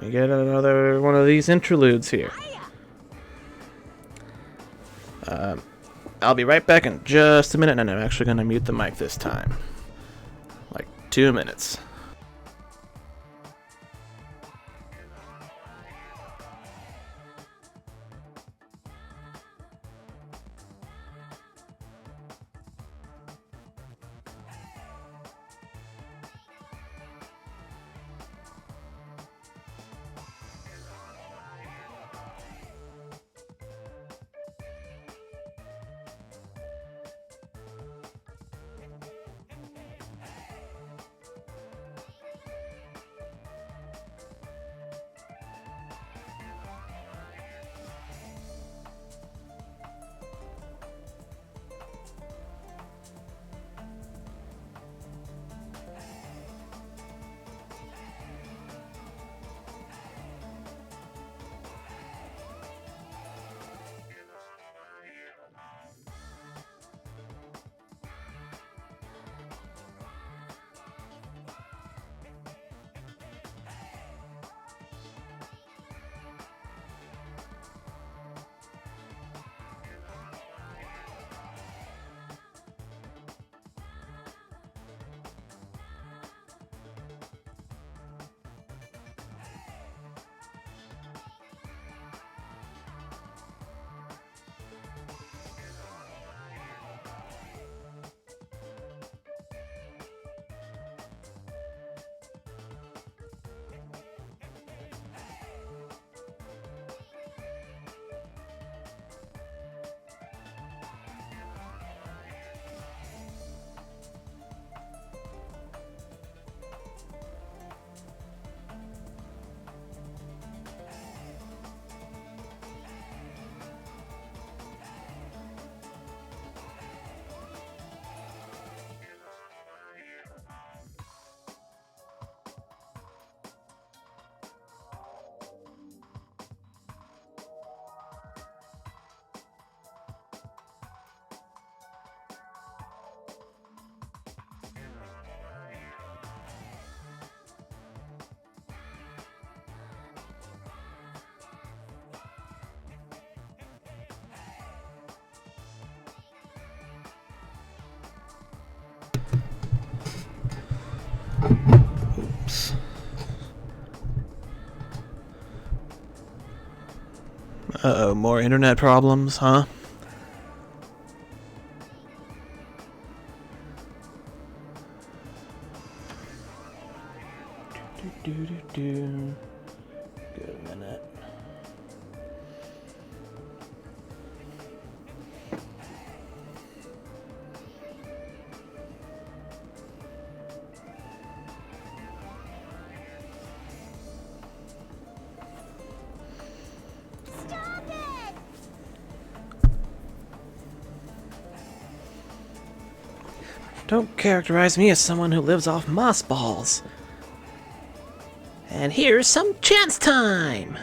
A: We get another one of these interludes here. I'll be right back in just a minute, and I'm actually going to mute the mic this time. Like 2 minutes. Oops. Uh-oh, more internet problems, huh? Do. Good a minute.
G: Stop it!
A: Don't characterize me as someone who lives off moss balls. And here's some chance time!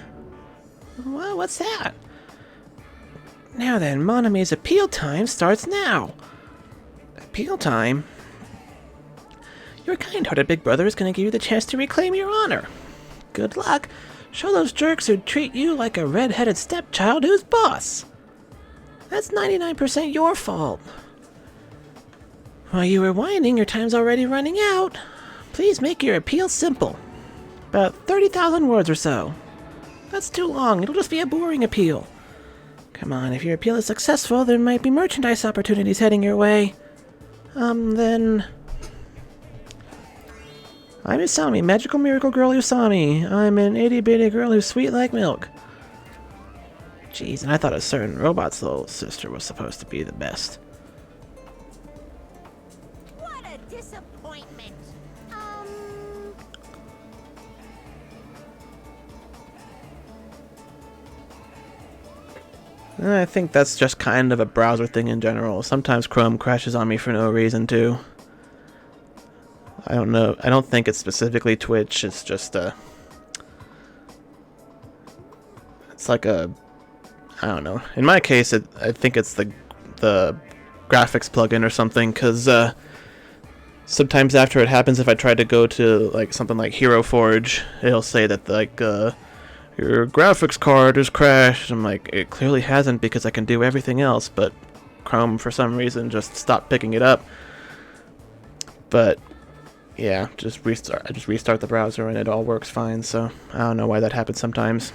A: Well, what's that? Now then, Monami's appeal time starts now. Appeal time? Your kind-hearted big brother is going to give you the chance to reclaim your honor. Good luck. Show those jerks who treat you like a red-headed stepchild who's boss. That's 99% your fault. While you were whining, your time's already running out. Please make your appeal simple. About 30,000 words or so. That's too long. It'll just be a boring appeal. Come on, if your appeal is successful, there might be merchandise opportunities heading your way. Then... I'm Usami, magical miracle girl Usami. I'm an itty-bitty girl who's sweet like milk. Jeez, and I thought a certain robot's little sister was supposed to be the best.
G: What a disappointment.
A: I think that's just kind of a browser thing in general. Sometimes Chrome crashes on me for no reason, too. I don't know. I don't think it's specifically Twitch. It's just it's like a... I don't know. In my case, I think it's the graphics plugin or something, because sometimes after it happens, if I try to go to like something like Hero Forge, it'll say that like your graphics card is crashed. I'm like, it clearly hasn't because I can do everything else, but Chrome for some reason just stopped picking it up. But yeah, just restart. I just restart the browser and it all works fine. So I don't know why that happens sometimes.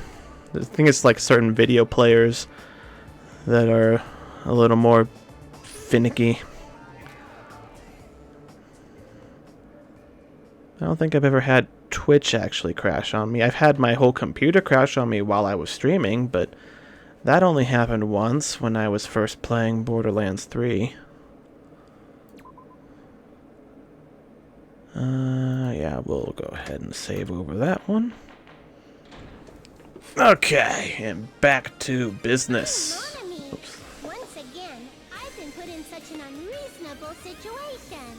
A: I think it's like certain video players that are a little more finicky. I don't think I've ever had Twitch actually crash on me. I've had my whole computer crash on me while I was streaming, but that only happened once when I was first playing Borderlands 3. Yeah, we'll go ahead and save over that one. Okay, and back to business.
G: Monami,
A: Oops.
G: once again, I've been put in such an unreasonable situation.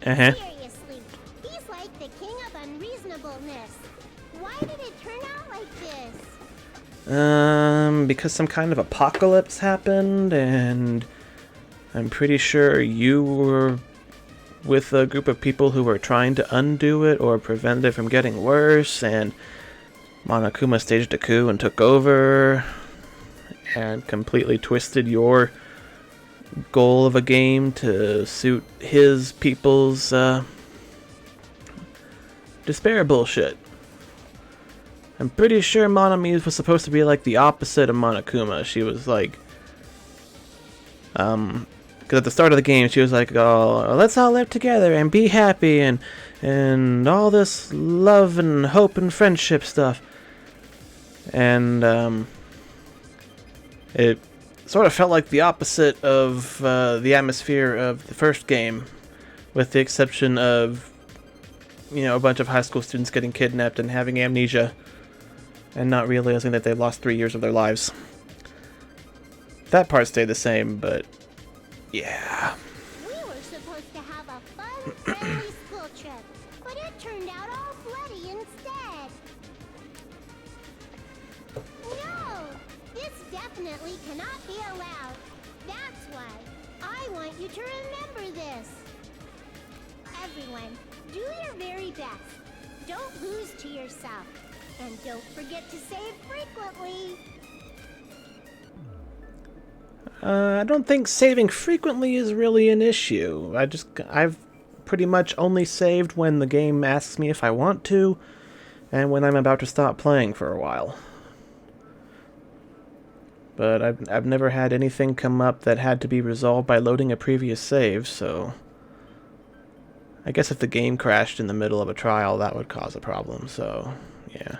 G: Seriously, he's like the king of unreasonableness. Why did it turn out like this?
A: Because some kind of apocalypse happened, and I'm pretty sure you were with a group of people who were trying to undo it or prevent it from getting worse, and Monokuma staged a coup and took over and completely twisted your goal of a game to suit his people's despair bullshit. I'm pretty sure Monami was supposed to be like the opposite of Monokuma. She was like, because at the start of the game, she was like, "Oh, let's all live together and be happy and all this love and hope and friendship stuff." And it sort of felt like the opposite of the atmosphere of the first game, with the exception of, you know, a bunch of high school students getting kidnapped and having amnesia and not realizing that they lost 3 years of their lives. That part stayed the same, but yeah.
G: We were supposed to have a fun, friendly school trip, but it turned out all bloody instead. No, this definitely cannot be allowed. That's why I want you to remember this. Everyone, do your very best. Don't lose to yourself. And don't forget to save frequently.
A: I don't think saving frequently is really an issue. I've pretty much only saved when the game asks me if I want to, and when I'm about to stop playing for a while. But I've never had anything come up that had to be resolved by loading a previous save, so I guess if the game crashed in the middle of a trial, that would cause a problem, so yeah.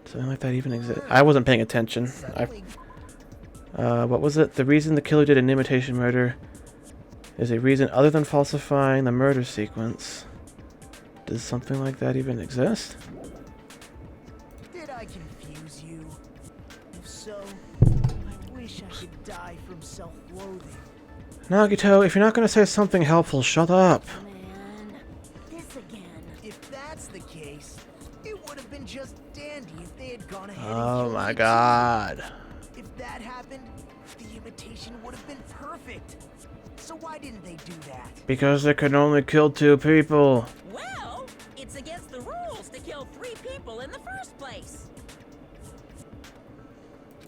A: Something like that even exists. I wasn't paying attention. What was it? The reason the killer did an imitation murder is a reason other than falsifying the murder sequence. Does something like that even exist?
B: Did I confuse you? If so, I wish I could die from self-loathing.
A: Nagito, if you're not going to say something helpful, shut up.
H: Man, this again.
B: If that's the case, it would have been just dandy if they had gone ahead and
A: Oh
B: killed
A: my
B: me too.
A: god.
B: If that happened, the imitation would have been perfect. So why didn't they do that?
A: Because they could only kill 2 people.
L: Well, it's against the rules to kill 3 people in the first place.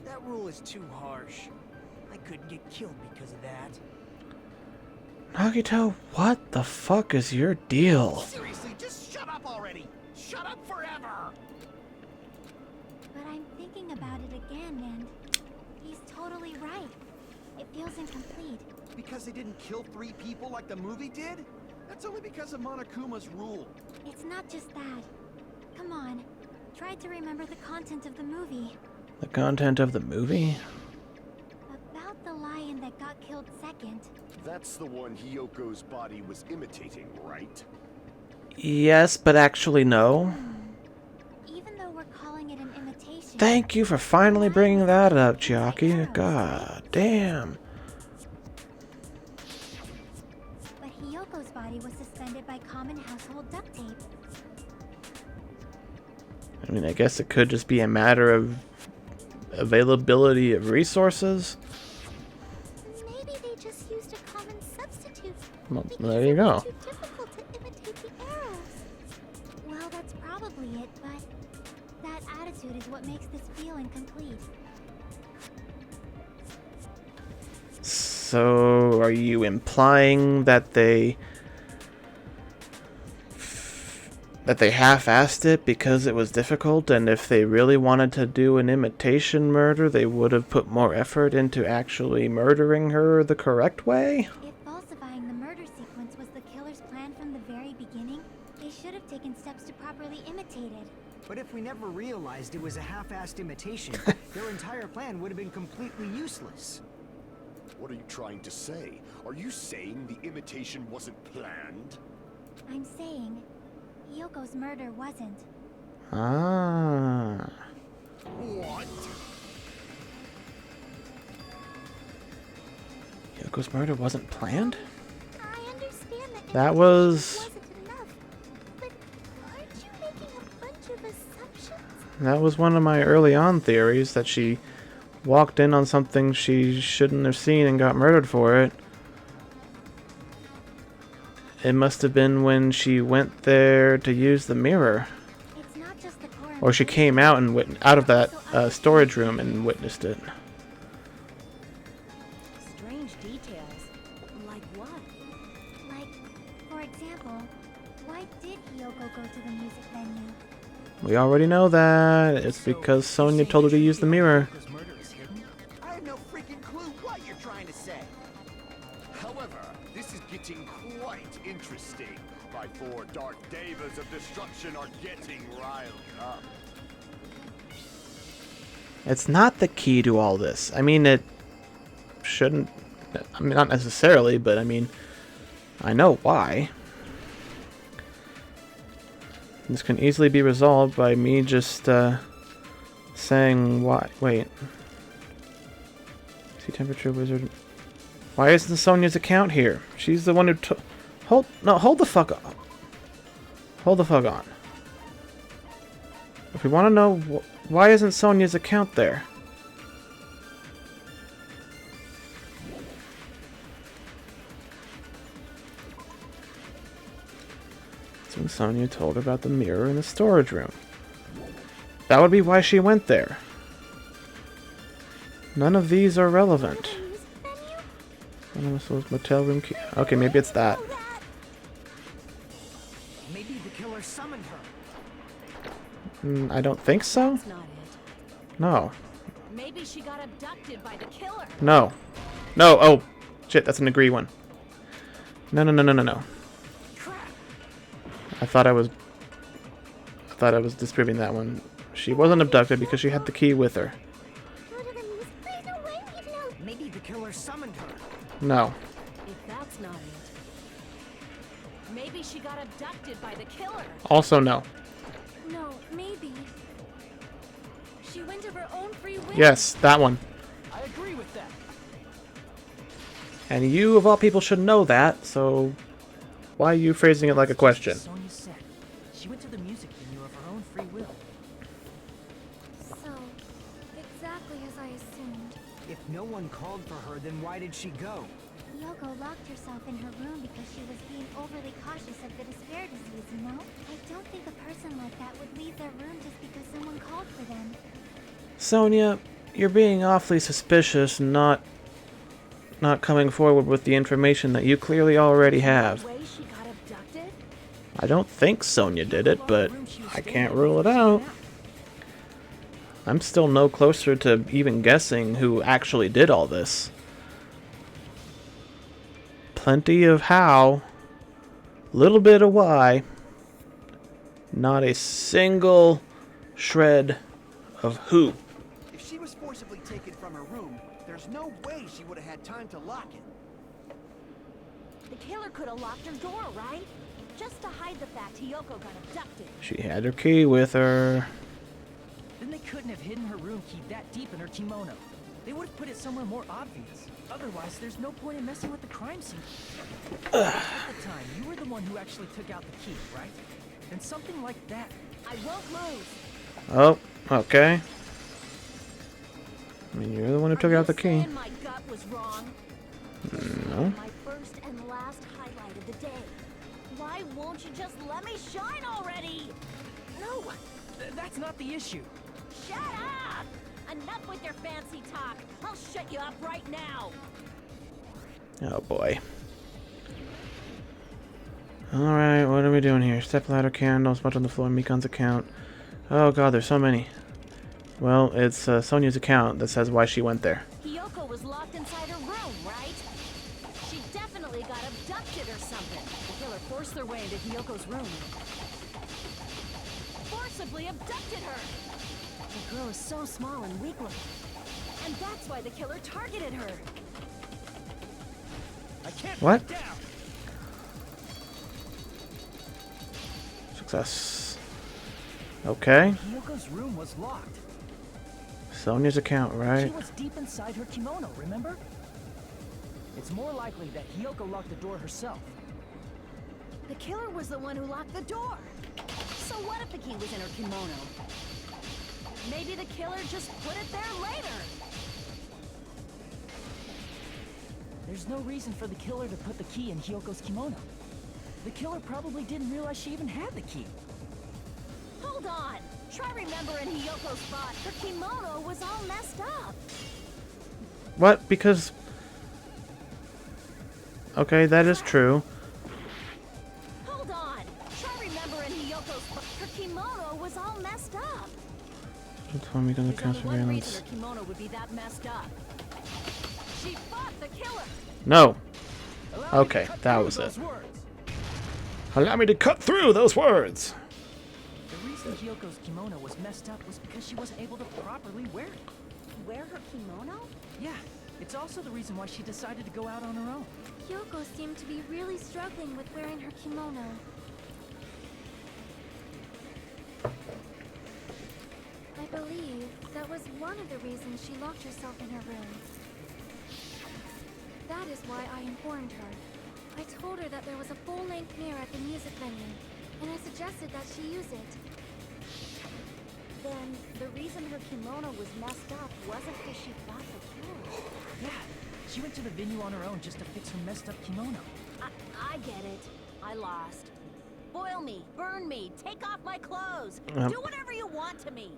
B: That rule is too harsh. I couldn't get killed because of that.
A: Nagito, what the fuck is your deal?
K: Seriously, just shut up already! Shut up forever!
C: But I'm thinking about it again, and he's totally right. It feels incomplete.
K: Because they didn't kill 3 people like the movie did? That's only because of Monokuma's rule.
C: It's not just that. Come on. Try to remember the content of the movie.
A: The content of the movie?
C: About the lion that got killed second.
E: That's the one Hyoko's body was imitating, right?
A: Yes, but actually no.
C: Even though we're calling it an imitation.
A: Thank you for finally bringing that up, Chiaki. God damn.
C: But Hyoko's body was suspended by common household duct tape.
A: I mean, I guess it could just be a matter of availability of resources.
G: Maybe they just used a common substitute.
A: Well,
G: because
A: there you
G: it
A: go.
G: was too difficult to imitate the arrows.
C: Well, that's probably it, but that attitude is what makes this feel incomplete.
A: So, are you implying that they half-assed it because it was difficult, and if they really wanted to do an imitation murder, they would have put more effort into actually murdering her the correct way?
C: If falsifying the murder sequence was the killer's plan from the very beginning, they should have taken steps to properly imitate it.
I: But if we never realized it was a half-assed imitation, their entire plan would have been completely useless.
E: What are you trying to say? Are you saying the imitation wasn't planned?
C: I'm saying Hyoko's murder wasn't.
A: Ah.
E: What?
A: Hyoko's murder wasn't planned?
G: I understand that
A: That was...
G: wasn't enough. But aren't you making a bunch of assumptions?
A: That was one of my early on theories, that she walked in on something she shouldn't have seen and got murdered for it. It must have been when she went there to use the mirror.
C: It's not just the core.
A: Or she came out and out of that storage room and witnessed it.
H: Strange details. Like what?
C: Like, for example, why did Hyoko go to the music venue?
A: We already know that. It's because Sonya told her to use the mirror.
J: Hyoko's murder is hidden?
K: I have no freaking clue what you're trying to say.
E: However, this is getting quite interesting. My 4 dark devas of destruction are getting riled up.
A: It's not the key to all this. I mean, it shouldn't... I mean, not necessarily, but I mean, I know why. This can easily be resolved by me just saying why. Wait. See temperature wizard. Why isn't Sonya's account here? She's the one who hold the fuck on. Hold the fuck on. If we want to know why isn't Sonya's account there? That's when Sonya told her about the mirror in the storage room. That would be why she went there. None of these are relevant. One of us was motel room key. Okay, maybe it's that.
I: Maybe the killer summoned her.
A: I don't think so.
H: That's not it.
A: No.
H: Maybe she got abducted by the killer.
A: No. No. Oh, shit. That's an agree one. No. I thought I was disproving that one. She wasn't abducted because she had the key with her.
G: Go to the music. There's no way we'd know.
I: Maybe the killer summoned her.
A: No.
H: If that's not it. Maybe she got abducted by the killer.
A: Also no.
C: No, maybe. She went of her own free will.
A: Yes, that one.
J: I agree with that.
A: And you, of all people, should know that, so why are you phrasing it like a question?
J: Sonya said she went to the music venue of her own free will.
C: So, exactly as I assumed.
I: If no one called for her, then why did she go?
C: Hyoko locked herself in her room because she was being overly cautious of the despair disease, you know? I don't think a person like that would leave their room just because someone called for them.
A: Sonya, you're being awfully suspicious and not coming forward with the information that you clearly already have.
H: Way she got abducted?
A: I don't think Sonya did it, but I can't rule it out. I'm still no closer to even guessing who actually did all this. Plenty of how, little bit of why, not a single shred of who.
K: If she was forcibly taken from her room, there's no way she would have had time to lock it.
H: The killer could have locked her door, right? Just to hide the fact Hiyoko got abducted.
A: She had her key with her.
J: Then they couldn't have hidden her room key that deep in her kimono. They would have put it somewhere more obvious. Otherwise, there's no point in messing with the crime scene. At the time, you were the one who actually took out the key, right? Then something like that.
H: I won't move.
A: Oh, okay. I mean, you're the one who took out the key.
H: Saying my gut was wrong?
A: No.
H: My first and last highlight of the day. Why won't you just let me shine already?
J: No, that's not the issue.
H: Shut up! Enough with your fancy talk. I'll shut you up right now.
A: Oh boy. Alright, what are we doing here? Step ladder, candles, much on the floor, Mikon's account. Oh god, there's so many. Well, it's Sonia's account that says why she went there.
H: Hiyoko was locked inside her room, right? She definitely got abducted or something. The killer forced their way into Hiyoko's room. Forcibly abducted her. The girl is so small and weak-looking. And that's why the killer targeted her.
J: I can't
A: What?
J: put it down.
A: Success. Okay.
J: Hiyoko's room was locked.
A: Sonia's account,
J: She
A: right?
J: was deep inside her kimono, remember? It's more likely that Hiyoko locked the door herself.
H: The killer was the one who locked the door. So what if the key was in her kimono? Maybe the killer just put it there later.
J: There's no reason for the killer to put the key in Hiyoko's kimono. The killer probably didn't realize she even had the key.
H: Hold on. Try remembering Hiyoko's spot. Her kimono was all messed up.
A: What? Because... Okay, that is true.
H: Hold on. Try remembering Hiyoko's spot. Her kimono was all messed up.
A: That's why we done the
H: There's only one reason
A: counterbalance.
H: her kimono would be that messed up. She fought the killer.
A: No.
J: Allow me to
A: Okay,
J: cut
A: that
J: through
A: was
J: those
A: it.
J: words.
A: Allow me to cut through those words!
J: The reason Hiyoko's kimono was messed up was because she wasn't able to properly wear it.
H: Wear her kimono?
J: Yeah, it's also the reason why she decided to go out on her own.
C: Kyoko seemed to be really struggling with wearing her kimono. I believe that was one of the reasons she locked herself in her room. That is why I informed her. I told her that there was a full-length mirror at the music venue, and I suggested that she use it.
H: Then the reason her kimono was messed up wasn't because she fought the killer.
J: Yeah, she went to the venue on her own just to fix her messed up kimono.
H: I get it. I lost. Boil me, burn me, take off my clothes. Do whatever you want to me.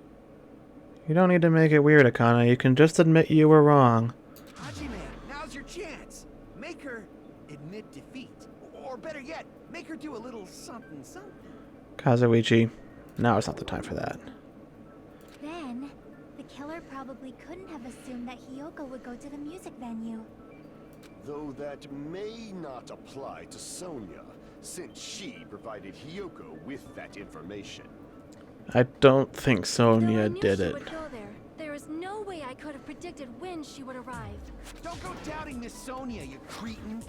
A: You don't need to make it weird, Akana. You can just admit you were wrong.
K: Hajime, now's your chance. Make her admit defeat. Or better yet, make her do a little something something.
A: Kazuichi, now is not the time for that.
G: Then, the killer probably couldn't have assumed that Hiyoko would go to the music venue.
E: Though that may not apply to Sonia, since she provided Hiyoko with that information.
A: I don't think
C: Though I
A: Sonia
C: knew
A: did
C: she
A: it.
C: would go there, there is no way I could have predicted when she would arrive.
K: Don't go doubting Miss Sonia, you cretin.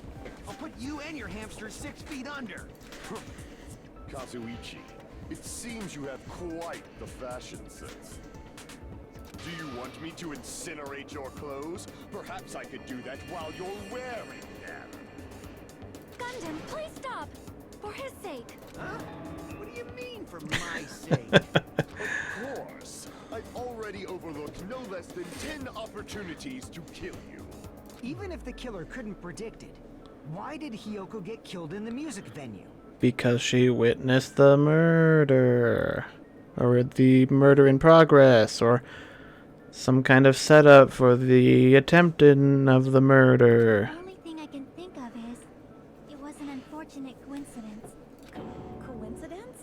K: I'll put you and your hamster 6 feet under.
E: Kazuichi, it seems you have quite the fashion sense. Do you want me to incinerate your clothes? Perhaps I could do that while you're wearing them.
C: Gundam, please stop! For his sake.
K: Huh? What do you mean, for my sake?
E: Of course. I've already overlooked no less than 10 opportunities to kill you.
I: Even if the killer couldn't predict it, why did Hiyoko get killed in the music venue?
A: Because she witnessed the murder. Or the murder in progress. Or some kind of setup for the attempting of the murder.
G: The only thing I can think of is, it was an unfortunate coincidence.
H: Coincidence?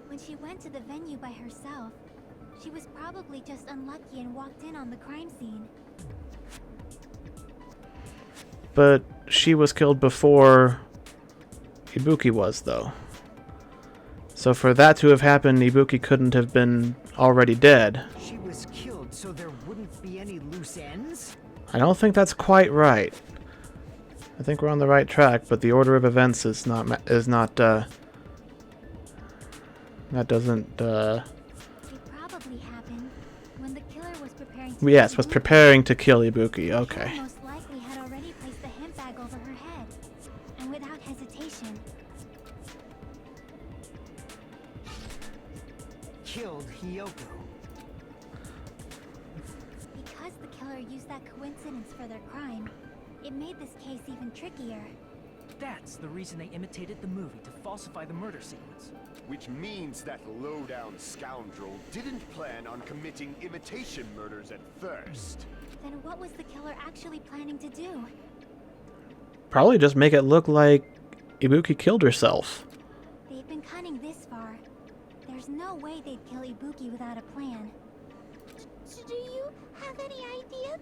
G: When she went to the venue by herself,
C: She was probably just unlucky and walked in on the crime scene.
A: But she was killed before Ibuki was, though. So for that to have happened, Ibuki couldn't have been already dead.
I: She was killed so there wouldn't be any loose ends?
A: I don't think that's quite right. I think we're on the right track, but the order of events is not, that doesn't,
C: It probably happened when the killer was preparing to
A: yes,
C: kill
A: was
C: Ibuki.
A: preparing to kill Ibuki,
C: The killer
A: okay.
C: most likely had already placed the hemp bag over her head, and without hesitation.
I: Killed Hiyoko.
C: Because the killer used that coincidence for their crime, it made this case even trickier.
J: That's the reason they imitated the movie to falsify the murder sequence.
E: Which means that low-down scoundrel didn't plan on committing imitation murders at first.
C: Then what was the killer actually planning to do?
A: Probably just make it look like Ibuki killed herself.
C: They've been cunning this far. There's no way they'd kill Ibuki without a plan.
G: Do you have any ideas?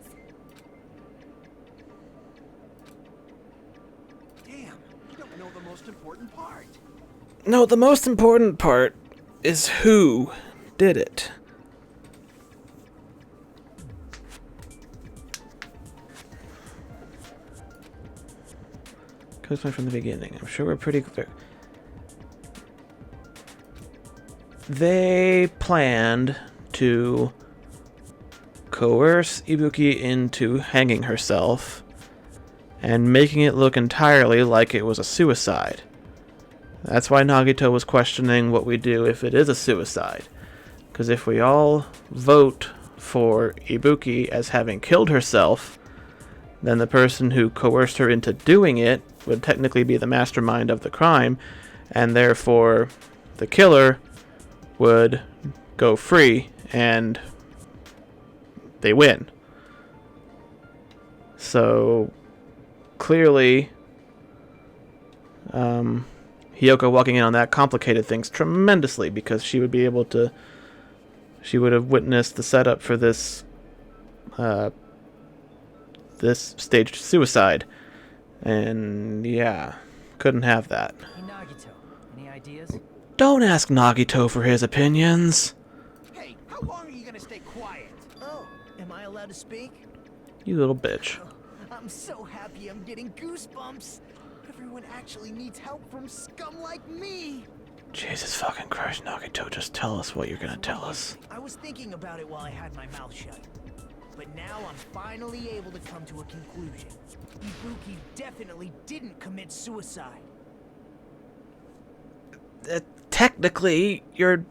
K: Damn, you don't know the most important part.
A: No, the most important part is who did it. Goes from the beginning. I'm sure we're pretty clear. They planned to coerce Ibuki into hanging herself and making it look entirely like it was a suicide. That's why Nagito was questioning what we do if it is a suicide. Because if we all vote for Ibuki as having killed herself, then the person who coerced her into doing it would technically be the mastermind of the crime, and therefore the killer would go free and they win. So clearly Hiyoko walking in on that complicated things tremendously, because she would be able to, she would have witnessed the setup for this this staged suicide, and yeah, couldn't have that.
J: Hey Nagito, any ideas?
A: Don't ask Nagito for his opinions.
K: Hey, how long are you gonna stay quiet?
B: Oh, am I allowed to speak?
A: You little bitch.
B: I'm so happy I'm getting goosebumps. Everyone actually needs help from scum like me.
A: Jesus fucking Christ, Nagito, just tell us what you're gonna tell us.
B: I was thinking about it while I had my mouth shut. But now I'm finally able to come to a conclusion. Ibuki definitely didn't commit suicide.
A: Technically, you're...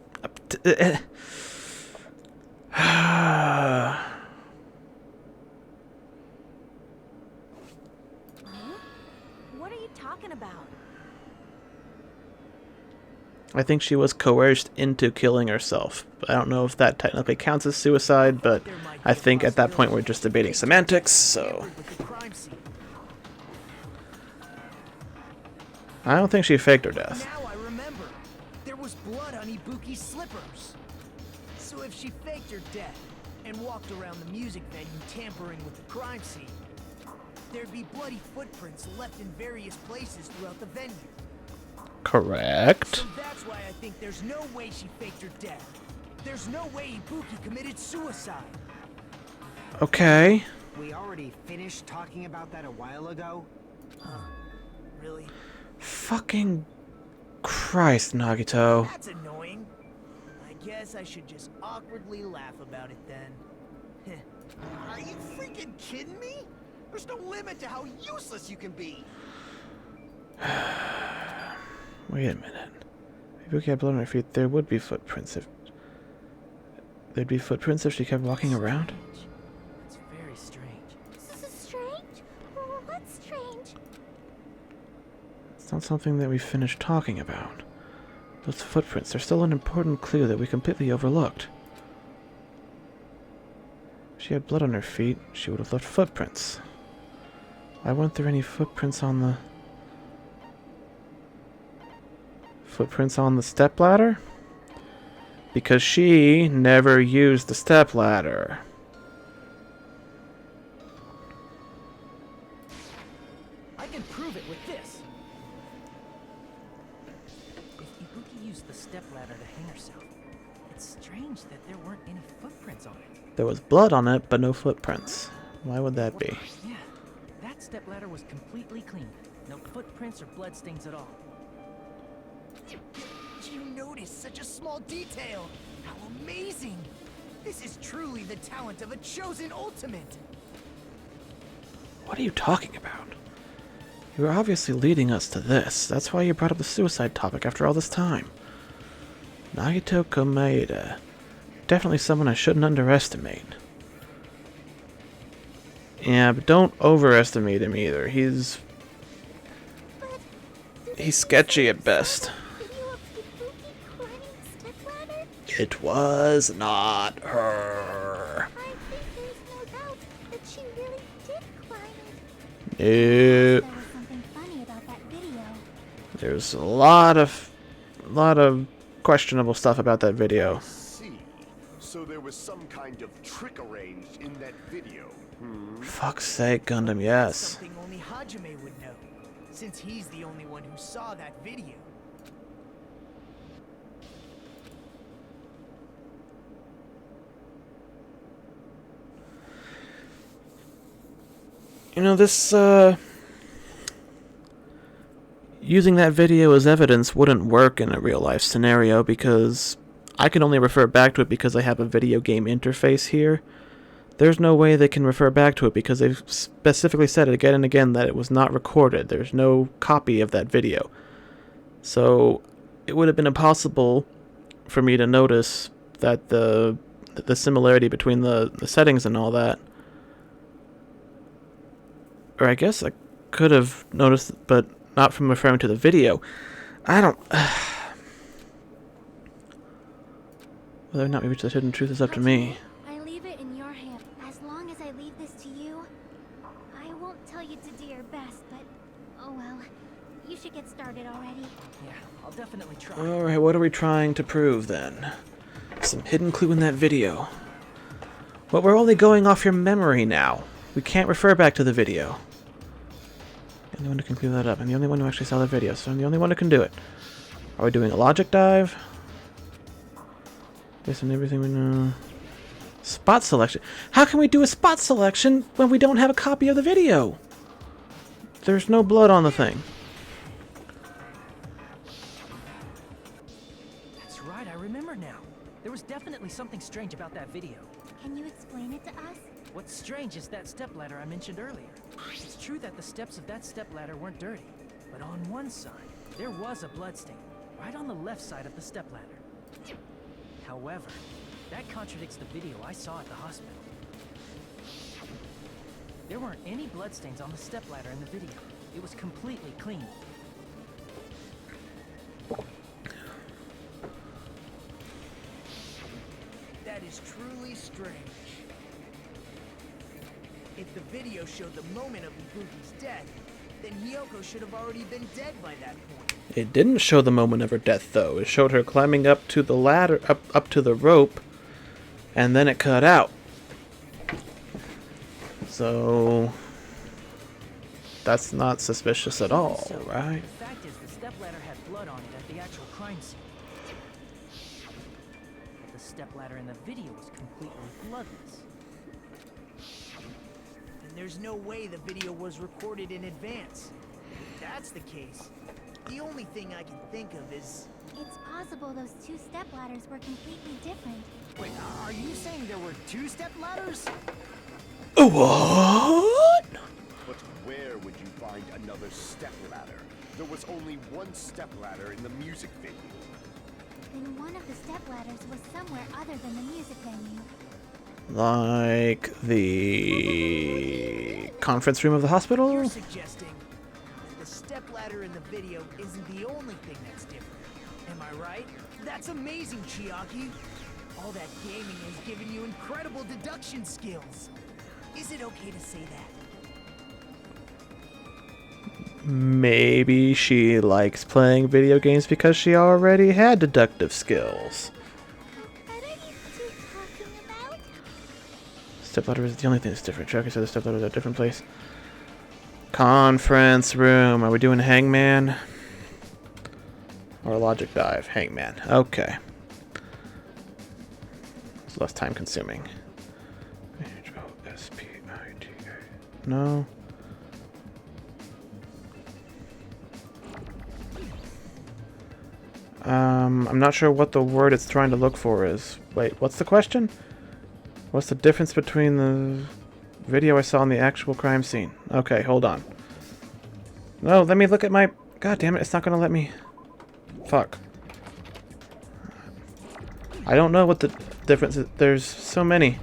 H: What are you talking about?
A: I think she was coerced into killing herself. I don't know if that technically counts as suicide, but I think at that point we're just debating semantics, so... I don't think she faked her death.
B: Now I remember. There was blood on Ibuki's slippers. So if she faked her death and walked around the music venue tampering with the crime scene, there'd be bloody footprints left in various places throughout the venue.
A: Correct.
B: So that's why I think there's no way she faked her death. There's no way Ibuki committed suicide.
A: Okay.
I: We already finished talking about that a while ago.
B: Really?
A: Fucking Christ, Nagito.
B: That's annoying. I guess I should just awkwardly laugh about it then.
K: Are you freaking kidding me? There's no limit to how useless you can be.
A: Wait a minute. Ibuki had blood on her feet. There would be footprints if... There'd be footprints if she kept walking around?
J: It's very strange.
G: This is strange? What's strange?
A: It's not something that we finished talking about. Those footprints, they're still an important clue that we completely overlooked. If she had blood on her feet, she would have left footprints. Why weren't there any footprints on the... Footprints on the stepladder? Because she never used the stepladder.
J: I can prove it with this. If Ibuki used the stepladder to hang herself, it's strange that there weren't any footprints on it.
A: There was blood on it, but no footprints. Why would that be?
J: Yeah, that stepladder was completely clean. No footprints or bloodstains at all.
B: You noticed such a small detail. How amazing! This is truly the talent of a chosen ultimate.
A: What are you talking about? You were obviously leading us to this. That's why you brought up the suicide topic after all this time. Nagito Komaeda. Definitely someone I shouldn't underestimate. Yeah, but don't overestimate him either. He's sketchy at best. It was not her.
G: I think there's no doubt that she really did climb it.
A: Nope.
G: There was something funny about that video.
A: There's a lot of questionable stuff about that video.
E: See, so there was some kind of trick arranged in that video.
A: Fuck's sake, Gundam, yes.
B: Something only Hajime would know, since he's the only one who saw that video.
A: You know, this, using that video as evidence wouldn't work in a real-life scenario because I can only refer back to it because I have a video game interface here. There's no way they can refer back to it because they've specifically said it again and again that it was not recorded. There's no copy of that video. So, it would have been impossible for me to notice that the similarity between the settings and all that. Or I guess I could have noticed, but not from referring to the video. I don't... Whether or not we reach the hidden truth is up to me.
C: I leave it in your hand. As long as I leave this to you, I won't tell you to do your best, but oh well. You should get started already.
J: Yeah, I'll definitely try.
A: Alright, what are we trying to prove then? Some hidden clue in that video. But we're only going off your memory now. We can't refer back to the video. I'm the only one who can clear that up. I'm the only one who actually saw the video, so I'm the only one who can do it. Are we doing a logic dive? Based on everything we know. Spot selection. How can we do a spot selection when we don't have a copy of the video? There's no blood on the thing.
J: That's right, I remember now. There was definitely something strange about that video.
G: Can you explain it to us?
J: What's strange is that stepladder I mentioned earlier. It's true that the steps of that stepladder weren't dirty, but on one side, there was a bloodstain, right on the left side of the stepladder. However, that contradicts the video I saw at the hospital. There weren't any bloodstains on the stepladder in the video. It was completely clean.
B: That is truly strange. If the video showed the moment of Ibuki's death, then Hiyoko should have already been dead by that point.
A: It didn't show the moment of her death, though. It showed her climbing up to the ladder, up to the rope, and then it cut out. So that's not suspicious at all, right?
J: The fact is, the stepladder had blood on it at the actual crime scene. The stepladder in the video was completely bloodless.
B: And there's no way the video was recorded in advance. If that's the case, the only thing I can think of is...
C: It's possible those two stepladders were completely different.
K: Wait, are you saying there were two step ladders?
A: What?
E: But where would you find another stepladder? There was only one stepladder in the music venue.
C: Then one of the stepladders was somewhere other than the music venue.
A: Like the conference room of the hospital?
B: You're suggesting that the stepladder in the video isn't the only thing that's different. Am I right? That's amazing, Chiaki. All that gaming has given you incredible deduction skills. Is it okay to say that?
A: Maybe she likes playing video games because she already had deductive skills. Stepladder is the only thing that's different. Okay, so the stepladder is at a different place. Conference room. Are we doing Hangman? Or Logic Dive? Hangman. Okay. It's less time consuming. H-O-S-P-I-T-A. No. I'm not sure what the word it's trying to look for is. Wait, what's the question? What's the difference between the video I saw and the actual crime scene? Okay, hold on. No, let me look at my... God damn it, it's not gonna let me... Fuck. I don't know what the difference is. There's so many.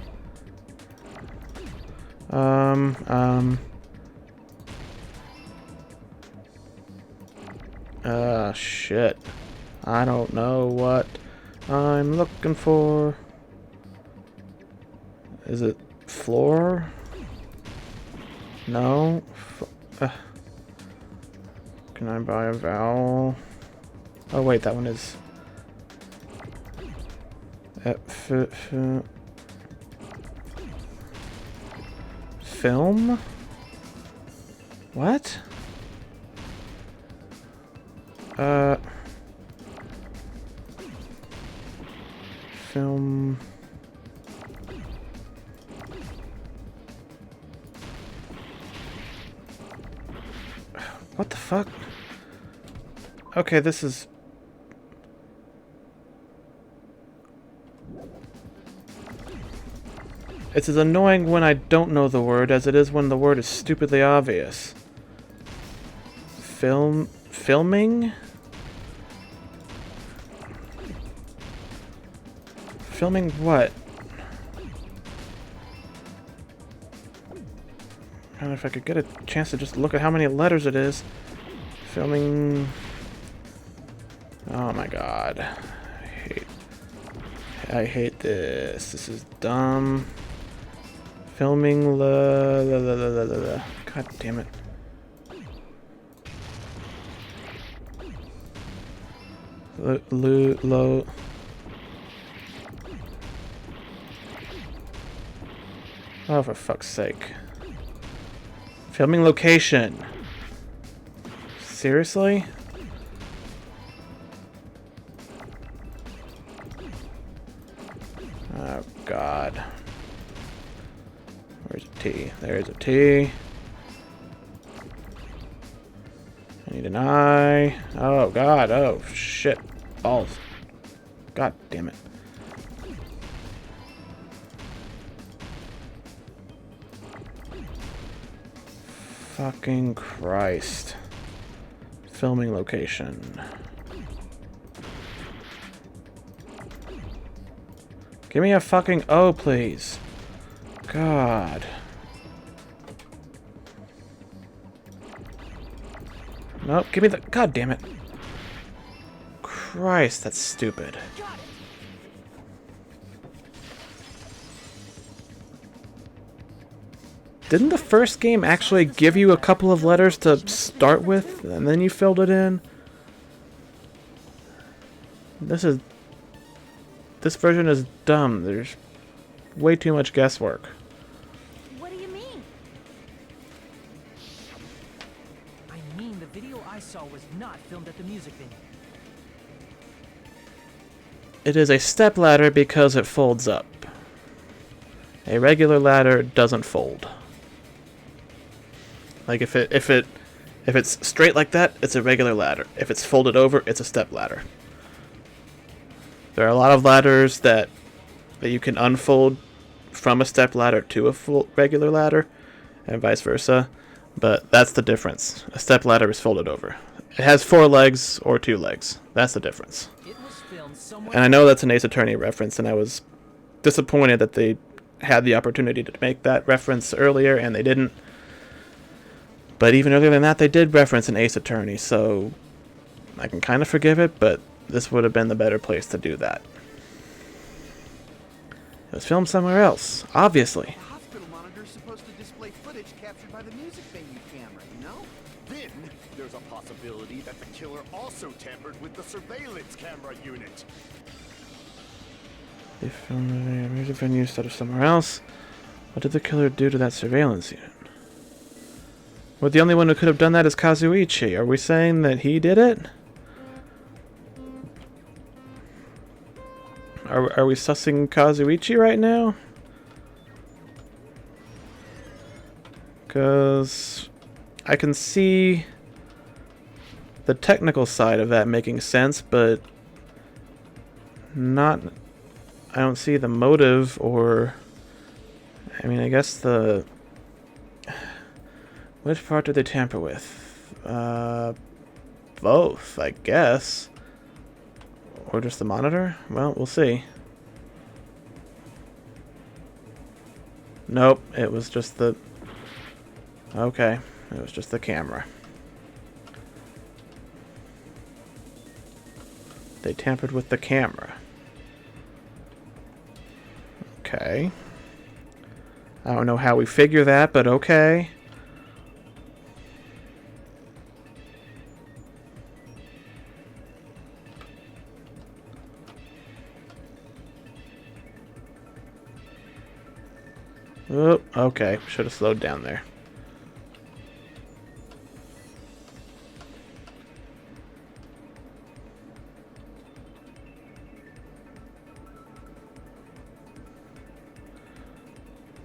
A: Shit. I don't know what I'm looking for. Is it floor? No. Can I buy a vowel? Oh wait, that one is... Film? What? Film... What the fuck? Okay, this is... It's as annoying when I don't know the word as it is when the word is stupidly obvious. Filming? Filming what? And if I could get a chance to just look at how many letters it is. Filming... Oh my god. I hate this. This is dumb. Filming God damn it. Low. Oh, for fuck's sake. Filming location. Seriously? Oh, God. Where's a T? There's a T. I need an I. Oh, God. Oh, shit. Balls. God damn it. Fucking Christ. Filming location. Give me a fucking O, please. God. Nope, give me the... God damn it. Christ, that's stupid. Didn't the first game actually give you a couple of letters to start with, and then you filled it in? This version is dumb. There's way too much guesswork.
H: What do you mean?
J: I mean, the video I saw was not filmed at the music venue.
A: It is a step ladder because it folds up. A regular ladder doesn't fold. Like if it's straight like that, it's a regular ladder. If it's folded over, it's a step ladder. There are a lot of ladders that you can unfold from a step ladder to a full regular ladder, and vice versa. But that's the difference. A step ladder is folded over. It has 4 legs or 2 legs. That's the difference.
J: It was filmed somewhere.
A: And I know that's an Ace Attorney reference, and I was disappointed that they had the opportunity to make that reference earlier, and they didn't. But even earlier than that, they did reference an Ace Attorney, so I can kind of forgive it, but this would have been the better place to do that. It was filmed somewhere else, obviously.
K: The hospital monitor is supposed to display footage captured by the music venue camera, you know?
E: Then there's a possibility that the killer also tampered with the surveillance camera unit.
A: They filmed the music venue instead of somewhere else. What did the killer do to that surveillance unit? Well, the only one who could have done that is Kazuichi. Are we saying that he did it? Are we sussing Kazuichi right now? Because I can see the technical side of that making sense, but not... I don't see the motive or... I mean, I guess the... Which part did they tamper with? Both, I guess. Or just the monitor? Well, we'll see. Nope, it was just the... Okay, it was just the camera. They tampered with the camera. Okay. I don't know how we figure that, but okay. Oh, okay. Should have slowed down there.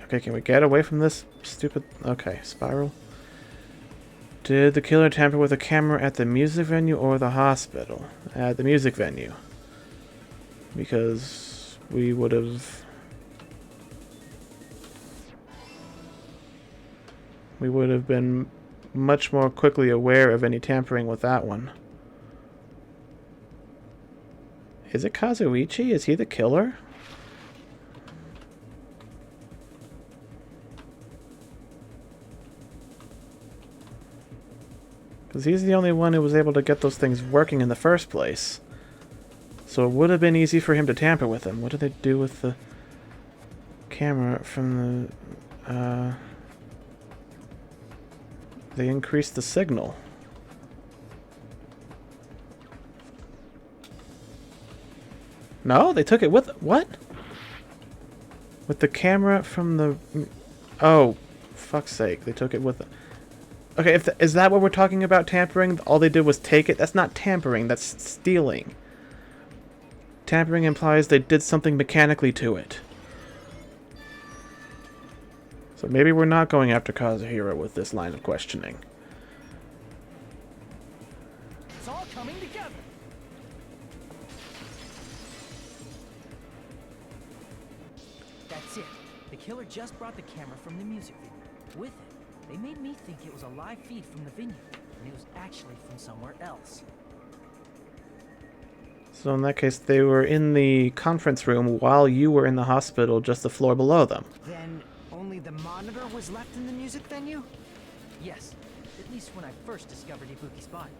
A: Okay, can we get away from this stupid... Okay, spiral. Did the killer tamper with a camera at the music venue or the hospital? At the music venue. Because we would have... We would have been much more quickly aware of any tampering with that one. Is it Kazuichi? Is he the killer? Because he's the only one who was able to get those things working in the first place. So it would have been easy for him to tamper with them. What did they do with the camera from the... They increased the signal. No, they took it with... What? With the camera from the... Oh, fuck's sake. They took it with... Okay, is that what we're talking about, tampering? All they did was take it? That's not tampering, that's stealing. Tampering implies they did something mechanically to it. So maybe we're not going after Kazuhiro with this line of questioning.
J: It's all coming together. That's it. The killer just brought the camera from the music venue. With it, they made me think it was a live feed from the venue, and it was actually from somewhere else.
A: So in that case, they were in the conference room while you were in the hospital, just the floor below them.
I: Then only the monitor was left in the music venue?
J: Yes, at least when I first discovered Ibuki's body.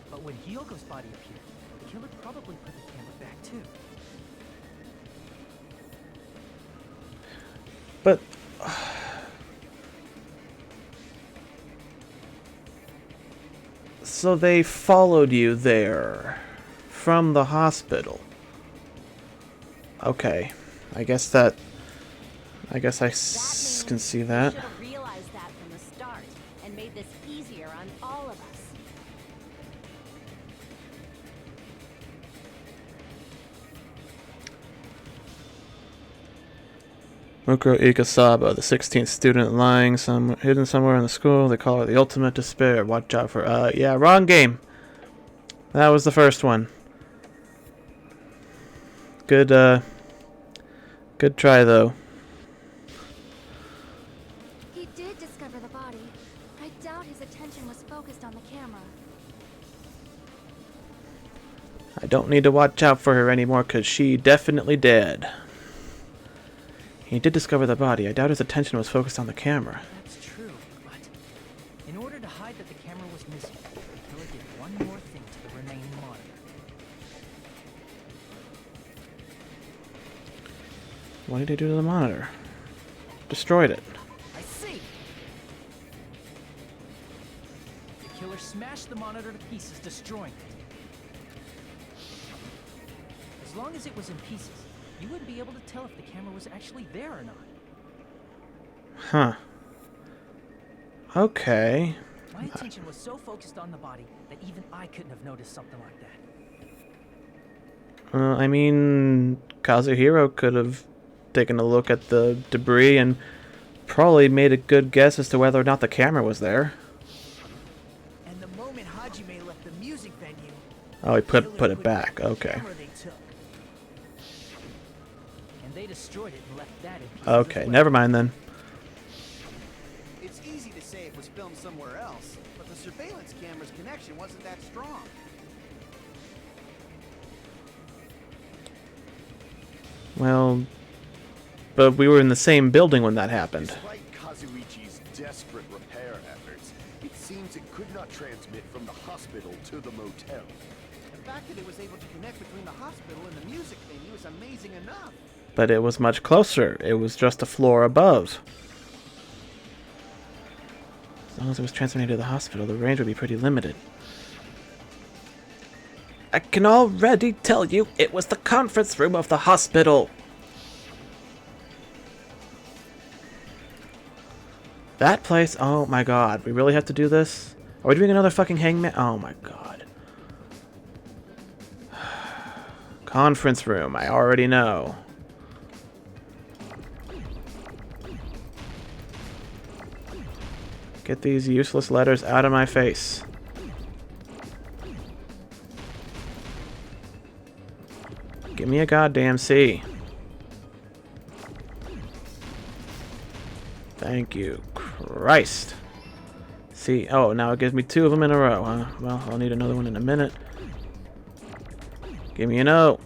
J: But when Hyoko's body appeared, the killer probably put the camera back too.
A: But... So they followed you there from the hospital. Okay, I guess I can see that.
H: Should have realized that from the start and made this easier on all of us.
A: Mukuro Ikasaba, the 16th student hidden somewhere in the school. They call her the ultimate despair. Watch out for... yeah, wrong game. That was the first one. Good try, though.
C: He did discover the body. I doubt his attention was focused on the camera.
A: I don't need to watch out for her anymore, because she definitely dead. He did discover the body. I doubt his attention was focused on the camera.
J: That's true, but in order to hide that the camera was missing, the killer did one more thing to the remaining monitor.
A: What did he do to the monitor? Destroyed it.
J: I see! The killer smashed the monitor to pieces, destroying it. As long as it was in pieces, you wouldn't be able to tell if the camera was actually there or not.
A: Huh. Okay.
J: My attention was so focused on the body that even I couldn't have noticed something like that.
A: I mean, Kazuhiro could have taken a look at the debris and probably made a good guess as to whether or not the camera was there.
B: And the moment Hajime left the music venue,
A: Oh, he put
B: Killer
A: it back.
B: the
A: Okay.
B: camera they took.
J: And they destroyed it and left that in pieces
A: Okay,
J: as well.
A: never mind then.
K: It's easy to say it was filmed somewhere else, but the surveillance camera's connection wasn't that strong.
A: Well, but we were in the same building when that happened.
E: Despite Kazuichi's desperate repair efforts, it seems it could not transmit from the hospital to the motel.
K: The fact that it was able to connect between the hospital and the music venue is amazing enough.
A: But it was much closer. It was just a floor above. As long as it was transmitting to the hospital, the range would be pretty limited. I can already tell you it was the conference room of the hospital. That place, oh my god, we really have to do this? Are we doing another fucking hangman? Oh my god. Conference room, I already know. Get these useless letters out of my face. Give me a goddamn C. Thank you, Christ. See, oh, now it gives me 2 of them in a row, huh? Well, I'll need another one in a minute. Give me an O.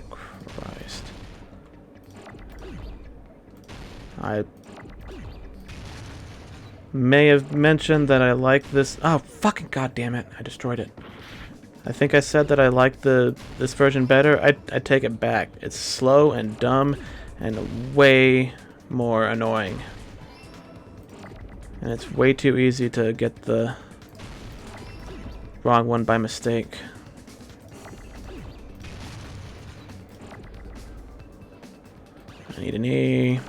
A: Christ. I may have mentioned that I like this. Oh, fucking goddamn it! I destroyed it. I think I said that I like this version better. I take it back. It's slow and dumb and way more annoying. And it's way too easy to get the wrong one by mistake. I need an E.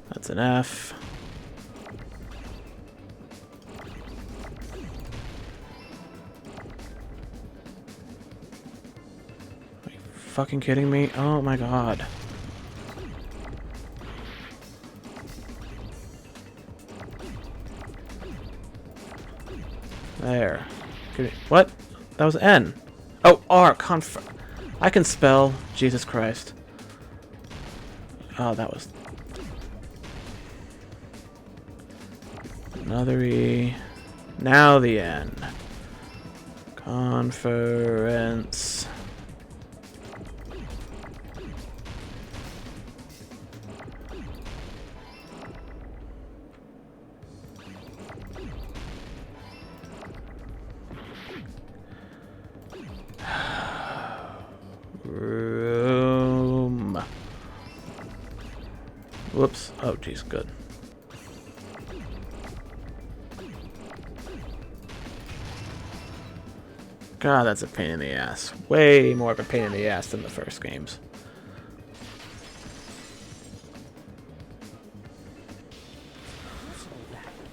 A: That's an F. Are you fucking kidding me? Oh my god. There. What? That was N. Oh, R. I can spell. Jesus Christ. Oh, that was... Another E. Now the N. Conference. Room. Whoops. Oh, jeez, good. God, that's a pain in the ass. Way more of a pain in the ass than the first games.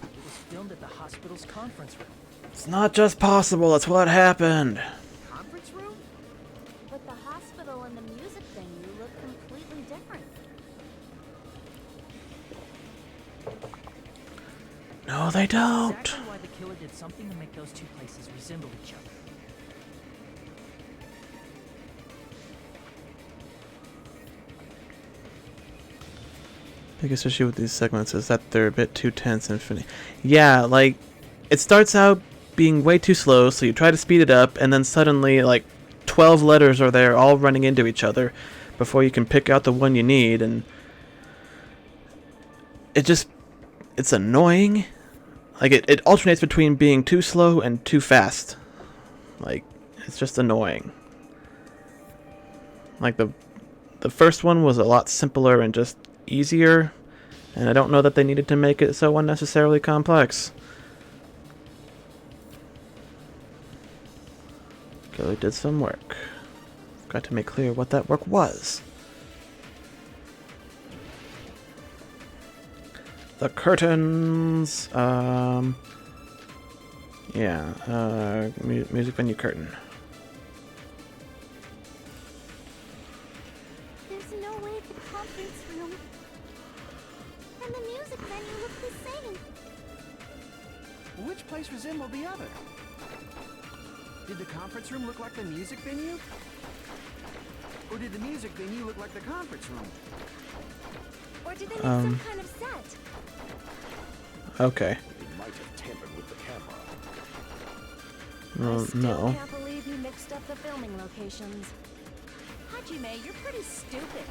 J: It was filmed at the hospital's conference room.
A: It's not just possible, it's what happened.
K: Conference room?
G: But the hospital and the music venue look completely different.
A: No, they don't.
J: Exactly why the killer did something to make those two places resemble each other.
A: Biggest issue with these segments is that they're a bit too tense and finicky. Yeah, like, it starts out being way too slow, so you try to speed it up, and then suddenly, like, 12 letters are there all running into each other before you can pick out the one you need, and it's annoying. Like, it alternates between being too slow and too fast. Like, it's just annoying. Like, the first one was a lot simpler and just easier, and I don't know that they needed to make it so unnecessarily complex. Clearly did some work. Got to make clear what that work was. The curtains. Yeah. Music venue curtain.
G: There's no way the conference room and the music venue look the same.
K: Which place resembled the other? Did the conference room look like the music venue? Or did the music venue look like the conference room?
C: Or did they make some kind of set?
A: Okay.
E: They might have tampered with the camera.
A: Well,
H: I still
A: no.
H: can't believe you mixed up the filming locations. Hajime, you're pretty stupid.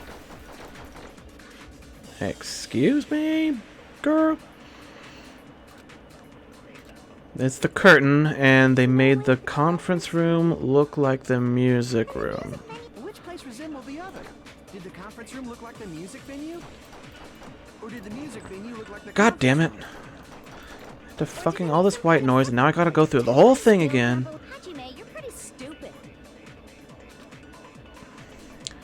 A: Excuse me, girl? It's the curtain, and they made the conference room look like the music room.
K: Which place resembled the other? Did the conference room look like the music venue? Or did the music venue look like the
A: God damn it. The fucking all this white noise, and now I gotta go through the whole thing again.
H: Hajime, you're pretty stupid.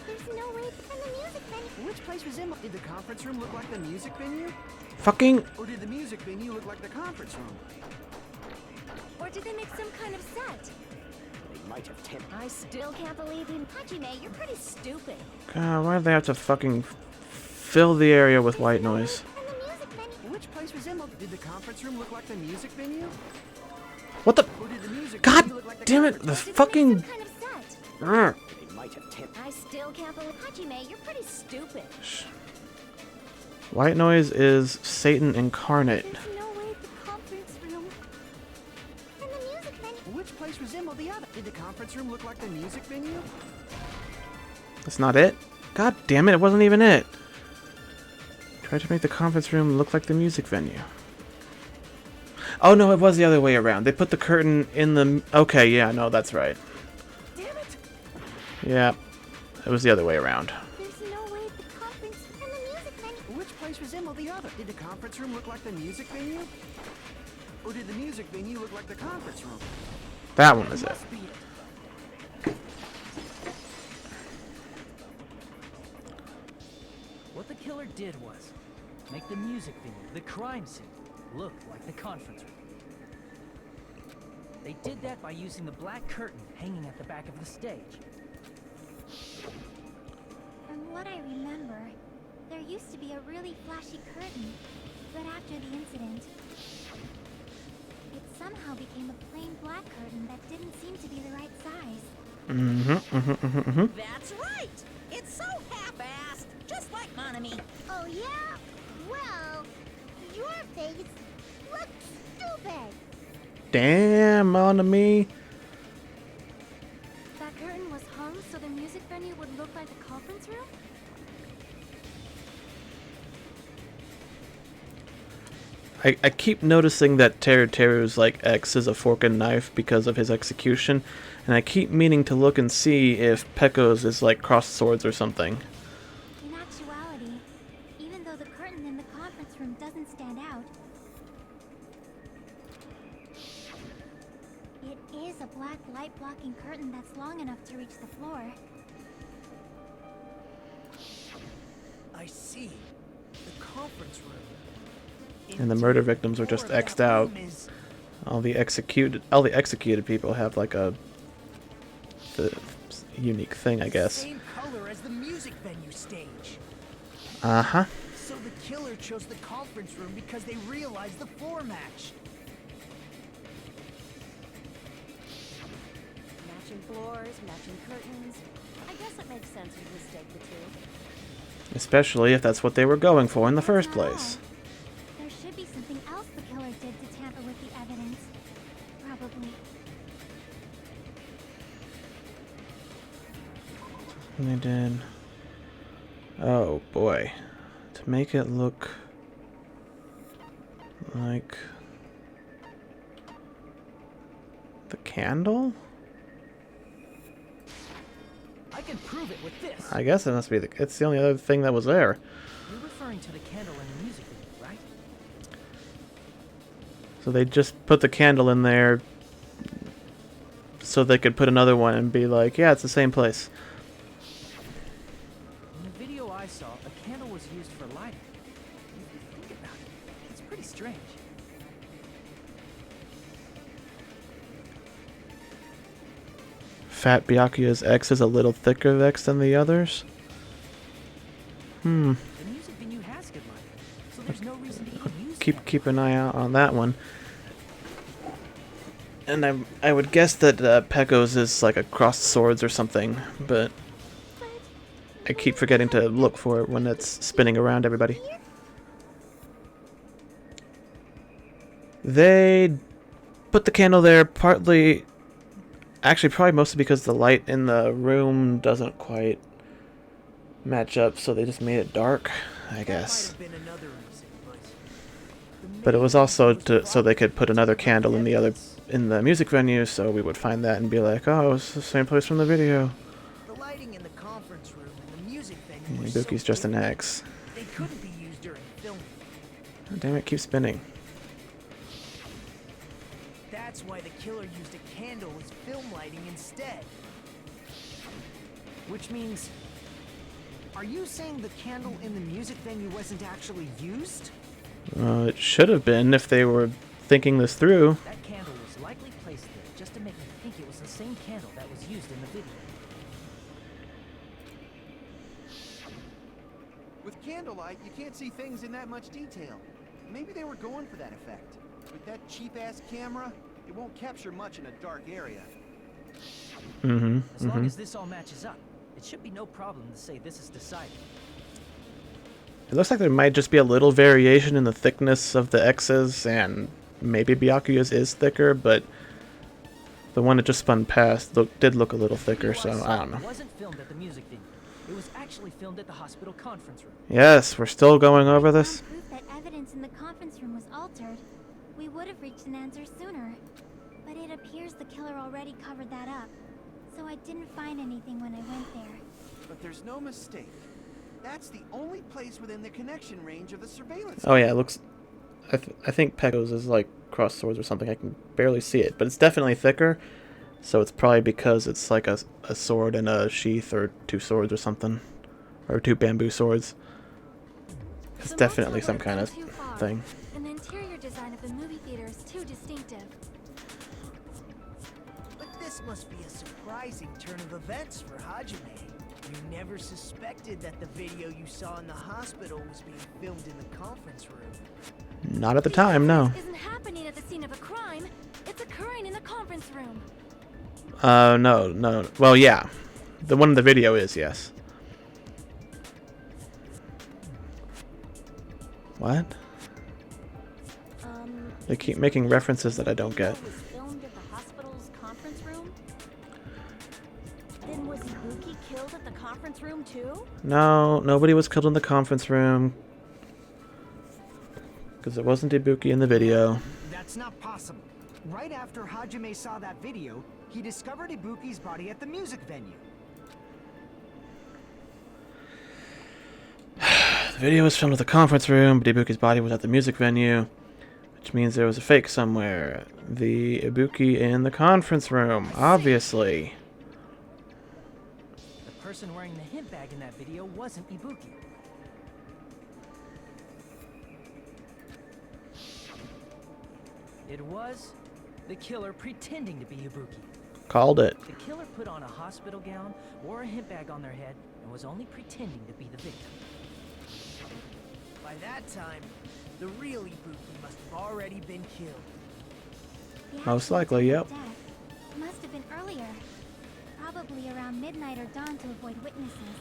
G: There's no way and the music venue.
K: Which place resembled? Did the conference room look like the music venue?
A: Fucking.
K: Or did the music venue look like the conference room?
C: Or did they make some kind of set?
E: They might have tampered.
H: I still can't believe you. Hajime, you're pretty stupid.
A: God, why do they have to fucking fill the area with white noise?
G: And the music venue.
K: Which place resembled? Did the conference room look like the music venue?
A: What the?
K: Or did the music
A: God
K: venue look like the
A: damn it!
K: conference
A: The
K: room?
A: fucking.
C: Kind of set.
A: Urgh.
E: They might have tampered.
H: I still can't believe. Hajime, you're pretty stupid.
A: White noise is Satan incarnate.
G: There's no way the conference room and the music venue.
K: Which place resembled the other? Did the conference room look like the music venue?
A: That's not it? God damn it, it wasn't even it. Tried to make the conference room look like the music venue. Oh no, it was the other way around. They put the curtain in the... Okay, yeah, no, that's right.
K: Damn it!
A: Yeah, it was the other way around.
G: There's no way the conference and the music venue.
K: Which place resembled the other? Did the conference room look like the music venue? Or did the music venue look like the conference room?
A: That one is it.
K: Must be it.
J: What the killer did was make the music venue, the crime scene, look like the conference room. They did that by using the black curtain hanging at the back of the stage.
G: From what I remember, there used to be a really flashy curtain, but after the incident, it somehow became a plain black curtain that didn't seem to be the right size.
L: That's right. It's so half-assed, just like Monami.
G: Oh yeah? Well, your face looks stupid.
A: Damn, on me.
C: That curtain was hung so the music venue would look like the conference room?
A: I keep noticing that Teru's like X is a fork and knife because of his execution, and I keep meaning to look and see if Pecco's is like crossed swords or something.
G: In actuality, even though the curtain in the conference room doesn't stand out, it is a black light-blocking curtain that's long enough to reach the floor.
B: I see. The conference room.
A: And the murder victims are just X'd out. All the executed people have like the unique thing, I guess.
B: Same color as the music venue stage.
A: Uh-huh.
B: So the killer chose the conference room because they realized the floor match.
H: Matching floors, matching curtains. I guess it makes sense to mistake the two.
A: Especially if that's what they were going for in the first place.
G: There should be something else the killer did to tamper with the evidence. Probably.
A: And they did. Oh boy. To make it look like the candle?
J: I can prove it with this.
A: I guess it must be it's the only other thing that was there.
J: You're referring to the candle in the music video, right?
A: So they just put the candle in there so they could put another one and be like, yeah, it's the same place.
J: In the video I saw, a candle was used for lighting. If you think about it, it's pretty strange.
A: Fat Byakuya's X is a little thicker X than the others.
J: The music venue has good lighting, so there's no reason to even use it.
A: Keep an eye out on that one. And I would guess that Pecco's is like across swords or something, but I keep forgetting to look for it when it's spinning around everybody. They put the candle there partly, actually probably mostly because the light in the room doesn't quite match up, so they just made it dark, I guess. But it was also so they could put another candle in the music venue, so we would find that and be like, oh, it's the same place from the video.
B: The lighting in the conference room and the music venue were
A: Ibuki's
B: so
A: just an
B: dim,
A: X.
B: they couldn't be used during filming.
A: Oh, damn it, keep spinning.
B: That's why the killer used a candle as film lighting instead.
I: Which means... Are you saying the candle in the music venue wasn't actually used?
A: It should have been if they were thinking this through.
J: That candle was likely placed there just to make me think it was the same candle that was used in the video.
K: With candlelight, you can't see things in that much detail. Maybe they were going for that effect. With that cheap-ass camera, it won't capture much in a dark area.
J: As long as this all matches up, it should be no problem to say this is decided.
A: It looks like there might just be a little variation in the thickness of the X's, and maybe Byakuya's is thicker, but the one that just spun past did look a little thicker, so I don't know.
J: It wasn't filmed at the music venue. It was actually filmed at the hospital conference room.
A: Yes, we're still going over this.
G: Proof that evidence in the conference room was altered. We would have reached an answer sooner. But it appears the killer already covered that up. So I didn't find anything when I went there.
K: But there's no mistake. That's the only place within the connection range of the surveillance.
A: Oh yeah, it looks... I think Pecco's is like cross swords or something. I can barely see it, but it's definitely thicker. So it's probably because it's like a sword and a sheath, or two swords or something. Or two bamboo swords. It's definitely some kind of thing.
C: And the interior design of the movie theater is too distinctive.
B: But this must be a surprising turn of events for Hajime. You never suspected that the video you saw in the hospital was being filmed in the conference room.
A: Not at the time, no.
C: This isn't happening at the scene of a crime. It's occurring in the conference room.
A: No. Well, yeah. The one in the video is, yes. What? They keep making references that I don't get.
H: Was filmed at the hospital's conference room? Then was Ibuki killed at the conference room too?
A: No, nobody was killed in the conference room. Because it wasn't Ibuki in the video.
I: That's not possible. Right after Hajime saw that video, he discovered Ibuki's body at the music venue.
A: The video was filmed at the conference room, but Ibuki's body was at the music venue. Which means there was a fake somewhere. The Ibuki in the conference room, obviously.
J: The person wearing the hint bag in that video wasn't Ibuki. It was the killer pretending to be Ibuki.
A: Called it.
J: The killer put on a hospital gown, wore a hint bag on their head, and was only pretending to be the victim.
B: By that time, the real Ibuki must have already been killed.
G: The
A: Most
G: actual
A: likely,
G: time of
A: yep.
G: death must have been earlier. Probably around midnight or dawn to avoid witnesses.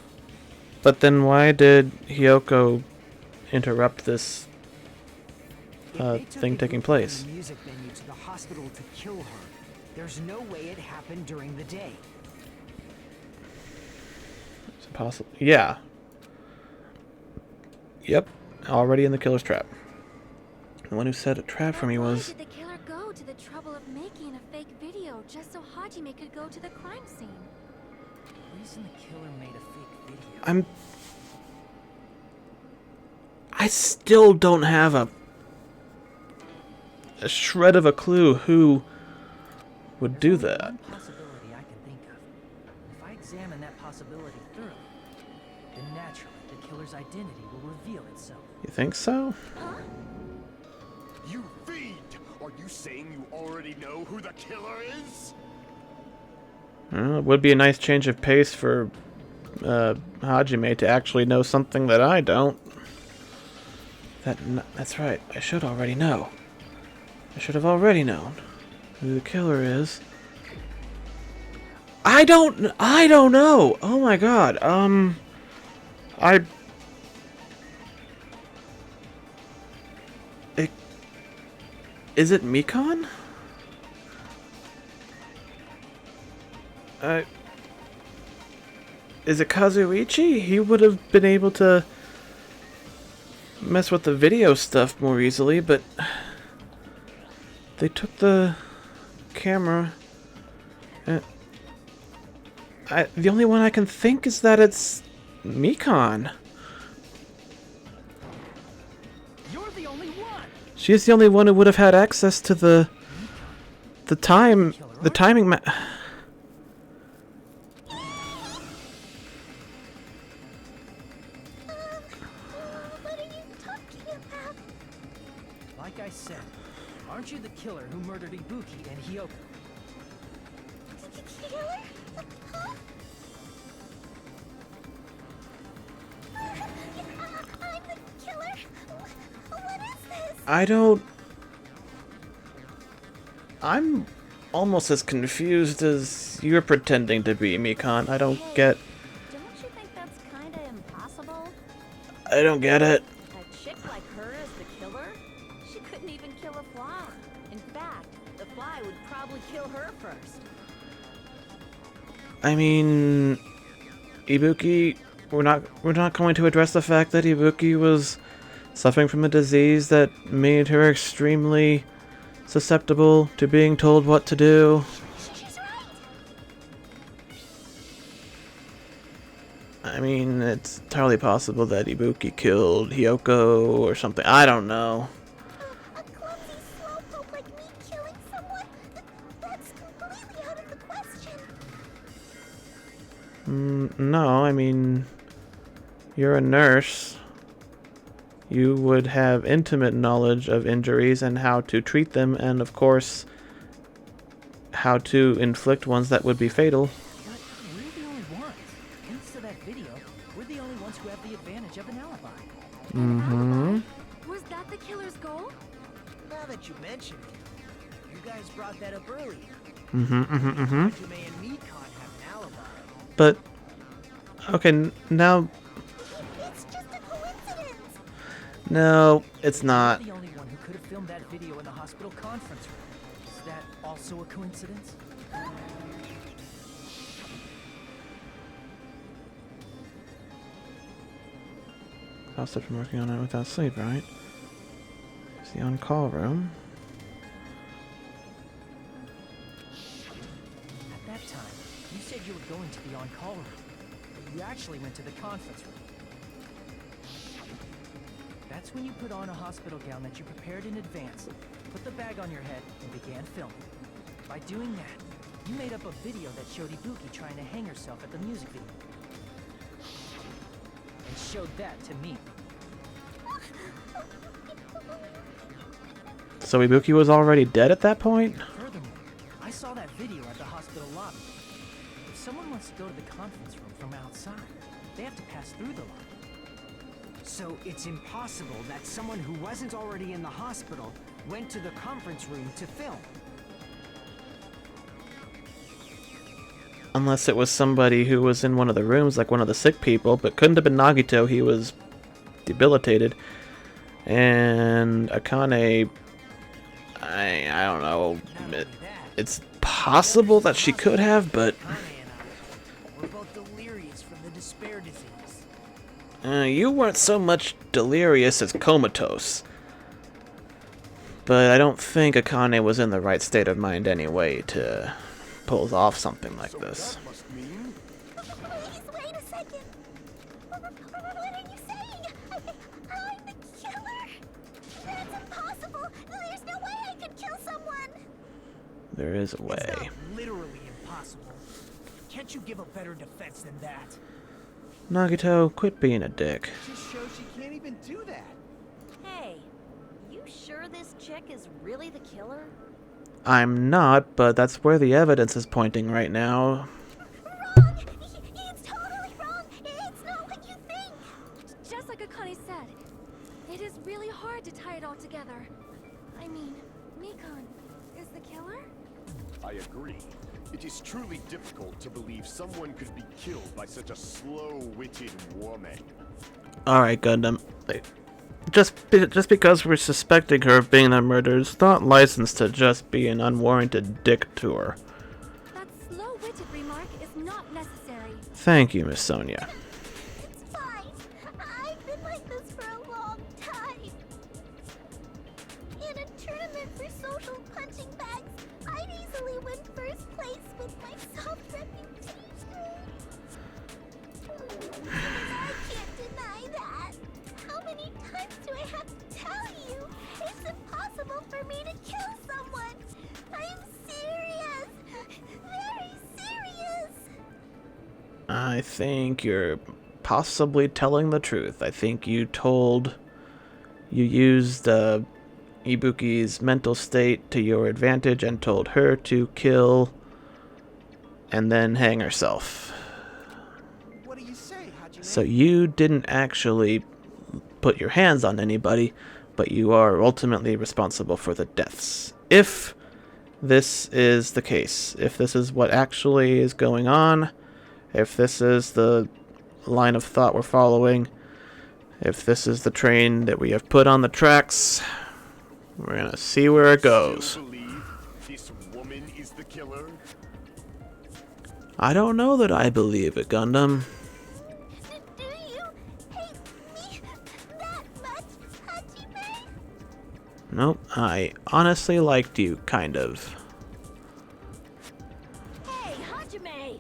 A: But then why did Hiyoko interrupt this
I: If they took
A: thing taking
I: Ibuki
A: place?
I: from the music venue to the hospital to kill her, there's no way it happened during the day.
A: It's impossible. Yeah. Yep. Already in the killer's trap. The one who set a trap for me
C: Why
A: was...
C: did the killer go to the trouble of making a fake video just so Hajime could go to the crime scene?
J: The reason the killer made a fake video.
A: I still don't have a shred of a clue who would do
J: There's only
A: that.
J: one possibility I can think of. If I examine that possibility thoroughly, then naturally the killer's identity will reveal itself.
A: You think so?
E: You fiend! Are you saying you already know who the killer is?
A: Well, it would be a nice change of pace for Hajime to actually know something that I don't. That's right. I should already know. I should have already known who the killer is. I don't know. Oh my god. Is it Mikon? Is it Kazuichi? He would have been able to mess with the video stuff more easily, but they took the camera. The only one I can think is that it's Mikon.
J: You're the only one.
A: She's the only one who would have had access to the timing.
G: What are you talking about?
J: Like I said, aren't you the killer who murdered Ibuki and Hyoko?
G: Killer? Huh? I'm the killer? What is this?
A: I'm almost as confused as you're pretending to be, Mikon. I don't get.
H: Don't you think that's kinda impossible?
A: I don't get it.
H: A chick like her as the killer? She couldn't even kill a fly. In fact, the fly would probably kill her first.
A: I mean, Ibuki. We're not going to address the fact that Ibuki was suffering from a disease that made her extremely susceptible to being told what to do.
G: She's right.
A: I mean, it's entirely possible that Ibuki killed Hyoko or something. I don't know.
G: A clumsy slowpoke like me killing someone? That's completely out of the question.
A: No, I mean, you're a nurse. You would have intimate knowledge of injuries and how to treat them, and of course, how to inflict ones that would be fatal.
J: But we're the only ones. Thanks to that video, we're the only ones who have the advantage of an alibi.
A: Mm-hmm.
C: Was that the killer's goal?
B: Now that you mention it, you guys brought that up earlier.
A: Mm-hmm.
B: Hajime and Mikon have an alibi.
A: But, okay, now...
G: It's just a coincidence.
A: No, it's not.
J: You're the only one who could have filmed that video in the hospital conference room. Is that also a coincidence?
A: I'll start from working on it without sleep, right? It's the on-call room.
J: At that time, you said you were going to the on-call room. But you actually went to the conference room. That's when you put on a hospital gown that you prepared in advance, put the bag on your head, and began filming. By doing that, you made up a video that showed Ibuki trying to hang herself at the music video. And showed that to me.
A: So Ibuki was already dead at that point?
J: Furthermore, I saw that video at the hospital lobby. If someone wants to go to the conference room from outside, they have to pass through the lobby.
I: So it's impossible that someone who wasn't already in the hospital went to the conference room to film.
A: Unless it was somebody who was in one of the rooms, like one of the sick people, but couldn't have been Nagito, he was debilitated. And Akane, I don't know, it's possible that she could have, but...
B: Akane and I were both delirious from the despair disease.
A: You weren't so much delirious as comatose. But I don't think Akane was in the right state of mind anyway to pull off something like this.
E: That must mean
G: Please wait a second. What are you saying? I'm the killer? That's impossible. There's no way I could kill someone.
A: There is a
B: It's
A: way.
B: not literally impossible. Can't you give a better defense than that?
A: Nagito, quit being a dick.
K: Just shows she can't even do that.
H: Hey, you sure this chick is really the killer?
A: I'm not, but that's where the evidence is pointing right now.
G: Wrong! It's totally wrong! It's not what you think!
C: Just like Akane said, it is really hard to tie it all together. I mean, Mikon is the killer?
E: I agree. It is truly difficult to believe someone could be killed by such a slow-witted woman.
A: Alright, Gundam. Just because we're suspecting her of being the murderer is not licensed to just be an unwarranted dick to her.
C: That slow-witted remark is not necessary.
A: Thank you, Miss Sonia.
G: It's fine. I've been like this for a long time. In a tournament for social punching bags, I'd easily win first place with my soft reputation. I can't deny that. How many times do I have to tell you? It's impossible for me to kill someone. I'm serious. Very serious.
A: I think you're possibly telling the truth. I think you used Ibuki's mental state to your advantage and told her to kill and then hang herself.
K: What do you say, Hajime?
A: So you didn't actually put your hands on anybody, but you are ultimately responsible for the deaths. If this is the case, if this is what actually is going on, if this is the line of thought we're following, if this is the train that we have put on the tracks, we're gonna see where it goes.
E: Still believe this woman is the killer?
A: I don't know that I believe it, Gundam.
G: Do you hate me that much, Hajime?
A: Nope, I honestly liked you, kind of.
H: Hey, Hajime!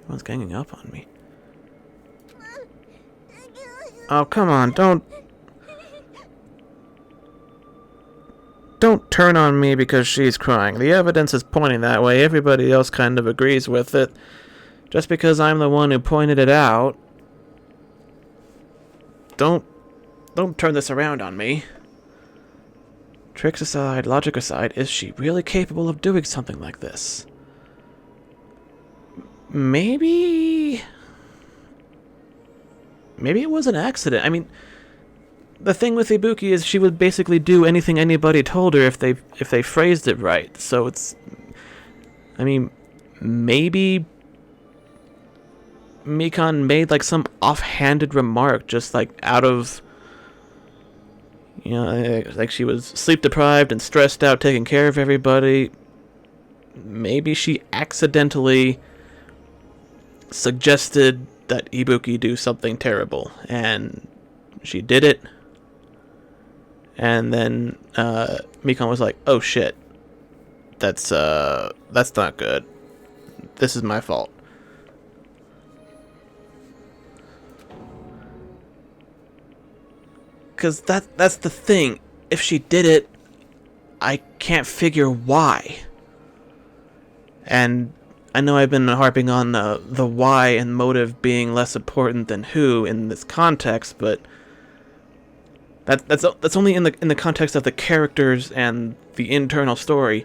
A: Everyone's ganging up on me. Oh, come on, don't turn on me because she's crying. The evidence is pointing that way. Everybody else kind of agrees with it. Just because I'm the one who pointed it out, don't turn this around on me. Tricks aside, logic aside, is she really capable of doing something like this? Maybe it was an accident. I mean, the thing with Ibuki is she would basically do anything anybody told her if they phrased it right. So it's, I mean, maybe Mikon made like some offhanded remark just like out of, you know, like she was sleep deprived and stressed out taking care of everybody. Maybe she accidentally suggested that Ibuki do something terrible, and she did it, and then Mikon was like, oh shit, that's not good, this is my fault. Because that's the thing, if she did it, I can't figure why. And I know I've been harping on the why and motive being less important than who in this context, but that's only in the context of the characters and the internal story.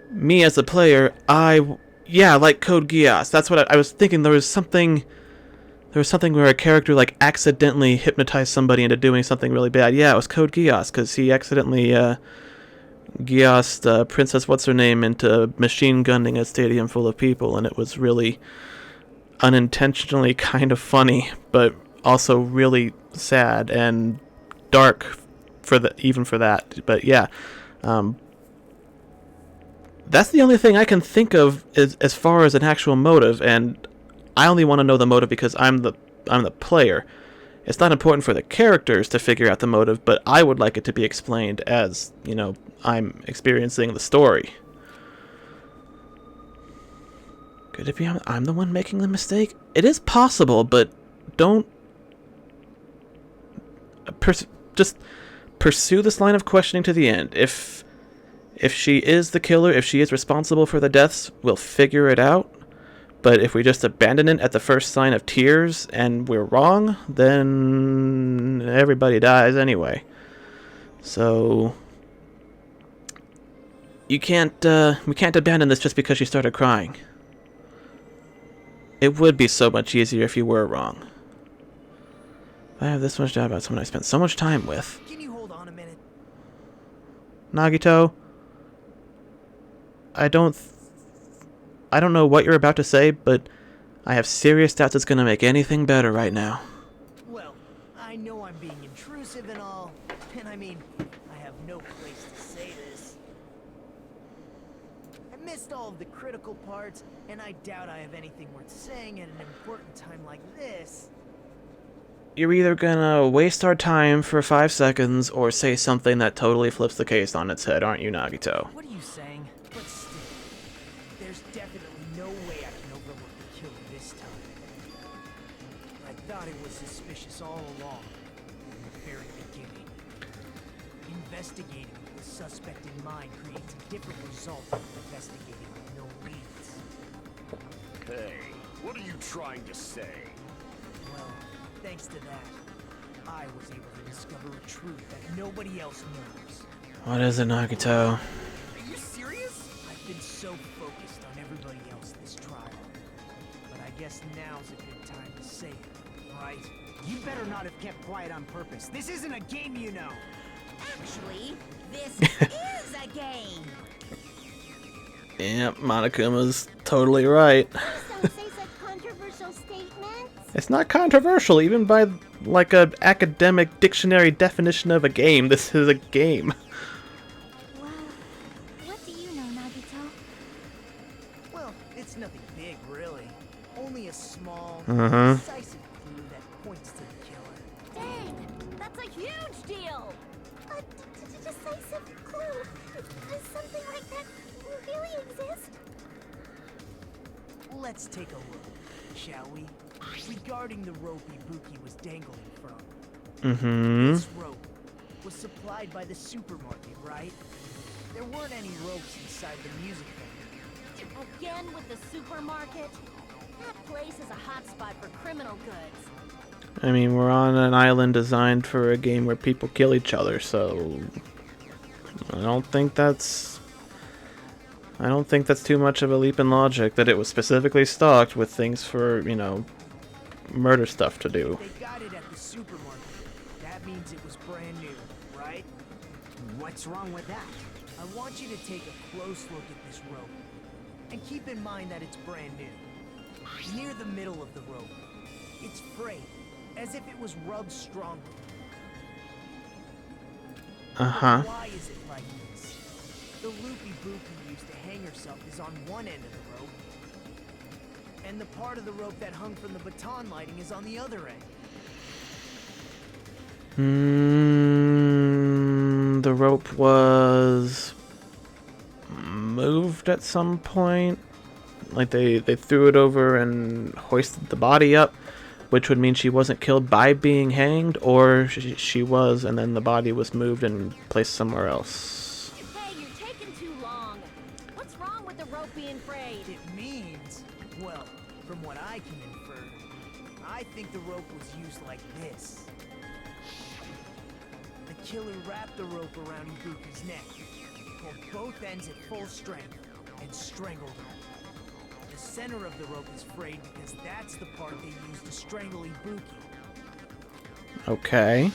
A: Me as a player, like Code Geass. That's what I was thinking. There was something where a character like accidentally hypnotized somebody into doing something really bad. Yeah, it was Code Geass because he accidentally Geassed Princess What's-Her-Name into machine gunning a stadium full of people, and it was really unintentionally kind of funny, but also really sad and dark even for that. But yeah, that's the only thing I can think of as far as an actual motive, and I only want to know the motive because I'm the player. It's not important for the characters to figure out the motive, but I would like it to be explained as, you know, I'm experiencing the story. Could it be I'm the one making the mistake? It is possible, but don't... just pursue this line of questioning to the end. If she is the killer, if she is responsible for the deaths, we'll figure it out. But if we just abandon it at the first sign of tears and we're wrong, then everybody dies anyway. So we can't abandon this just because she started crying. It would be so much easier if you were wrong. I have this much doubt about someone I spent so much time with.
B: Can you hold on a minute?
A: Nagito, I don't know what you're about to say, but I have serious doubts it's going to make anything better right now.
B: Well, I know I'm being intrusive and all, and I mean, I have no place to say this. I missed all of the critical parts, and I doubt I have anything worth saying at an important time like this.
A: You're either gonna waste our time for 5 seconds or say something that totally flips the case on its head, aren't you, Nagito?
J: What are you saying?
B: But still, there's definitely no way I can overlook the killer this time. I thought it was suspicious all along, from the very beginning. Investigating with the suspect in mind creates a different result than investigating with no leads.
E: Hey, what are you trying to say?
B: Well, thanks to that, I was able to discover a truth that nobody else knows.
A: What is it, Nagito?
B: Are you serious? I've been so focused on everybody else this trial. But I guess now's a good time to say it, right?
I: You better not have kept quiet on purpose. This isn't a game, you know.
L: Actually, this is a game.
A: Yep, Monokuma's totally right.
G: Don't say such controversial statements.
A: It's not controversial, even by like a academic dictionary definition of a game. This is a game.
C: Well, what do you know, Nagito?
B: Well, it's nothing big, really. Only a small,
A: Uh-huh.
B: decisive clue that points to the killer.
H: Dang, that's a huge deal.
G: A decisive clue. Does something like that really exist?
B: Let's take a look, shall we? Regarding the rope Ibuki was dangling from.
A: Mm-hmm.
B: This rope was supplied by the supermarket, right? There weren't any ropes inside the music venue.
H: Again with the supermarket? That place is a hotspot for criminal goods.
A: I mean, we're on an island designed for a game where people kill each other, so I don't think that's too much of a leap in logic that it was specifically stocked with things for, you know, murder stuff to do.
B: They got it at the supermarket. That means it was brand new, right?
I: What's wrong with that?
B: I want you to take a close look at this rope. And keep in mind that it's brand new. Near the middle of the rope, it's frayed, as if it was rubbed strongly.
A: Uh-huh.
B: But why is it like this? The loop Ibuki used to hang herself is on one end of the rope, and the part of the rope that hung from the baton lighting is on the other end.
A: The rope was moved at some point. Like they threw it over and hoisted the body up, which would mean she wasn't killed by being hanged, or she was, and then the body was moved and placed somewhere else.
H: Hey, you're taking too long. What's wrong with the rope being frayed?
B: It means, well, from what I can infer, I think the rope was used like this. The killer wrapped the rope around Ibuki's neck, pulled both ends at full strength, and strangled her. The center of the rope is frayed because that's the part they used to strangle Ibuki.
A: Okay.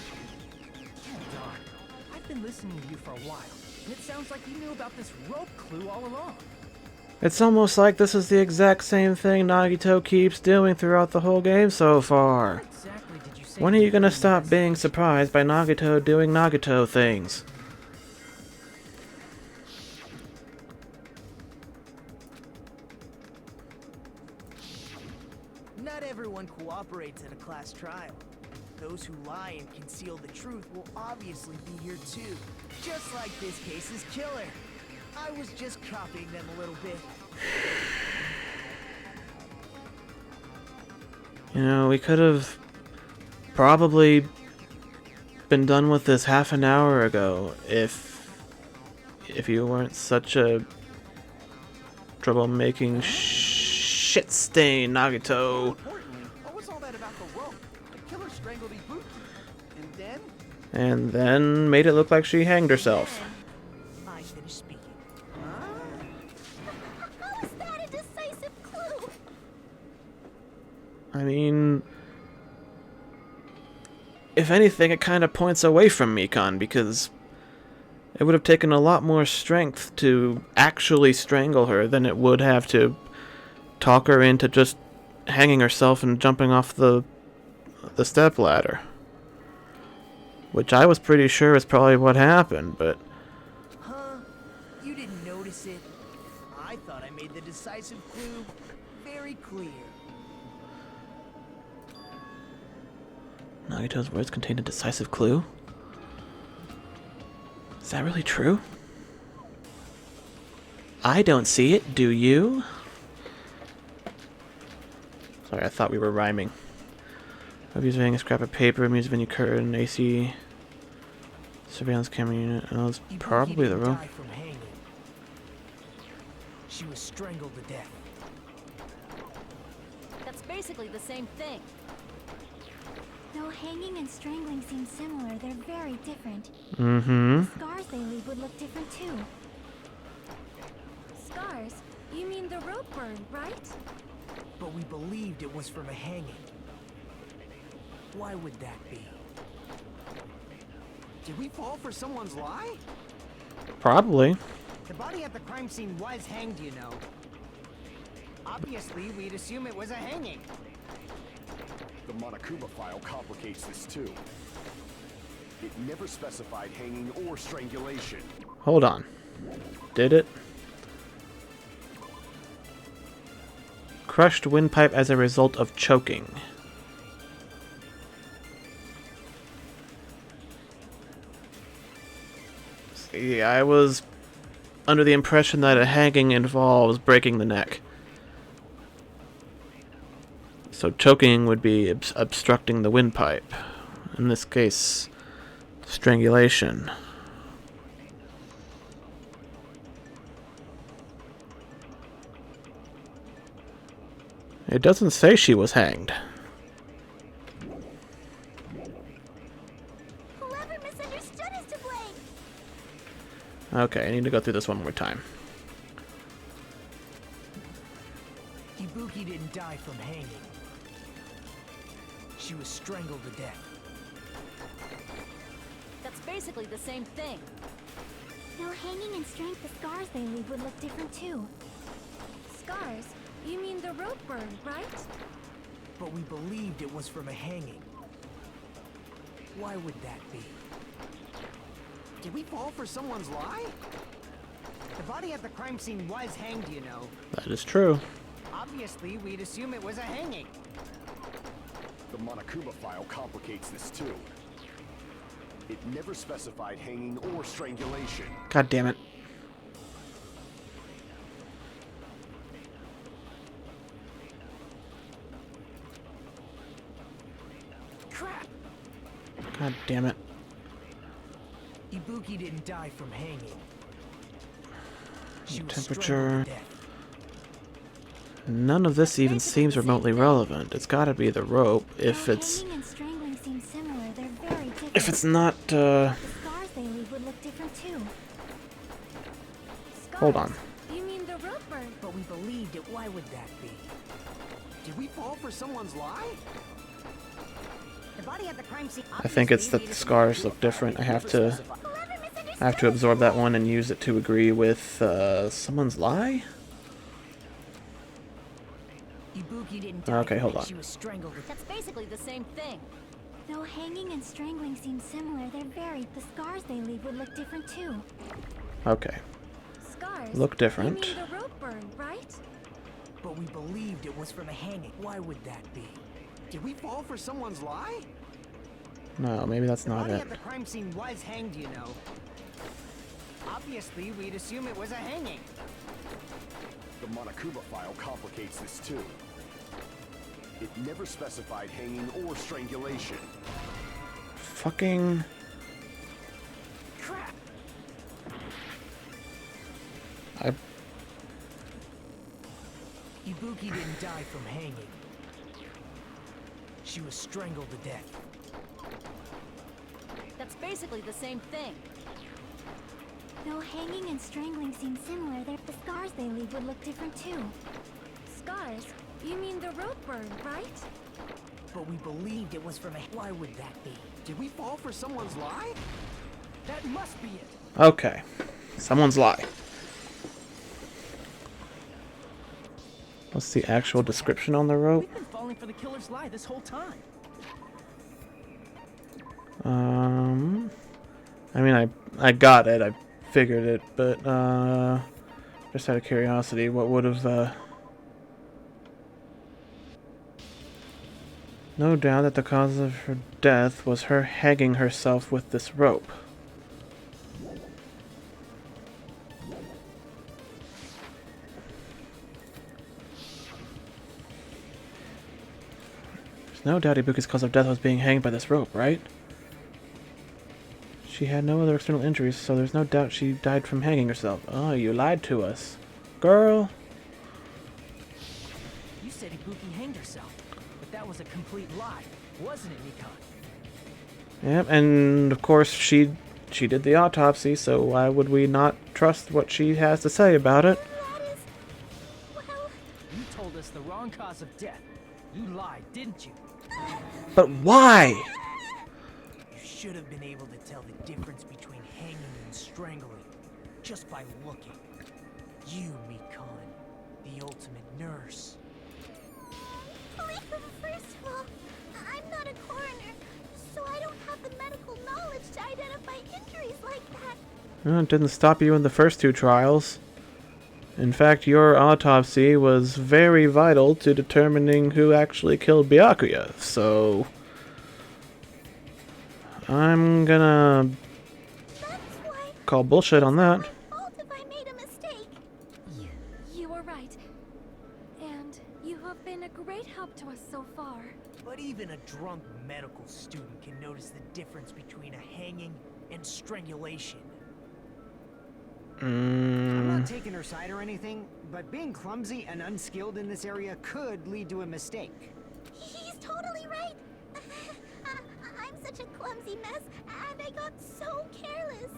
J: Don, I've been listening to you for a while, and it sounds like you knew about this rope clue all along.
A: It's almost like this is the exact same thing Nagito keeps doing throughout the whole game so far.
J: What exactly did you say?
A: When are you gonna stop being surprised by Nagito doing Nagito things?
B: Not everyone cooperates at a class trial. Those who lie and conceal the truth will obviously be here too. Just like this case's killer. I was just copying them a little bit.
A: You know, we could have probably been done with this half an hour ago if you weren't such a troublemaking shit stain, Nagito.
K: Importantly, what was all that about the rope? The killer strangled Ibuki. And then?
A: And then made it look like she hanged herself.
B: I finished speaking.
G: How is that a decisive clue?
A: I mean, if anything, it kind of points away from Mikan, because it would have taken a lot more strength to actually strangle her than it would have to talk her into just hanging herself and jumping off the stepladder. Which I was pretty sure is probably what happened, but...
B: Huh? You didn't notice it? I thought I made the decisive clue very clear.
A: Nagito's words contained a decisive clue? Is that really true? I don't see it, do you? Sorry, I thought we were rhyming. Of using a scrap of paper, music venue curtain, AC, surveillance camera unit. Oh, it's
B: Ibuki
A: probably the
B: didn't
A: room.
B: die from hanging. She was strangled to death.
H: That's basically the same thing.
C: Though hanging and strangling seem similar, they're very different.
A: Mm-hmm.
C: Scars they leave would look different too. Scars? You mean the rope burn, right?
B: But we believed it was from a hanging. Why would that be?
K: Did we fall for someone's lie?
A: Probably.
I: The body at the crime scene was hanged, you know. Obviously, we'd assume it was a hanging.
E: The Monokuma file complicates this too. It never specified hanging or strangulation.
A: Hold on. Did it? Crushed windpipe as a result of choking. See, I was under the impression that a hanging involves breaking the neck. So choking would be obstructing the windpipe. In this case, strangulation. It doesn't say she was hanged.
G: Whoever misunderstood is to blame.
A: Okay, I need to go through this one more time.
B: Ibuki didn't die from hanging. She was strangled to death.
H: That's basically the same thing.
C: Though hanging and strength, the scars they leave would look different too. Scars? You mean the rope burn, right?
B: But we believed it was from a hanging. Why would that be?
I: Did we fall for someone's lie? The body at the crime scene was hanged, you know.
A: That is true.
I: Obviously, we'd assume it was a hanging.
E: The Monokuma file complicates this too. It never specified hanging or strangulation.
A: God damn it.
B: Crap!
A: God damn it.
B: Ibuki didn't die from hanging. She was
A: Temperature.
B: strangled to death.
A: None of this even seems remotely relevant. It's gotta be the rope if
C: Though
A: it's...
C: hanging and strangling seem similar, they're very different.
A: If it's not,
C: The scars they leave would look different too. Scars?
A: Hold on.
C: You mean the rope burn?
B: But we believed it. Why would that be?
K: Did we fall for someone's lie?
I: The body at the crime scene.
A: I think it's that the scars look different. I have to absorb that one and use it to agree with someone's lie?
B: Ibuki didn't die
A: Okay,
B: from
A: hold
B: it.
A: on.
B: She was strangled to
H: That's basically the same thing.
C: Though hanging and strangling seem similar, they're very... The scars they leave would look different too.
A: Okay.
C: Scars?
A: Look different.
C: You mean the rope burn, right?
B: But we believed it was from a hanging. Why would that be?
K: Did we fall for someone's lie?
A: No, maybe that's
I: The
A: not
I: body
A: it.
I: at the crime scene was hanged, you know. Obviously, we'd assume it was a hanging.
E: The Monokuma file complicates this too. It never specified hanging or strangulation.
A: Fucking...
B: Ibuki didn't die from hanging. She was strangled to death.
H: That's basically the same thing.
C: Though hanging and strangling seem similar, the scars they leave would look different too. Scars? You mean the rope burn, right?
B: But we believed it was from a... Why would that be?
K: Did we fall for someone's lie?
B: That must be it.
A: Okay. Someone's lie. What's the actual description on the rope?
J: We've been falling for the killer's lie this whole time.
A: I mean, I got it. I figured it, but just out of curiosity, what would have no doubt that the cause of her death was her hanging herself with this rope. There's no doubt Ibuki's cause of death was being hanged by this rope, right? She had no other external injuries, so there's no doubt she died from hanging herself. Oh, you lied to us. Girl!
J: You said Ibuki hanged herself, but that was a complete lie, wasn't it, Mikon?
A: Yep, and of course she did the autopsy, so why would we not trust what she has to say about it?
G: That is... well...
J: You told us the wrong cause of death. You lied, didn't you?
A: But why?
B: You should have been able to tell the difference between hanging and strangling just by looking. You, Mikon, the ultimate nurse.
G: First of all, I'm not a coroner, so I don't have the medical knowledge to identify injuries like that.
A: Well, it didn't stop you in the first two trials. In fact, your autopsy was very vital to determining who actually killed Byakuya, so... I'm gonna call bullshit on that.
G: Fault if I made a mistake.
C: You were right. And you have been a great help to us so far.
B: But even a drunk medical student can notice the difference between a hanging and strangulation.
I: I'm not taking her side or anything, but being clumsy and unskilled in this area could lead to a mistake.
G: He's totally right. I'm such a clumsy mess, and I got so careless.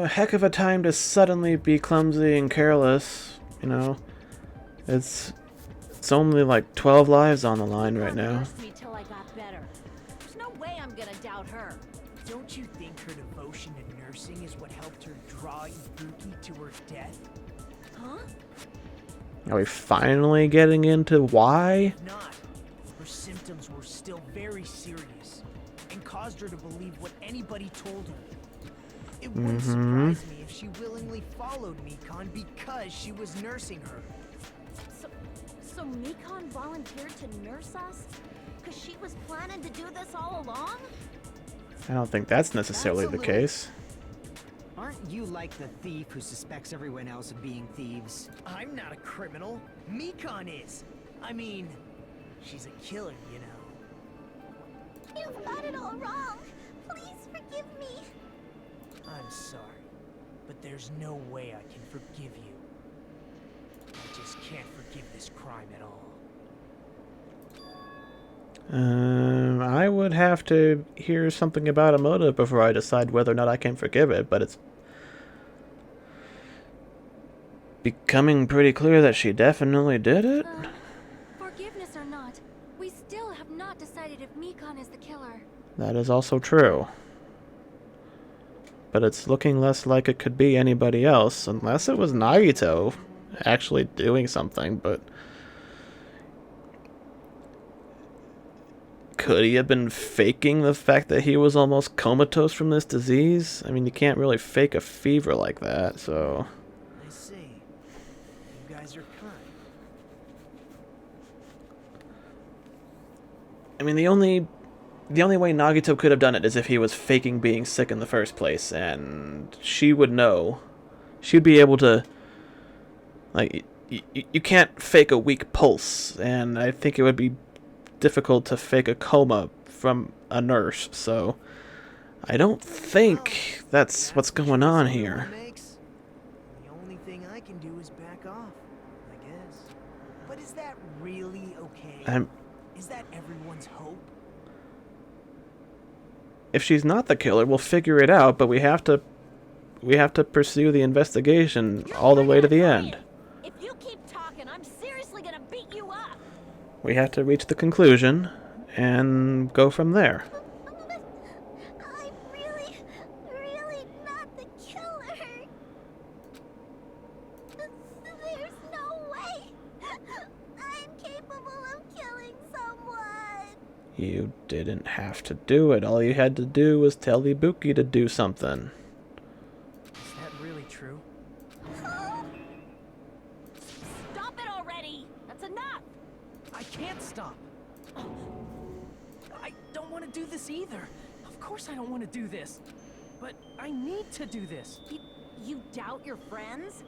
A: Heck of a time to suddenly be clumsy and careless, you know. It's only like 12 lives on the line right now.
H: Nursed me till I got better. There's no way I'm gonna doubt her.
B: Don't you think her devotion to nursing is what helped her draw Ibuki to her death?
H: Huh?
A: Are we finally getting into why?
B: If not, her symptoms were still very serious and caused her to believe what anybody told her. It wouldn't surprise me if she willingly followed Mikon because she was nursing her.
H: So Mikon volunteered to nurse us? Because she was planning to do this all along?
A: I don't think that's necessarily the case.
I: Aren't you like the thief who suspects everyone else of being thieves?
B: I'm not a criminal. Mikon is. I mean, she's a killer, you know.
G: You've got it all wrong. Please forgive me.
B: I'm sorry, but there's no way I can forgive you. I just can't forgive this crime at all.
A: I would have to hear something about a motive before I decide whether or not I can forgive it, but it's becoming pretty clear that she definitely did it.
C: Forgiveness or not, we still have not decided if Mikon is the killer.
A: That is also true. But it's looking less like it could be anybody else, unless it was Nagito actually doing something, but... Could he have been faking the fact that he was almost comatose from this disease? I mean, you can't really fake a fever like that, so...
B: I see. You guys are kind.
A: I mean, the only way Nagito could have done it is if he was faking being sick in the first place, and she would know. She'd be able to... Like, you can't fake a weak pulse, and I think it would be difficult to fake a coma from a nurse, so I don't think that's what's going on here.
B: The only thing I can do is back off, I that really okay? Is that everyone's hope?
A: If she's not the killer, we'll figure it out, but we have to pursue the investigation all the way to the end.
H: If you keep talking, I'm seriously gonna beat you up.
A: We have to reach the conclusion and go from there.
G: I'm really, really not the killer. There's no way I'm capable of killing someone.
A: You didn't have to do it. All you had to do was tell Ibuki to do something.
J: Is that really true?
H: Stop it already! That's enough!
J: I can't stop. I don't want to do this either. Of course I don't want to do this. But I need to do this.
H: You doubt your friends?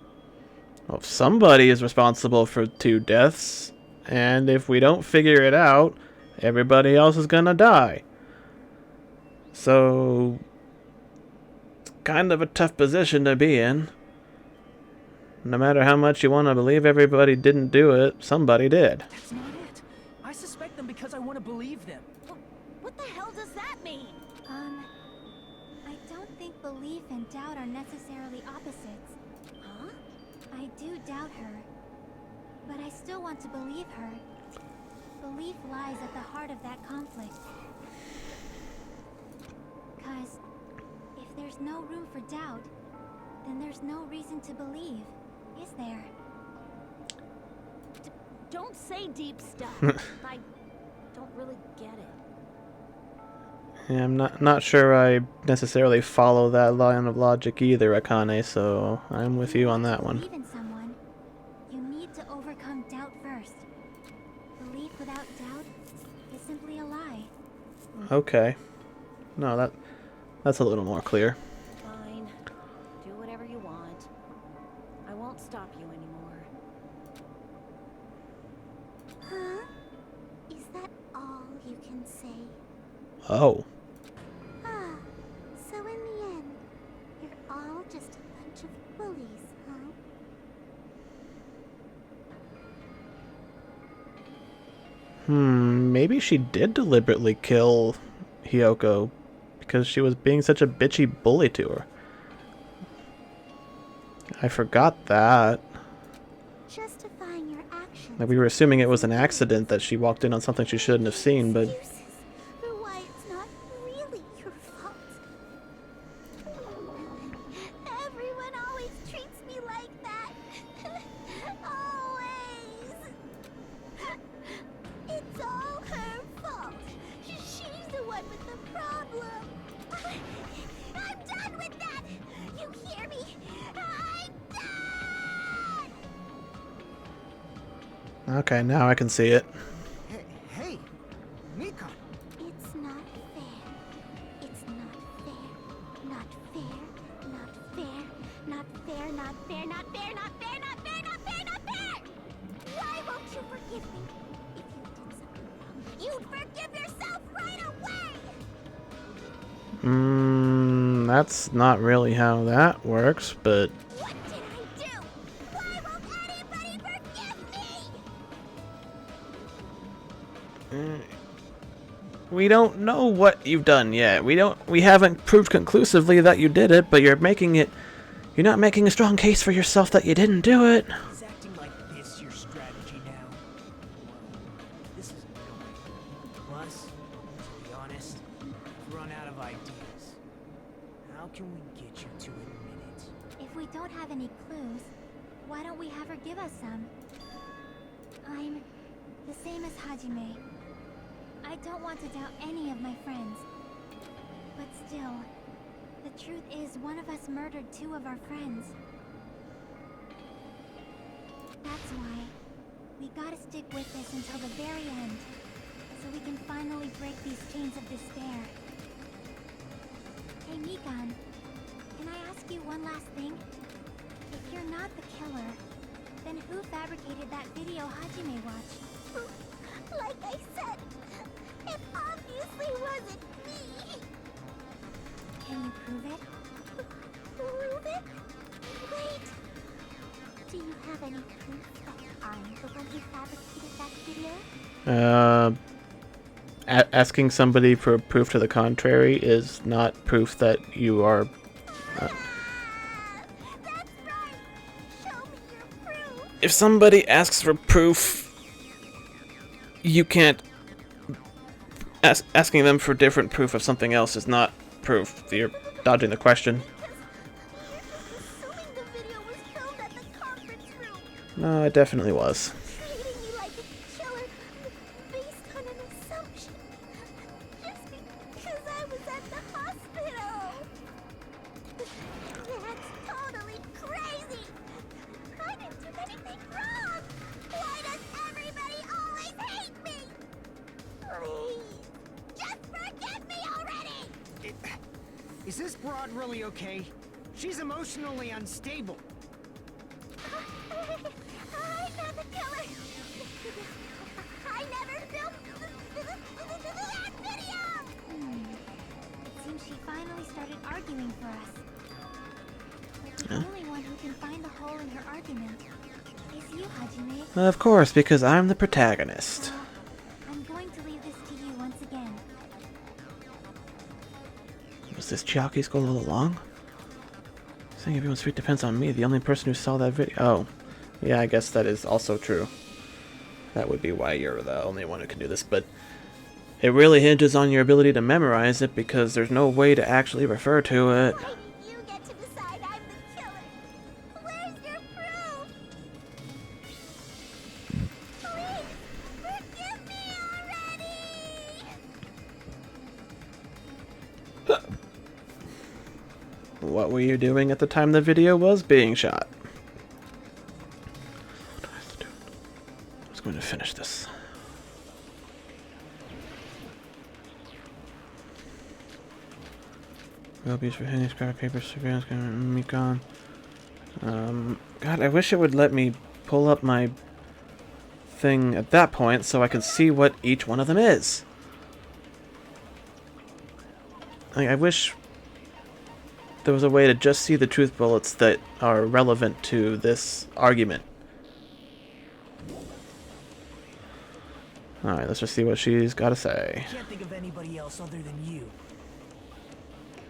A: Well, somebody is responsible for 2 deaths, and if we don't figure it out, everybody else is gonna die. So, it's kind of a tough position to be in. No matter how much you want to believe everybody didn't do it, somebody did.
J: That's not it. I suspect them because I want to believe them.
H: What the hell does that mean?
C: I don't think belief and doubt are necessarily opposites.
H: Huh?
C: I do doubt her, but I still want to believe her. Belief lies at the heart of that conflict. 'Cause if there's no room for doubt, then there's no reason to believe, is there?
H: Don't say deep stuff. I don't really get it.
A: Yeah, I'm not sure I necessarily follow that line of logic either, Akane, so I'm with you on that one.
C: Believe in someone, you need to overcome doubt first. Belief without doubt is simply a lie.
A: Okay. No, that's a little more clear.
H: Fine. Do whatever you want. I won't stop you anymore.
G: Huh? Is that all you can say?
A: Oh.
G: Ah, so in the end, you're all just a bunch of bullies, huh?
A: Maybe she did deliberately kill Hiyoko because she was being such a bitchy bully to her. I forgot that.
G: Justifying your actions.
A: Like, we were assuming it was an accident that she walked in on something she shouldn't have seen, but
G: Excuses for why it's not really your fault. Everyone always treats me like that. Always. It's all her fault. She's the one with the problem. I'm done with that. You hear me? I'm done.
A: okay, now I can see it.
I: Hey, Mika.
G: It's not fair. It's not fair. Not fair. Not fair. Not fair. Not fair. Not fair. Not fair. Not fair. Not fair. Not fair. Why won't you forgive me? If you did something wrong, you'd forgive yourself right away.
A: That's not really how that works, but
G: What did I do? Why won't anybody forgive me?
A: we don't know what you've done yet. We haven't proved conclusively that you did it, but you're not making a strong case for yourself that you didn't do it.
B: Is acting like this your strategy now? Well, this is annoying. Plus, to be honest, I've run out of ideas. How can we get you to admit it?
C: If we don't have any clues, why don't we have her give us some? I'm the same as Hajime. I don't want to doubt any of my friends. But still, the truth is one of us murdered 2 of our friends. That's why we gotta stick with this until the very end, so we can finally break these chains of despair. Hey Mikan, can I ask you one last thing? If you're not the killer, then who fabricated that video Hajime watched?
G: Like I said, it obviously wasn't me.
C: Can you prove it?
G: Prove it? Wait. Do you have any proof of I'm the one who fabricated that video?
A: Asking somebody for proof to the contrary is not proof that you are.
G: That's right! Show me your proof!
A: If somebody asks for proof, you can't. Asking them for different proof of something else is not proof. You're dodging the question.
G: Assuming the video was filmed at the conference room.
A: No, it definitely was.
G: Treating me like a killer based on an assumption. Just because I was at the hospital. That's totally crazy. I didn't do anything wrong. Why does everybody always hate me? Please, just forgive me already.
I: Is this broad really okay? She's emotionally unstable.
G: I'm not the killer. I never filmed that video. It seems she finally started arguing for us. But the only one who can find the hole in her argument is you, Hajime.
A: Of course, because I'm the protagonist.
G: I'm going to leave this to you once again.
A: Was this Chiaki's goal all along? Saying everyone's fate depends on me, the only person who saw that video. Oh, yeah, I guess that is also true. That would be why you're the only one who can do this, but it really hinges on your ability to memorize it because there's no way to actually refer to it.
G: Why do you get to decide I'm the killer? Where's your proof? Please, forgive me already!
A: What were you doing at the time the video was being shot? What do I have to do? I was going to finish this. Copies for hitting scrap paper, surveillance camera, Mekon. God, I wish it would let me pull up my thing at that point so I could see what each one of them is. Like, I wish there was a way to just see the truth bullets that are relevant to this argument. Alright, let's just see what she's got to say.
B: I can't think of anybody else other than you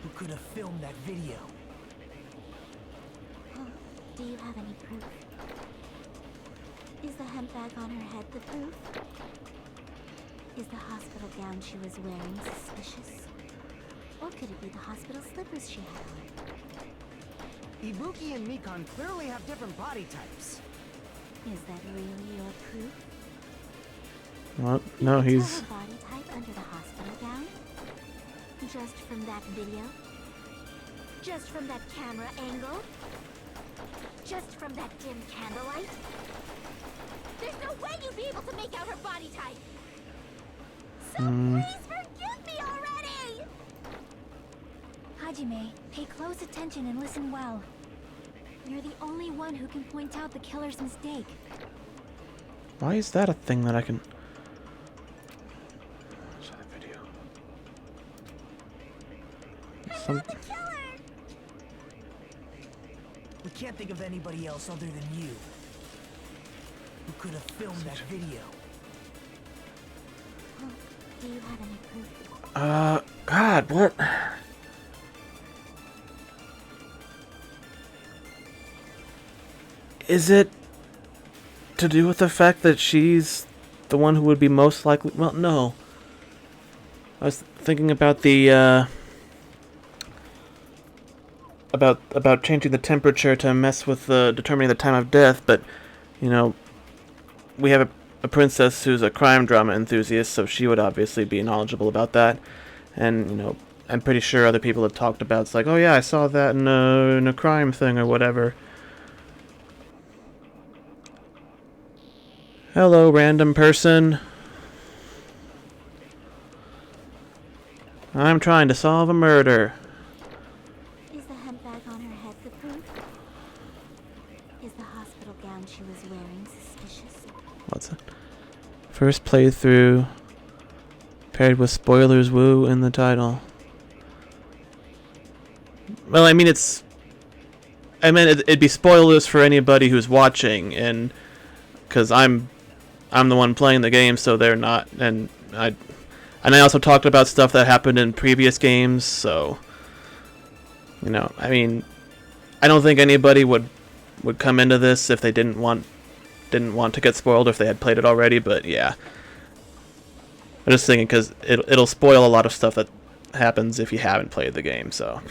B: who could have filmed that video.
G: Oh, do you have any proof? Is the hemp bag on her head the proof? Is the hospital gown she was wearing suspicious? Or could it be the hospital slippers she had on?
I: Ibuki and Mekon clearly have different body types.
G: Is that really your proof?
A: Well, no,
G: You can
A: he's...
G: tell her body type under the hospital gown? Just from that video? Just from that camera angle? Just from that dim candlelight? There's no way you'd be able to make out her body type! So please forgive me already! Hajime, pay close attention and listen well. You're the only one who can point out the killer's mistake.
A: Why is that a thing that I can... What's that video?
G: I'm not the killer!
B: We can't think of anybody else other than you who could have filmed that video.
G: Oh, do you have any proof?
A: God, what? Is it to do with the fact that she's the one who would be most likely... Well, no. I was thinking about the, about changing the temperature to mess with determining the time of death, but, you know, we have a princess who's a crime drama enthusiast, so she would obviously be knowledgeable about that. And, you know, I'm pretty sure other people have talked about, it's like, oh yeah, I saw that in a crime thing or whatever. Hello, random person. I'm trying to solve a murder.
G: Is the hemp bag on her head the proof? Is the hospital gown she was wearing suspicious?
A: What's it? First playthrough paired with spoilers woo in the title. Well, I mean, it'd be spoilers for anybody who's watching, and because I'm the one playing the game, so they're not. And I also talked about stuff that happened in previous games, so you know, I mean, I don't think anybody would come into this if they didn't want to get spoiled if they had played it already. But yeah, I'm just thinking because it'll spoil a lot of stuff that happens if you haven't played the game. So,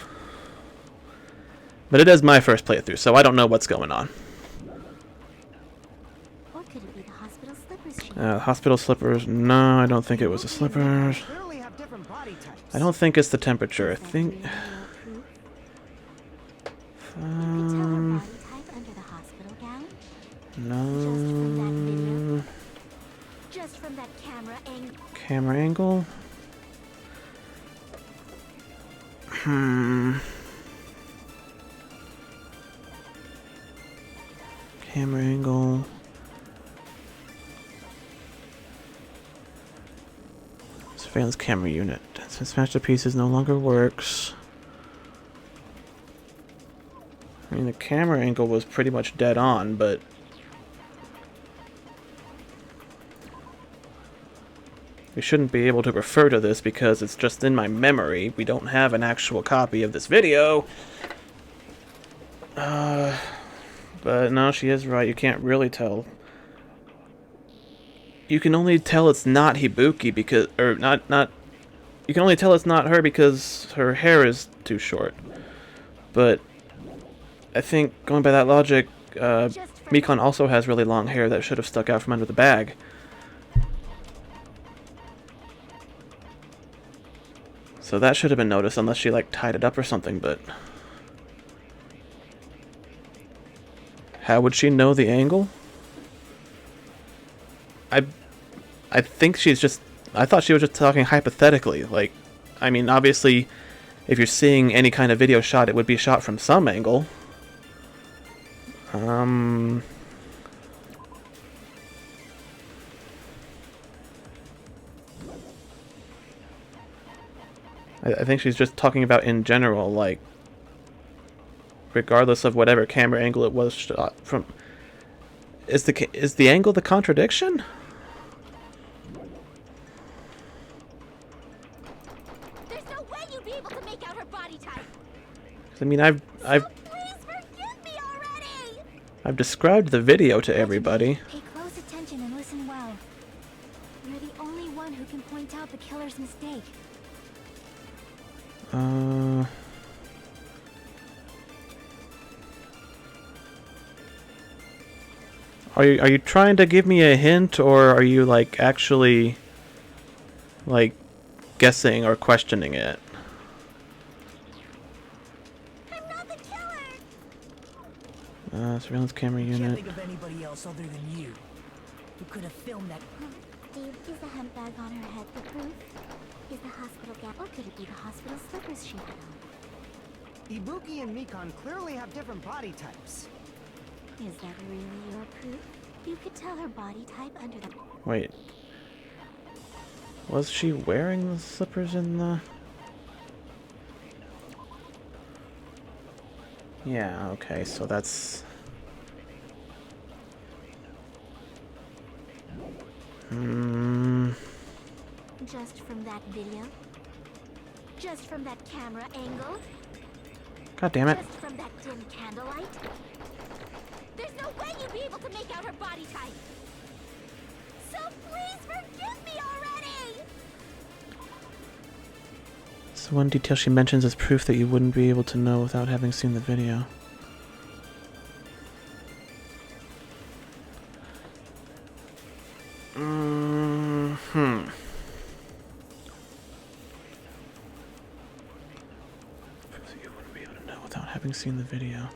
A: but it is my first playthrough, so I don't know what's going on.
G: Or could it be the hospital slippers she
A: Hospital slippers? No, I don't think it was the slippers.
I: Clearly have different body types.
A: I don't think it's the temperature. I think.
G: You could tell her body type under the hospital gown.
A: No.
G: Just from that camera angle.
A: Camera angle. Camera angle. Surveillance camera unit. Since Smash to Pieces no longer works. I mean, the camera angle was pretty much dead on, but we shouldn't be able to refer to this because it's just in my memory. We don't have an actual copy of this video. But no, she is right. You can't really tell. You can only tell it's not Hibuki because, or not. You can only tell it's not her because her hair is too short. But I think going by that logic, Mikon also has really long hair that should have stuck out from under the bag. So that should have been noticed unless she like tied it up or something, but how would she know the angle? I think she's just, I thought she was just talking hypothetically. Like, I mean, obviously, if you're seeing any kind of video shot, it would be shot from some angle. I think she's just talking about in general, like, regardless of whatever camera angle it was shot from. Is the angle the contradiction?
G: There's no way you'd be able to make out her body type.
A: I mean, I've
G: Please forgive me already.
A: I've described the video to everybody.
C: Pay close attention and listen well. You're the only one who can point out the killer's mistake.
A: Are you trying to give me a hint, or are you like actually like guessing or questioning it?
G: I'm not the killer.
A: Surveillance camera
B: Can't
A: unit.
B: think of anybody else other than you who could have filmed that.
G: Is the handbag on her head the proof? Is the hospital gown, or could it be the hospital slippers she had on?
I: Ibuki and Mikon clearly have different body types.
G: Is that really your proof? You could tell her body type under the...
A: Wait. Was she wearing the slippers in the... Yeah, okay, so that's...
G: Just from that video? Just from that camera angle?
A: God damn it.
G: Just from that dim candlelight? There's no way you'd be able to make out her body type! So please forgive me already!
A: So one detail she mentions is proof that you wouldn't be able to know without having seen the video. Proof that you wouldn't be able to know without having seen the video.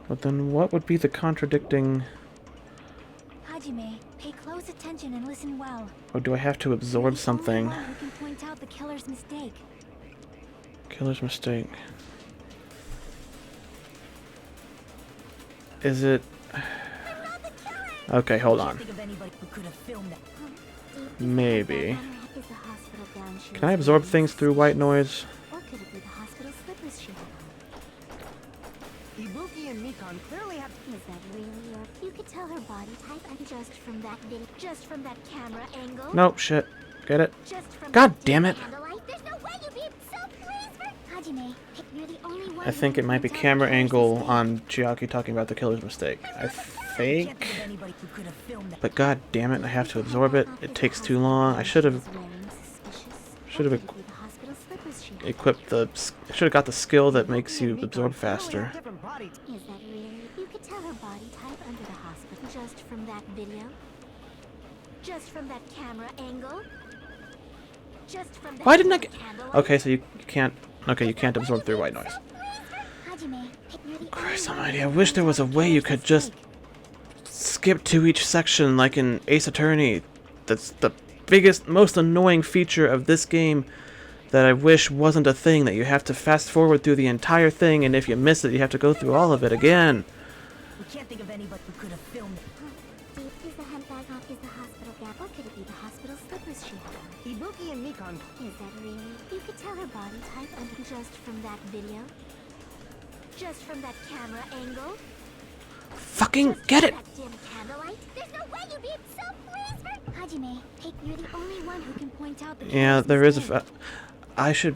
A: But then what would be the contradicting...
C: Hajime, pay close attention and listen well.
A: Or do I have to absorb something?
C: You're the only one who can point out the killer's mistake.
A: Killer's mistake. Is it... Okay, hold on.
B: Can't think of anybody who could have filmed that.
A: Maybe.
G: Is the hospital gown she
A: Can I
G: was
A: absorb
G: wearing?
A: things through white noise?
G: Or could it be the hospital slippers slippers she had on.
I: Ibuki and Mikan clearly have.
G: Is that really your? You could tell her body type, and just from that video, just from that camera angle.
A: Nope, shit. Get it?
G: Just from
A: God
G: that
A: damn it.
G: candlelight, there's no way you'd be so pleased for Hajime. You're the only one
A: I think it might be camera angle on Chiaki talking about the killer's mistake. I think. But god damn it, I have to absorb it. It takes too long. I should have equipped the. Should have got the skill that makes you absorb faster.
G: Is that really? You could tell her body type under the hospital just from that video. Just from that camera angle. Just from that.
A: Why didn't I get?
G: candlelight.
A: Okay, so you can't. Okay, you can't absorb through white noise.
G: Hajime, you're the
A: Christ
G: only one
A: almighty, I
G: who
A: wish there
G: can
A: was a
G: tell the
A: way you
G: killer's
A: could just skip to each section like in Ace Attorney. That's the biggest, most annoying feature of this game that I wish wasn't a thing, that you have to fast forward through the entire thing, and if you miss it, you have to go through all of it again.
B: We can't think of anybody who could have filmed it.
G: Is the handbag on? Is the hospital gap? Or could it be the hospital slippers she had on?
I: Ibuki and Mikan.
G: Is that really? You could tell her body type under just from that video. Just from that camera angle.
A: Fucking
G: Just
A: get
G: from
A: it!
G: that dim candlelight. There's no way you'd be so pleased for Hajime. Hey, you're the only one who can point out the
A: Yeah,
G: killer's
A: there is a.
G: mistake.
A: I should.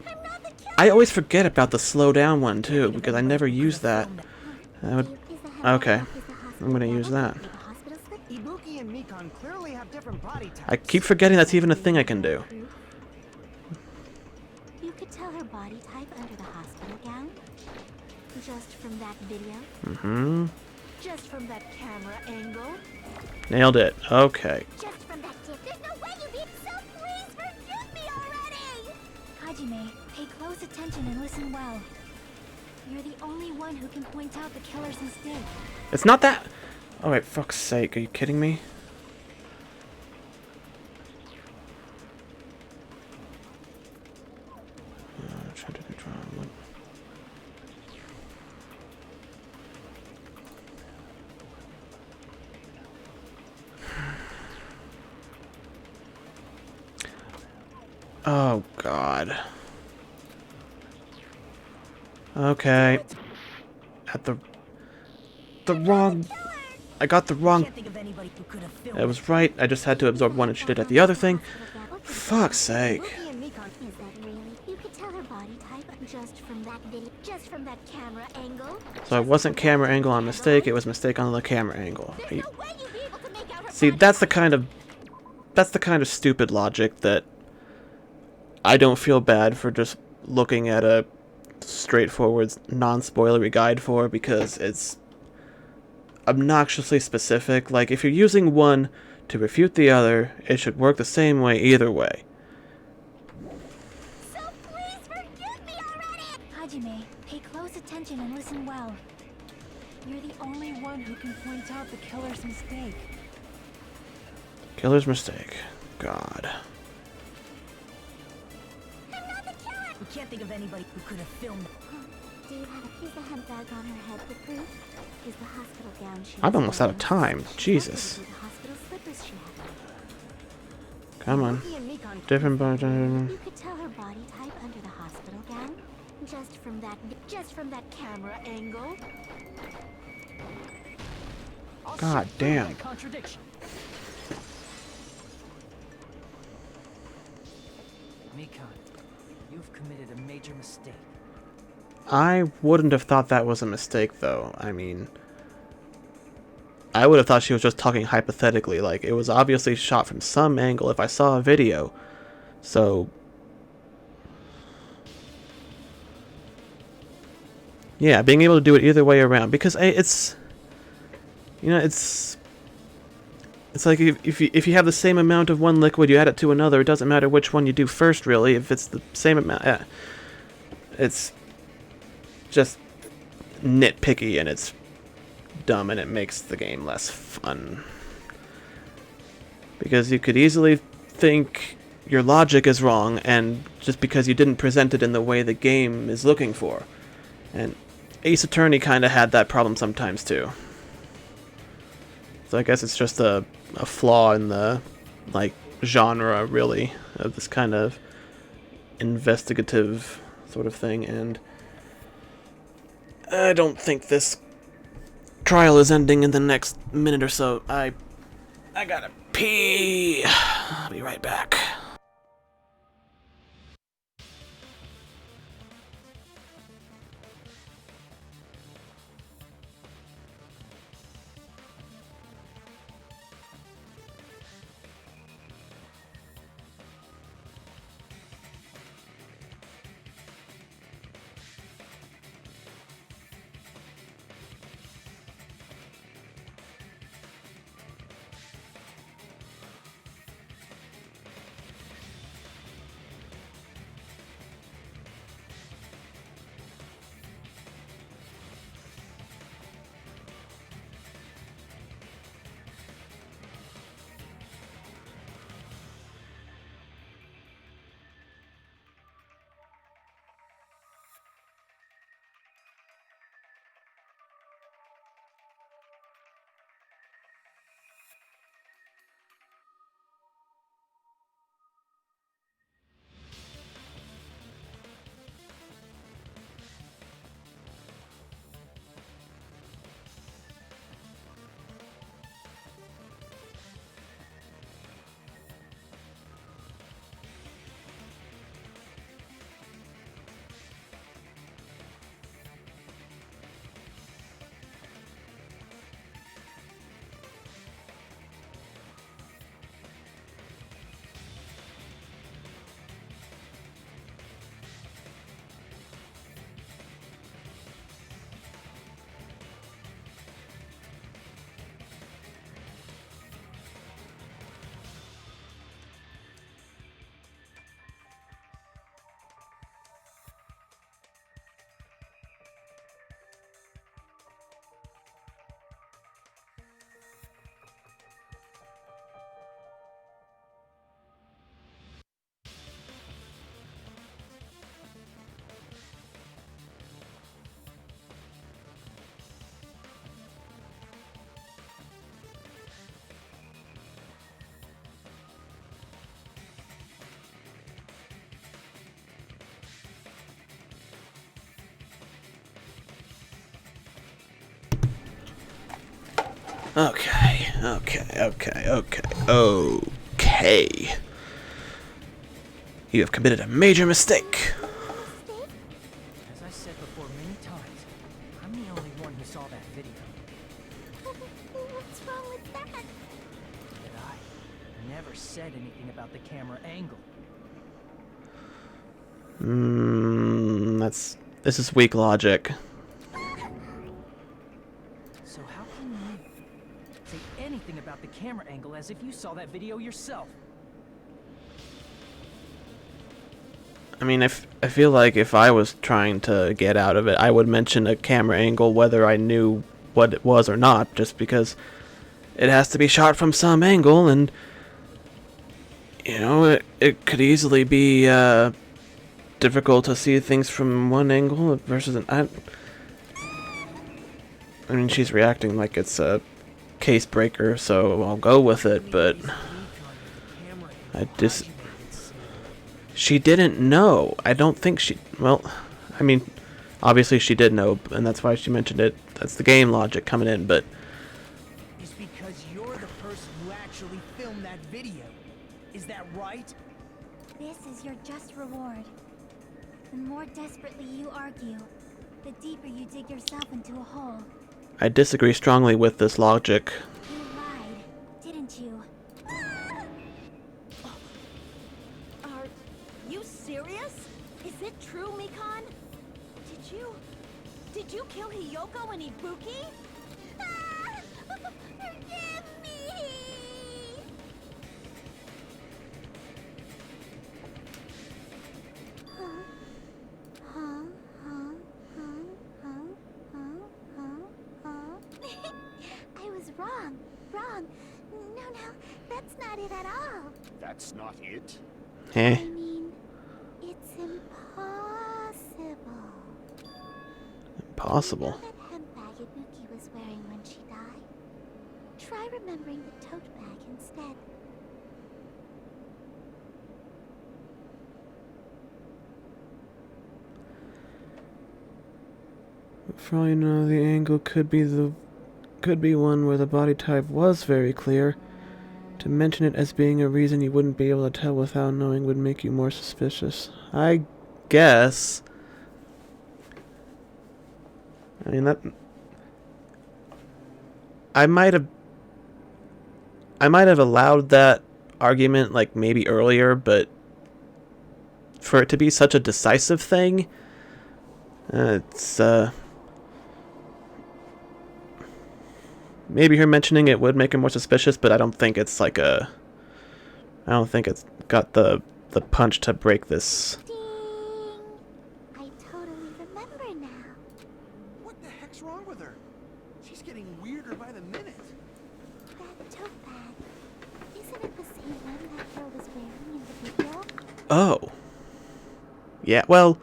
G: I'm not the killer.
A: I always forget about the slow down one too, because I never use that. I would.
G: Is the handbag
A: Okay,
G: on? Is the hospital
A: I'm gonna
G: gap?
A: use
G: Or could
A: that.
G: it be the hospital slip-
I: Ibuki and Mikan clearly have different body types.
A: I keep forgetting that's even a thing I can do.
G: You could tell her body type under the hospital gown. Just from that video.
A: Mm-hmm.
G: Just from that camera angle.
A: Nailed it. Okay.
G: Just from that tip. There's no way you'd be so pleased. Forgive me already! Hajime, pay close attention and listen well. You're the only one who can point out the killer's mistake.
A: It's not that. Oh wait, fuck's sake! Are you kidding me? Try to control what? Oh god. Okay. At the wrong. I got the wrong.
B: Can't think of anybody who could have filmed
A: It was right. I just had to absorb one and she did at the other thing. Fuck's sake.
I: Ibuki and Mikan.
G: Is that really? You could tell her body type just from that video. Just from that camera angle.
A: So it wasn't camera angle on mistake. It was mistake on the camera angle.
G: There's no way you'd be able to make out her
A: See,
G: body
A: that's the
G: type.
A: kind of stupid logic that I don't feel bad for just looking at a straightforward, non-spoilery guide for, because it's obnoxiously specific. Like, if you're using one to refute the other, it should work the same way either way.
G: So please forgive me already! Hajime, pay close attention and listen well. You're the only one who can point out the killer's mistake.
A: Killer's mistake. God.
G: I'm not the killer!
B: We can't think of anybody who could have filmed it.
G: Do you have is the handbag on her head the proof? Is the hospital gown she
A: I'm
G: was
A: almost out of
G: wearing?
A: time. Jesus.
G: Or could it be the hospital slippers she had on?
A: Come on.
I: Ibuki and Mikan.
A: Different
G: You could tell her body type under the hospital gown. Just from that camera angle.
A: God damn.
J: Contradiction. Mikan, you've committed a major mistake.
A: I wouldn't have thought that was a mistake, though. I mean, I would have thought she was just talking hypothetically. Like, it was obviously shot from some angle if I saw a video. So, yeah, being able to do it either way around. Because it's, you know, it's like if you have the same amount of one liquid, you add it to another, it doesn't matter which one you do first, really. If it's the same amount, it's just nitpicky, and it's dumb, and it makes the game less fun. Because you could easily think your logic is wrong, and just because you didn't present it in the way the game is looking for. And Ace Attorney kind of had that problem sometimes too. So I guess it's just a flaw in the, like, genre, really, of this kind of investigative sort of thing. And I don't think this trial is ending in the next minute or so. I gotta pee. I'll be right back. Okay. You have committed a major mistake.
J: As I said before many times, I'm the only one who saw that video.
G: What's wrong with that?
J: But I never said anything about the camera angle.
A: This is weak logic.
J: So how can you say anything about the camera angle as if you saw that video yourself?
A: I mean, I feel like if I was trying to get out of it, I would mention a camera angle whether I knew what it was or not, just because it has to be shot from some angle, and you know, it could easily be difficult to see things from one angle versus an. I mean, she's reacting like it's a case breaker, so I'll go with it, but she didn't know. I don't think she... Well, I mean, obviously she did know, and that's why she mentioned it. That's the game logic coming in, but...
B: Is because you're the person who actually filmed that video. Is that right?
C: This is your just reward. The more desperately you argue, the deeper you dig yourself into a hole.
A: I disagree strongly with this logic.
C: You lied, didn't you?
H: Are you serious? Is it true, Mikan? Did you kill Hiyoko and Ibuki?
G: Forgive me! I was wrong. No, that's not it at all.
E: That's not it?
A: Eh?
G: I mean, it's impossible.
A: Impossible.
G: You know that handbag Ibuki was wearing when she died? Try remembering the tote bag instead.
A: For all you know, the angle could be one where the body type was very clear. To mention it as being a reason you wouldn't be able to tell without knowing would make you more suspicious. I guess. I mean, that... I might have allowed that argument, like, maybe earlier, but for it to be such a decisive thing, it's, maybe her mentioning it would make her more suspicious, but I don't think it's like a... I don't think it's got the punch to break this.
G: Ding! I totally remember now.
K: What the heck's wrong with her? She's getting weirder by the minute.
G: That tote bag. Isn't it the same one that girl was wearing in the video?
A: Oh. Yeah, well...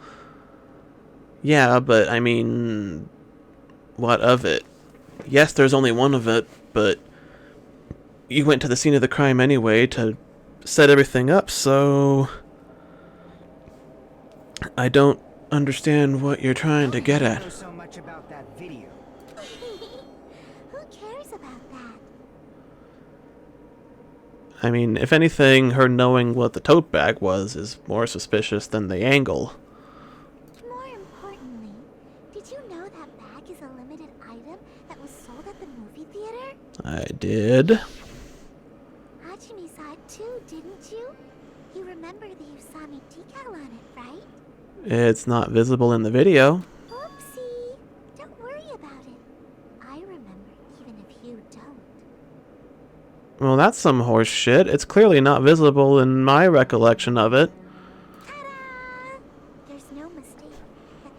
A: Yeah, but I mean... What of it? Yes, there's only one of it, but you went to the scene of the crime anyway to set everything up, so I don't understand what you're trying to get at.
I: I know so much about that video.
G: Who cares about that?
A: I mean, if anything, her knowing what the tote bag was is more suspicious than the angle.
G: More importantly, did you know that bag is a limited item that was sold at the movie theater?
A: I did.
G: Hajime saw it too, didn't you? You remember the Usami decal on it, right?
A: It's not visible in the video.
G: Oopsie. Don't worry about it. I remember even if you don't.
A: Well, that's some horse shit. It's clearly not visible in my recollection of it.
G: Ta-da! There's no mistake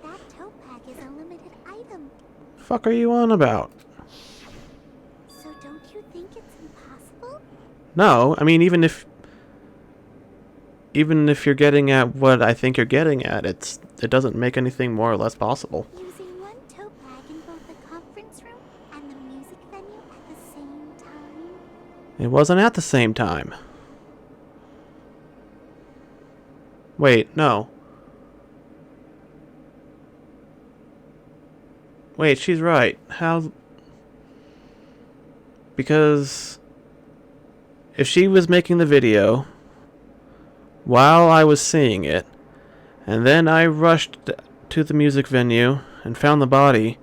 G: that tote bag is a limited item.
A: Fuck are you on about?
G: So don't you think it's impossible?
A: No, I mean, even if you're getting at what I think you're getting at, it doesn't make anything more or less possible.
G: Using one tote bag in both the conference room and the music venue at the same time?
A: It wasn't at the same time. Wait, no. Wait, she's right. How... Because if she was making the video while I was seeing it, and then I rushed to the music venue and found the body,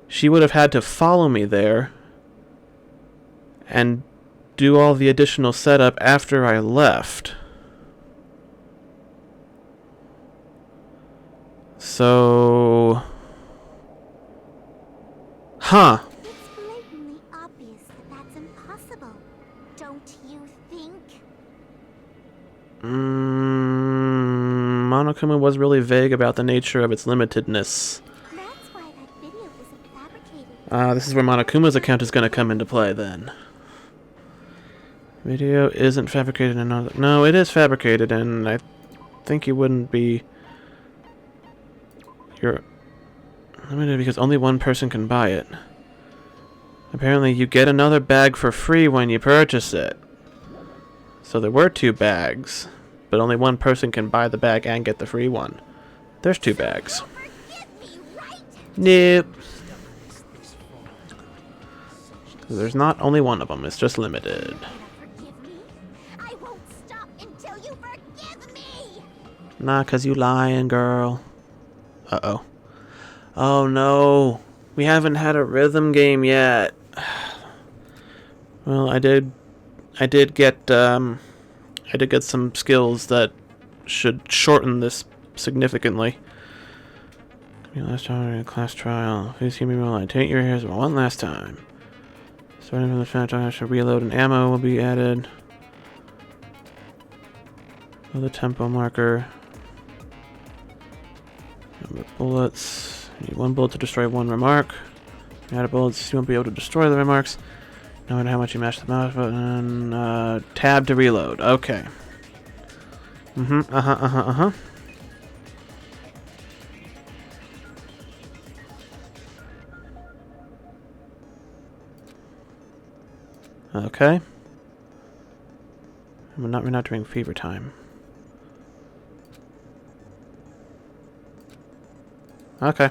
A: she would have had to follow me there and do all the additional setup after I left. So... Huh.
G: It's blatantly obvious that that's impossible. Don't you think?
A: Monokuma was really vague about the nature of its limitedness.
G: That's why that video isn't fabricated.
A: This is where Monokuma's account is going to come into play then. Video isn't fabricated in other... No, it is fabricated, and I think you wouldn't be... You're limited because only one person can buy it. Apparently you get another bag for free when you purchase it. So there were 2 bags, but only one person can buy the bag and get the free one. There's 2 bags. Nope. There's not only one of them, it's just limited.
G: Forgive me? I won't stop until you forgive me!
A: Nah, 'cause you lying, girl. Uh-oh. Oh no. We haven't had a rhythm game yet. Well, I did get some skills that should shorten this significantly. Last time in a class trial. Please keep me rolling. Take your hairs one last time. Starting from the fact I should reload and ammo will be added. The tempo marker. Number of bullets. You need 1 bullet to destroy 1 remark. Add bullets, you won't be able to destroy the remarks. No matter how much you mash the mouse button. Tab to reload. Okay. Okay. We're not doing fever time. Okay.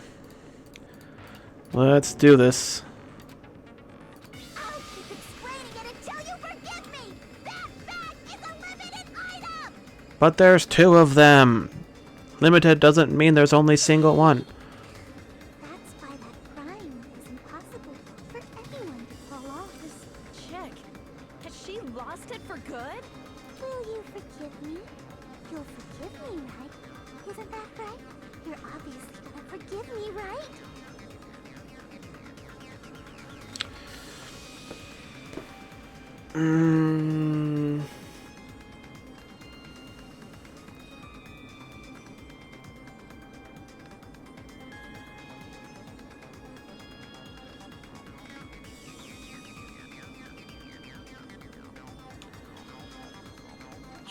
A: Let's do this.
G: I'll keep explaining it until you forgive me! That bag is a limited item!
A: But there's 2 of them. Limited doesn't mean there's only single one.
G: That's why that crime is impossible for anyone to pull off.
H: Chick, has she lost it for good?
G: Will you forgive me? You'll forgive me, right? Isn't that right? You're obviously gonna forgive me, right?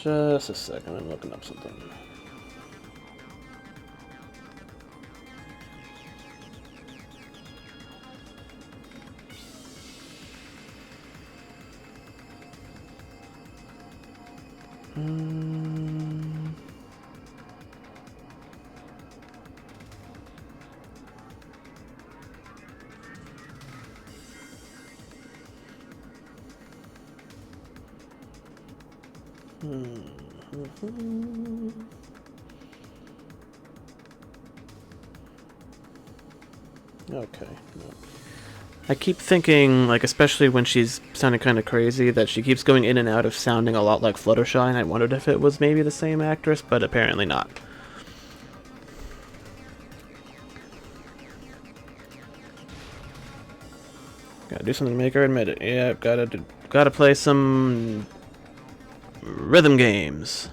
A: Just a second, I'm looking up something. Okay. No. I keep thinking, like, especially when she's sounding kind of crazy, that she keeps going in and out of sounding a lot like Fluttershy, and I wondered if it was maybe the same actress, but apparently not. Gotta do something to make her admit it. Yeah, gotta play some rhythm games.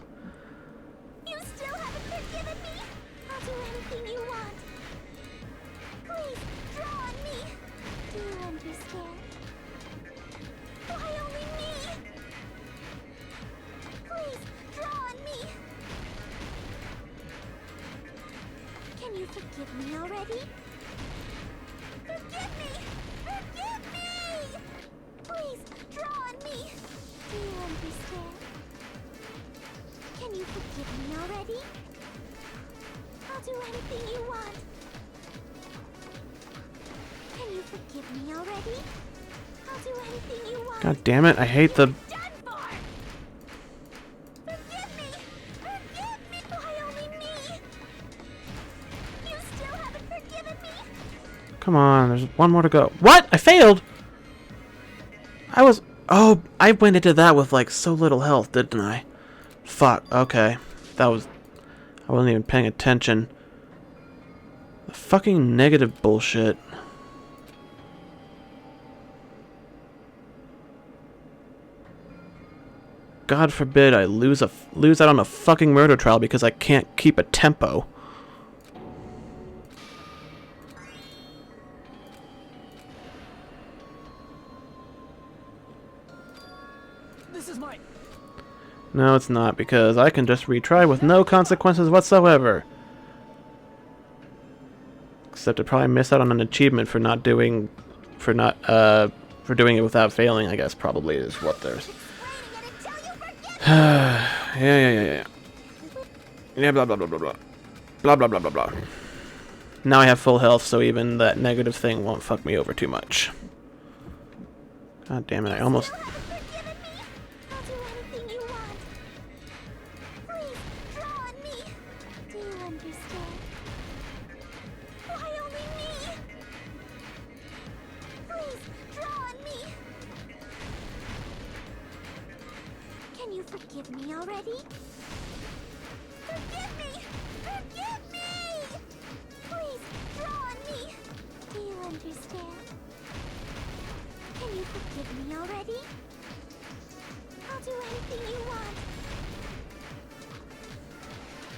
G: You still haven't forgiven me? I'll do anything you want. Please, draw on me. Do you understand? Why only me? Please, draw on me. Can you forgive me already? Forgive me! Forgive me! Please, draw on me. Do you understand? Can you forgive me already? I'll do anything you want. Can you forgive me already? I'll do anything you want.
A: God damn it, I hate the...
G: Done for! Forgive me! Forgive me! Why only me? You still haven't forgiven me?
A: Come on, there's one more to go. What? I failed! I was... Oh, I went into that with, like, so little health, didn't I? Fuck, okay. That was... I wasn't even paying attention. The fucking negative bullshit. God forbid I lose out on a fucking murder trial because I can't keep a tempo.
J: This is mine.
A: No, it's not, because I can just retry with no consequences whatsoever. Except I probably miss out on an achievement for not doing... for doing it without failing, I guess, probably is what there's... yeah. Yeah, blah, blah, blah, blah, blah. Blah, blah, blah, blah, blah. Now I have full health, so even that negative thing won't fuck me over too much. God damn it, I almost...
G: I'll do anything you want. Please, draw on me. Do you understand? Why only me? Please, draw on me. Can you forgive me already? Forgive me! Forgive me! Please, draw on me. Do you understand? Can you forgive me already? I'll do anything you want.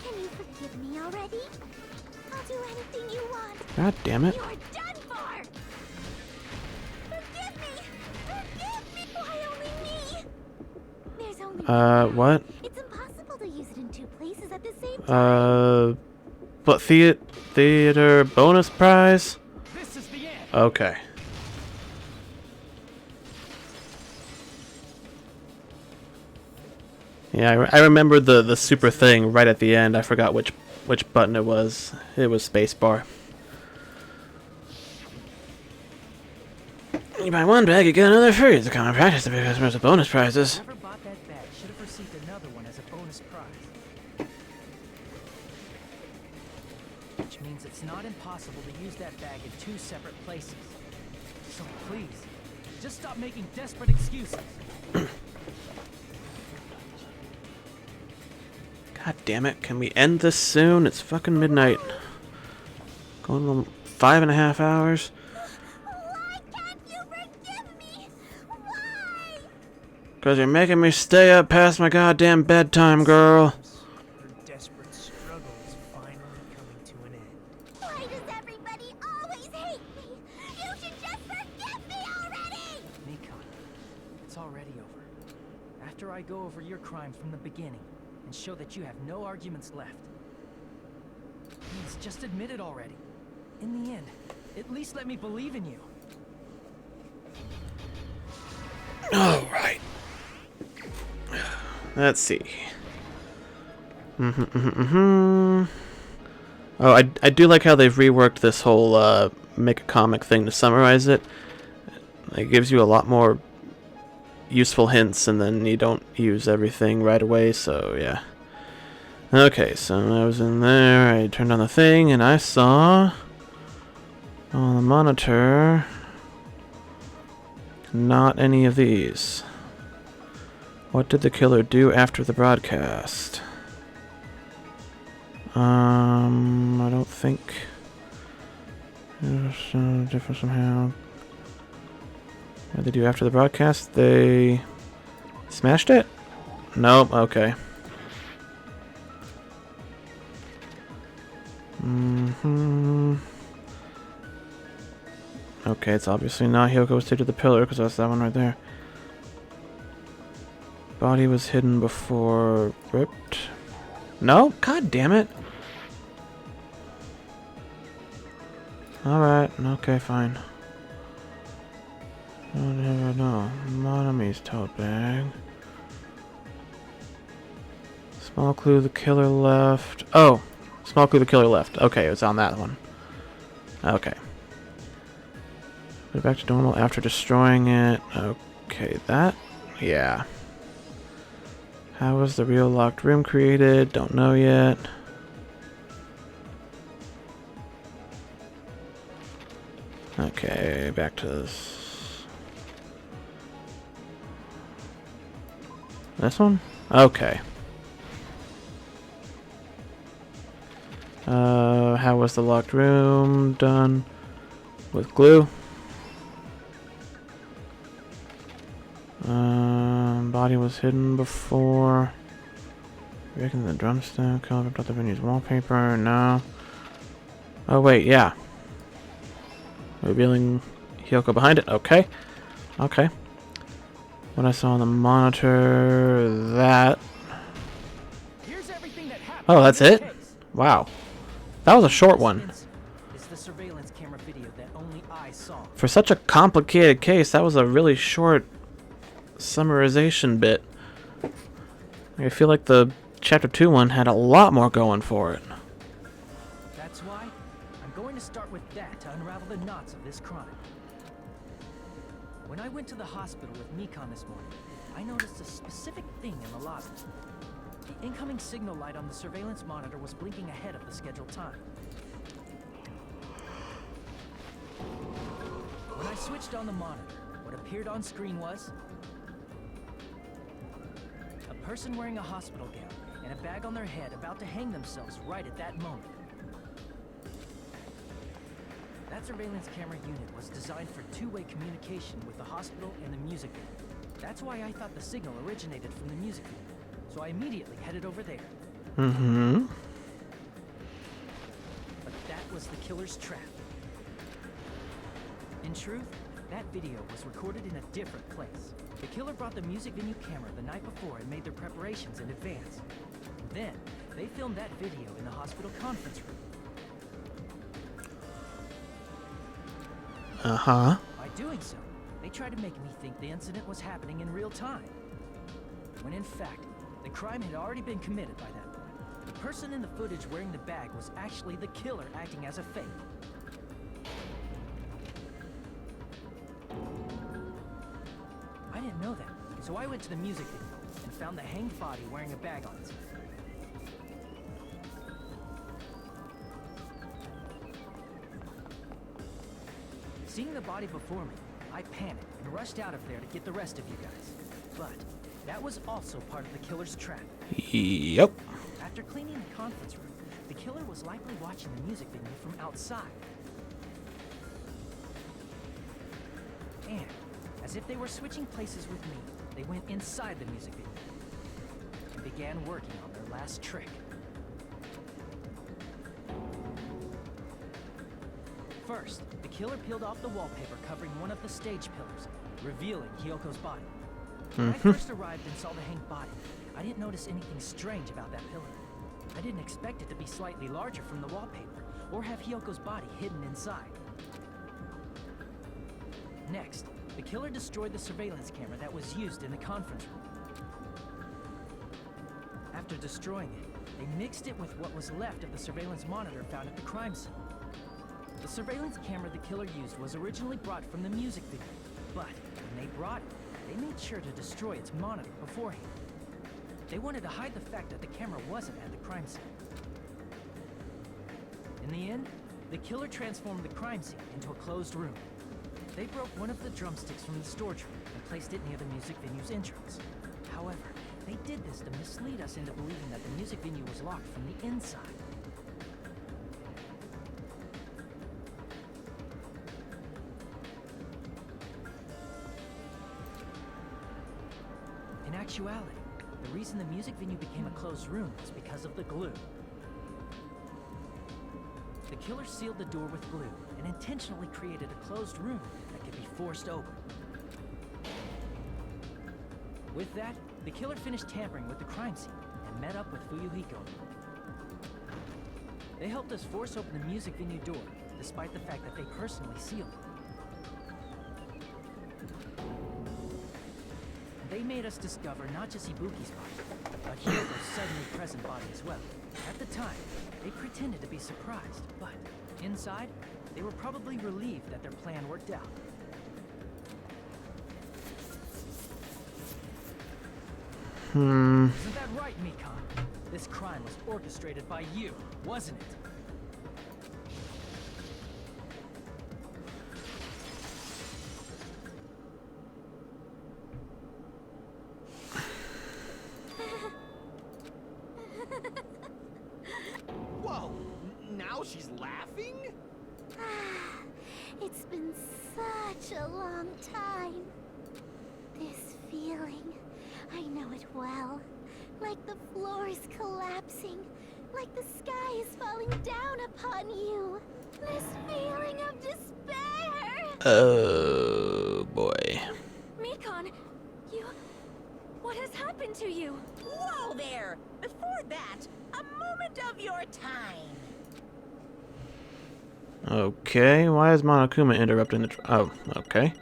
G: Can you forgive me already? I'll do anything you want.
A: God damn it.
G: You're done for! Forgive me! Forgive me! Why only me? There's only
A: What?
G: It's impossible to use it in two places at the same time.
A: What, theater bonus prize?
J: This is the end.
A: Okay. Yeah, I remember the super thing right at the end. I forgot which button it was. It was spacebar. You buy one bag, you get another free. It's a common practice to pay customers with bonus prizes.
J: Whoever bought that bag should have received another one as a bonus prize. Which means it's not impossible to use that bag in 2 separate places. So please, just stop making desperate excuses.
A: God damn it, can we end this soon? It's fucking midnight. Going on 5.5 hours.
G: Why can't you forgive me? Why?
A: Cause you're making me stay up past my goddamn bedtime, girl.
B: Her desperate struggle is finally coming to an end.
G: Why does everybody always hate me? You should just forgive me already!
J: Nikon, it's already over. After I go over your crime from the beginning and show that you have no arguments left. Please, just admit it already. In the end, at least let me believe in you.
A: Alright. Let's see. Oh, I do like how they've reworked this whole make a comic thing to summarize it. It gives you a lot more useful hints, and then you don't use everything right away, so yeah. Okay, so I was in there, I turned on the thing, and I saw on the monitor not any of these. What did the killer do after the broadcast? I don't think it was different somehow. What did they do after the broadcast? They smashed it? Nope, okay. Okay, it's obviously not Hyoko was taped to the pillar, because that's that one right there. Body was hidden before ripped. No? God damn it. Alright, okay, fine. No. Monami's tote bag. Small clue the killer left. Oh! Small clue the killer left. Okay, it was on that one. Okay. Put it back to normal after destroying it. Okay, that? Yeah. How was the real locked room created? Don't know yet. Okay, back to this. This one? Okay. How was the locked room done? With glue. Body was hidden before. Breaking the drumstick. Covered up the venue's wallpaper. No. Oh wait, yeah. Revealing Hyoko behind it. Okay. Okay. What I saw on the monitor. That.
J: Here's everything that happened.
A: Oh, that's
J: in this
A: it?
J: case.
A: Wow. That was a short one.
J: It's the surveillance camera video that only I saw.
A: For such a complicated case, that was a really short summarization bit. I feel like the Chapter 2 one had a lot more going for it.
J: That's why I'm going to start with that to unravel the knots of this crime. When I went to the hospital with Nikon this morning, I noticed a specific thing in the lobby. The incoming signal light on the surveillance monitor was blinking ahead of the scheduled time. When I switched on the monitor, what appeared on screen was a person wearing a hospital gown and a bag on their head about to hang themselves right at that moment. That surveillance camera unit was designed for two-way communication with the hospital and the music venue. That's why I thought the signal originated from the music venue, so I immediately headed over there.
A: Mm-hmm.
J: But that was the killer's trap. In truth, that video was recorded in a different place. The killer brought the music venue camera the night before and made their preparations in advance. Then, they filmed that video in the hospital conference room.
A: Uh-huh.
J: By doing so, they tried to make me think the incident was happening in real time. When in fact, the crime had already been committed by that point. The person in the footage wearing the bag was actually the killer acting as a fake. So I went to the music video and found the hanged body wearing a bag on its head. Seeing the body before me, I panicked and rushed out of there to get the rest of you guys. But that was also part of the killer's trap.
A: Yep.
J: After cleaning the conference room, the killer was likely watching the music video from outside. And, as if they were switching places with me, they went inside the music video and began working on their last trick. First, the killer peeled off the wallpaper covering one of the stage pillars, revealing Hyoko's body. When I first arrived and saw the hanged body, I didn't notice anything strange about that pillar. I didn't expect it to be slightly larger from the wallpaper, or have Hyoko's body hidden inside. Next, the killer destroyed the surveillance camera that was used in the conference room. After destroying it, they mixed it with what was left of the surveillance monitor found at the crime scene. The surveillance camera the killer used was originally brought from the music video, but when they brought it, they made sure to destroy its monitor beforehand. They wanted to hide the fact that the camera wasn't at the crime scene. In the end, the killer transformed the crime scene into a closed room. They broke one of the drumsticks from the storage room and placed it near the music venue's entrance. However, they did this to mislead us into believing that the music venue was locked from the inside. In actuality, the reason the music venue became a closed room was because of the glue. The killer sealed the door with glue and intentionally created a closed room that could be forced open. With that, the killer finished tampering with the crime scene and met up with Fuyuhiko. They helped us force open the music venue door, despite the fact that they personally sealed it. They made us discover not just Ibuki's body, but Hyoko's suddenly present body as well. At the time, they pretended to be surprised, but inside, they were probably relieved that their plan worked out. Isn't that right, Mikan? This crime was orchestrated by you, wasn't it?
K: Whoa! Now she's laughing?
G: It's been such a long time. This feeling, I know it well. Like the floor is collapsing, like the sky is falling down upon you. This feeling of despair.
A: Oh boy.
C: Mikan, what has happened to you?
L: Whoa there! Before that, a moment of your time.
A: Okay, why is Monokuma interrupting the oh, okay.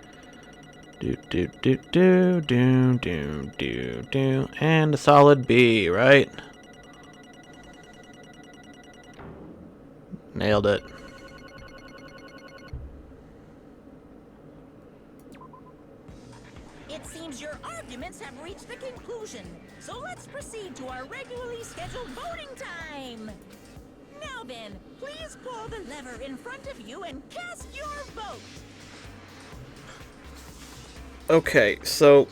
A: Do. And a solid B, right? Nailed it.
L: It seems your arguments have reached a conclusion, so let's proceed to our regularly scheduled voting time. Now then, please pull the lever in front of you and cast your vote.
A: Okay, so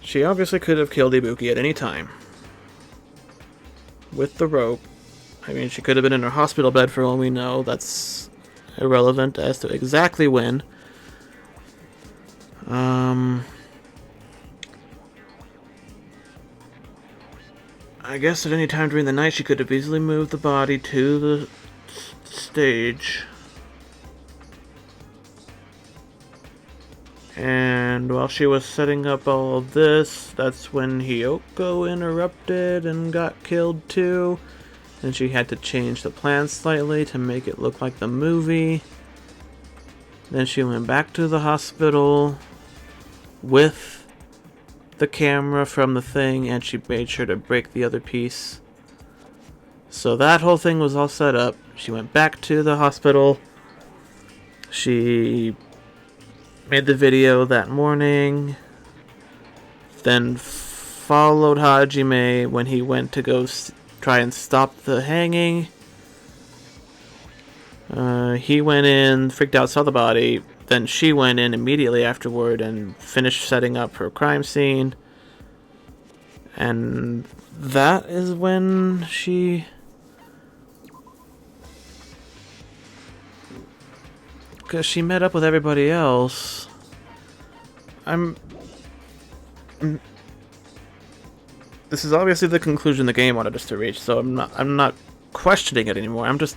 A: she obviously could have killed Ibuki at any time with the rope. I mean, she could have been in her hospital bed for all we know. That's irrelevant as to exactly when. I guess at any time during the night she could have easily moved the body to the stage. And while she was setting up all of this, that's when Hiyoko interrupted and got killed too. And she had to change the plan slightly to make it look like the movie. Then she went back to the hospital with the camera from the thing, and she made sure to break the other piece. So that whole thing was all set up. She went back to the hospital. She made the video that morning, then followed Hajime when he went to go try and stop the hanging. He went in, freaked out, saw the body. Then she went in immediately afterward and finished setting up her crime scene. And that is when she... because she met up with everybody else. This is obviously the conclusion the game wanted us to reach, so I'm not questioning it anymore. I'm just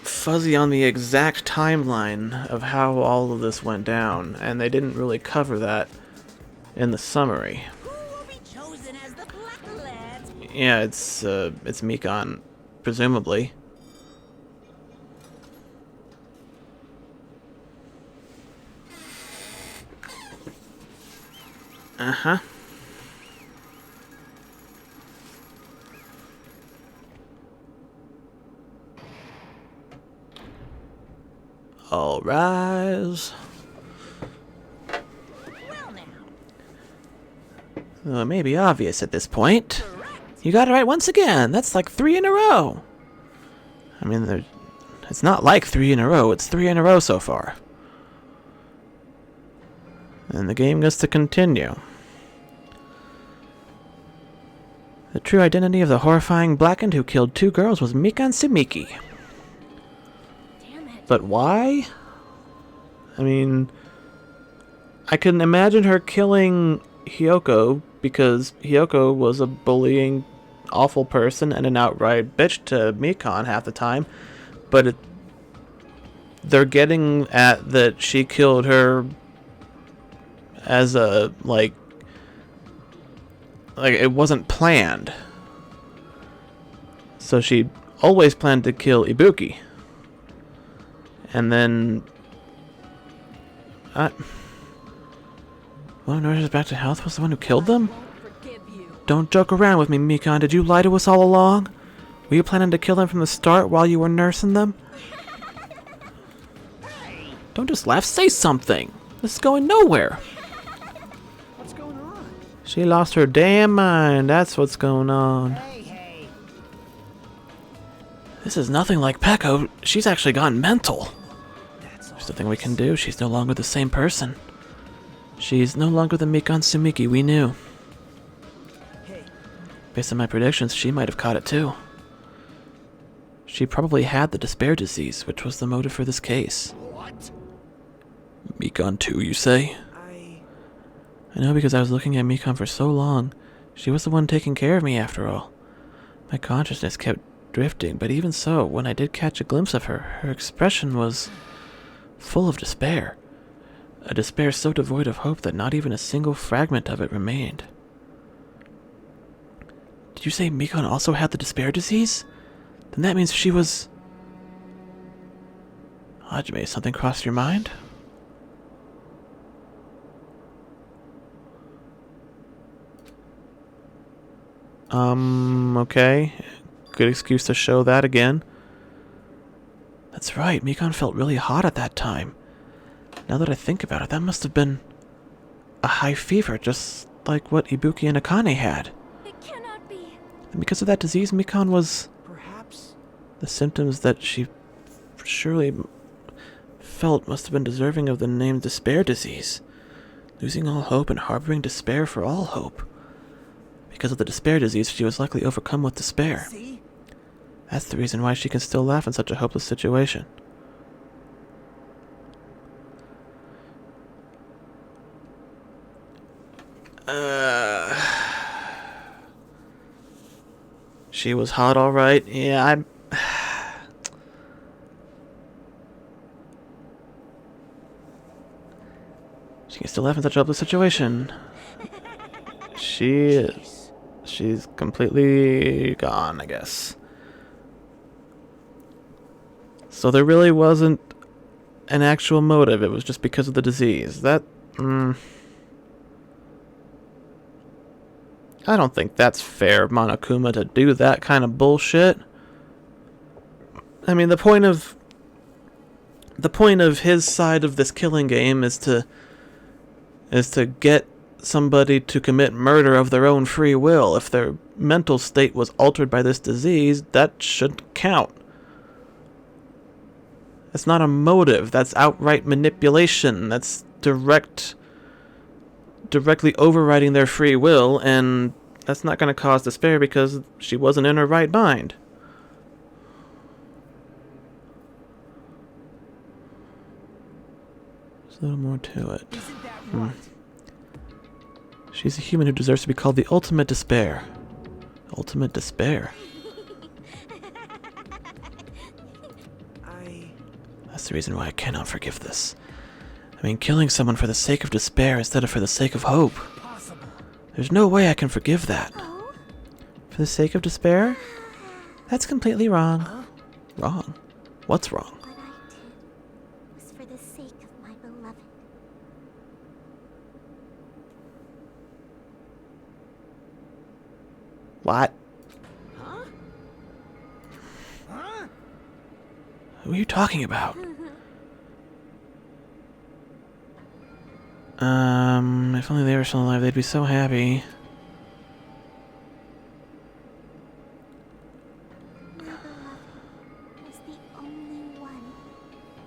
A: fuzzy on the exact timeline of how all of this went down, and they didn't really cover that in the summary.
L: Who will be chosen as the Black Lads?
A: Yeah, it's Mikon, presumably. Uh-huh. All rise.
L: Well now,
A: Well, it may be obvious at this point. You got it right once again. That's like 3 in a row. I mean, it's not like 3 in a row. It's 3 in a row so far. And the game gets to continue. The true identity of the horrifying blackened who killed 2 girls was Mikan Sumiki.
H: Damn it.
A: But why? I mean, I can imagine her killing Hyoko because Hyoko was a bullying, awful person and an outright bitch to Mikon half the time. But they're getting at that she killed her as a, like it wasn't planned. So she always planned to kill Ibuki. And then one of Nurses Back to Health was the one who killed them? Don't joke around with me, Mikon. Did you lie to us all along? Were you planning to kill them from the start while you were nursing them? Don't just laugh, say something. This is going nowhere.
K: What's going on?
A: She lost her damn mind. That's what's going on.
I: Hey.
A: This is nothing like Peko. She's actually gone mental. There's nothing we can do. She's no longer the same person. She's no longer the Mikon Sumiki we knew. Based on my predictions, she might have caught it too. She probably had the despair disease, which was the motive for this case.
E: What?
A: Mikon too, you say? I know, because I was looking at Mikon for so long. She was the one taking care of me after all. My consciousness kept drifting, but even so, when I did catch a glimpse of her, her expression was full of despair. A despair so devoid of hope that not even a single fragment of it remained. Did you say Mikon also had the despair disease? Then that means she was... Hajime, something crossed your mind? Okay. Good excuse to show that again. That's right, Mikon felt really hot at that time. Now that I think about it, that must have been a high fever, just like what Ibuki and Akane had.
C: It cannot be.
A: And because of that disease, Mikon was...
K: Perhaps.
A: The symptoms that she surely felt must have been deserving of the name despair disease. Losing all hope and harboring despair for all hope. Because of the despair disease, she was likely overcome with despair.
B: See?
A: That's the reason why she can still laugh in such a hopeless situation. She was hot, all right. Yeah, She can still laugh in such a hopeless situation. She's completely gone, I guess. So there really wasn't an actual motive. It was just because of the disease. That... I don't think that's fair, Monokuma, to do that kind of bullshit. I mean, the point of the point of his side of this killing game is to get somebody to commit murder of their own free will. If their mental state was altered by this disease, that shouldn't count. That's not a motive. That's outright manipulation. That's directly overriding their free will, and that's not going to cause despair because she wasn't in her right mind. There's a little more to it.
B: Isn't that right?
A: She's a human who deserves to be called the ultimate despair. Ultimate despair. That's the reason why I cannot forgive this. I mean, killing someone for the sake of despair instead of for the sake of hope. There's no way I can forgive that. For the sake of despair? That's completely wrong. Wrong? What's wrong?
G: What I did was for the sake of my beloved.
A: What?
B: Huh?
A: Who are you talking about? If only they were still alive, they'd be so happy.
G: My beloved was the only one.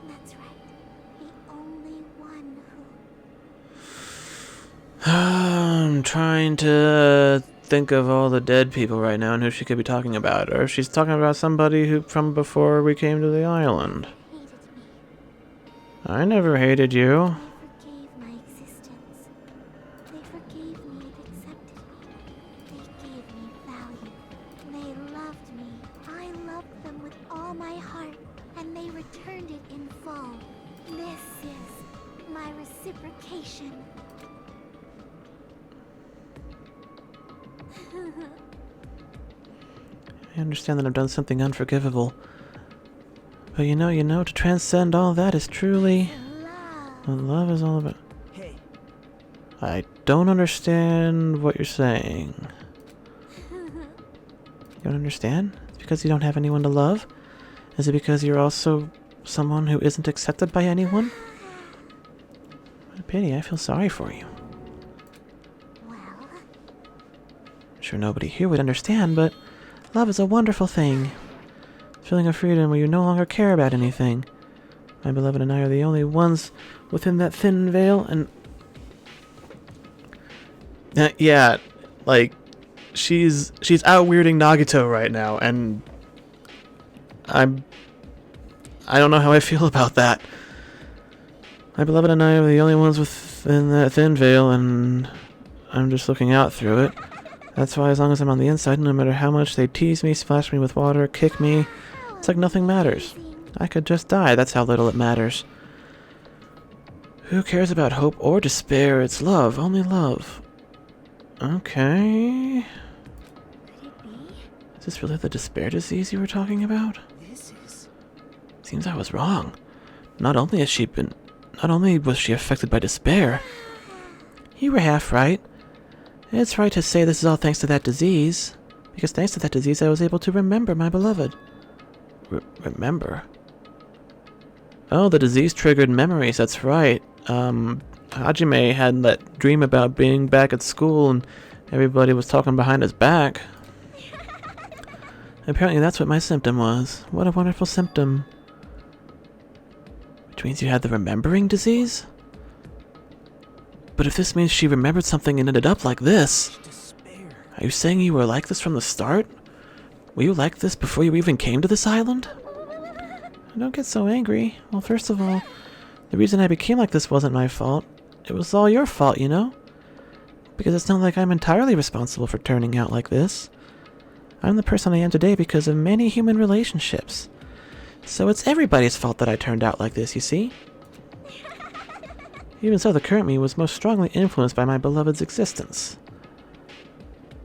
G: That's right. The only one who...
A: I'm trying to think of all the dead people right now and who she could be talking about. Or if she's talking about somebody who from before we came to the island.
G: hated me.
A: I never hated you.
G: They forgave my existence. They forgave me and accepted me. They gave me value. They loved me. I loved them with all my heart, and they returned it in full. This is my reciprocation.
A: I understand that I've done something unforgivable. But you know, to transcend all that is truly what love is all about.
B: Hey,
A: I don't understand what you're saying. You don't understand? It's because you don't have anyone to love? Is it because you're also someone who isn't accepted by anyone? What a pity, I feel sorry for you.
G: Well,
A: I'm sure nobody here would understand, but love is a wonderful thing. Feeling of freedom where you no longer care about anything. My beloved and I are the only ones within that thin veil, and... yeah, like, she's out-weirding Nagito right now, and... I don't know how I feel about that. My beloved and I are the only ones within that thin veil, and I'm just looking out through it. That's why as long as I'm on the inside, no matter how much they tease me, splash me with water, kick me, it's like nothing matters. I could just die, that's how little it matters. Who cares about hope or despair? It's love, only love. Okay.
G: could it be?
A: Is this really the despair disease you were talking about?
B: this is...
A: Seems I was wrong. Not only was she affected by despair. You were half right. It's right to say this is all thanks to that disease. Because thanks to that disease I was able to remember my beloved. Remember? Oh, the disease triggered memories, that's right. Hajime had that dream about being back at school and everybody was talking behind his back. Apparently that's what my symptom was. What a wonderful symptom. Which means you had the remembering disease? But if this means she remembered something and ended up like this...
B: despair.
A: Are you saying you were like this from the start? Were you like this before you even came to this island? Don't get so angry. Well, first of all, the reason I became like this wasn't my fault. It was all your fault, you know? Because it's not like I'm entirely responsible for turning out like this. I'm the person I am today because of many human relationships. So it's everybody's fault that I turned out like this, you see? Even so, the current me was most strongly influenced by my beloved's existence.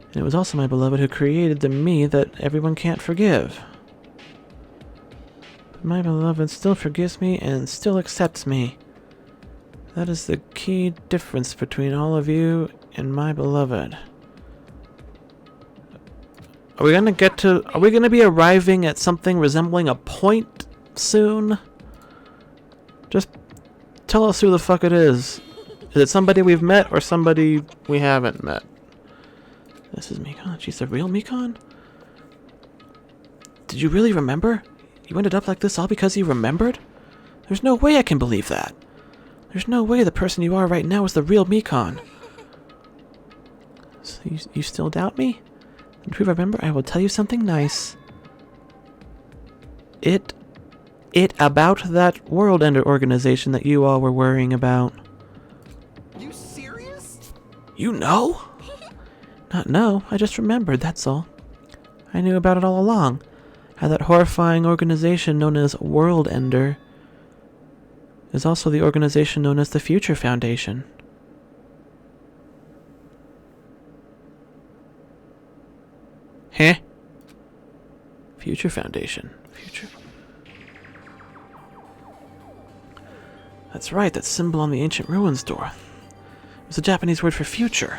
A: And it was also my beloved who created the me that everyone can't forgive. But my beloved still forgives me and still accepts me. That is the key difference between all of you and my beloved. Are we gonna be arriving at something resembling a point soon? Just tell us who the fuck it is. Is it somebody we've met or somebody we haven't met? This is Mikon. She's the real Mikon? Did you really remember? You ended up like this all because you remembered? There's no way I can believe that. There's no way the person you are right now is the real Mikon. So you still doubt me? And if you remember, I will tell you something nice. It about that World Ender organization that you all were worrying about.
K: You serious?
A: You know? Not know, I just remembered, that's all. I knew about it all along. How that horrifying organization known as World Ender is also the organization known as the Future Foundation. Huh? Future Foundation. Future. That's right, that symbol on the ancient ruins door. It was a Japanese word for future.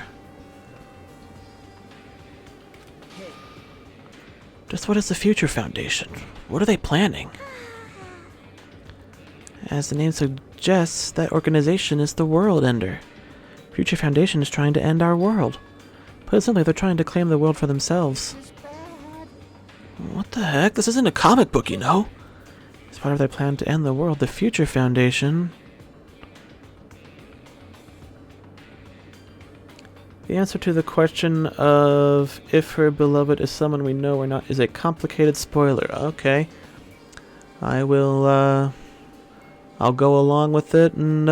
A: Just what is the Future Foundation? What are they planning? As the name suggests, that organization is the World Ender. Future Foundation is trying to end our world. Put it simply, they're trying to claim the world for themselves. What the heck? This isn't a comic book, you know? As part of their plan to end the world, the Future Foundation... The answer to the question of if her beloved is someone we know or not is a complicated spoiler. Okay. I will, I'll go along with it and,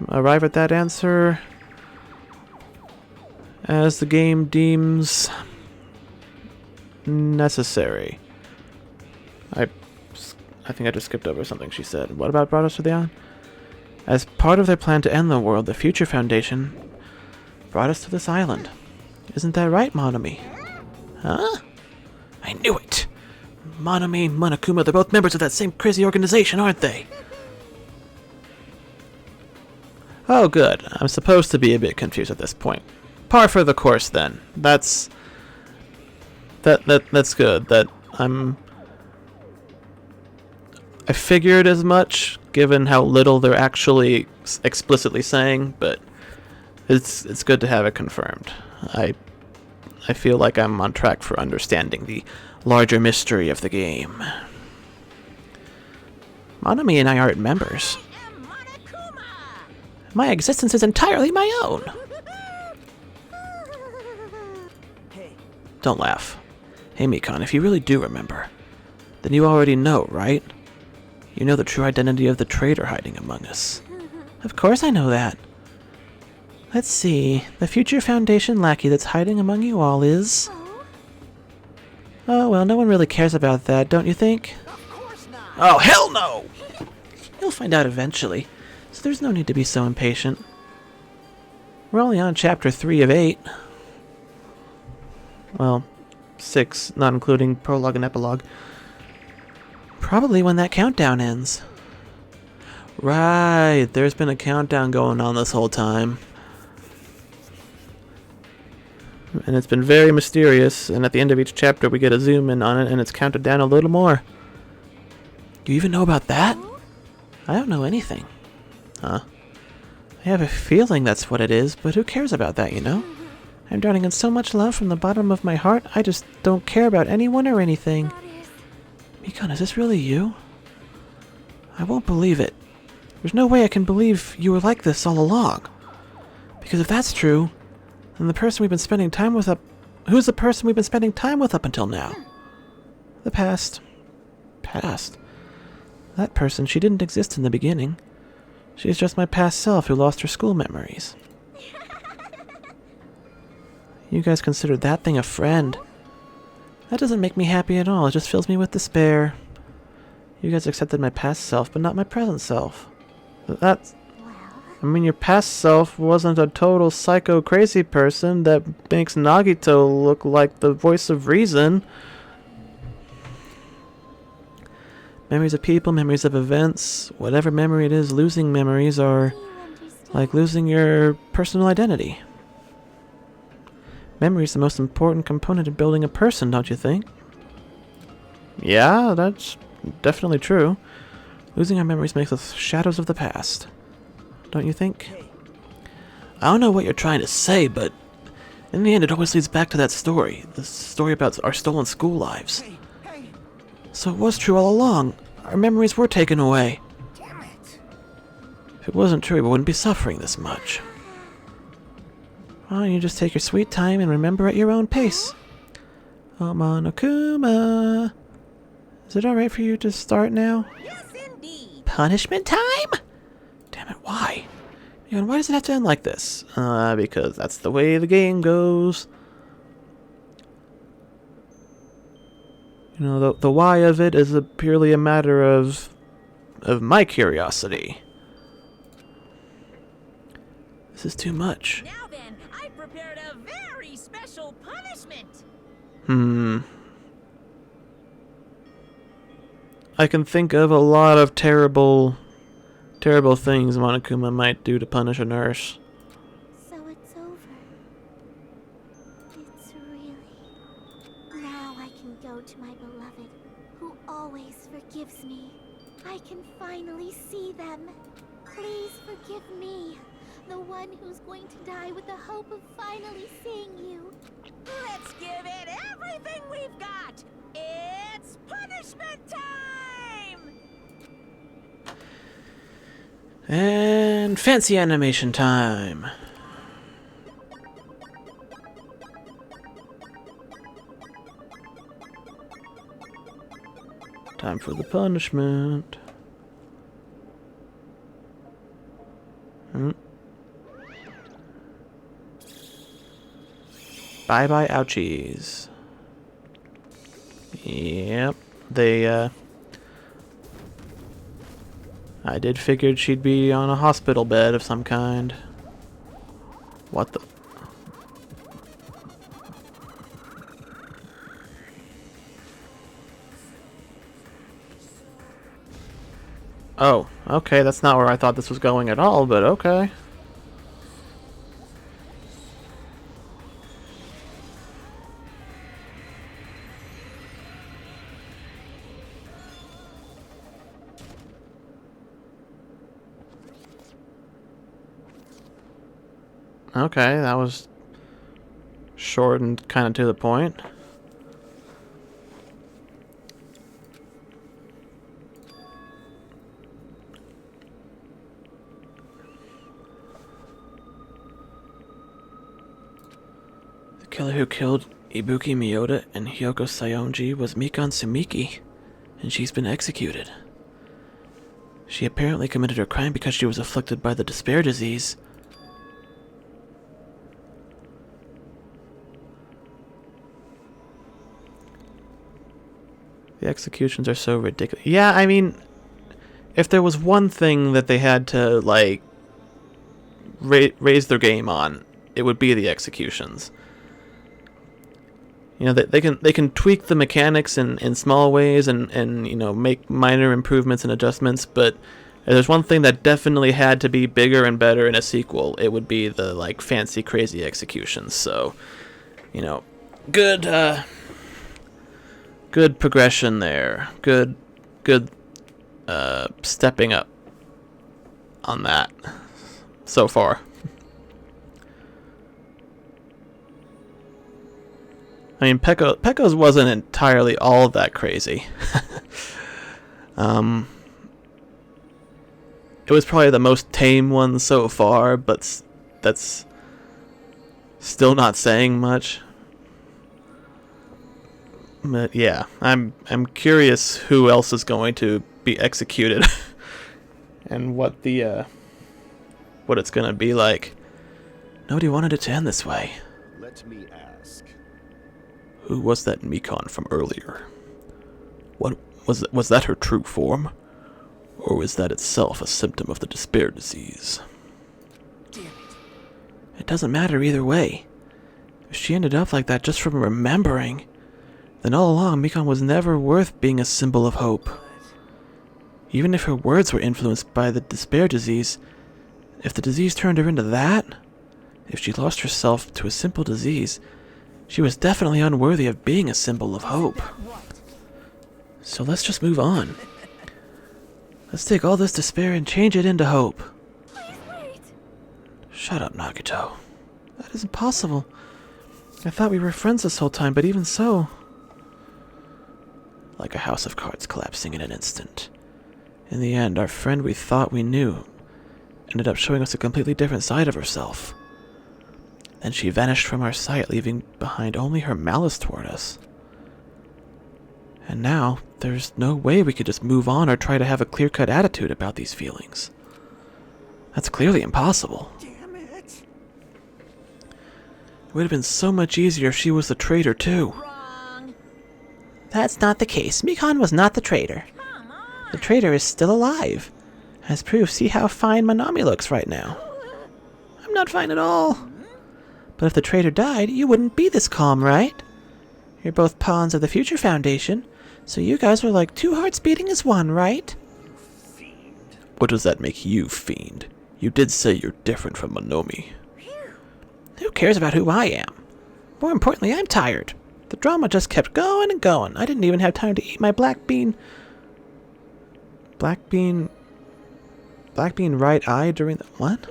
A: arrive at that answer as the game deems necessary. I think I just skipped over something she said. What about brought us to the island? As part of their plan to end the world, the Future Foundation brought us to this island. Isn't that right, Monami? Huh? I knew it! Monami and Monokuma, they're both members of that same crazy organization, aren't they? Oh, good. I'm supposed to be a bit confused at this point. Par for the course, then. That's good. I figured as much, given how little they're actually explicitly saying, but it's good to have it confirmed. I feel like I'm on track for understanding the larger mystery of the game. Monami and I aren't members. My existence is entirely my own. Don't laugh. Hey, Mikon, if you really do remember, then you already know, right? You know the true identity of the traitor hiding among us. Of course I know that. Let's see. The Future Foundation lackey that's hiding among you all is... Oh, well, no one really cares about that, don't you think?
K: Of course not.
A: Oh, hell no! You'll find out eventually, so there's no need to be so impatient. We're only on chapter 3 of 8. Well, 6, not including prologue and epilogue. Probably when that countdown ends. Right, there's been a countdown going on this whole time. And it's been very mysterious, and at the end of each chapter we get a zoom in on it and it's counted down a little more. You even know about that? I don't know anything. Huh? I have a feeling that's what it is, but who cares about that, you know? I'm drowning in so much love from the bottom of my heart, I just don't care about anyone or anything. Mikon, is this really you? I won't believe it. There's no way I can believe you were like this all along. Because if that's true, then the person we've been spending time with who's the person we've been spending time with up until now? The past. Past. That person, she didn't exist in the beginning. She's just my past self who lost her school memories. You guys consider that thing a friend. That doesn't make me happy at all, it just fills me with despair. You guys accepted my past self, but not my present self. That's... I mean, your past self wasn't a total psycho crazy person that makes Nagito look like the voice of reason. Memories of people, memories of events, whatever memory it is, losing memories are like losing your personal identity. Memory is the most important component in building a person, don't you think? Yeah, that's definitely true. Losing our memories makes us shadows of the past. Don't you think? I don't know what you're trying to say, but in the end it always leads back to that story. The story about our stolen school lives. So it was true all along. Our memories were taken away.
B: Damn it.
A: If it wasn't true, we wouldn't be suffering this much. Why don't you just take your sweet time and remember at your own pace? Oh, Monokuma. Is it alright for you to start now?
L: Yes, indeed.
A: Punishment time? Damn it, why? You know, why does it have to end like this? Because that's the way the game goes. You know, the why of it is purely a matter of my curiosity. This is too much.
L: Now then, I prepared a very special punishment.
A: I can think of a lot of terrible things Monokuma might do to punish a nurse.
G: So it's over. It's really... Now I can go to my beloved, who always forgives me. I can finally see them. Please forgive me, the one who's going to die with the hope of finally seeing you.
L: Let's give it everything we've got. It's punishment time!
A: And fancy animation time. Time for the punishment. Bye-bye ouchies. Yep, I did figure she'd be on a hospital bed of some kind. What the... Oh, okay, that's not where I thought this was going at all, but okay. Okay, that was short and kind of to the point. The killer who killed Ibuki Miyota and Hyoko Sayonji was Mikon Sumiki, and she's been executed. She apparently committed her crime because she was afflicted by the despair disease. The executions are so ridiculous. Yeah, I mean, if there was one thing that they had to, like, raise their game on, it would be the executions. You know, they can tweak the mechanics in small ways and you know, make minor improvements and adjustments, but if there's one thing that definitely had to be bigger and better in a sequel, it would be the, like, fancy, crazy executions. So, you know, good progression there. Good stepping up on that so far. I mean, Pekko's wasn't entirely all that crazy. It was probably the most tame one so far, but that's still not saying much. But yeah, I'm curious who else is going to be executed and what it's gonna be like. Nobody wanted it to end this way.
E: Let me ask.
A: Who was that Mikon from earlier? What was that her true form? Or was that itself a symptom of the despair disease?
B: Damn it.
A: It doesn't matter either way. If she ended up like that just from remembering, then all along Mikon was never worth being a symbol of hope. Even if her words were influenced by the despair disease, if the disease turned her into that, if she lost herself to a simple disease, she was definitely unworthy of being a symbol of hope. So let's just move on. Let's take all this despair and change it into hope.
C: Please wait.
A: Shut up, Nagito. That isn't possible. I thought we were friends this whole time, but even so... Like a house of cards collapsing in an instant. In the end, our friend we thought we knew ended up showing us a completely different side of herself. Then she vanished from our sight, leaving behind only her malice toward us. And now, there's no way we could just move on or try to have a clear-cut attitude about these feelings. That's clearly impossible.
K: Damn it!
A: It would have been so much easier if she was the traitor, too.
L: Wrong.
A: That's not the case. Mikon was not the traitor.
L: Come on.
A: The traitor is still alive. As proof, see how fine Manami looks right now. I'm not fine at all. But if the traitor died, you wouldn't be this calm, right? You're both pawns of the Future Foundation, so you guys were like 2 hearts beating as one, right?
E: What does that make you, fiend? You did say you're different from Monomi.
A: Who cares about who I am? More importantly, I'm tired. The drama just kept going and going. I didn't even have time to eat my black bean right eye during the... What?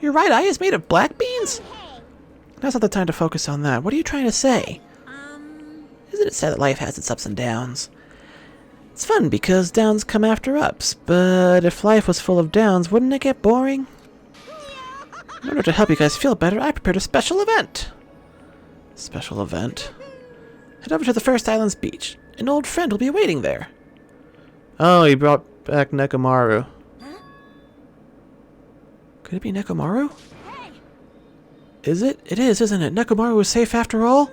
A: Your right eye is made of black beans? Now's not the time to focus on that. What are you trying to say? Isn't it sad that life has its ups and downs? It's fun because downs come after ups, but if life was full of downs, wouldn't it get boring? In order to help you guys feel better, I prepared a special event. Special event? Head over to the First Islands beach. An old friend will be waiting there. Oh, he brought back Nekomaru. Could it be Nekomaru? Is it? It is, isn't it? Nekomaru is safe after all?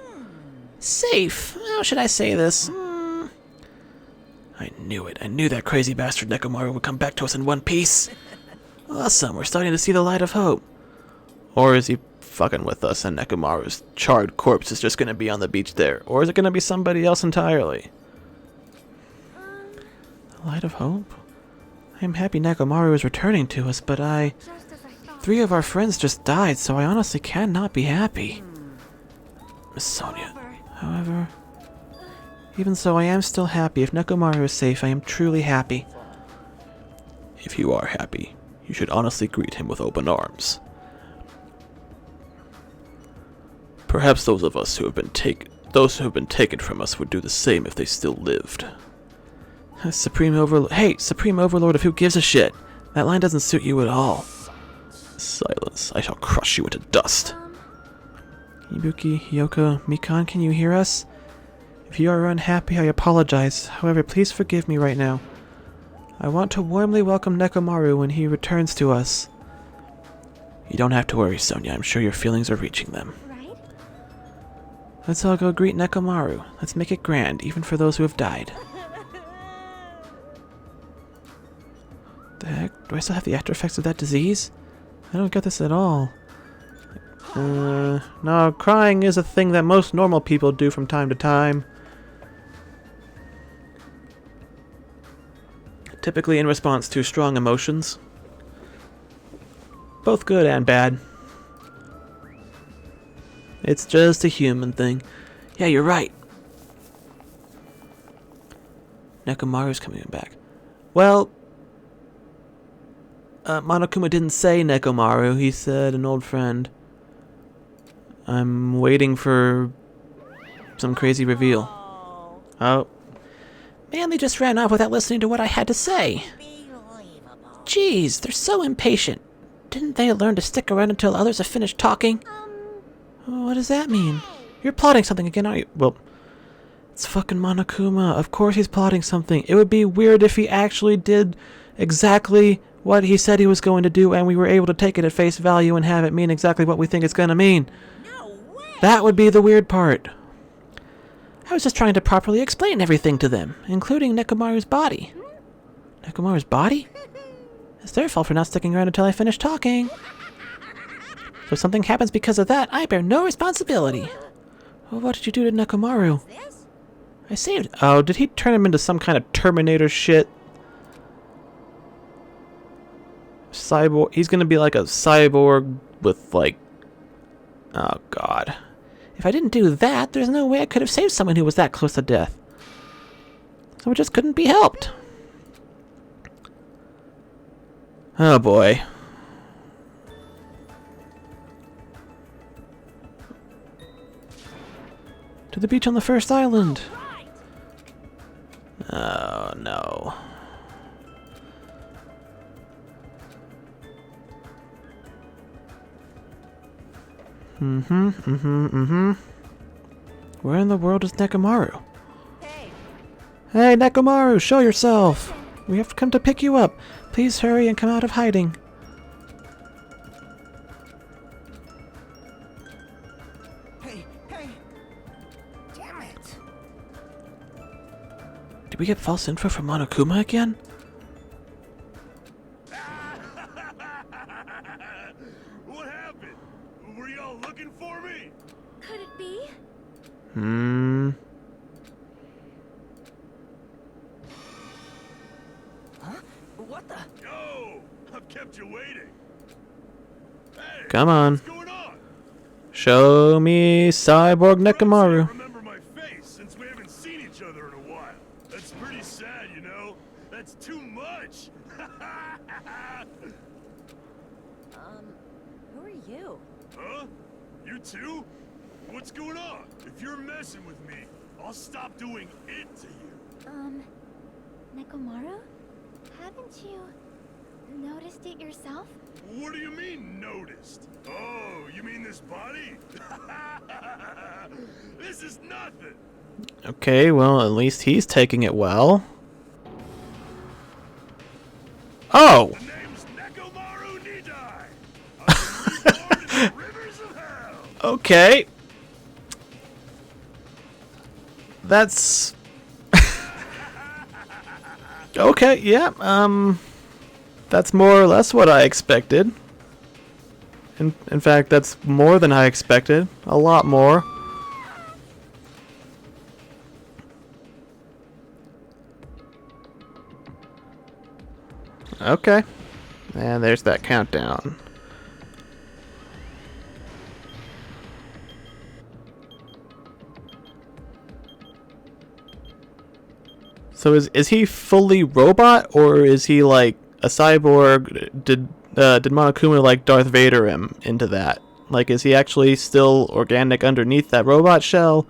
A: Safe? How should I say this? I knew it. I knew that crazy bastard Nekomaru would come back to us in one piece. Awesome, we're starting to see the light of hope. Or is he fucking with us and Nekomaru's charred corpse is just going to be on the beach there? Or is it going to be somebody else entirely? The light of hope? I am happy Nekomaru is returning to us, but
C: Just as I thought.
A: 3 of our friends just died, so I honestly cannot be happy. Miss Sonia. However, even so, I am still happy. If Nekomaru is safe, I am truly happy.
E: If you are happy, you should honestly greet him with open arms. Perhaps those who have been taken from us would do the same if they still lived.
A: Supreme Overlord. Hey, Supreme Overlord of who gives a shit. That line doesn't suit you at all.
E: Silence. I shall crush you into dust.
A: Ibuki, Hiyoko, Mikan, can you hear us? If you are unhappy, I apologize. However, please forgive me right now. I want to warmly welcome Nekomaru when he returns to us. You don't have to worry, Sonia. I'm sure your feelings are reaching them.
C: Right?
A: Let's all go greet Nekomaru. Let's make it grand, even for those who have died. The heck? Do I still have the after effects of that disease? I don't get this at all. No, crying is a thing that most normal people do from time to time. Typically in response to strong emotions. Both good and bad. It's just a human thing. Yeah, you're right. Nekomaru's coming back. Well, Monokuma didn't say Nekomaru. He said an old friend. I'm waiting for some crazy reveal. Oh. Man, they just ran off without listening to what I had to say. Jeez, they're so impatient. Didn't they learn to stick around until others have finished talking? What does that mean? You're plotting something again, aren't you? Well, it's fucking Monokuma. Of course he's plotting something. It would be weird if he actually did exactly what he said he was going to do and we were able to take it at face value and have it mean exactly what we think it's going to mean. That would be the weird part. I was just trying to properly explain everything to them, including Nekomaru's body. Nekomaru's body? It's their fault for not sticking around until I finish talking. If something happens because of that, I bear no responsibility. Well, what did you do to Nekomaru? I saved... Oh, did he turn him into some kind of Terminator shit? Cyborg... He's gonna be like a cyborg with, like... Oh, God. If I didn't do that, there's no way I could have saved someone who was that close to death. So it just couldn't be helped. Oh boy. To the beach on the first island. Oh no. Where in the world is Nekomaru? Hey, Nekomaru, show yourself! We have come to pick you up. Please hurry and come out of hiding.
B: Hey, hey! Damn it!
A: Did we get false info from Monokuma again?
E: What happened? Were y'all looking for me?
C: Could it be?
B: What the?
E: Yo! I've kept you waiting. Hey,
A: Come on.
E: what's going on?
A: Show me Cyborg Nekomaru.
E: Remember my face since we haven't seen each other in a while. That's pretty sad, you know? That's too much.
H: Who are you?
E: Huh? You too? What's going on? If you're messing with me, I'll stop doing it to you.
C: Nekomaru? Haven't you noticed it yourself?
E: What do you mean, noticed? Oh, you mean this body? This is nothing.
A: Okay, well, at least he's taking it well. Oh!
E: The name's Nekomaru Nidai. I've been reborn in the rivers of hell.
A: Okay. That's... okay, yeah, that's more or less what I expected. In fact, that's more than I expected. A lot more. Okay. And there's that countdown. So is he fully robot, or is he like a cyborg? Did Monokuma like Darth Vader him into that? Like, is he actually still organic underneath that robot shell,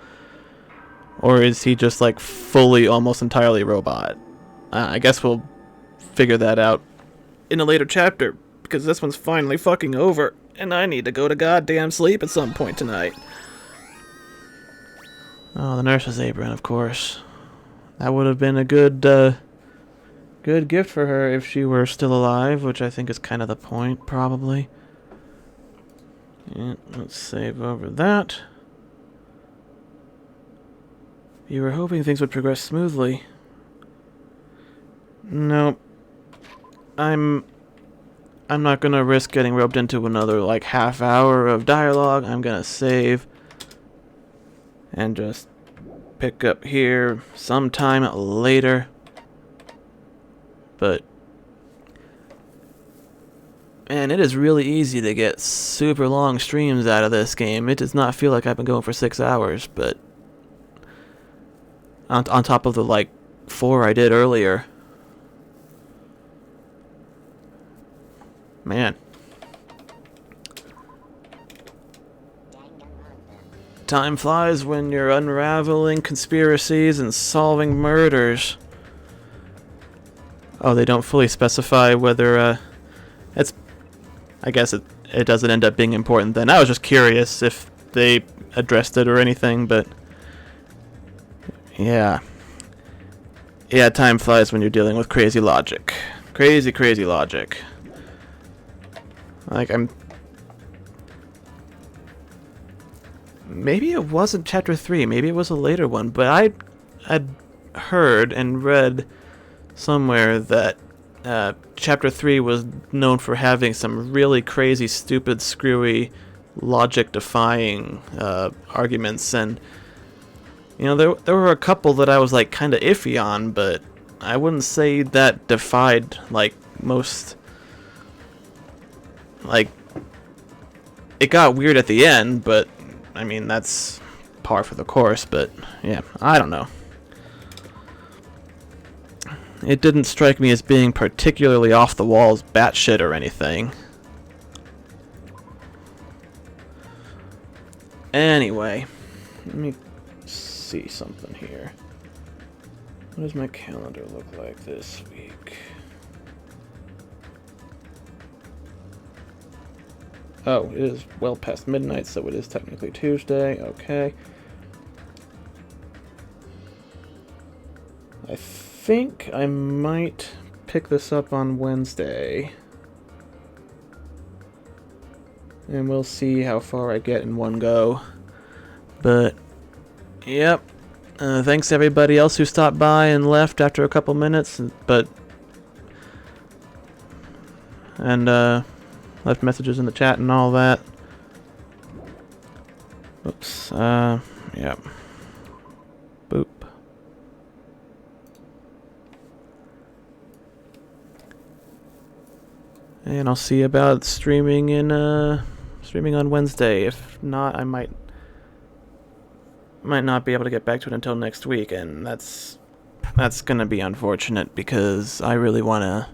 A: or is he just like fully, almost entirely robot? I guess we'll figure that out in a later chapter, because this one's finally fucking over, and I need to go to goddamn sleep at some point tonight. Oh, the nurse's apron, of course. That would have been a good gift for her if she were still alive, which I think is kind of the point, probably. Yeah, let's save over that. You were hoping things would progress smoothly. Nope. I'm not gonna risk getting roped into another, like, half hour of dialogue. I'm gonna save and just pick up here sometime later. But man, it is really easy to get super long streams out of this game. It does not feel like I've been going for 6 hours, but on top of the like 4 I did earlier. Man. Time flies when you're unraveling conspiracies and solving murders. Oh, they don't fully specify whether, it's... I guess it doesn't end up being important then. I was just curious if they addressed it or anything, but... Yeah. Yeah, time flies when you're dealing with crazy logic. Crazy, crazy logic. Like, maybe it wasn't Chapter 3, maybe it was a later one, but I'd heard and read somewhere that Chapter 3 was known for having some really crazy, stupid, screwy, logic-defying arguments, and you know, there were a couple that I was like kind of iffy on, but I wouldn't say that defied like most. Like, it got weird at the end, but I mean that's par for the course. But yeah, I don't know. it didn't strike me as being particularly off the walls batshit or anything. Anyway, let me see something here. What does my calendar look like this week? Oh, it is well past midnight, so it is technically Tuesday. Okay. I think I might pick this up on Wednesday. And we'll see how far I get in one go. But, yep. Thanks to everybody else who stopped by and left after a couple minutes. And left messages in the chat and all that. Oops. Yep. Boop. And I'll see about streaming on Wednesday. If not, I might not be able to get back to it until next week, and that's gonna be unfortunate because I really wanna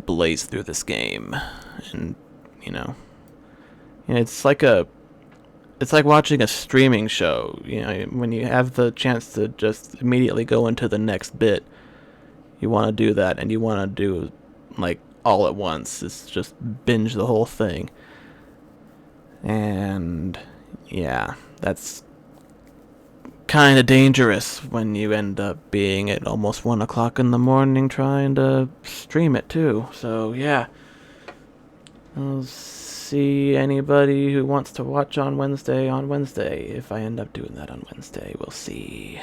A: blaze through this game, and it's like watching a streaming show. When you have the chance to just immediately go into the next bit, you want to do that, and you want to do like all at once. It's just binge the whole thing. And yeah, that's kind of dangerous when you end up being at almost 1 o'clock in the morning trying to stream it too. So yeah, I'll see anybody who wants to watch on Wednesday. If I end up doing that on Wednesday, we'll see.